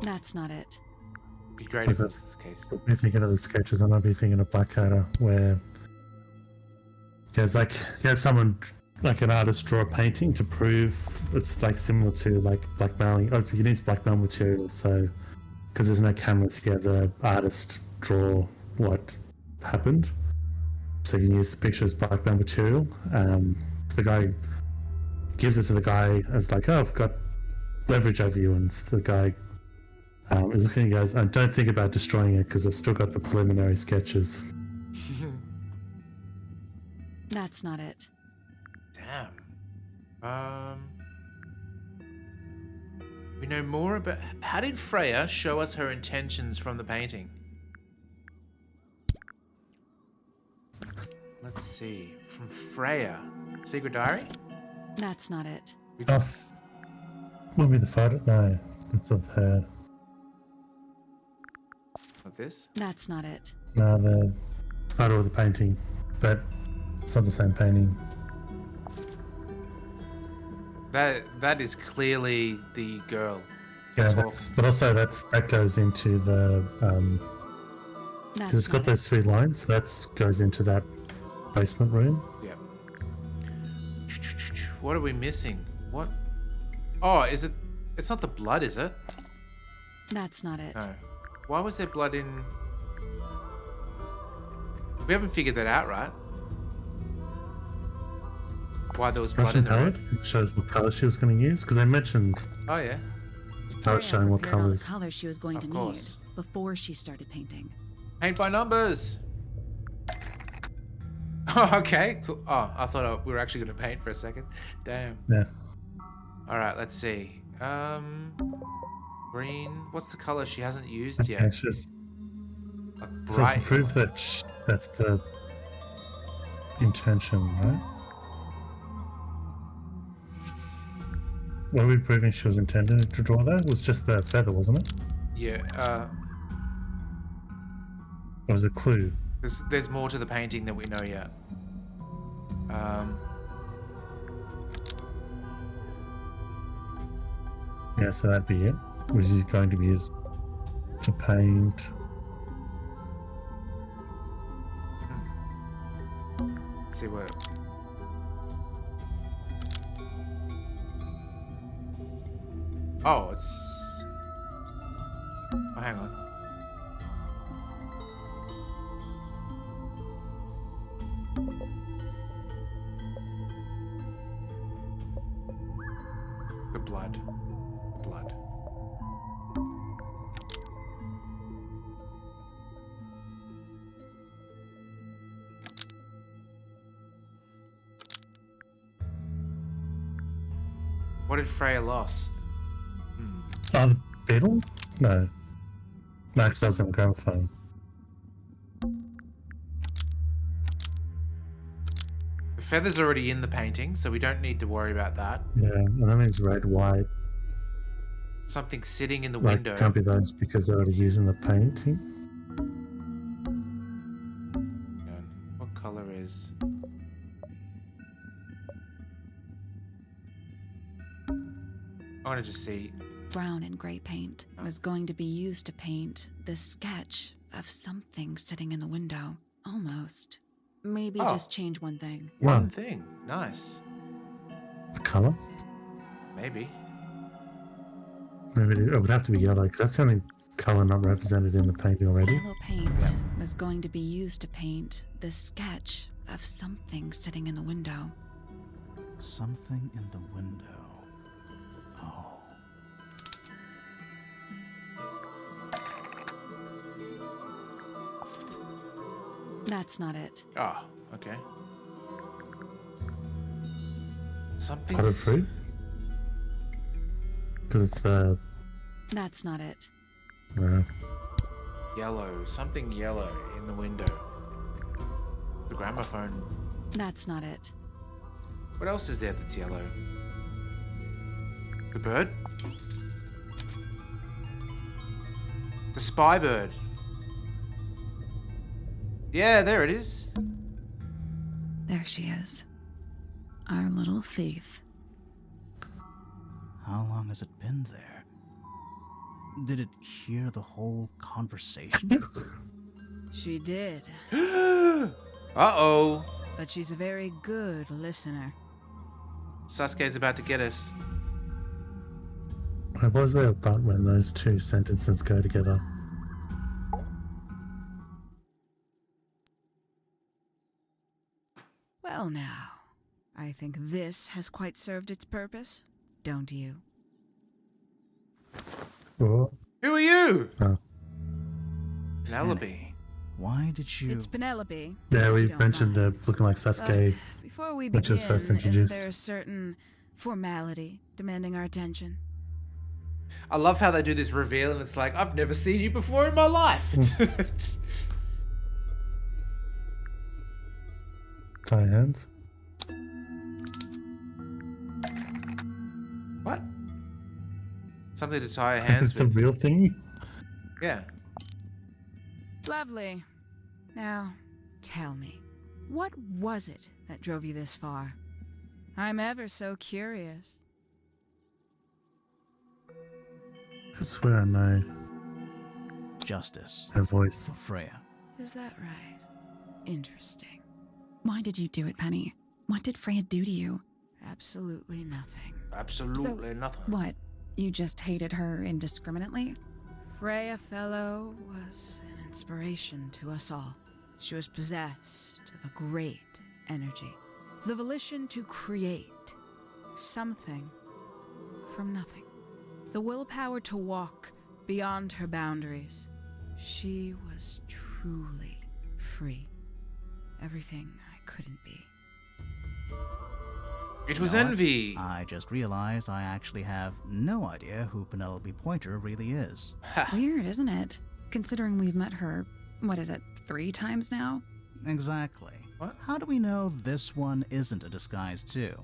Speaker 6: That's not it.
Speaker 1: Be great if that's the case.
Speaker 2: If thinking of the sketches, I might be thinking of Blackadder, where he has someone like an artist draw a painting to prove it's like similar to like blackmailing. Oh, he needs blackmail material, so because there's no cameras, he has an artist draw what happened, so you can use the picture as blackmail material. The guy gives it to the guy as like, oh, I've got leverage over you, and the guy is looking at guys, and don't think about destroying it because I've still got the preliminary sketches.
Speaker 6: That's not it.
Speaker 1: Damn. We know more about... How did Freya show us her intentions from the painting? Let's see. From Freya. Secret Diary?
Speaker 6: That's not it.
Speaker 2: Will be the photo? No, it's of her.
Speaker 1: Like this?
Speaker 6: That's not it.
Speaker 2: No, the photo of the painting, but it's not the same painting.
Speaker 1: That is clearly the girl.
Speaker 2: Yeah, but also that goes into the because it's got those three lines. So that goes into that basement room.
Speaker 1: Yeah. What are we missing? What? Oh, is it? It's not the blood, is it?
Speaker 6: That's not it.
Speaker 1: No. Why was there blood in? We haven't figured that out, right? Why there was blood
Speaker 2: Russian
Speaker 1: in the
Speaker 2: palette
Speaker 1: room?
Speaker 2: shows what color she was going to use because they mentioned.
Speaker 1: Oh yeah.
Speaker 2: Palette showing what
Speaker 6: Prepared all the
Speaker 2: colors.
Speaker 6: colors she was going
Speaker 1: Of
Speaker 6: to
Speaker 1: course.
Speaker 6: need before she started painting.
Speaker 1: Paint by numbers. Oh, okay. Cool. Oh, I thought we were actually going to paint for a second. Damn.
Speaker 2: Yeah.
Speaker 1: All right. Let's see. Green. What's the color she hasn't used
Speaker 2: Okay,
Speaker 1: yet?
Speaker 2: it's just
Speaker 1: Like
Speaker 2: so it's
Speaker 1: bright.
Speaker 2: to prove that that's the intention, right? Were we proving she was intending to draw that? It was just the feather, wasn't it?
Speaker 1: Yeah.
Speaker 2: It was a clue.
Speaker 1: There's more to the painting than we know yet.
Speaker 2: Yeah, so that'd be it. Was he going to be used to paint?
Speaker 1: Let's see what. Oh, it's... Oh, hang on. The blood. The blood. What did Freya lost?
Speaker 2: Oh, the beetle? No. No, because I was on the gramophone.
Speaker 1: The feather's already in the painting, so we don't need to worry about that.
Speaker 2: Yeah, and that means red, white.
Speaker 1: Something sitting in the
Speaker 2: Like,
Speaker 1: window.
Speaker 2: can't be those because they're already using the painting.
Speaker 1: What color is... I want to just see.
Speaker 6: Brown and gray paint was going to be used to paint this sketch of something sitting in the window. Almost. Maybe just change one thing.
Speaker 1: One thing. Nice.
Speaker 2: The color?
Speaker 1: Maybe.
Speaker 2: Maybe it would have to be yellow because that's the only color not represented in the painting already.
Speaker 6: Yellow paint was going to be used to paint this sketch of something sitting in the window.
Speaker 5: Something in the window. Oh.
Speaker 6: That's not it.
Speaker 1: Oh, okay. Something.
Speaker 2: Potted fruit? Because it's the...
Speaker 6: That's not it.
Speaker 1: Yellow. Something yellow in the window. The gramophone.
Speaker 6: That's not it.
Speaker 1: What else is there that's yellow? The bird? The spy bird. Yeah, there it is.
Speaker 6: There she is. Our little thief.
Speaker 5: How long has it been there? Did it hear the whole conversation?
Speaker 7: She did.
Speaker 1: Uh-oh.
Speaker 7: But she's a very good listener.
Speaker 1: Sasuke's about to get us.
Speaker 2: What was there about when those two sentences go together?
Speaker 7: Well now, I think this has quite served its purpose, don't you?
Speaker 2: What?
Speaker 1: Who are you?
Speaker 2: Oh.
Speaker 1: Penelope.
Speaker 5: Why did you...
Speaker 7: It's Penelope.
Speaker 2: Yeah, we
Speaker 7: if you don't
Speaker 2: mentioned
Speaker 7: mind.
Speaker 2: looking like Sasuke,
Speaker 7: But before we
Speaker 2: which
Speaker 7: begin,
Speaker 2: was first
Speaker 7: isn't
Speaker 2: introduced.
Speaker 7: there a certain formality demanding our attention?
Speaker 1: I love how they do this reveal and it's like, I've never seen you before in my life.
Speaker 2: Tie hands.
Speaker 1: What? Something to tie your hands
Speaker 2: It's the
Speaker 1: with.
Speaker 2: real thing?
Speaker 1: Yeah.
Speaker 7: Lovely. Now, tell me, what was it that drove you this far? I'm ever so curious.
Speaker 2: I swear I know
Speaker 5: Justice.
Speaker 2: her voice.
Speaker 5: Freya.
Speaker 7: Is that right? Interesting.
Speaker 6: Why did you do it, Penny? What did Freya do to you?
Speaker 7: Absolutely nothing.
Speaker 1: Absolutely nothing.
Speaker 6: What? You just hated her indiscriminately?
Speaker 7: Freya Fellow was an inspiration to us all. She was possessed of a great energy, the volition to create something from nothing, the willpower to walk beyond her boundaries. She was truly free. Everything I couldn't be.
Speaker 1: It was
Speaker 5: You know what?
Speaker 1: envy.
Speaker 5: I just realized I actually have no idea who Penelope Pointer really is.
Speaker 6: Weird, isn't it? Considering we've met her, what is it, 3 times now?
Speaker 5: Exactly.
Speaker 1: What?
Speaker 5: How do we know this one isn't a disguise too?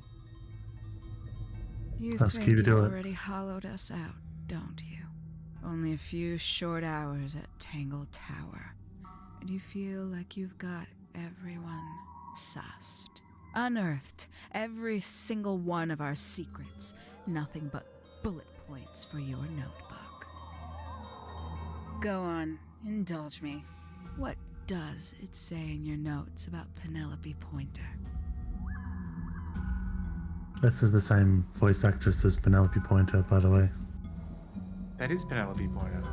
Speaker 7: You
Speaker 2: Ask
Speaker 7: think
Speaker 2: you to
Speaker 7: you
Speaker 2: do it.
Speaker 7: already hollowed us out, don't you? Only a few short hours at Tangle Tower, and you feel like you've got everyone sussed. Unearthed every single one of our secrets. Nothing but bullet points for your notebook. Go on, indulge me. What does it say in your notes about Penelope Pointer?
Speaker 2: This is the same voice actress as Penelope Pointer, by the way.
Speaker 1: That is Penelope Pointer.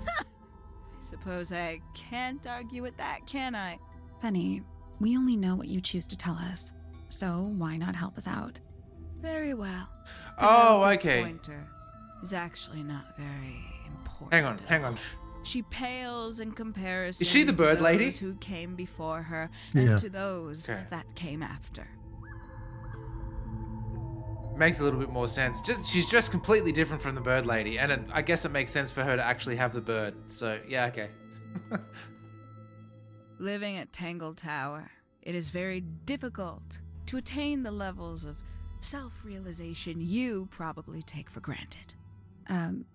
Speaker 7: I suppose I can't argue with that, can I?
Speaker 6: Penny, we only know what you choose to tell us, so why not help us out?
Speaker 7: Very well.
Speaker 1: Oh,
Speaker 7: Penelope
Speaker 1: okay.
Speaker 7: Pointer is actually not very important.
Speaker 1: Hang on.
Speaker 7: She pales in comparison
Speaker 1: Is she the bird
Speaker 7: to
Speaker 1: lady?
Speaker 7: those who came before her
Speaker 2: Yeah.
Speaker 7: and to those
Speaker 1: Okay.
Speaker 7: that came after.
Speaker 1: Makes a little bit more sense. She's just completely different from the bird lady, and I guess it makes sense for her to actually have the bird. So yeah, okay.
Speaker 7: Living at Tangle Tower, it is very difficult to attain the levels of self-realization you probably take for granted.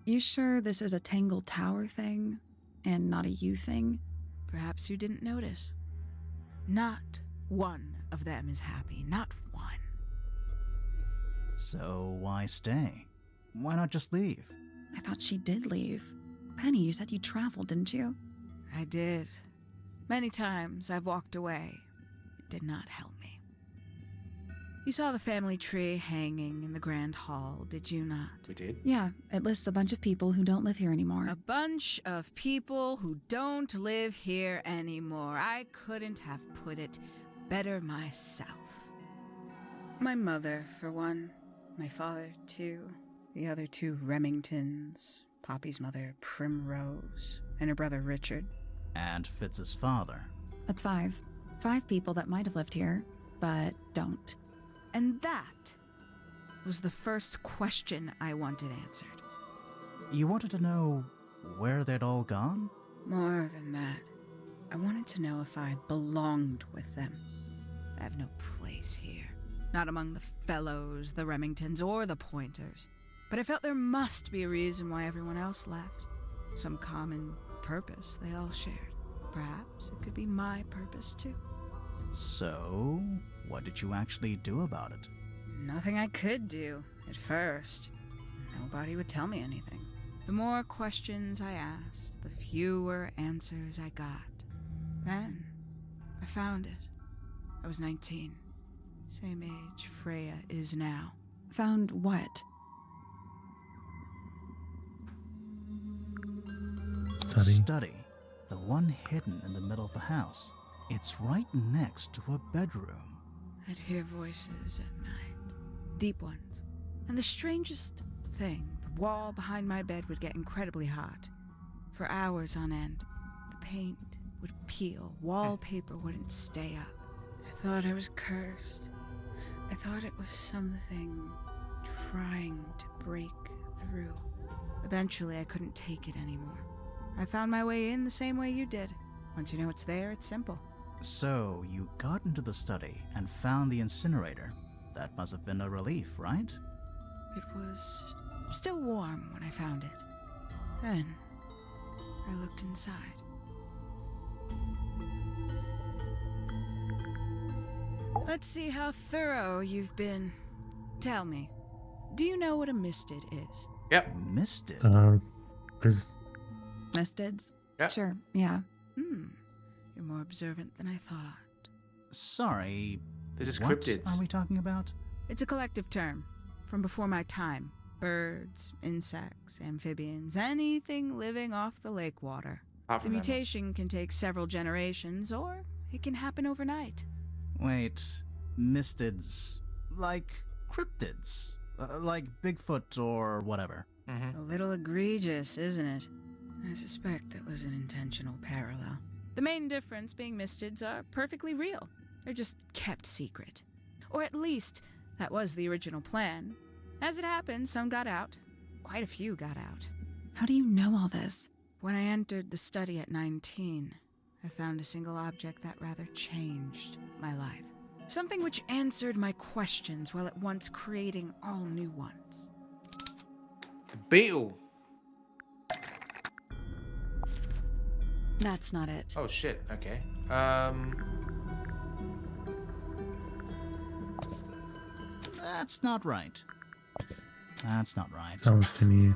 Speaker 6: You sure this is a Tangle Tower thing and not a you thing?
Speaker 7: Perhaps you didn't notice. Not one of them is happy, not one.
Speaker 5: So why stay? Why not just leave?
Speaker 6: I thought she did leave. Penny, you said you traveled, didn't you?
Speaker 7: I did. Many times I've walked away. It did not help me. You saw the family tree hanging in the grand hall, did you not?
Speaker 1: We did.
Speaker 6: Yeah, it lists a bunch of people who don't live here anymore.
Speaker 7: A bunch of people who don't live here anymore. I couldn't have put it better myself. My mother, for one. My father, too. The other two Remingtons. Poppy's mother, Primrose. And her brother, Richard.
Speaker 5: And Fitz's father.
Speaker 6: That's 5. 5 people that might have lived here, but don't.
Speaker 7: And that was the first question I wanted answered.
Speaker 5: You wanted to know where they'd all gone?
Speaker 7: More than that, I wanted to know if I belonged with them. I have no place here. Not among the Fellows, the Remingtons, or the Pointers. But I felt there must be a reason why everyone else left. Some common purpose they all shared. Perhaps it could be my purpose, too.
Speaker 5: So, what did you actually do about it?
Speaker 7: Nothing I could do, at first. Nobody would tell me anything. The more questions I asked, the fewer answers I got. Then, I found it. I was 19. Same age Freya is now.
Speaker 6: Found what?
Speaker 5: The study. The one hidden in the middle of the house. It's right next to a bedroom.
Speaker 7: I'd hear voices at night. Deep ones. And the strangest thing, the wall behind my bed would get incredibly hot. For hours on end, the paint would peel, wallpaper wouldn't stay up. I thought I was cursed. I thought it was something trying to break through. Eventually, I couldn't take it anymore. I found my way in the same way you did. Once you know it's there, it's simple.
Speaker 5: So, you got into the study and found the incinerator. That must have been a relief, right?
Speaker 7: It was still warm when I found it. Then, I looked inside. Let's see how thorough you've been. Tell me, do you know what a mistid is?
Speaker 1: Yep.
Speaker 5: Mistid?
Speaker 6: Mistids?
Speaker 1: Yep.
Speaker 6: Sure, yeah.
Speaker 7: You're more observant than I thought.
Speaker 5: Sorry.
Speaker 1: They're just
Speaker 5: what
Speaker 1: cryptids.
Speaker 5: are we talking about?
Speaker 7: It's a collective term from before my time. Birds, insects, amphibians, anything living off the lake water.
Speaker 1: Apart
Speaker 7: The
Speaker 1: from mammals.
Speaker 7: mutation can take several generations, or it can happen overnight.
Speaker 5: Wait, mistids. Like cryptids. Like Bigfoot or whatever.
Speaker 7: A little egregious, isn't it? I suspect that was an intentional parallel. The main difference being mistids are perfectly real. They're just kept secret. Or at least, that was the original plan. As it happened, some got out. Quite a few got out.
Speaker 6: How do you know all this?
Speaker 7: When I entered the study at 19, I found a single object that rather changed my life. Something which answered my questions while at once creating all new ones.
Speaker 1: The beetle.
Speaker 6: That's not it.
Speaker 1: Oh shit. Okay.
Speaker 5: That's not right. That's not right.
Speaker 2: Sounds to me.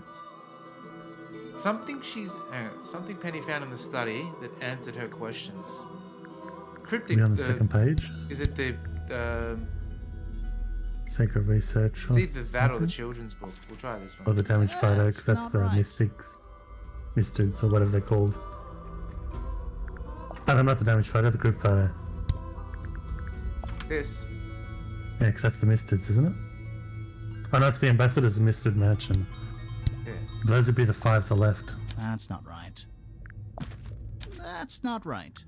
Speaker 1: Something Penny found in the study that answered her questions. cryptic.
Speaker 2: Be on the second page.
Speaker 1: Is it the
Speaker 2: Sacred Research.
Speaker 1: It's either that or the children's book. We'll try this one.
Speaker 2: Or the Damaged Photo, because that's
Speaker 5: not
Speaker 2: the
Speaker 5: right.
Speaker 2: Mystids, or whatever they're called. Oh, no, not the Damaged Photo, the group photo.
Speaker 1: This.
Speaker 2: Yeah, because that's the Mystids, isn't it? Oh, no, it's the Ambassador's Mistid Mansion.
Speaker 1: Yeah.
Speaker 2: Those would be the 5 to the left.
Speaker 5: That's not right. That's not right.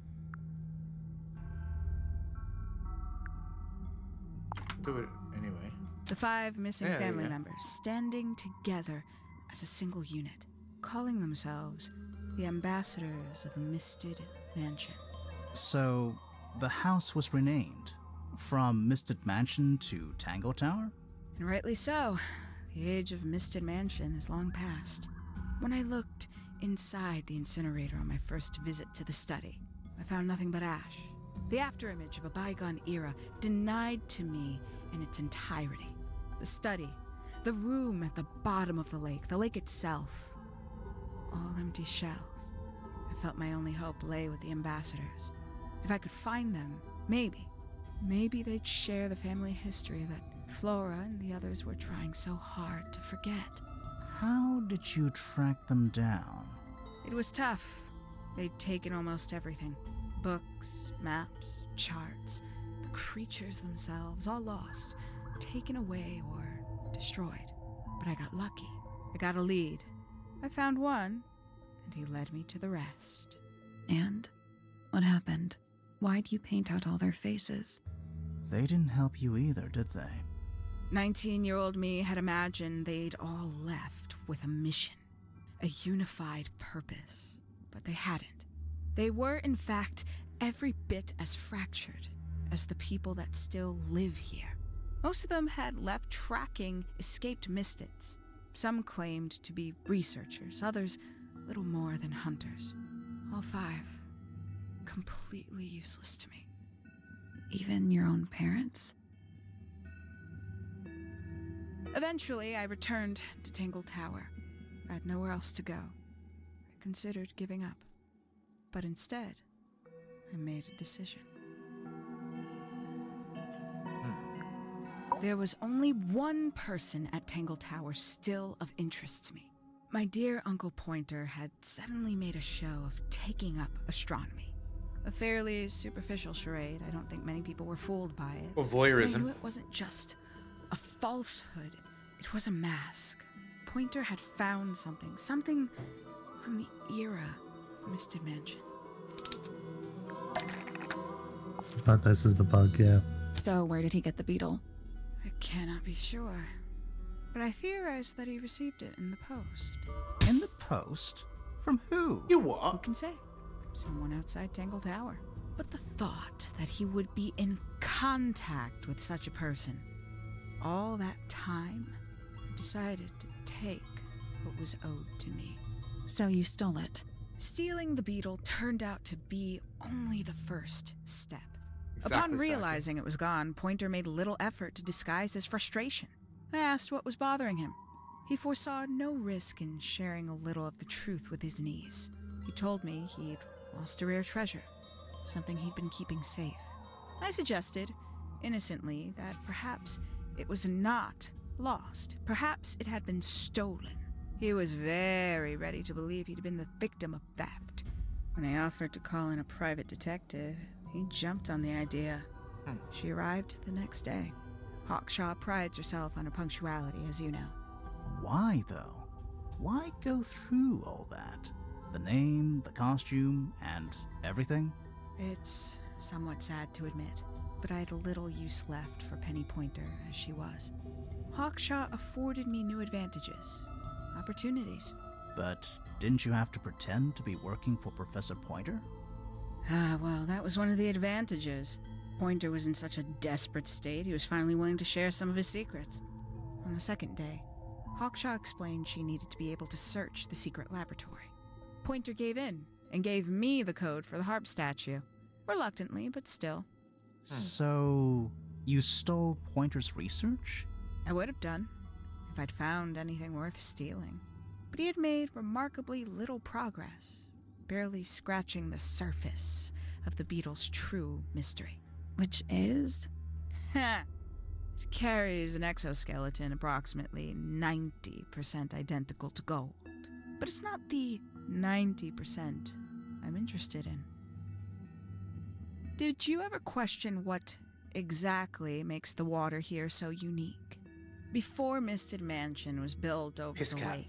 Speaker 1: Do it anyway.
Speaker 7: The 5 missing
Speaker 1: Yeah,
Speaker 7: family
Speaker 1: yeah.
Speaker 7: members standing together as a single unit, calling themselves the ambassadors of Misted Mansion.
Speaker 5: So, the house was renamed from Misted Mansion to Tangle Tower?
Speaker 7: And rightly so. The age of Misted Mansion is long past. When I looked inside the incinerator on my first visit to the study, I found nothing but ash. The afterimage of a bygone era denied to me in its entirety. The study, the room at the bottom of the lake itself, all empty shells. I felt my only hope lay with the ambassadors. If I could find them, maybe they'd share the family history that Flora and the others were trying so hard to forget.
Speaker 5: How did you track them down?
Speaker 7: It was tough. They'd taken almost everything. Books, maps, charts, the creatures themselves, all lost, taken away or destroyed. But I got lucky. I got a lead. I found one, and he led me to the rest.
Speaker 6: And? What happened? Why'd you paint out all their faces?
Speaker 5: They didn't help you either, did they?
Speaker 7: 19-year-old me had imagined they'd all left with a mission, a unified purpose. But they hadn't. They were, in fact, every bit as fractured as the people that still live here. Most of them had left tracking escaped mystids. Some claimed to be researchers, others little more than hunters. All 5 completely useless to me.
Speaker 6: Even your own parents?
Speaker 7: Eventually, I returned to Tangle Tower. I had nowhere else to go. I considered giving up. But instead, I made a decision. There was only one person at Tangle Tower still of interest to me. My dear Uncle Pointer had suddenly made a show of taking up astronomy. A fairly superficial charade. I don't think many people were fooled by it.
Speaker 1: Or voyeurism.
Speaker 7: I knew it wasn't just a falsehood. It was a mask. Pointer had found something from the era of Misted Mansion.
Speaker 2: But this is the bug, yeah.
Speaker 6: So where did he get the beetle?
Speaker 7: I cannot be sure, but I theorized that he received it in the post.
Speaker 5: In the post? From who?
Speaker 1: You what?
Speaker 7: Who can say? Someone outside Tangle Tower. But the thought that he would be in contact with such a person, all that time, I decided to take what was owed to me.
Speaker 6: So you stole it.
Speaker 7: Stealing the beetle turned out to be only the first step.
Speaker 1: Exactly,
Speaker 7: Upon realizing it was gone, Pointer made little effort to disguise his frustration. I asked what was bothering him. He foresaw no risk in sharing a little of the truth with his niece. He told me he'd lost a rare treasure, something he'd been keeping safe. I suggested, innocently, that perhaps it was not lost. Perhaps it had been stolen. He was very ready to believe he'd been the victim of theft. When I offered to call in a private detective, he jumped on the idea. She arrived the next day. Hawkshaw prides herself on her punctuality, as you know.
Speaker 5: Why, though? Why go through all that? The name, the costume, and everything?
Speaker 7: It's somewhat sad to admit, but I had little use left for Penny Pointer as she was. Hawkshaw afforded me new advantages, opportunities.
Speaker 5: But didn't you have to pretend to be working for Professor Pointer?
Speaker 7: Well, that was one of the advantages. Pointer was in such a desperate state, he was finally willing to share some of his secrets. On the second day, Hawkshaw explained she needed to be able to search the secret laboratory. Pointer gave in and gave me the code for the harp statue. Reluctantly, but still.
Speaker 5: So, you stole Pointer's research?
Speaker 7: I would have done, if I'd found anything worth stealing. But he had made remarkably little progress, barely scratching the surface of the beetle's true mystery.
Speaker 6: Which is?
Speaker 7: It carries an exoskeleton approximately 90% identical to gold. But it's not the 90% I'm interested in. Did you ever question what exactly makes the water here so unique? Before Misted Mansion was built over the lake,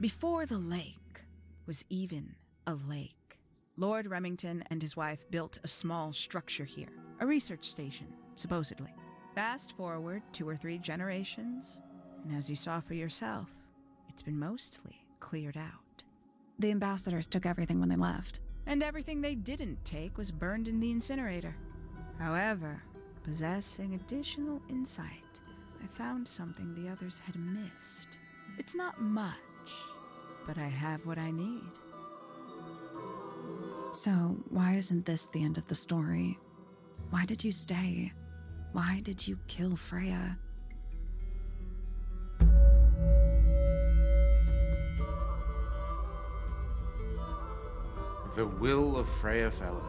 Speaker 7: before the lake was even a lake, Lord Remington and his wife built a small structure here, a research station, supposedly. Fast forward 2 or 3 generations, and as you saw for yourself, it's been mostly cleared out.
Speaker 6: The ambassadors took everything when they left.
Speaker 7: And everything they didn't take was burned in the incinerator. However, possessing additional insight, I found something the others had missed. It's not much, but I have what I need.
Speaker 6: So, why isn't this the end of the story? Why did you stay? Why did you kill Freya?
Speaker 1: The Will of Freya Fellow.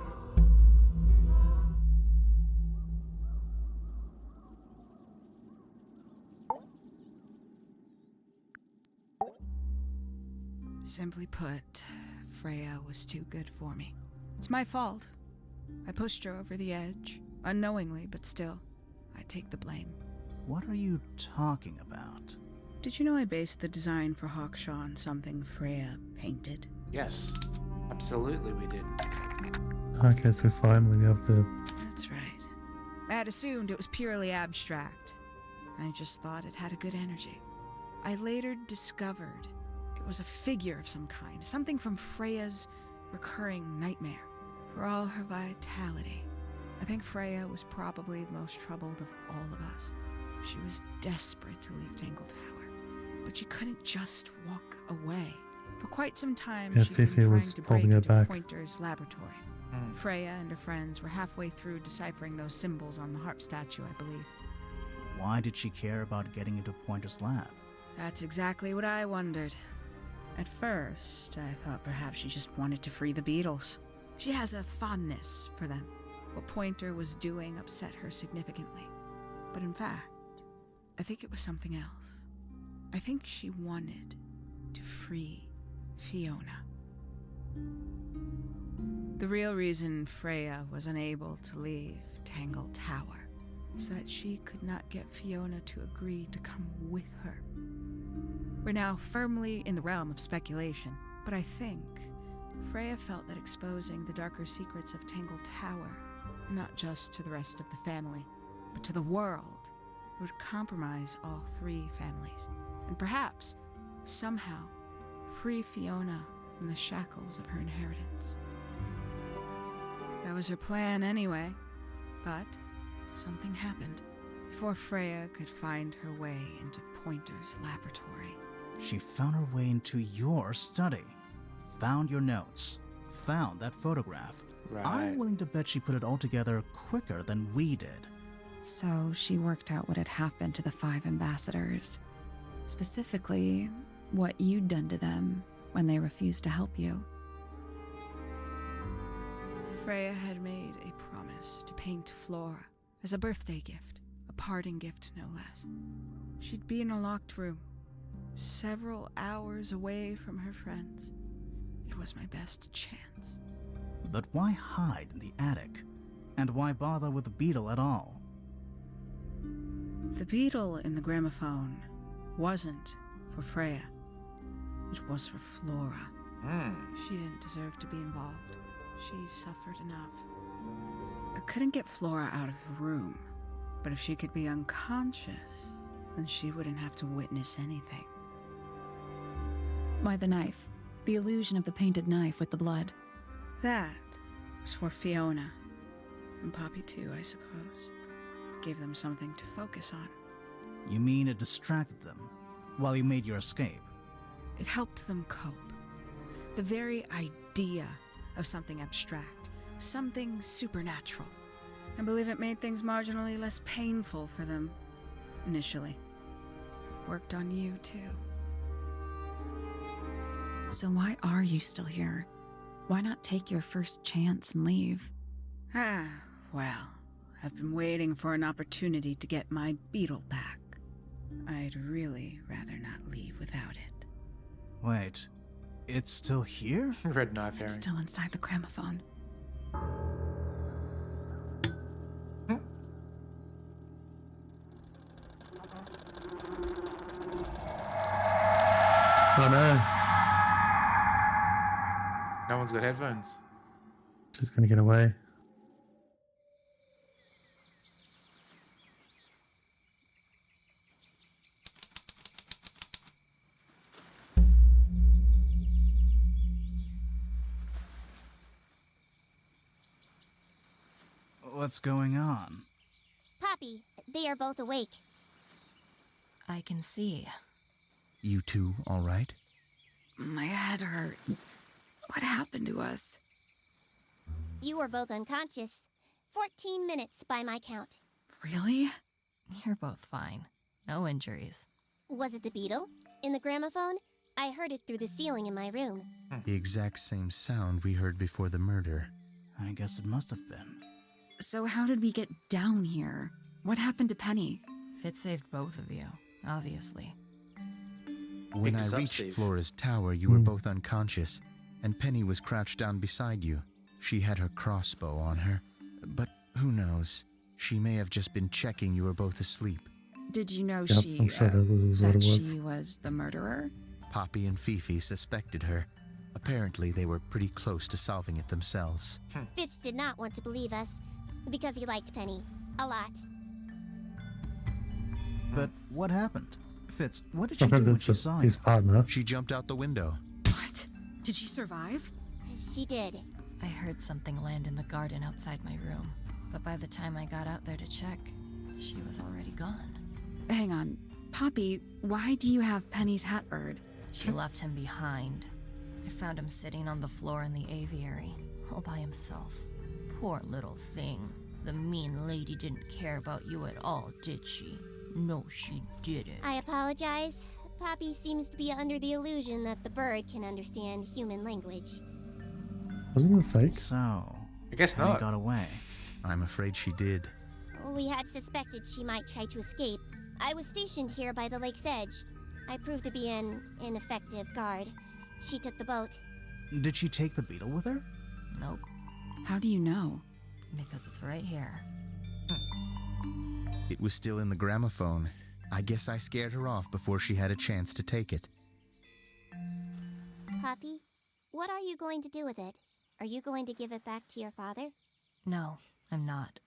Speaker 7: Simply put, Freya was too good for me. It's my fault. I pushed her over the edge, unknowingly, but still, I take the blame.
Speaker 5: What are you talking about?
Speaker 7: Did you know I based the design for Hawkshaw on something Freya painted?
Speaker 1: Yes, absolutely we did.
Speaker 2: Okay, so finally we have the...
Speaker 7: That's right. I had assumed it was purely abstract. I just thought it had a good energy. I later discovered it was a figure of some kind, something from Freya's recurring nightmare. For all her vitality, I think Freya was probably the most troubled of all of us. She was desperate to leave Tangle Tower, but she couldn't just walk away. For quite some time, she'd been
Speaker 2: Fifi
Speaker 7: trying
Speaker 2: was
Speaker 7: to break
Speaker 2: holding her
Speaker 7: into
Speaker 2: back.
Speaker 7: Pointer's laboratory. Freya and her friends were halfway through deciphering those symbols on the harp statue, I believe.
Speaker 5: Why did she care about getting into Pointer's lab?
Speaker 7: That's exactly what I wondered. At first, I thought perhaps she just wanted to free the beetles. She has a fondness for them. What Pointer was doing upset her significantly. But in fact, I think it was something else. I think she wanted to free Fiona. The real reason Freya was unable to leave Tangle Tower is that she could not get Fiona to agree to come with her. We're now firmly in the realm of speculation, but I think Freya felt that exposing the darker secrets of Tangle Tower, not just to the rest of the family, but to the world, would compromise all 3 families, and perhaps, somehow, free Fiona from the shackles of her inheritance. That was her plan anyway, but something happened. Before Freya could find her way into Pointer's laboratory.
Speaker 5: She found her way into your study, found your notes, found that photograph.
Speaker 1: Right.
Speaker 5: I'm willing to bet she put it all together quicker than we did.
Speaker 6: So she worked out what had happened to the 5 ambassadors. Specifically, what you'd done to them when they refused to help you.
Speaker 7: Freya had made a promise to paint Flora as a birthday gift, a parting gift no less. She'd be in a locked room, several hours away from her friends. It was my best chance.
Speaker 5: But why hide in the attic? And why bother with the beetle at all?
Speaker 7: The beetle in the gramophone wasn't for Freya. It was for Flora. She didn't deserve to be involved. She suffered enough. I couldn't get Flora out of the room, but if she could be unconscious, then she wouldn't have to witness anything.
Speaker 6: Why the knife? The illusion of the painted knife with the blood.
Speaker 7: That was for Fiona. And Poppy too, I suppose. Gave them something to focus on.
Speaker 5: You mean it distracted them while you made your escape?
Speaker 7: It helped them cope. The very idea of something abstract, something supernatural. I believe it made things marginally less painful for them, initially. Worked on you, too.
Speaker 6: So why are you still here? Why not take your first chance and leave?
Speaker 7: Ah, well, I've been waiting for an opportunity to get my beetle back. I'd really rather not leave without it.
Speaker 5: Wait, it's still here?
Speaker 1: Red knife
Speaker 6: It's
Speaker 1: herring.
Speaker 6: still inside the gramophone.
Speaker 2: Oh no.
Speaker 1: No one's got headphones.
Speaker 2: She's gonna get away.
Speaker 5: What's going on?
Speaker 11: Poppy, they are both awake.
Speaker 9: I can see.
Speaker 12: You two all right?
Speaker 6: My head hurts. What happened to us?
Speaker 11: You were both unconscious. 14 minutes by my count.
Speaker 6: Really?
Speaker 9: You're both fine. No injuries.
Speaker 11: Was it the beetle? In the gramophone? I heard it through the ceiling in my room.
Speaker 12: The exact same sound we heard before the murder.
Speaker 5: I guess it must have been.
Speaker 6: So how did we get down here? What happened to Penny?
Speaker 9: Fitz saved both of you, obviously.
Speaker 12: When
Speaker 1: Picked
Speaker 12: I
Speaker 1: us up,
Speaker 12: reached
Speaker 1: Steve.
Speaker 12: Flora's tower, you were both unconscious, and Penny was crouched down beside you. She had her crossbow on her, but who knows? She may have just been checking you were both asleep.
Speaker 6: Did you know
Speaker 2: Yep,
Speaker 6: she
Speaker 2: I'm sure that was what
Speaker 6: that
Speaker 2: it was.
Speaker 6: she was the murderer?
Speaker 12: Poppy and Fifi suspected her. Apparently, they were pretty close to solving it themselves.
Speaker 11: Fitz did not want to believe us, because he liked Penny. A lot.
Speaker 5: But what happened? Fitz, what did she do
Speaker 2: Because
Speaker 5: when
Speaker 2: it's
Speaker 5: she saw
Speaker 2: his
Speaker 5: you?
Speaker 2: partner.
Speaker 12: She jumped out the window.
Speaker 6: What?
Speaker 7: Did she survive?
Speaker 11: She did.
Speaker 9: I heard something land in the garden outside my room, but by the time I got out there to check, she was already gone.
Speaker 6: Hang on. Poppy, why do you have Penny's hat bird?
Speaker 9: She left him behind. I found him sitting on the floor in the aviary, all by himself. Poor little thing. The mean lady didn't care about you at all, did she? No, she didn't.
Speaker 11: I apologize. Poppy seems to be under the illusion that the bird can understand human language.
Speaker 2: Wasn't it fake?
Speaker 5: So,
Speaker 1: I guess
Speaker 5: Penny
Speaker 1: not.
Speaker 5: got away.
Speaker 12: I'm afraid she did.
Speaker 11: We had suspected she might try to escape. I was stationed here by the lake's edge. I proved to be an ineffective guard. She took the boat.
Speaker 5: Did she take the beetle with her?
Speaker 9: Nope,
Speaker 6: How do you know?
Speaker 9: because it's right here.
Speaker 12: It was still in the gramophone. I guess I scared her off before she had a chance to take it.
Speaker 11: Poppy, what are you going to do with it? Are you going to give it back to your father?
Speaker 9: No, I'm not.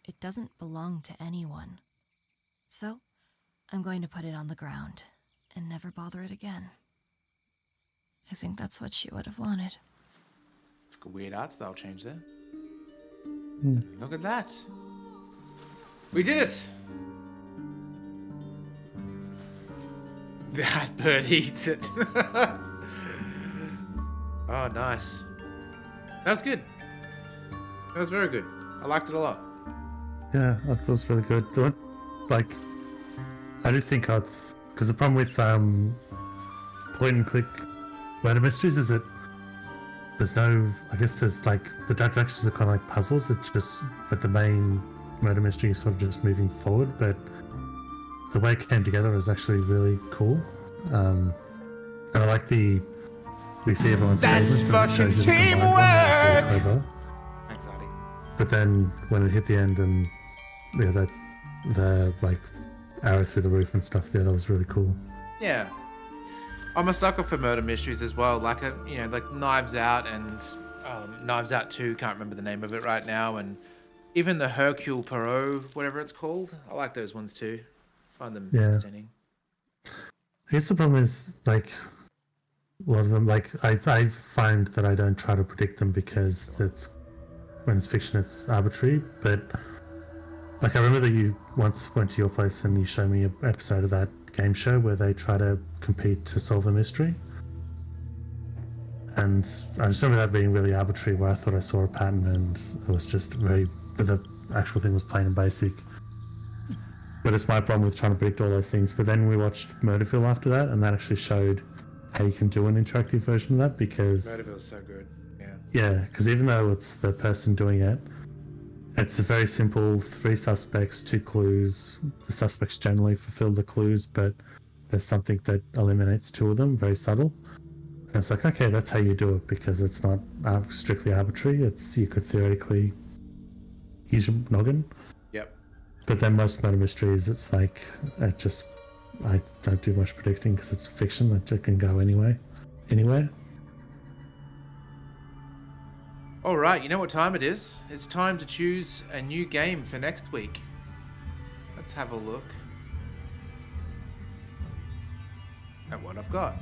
Speaker 9: It doesn't belong to anyone. So, I'm going to put it on the ground and never bother it again. I think that's what she would have wanted.
Speaker 1: Weird art style change there.
Speaker 2: Hmm.
Speaker 1: Look at that. We did it! That bird eats it. Oh, nice. That was good. That was very good. I liked it a lot.
Speaker 2: Yeah, I thought it was really good. Like, I do think it's because the problem with point and click murder mysteries is that there's no, I guess there's like the directions are kind of like puzzles. It's just, but the main murder mystery is sort of just moving forward. But the way it came together is actually really cool. And I like we see everyone's
Speaker 1: That's
Speaker 2: statements and it
Speaker 1: fucking
Speaker 2: shows you the combined one. That's really clever.
Speaker 1: Thanks, Adi.
Speaker 2: But then when it hit the end and yeah, the like arrow through the roof and stuff there, that was really cool.
Speaker 1: Yeah. I'm a sucker for murder mysteries as well. Like, like Knives Out and Knives Out 2, can't remember the name of it right now. And even the Hercule Poirot, whatever it's called. I like those ones too. Find them entertaining.
Speaker 2: I guess the problem is, like, a lot of them, like, I find that I don't try to predict them because when it's fiction, it's arbitrary. But, like, I remember that you once went to your place and you showed me an episode of that game show where they try to compete to solve a mystery. And I just remember that being really arbitrary, where I thought I saw a pattern and it was just the actual thing was plain and basic. But it's my problem with trying to predict all those things. But then we watched Murderville after that, and that actually showed how you can do an interactive version of that because...
Speaker 1: Murderville's so good, yeah.
Speaker 2: Yeah, because even though it's the person doing it, It's a very simple 3 suspects, 2 clues. The suspects generally fulfill the clues, but there's something that eliminates 2 of them, very subtle. And it's like, okay, that's how you do it, because it's not strictly arbitrary. It's, you could theoretically use your noggin.
Speaker 1: Yep.
Speaker 2: But then most murder mysteries, it's like, I don't do much predicting because it's fiction, that it can go anywhere.
Speaker 1: All right, you know what time it is? It's time to choose a new game for next week. Let's have a look at what I've got.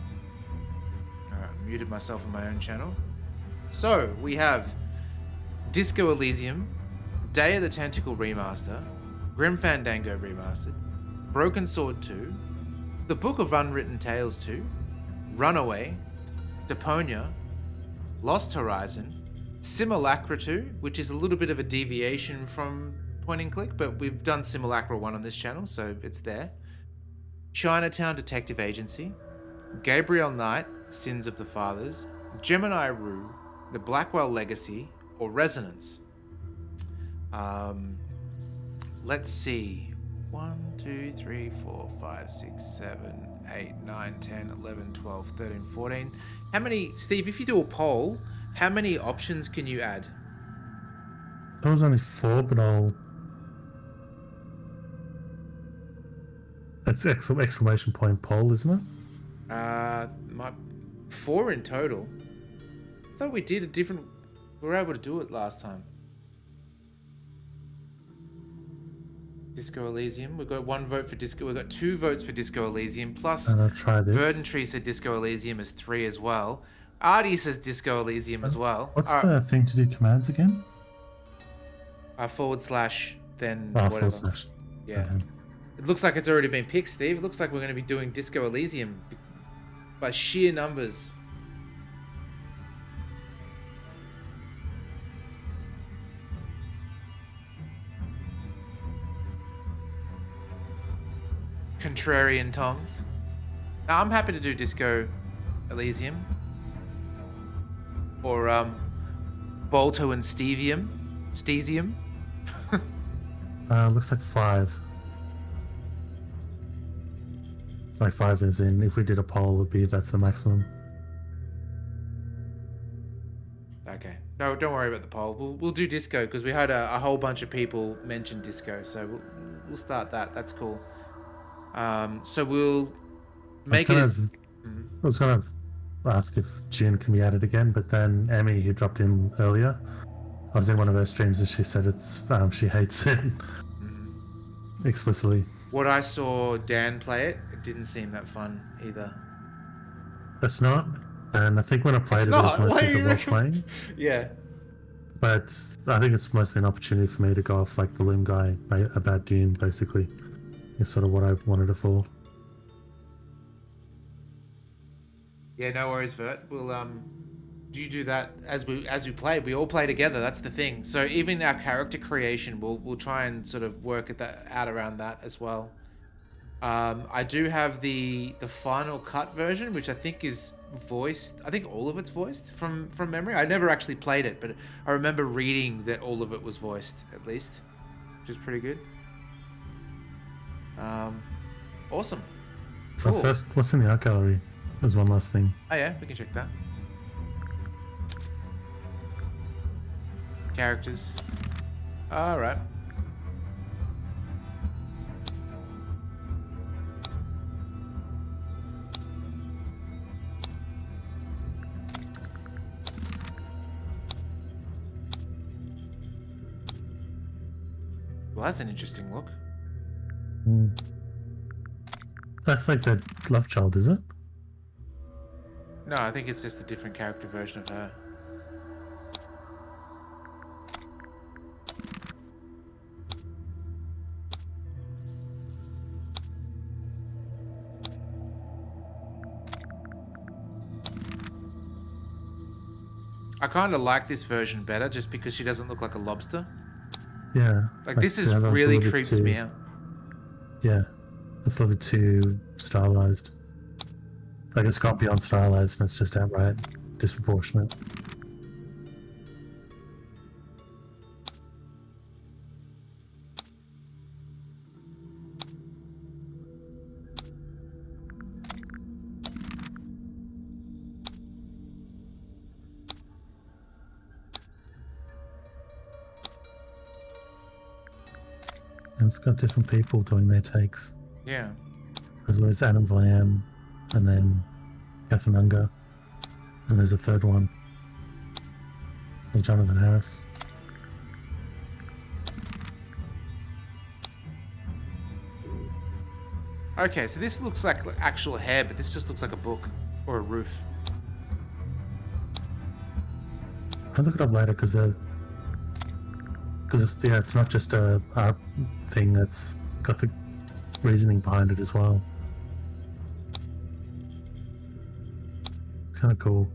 Speaker 1: All right, I muted myself on my own channel. So we have Disco Elysium, Day of the Tentacle Remaster, Grim Fandango Remastered, Broken Sword 2, The Book of Unwritten Tales 2, Runaway, Deponia, Lost Horizon, Simulacra 2, which is a little bit of a deviation from point and click, but we've done Simulacra 1 on this channel, so it's there. Chinatown Detective Agency, Gabriel Knight, Sins of the Fathers, Gemini Rue, The Blackwell Legacy, or Resonance. Let's see. 1, 2, 3, 4, 5, 6, 7, 8, 9, 10, 11, 12, 13, 14. How many, Steve, if you do a poll, how many options can you add?
Speaker 2: There was only 4, but That's exclamation point poll, isn't it?
Speaker 1: 4 in total. I thought we did a different... We were able to do it last time. Disco Elysium. We've got 1 vote for Disco... We've got 2 votes for Disco Elysium, plus
Speaker 2: try this.
Speaker 1: Verdantree said Disco Elysium is 3 as well. Artie says Disco Elysium as well.
Speaker 2: What's the thing to do commands again?
Speaker 1: / then whatever.
Speaker 2: /
Speaker 1: Yeah.
Speaker 2: Okay.
Speaker 1: It looks like it's already been picked, Steve. It looks like we're going to be doing Disco Elysium by sheer numbers. Contrarian Toms. Now, I'm happy to do Disco Elysium. Or Balto and Stesium.
Speaker 2: Looks like 5. Like 5 is in. If we did a poll, that's the maximum.
Speaker 1: Okay. No, don't worry about the poll. We'll do Disco because we had a whole bunch of people mention Disco, so we'll start that. That's cool. So we'll make it.
Speaker 2: I was gonna ask if June can be added again, but then Emmy, who dropped in earlier, I was in one of her streams and she said it's she hates it explicitly.
Speaker 1: What I saw Dan play it didn't seem that fun either.
Speaker 2: It's not, and I think when I played it was mostly as a role playing.
Speaker 1: Yeah.
Speaker 2: But I think it's mostly an opportunity for me to go off like the Loom guy about Dune, basically. It's sort of what I wanted it for.
Speaker 1: Yeah, no worries, Vert. We'll you do that as we play. We all play together. That's the thing. So even our character creation, we'll try and sort of work out around that as well. I do have the Final Cut version, which I think is voiced. I think all of it's voiced from memory. I never actually played it, but I remember reading that all of it was voiced at least, which is pretty good. Awesome. Cool.
Speaker 2: But first, what's in the art gallery? There's one last thing.
Speaker 1: Oh yeah, we can check that. Characters. All right. Well, that's an interesting look.
Speaker 2: That's like the love child, is it?
Speaker 1: No, I think it's just a different character version of her. I kind of like this version better just because she doesn't look like a lobster.
Speaker 2: Yeah.
Speaker 1: Like this is really creeps me out.
Speaker 2: Yeah. It's a little bit too stylized. Like it's got beyond stylized and it's just outright disproportionate. it's got different people doing their takes.
Speaker 1: Yeah.
Speaker 2: There's always Adam Vlam, and then Catherine Unger, and there's a third one, Jonathan Harris.
Speaker 1: Okay, so this looks like actual hair, but this just looks like a book or a roof.
Speaker 2: I'll look it up later because it's not just a art thing. It's got the reasoning behind it as well. It's kind of cool.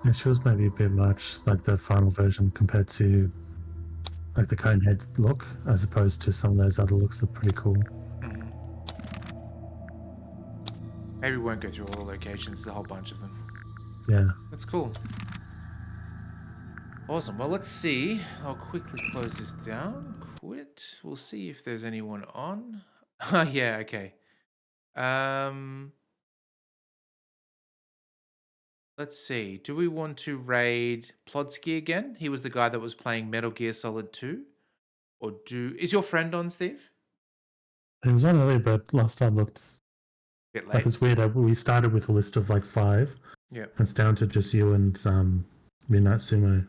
Speaker 2: It shows maybe a bit much like the final version compared to like the Conehead look, as opposed to some of those other looks that are pretty cool.
Speaker 1: Maybe we won't go through all the locations. There's a whole bunch of them.
Speaker 2: Yeah.
Speaker 1: That's cool. Awesome. Well, let's see. I'll quickly close this down. Quit. We'll see if there's anyone on. Oh, yeah, okay. Let's see. Do we want to raid Plodsky again? He was the guy that was playing Metal Gear Solid 2. Or is your friend on, Steve?
Speaker 2: It was on earlier, but last time looked
Speaker 1: bit late.
Speaker 2: like it's weird. We started with a list of like 5.
Speaker 1: Yeah.
Speaker 2: It's down to just you and Midnight Sumo.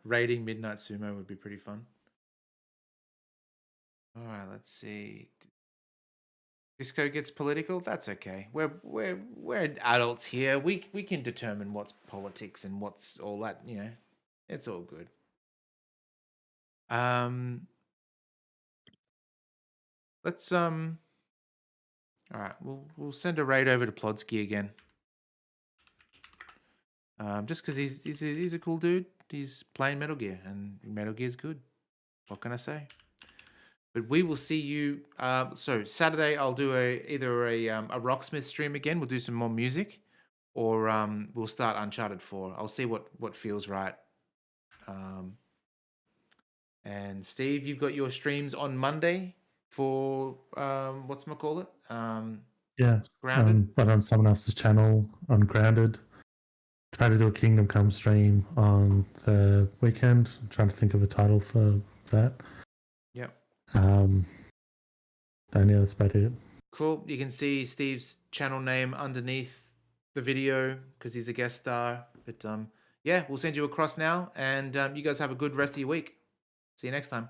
Speaker 1: Raiding Midnight Sumo would be pretty fun. All right, let's see. Disco gets political. That's okay. We're adults here. We can determine what's politics and what's all that. You know, it's all good. Let's All right, we'll send a raid over to Plodsky again. Just because he's a cool dude. He's playing Metal Gear, and Metal Gear's good. What can I say? But we will see you. So Saturday, I'll do either a Rocksmith stream again. We'll do some more music, or we'll start Uncharted 4. I'll see what feels right. And Steve, you've got your streams on Monday for whatchamacallit?
Speaker 2: Yeah.
Speaker 1: Grounded.
Speaker 2: But on someone else's channel on Grounded. Try to do a Kingdom Come stream on the weekend. I'm trying to think of a title for that.
Speaker 1: Yep.
Speaker 2: That's about it.
Speaker 1: Cool. You can see Steve's channel name underneath the video because he's a guest star. But yeah, we'll send you across now, and you guys have a good rest of your week. See you next time.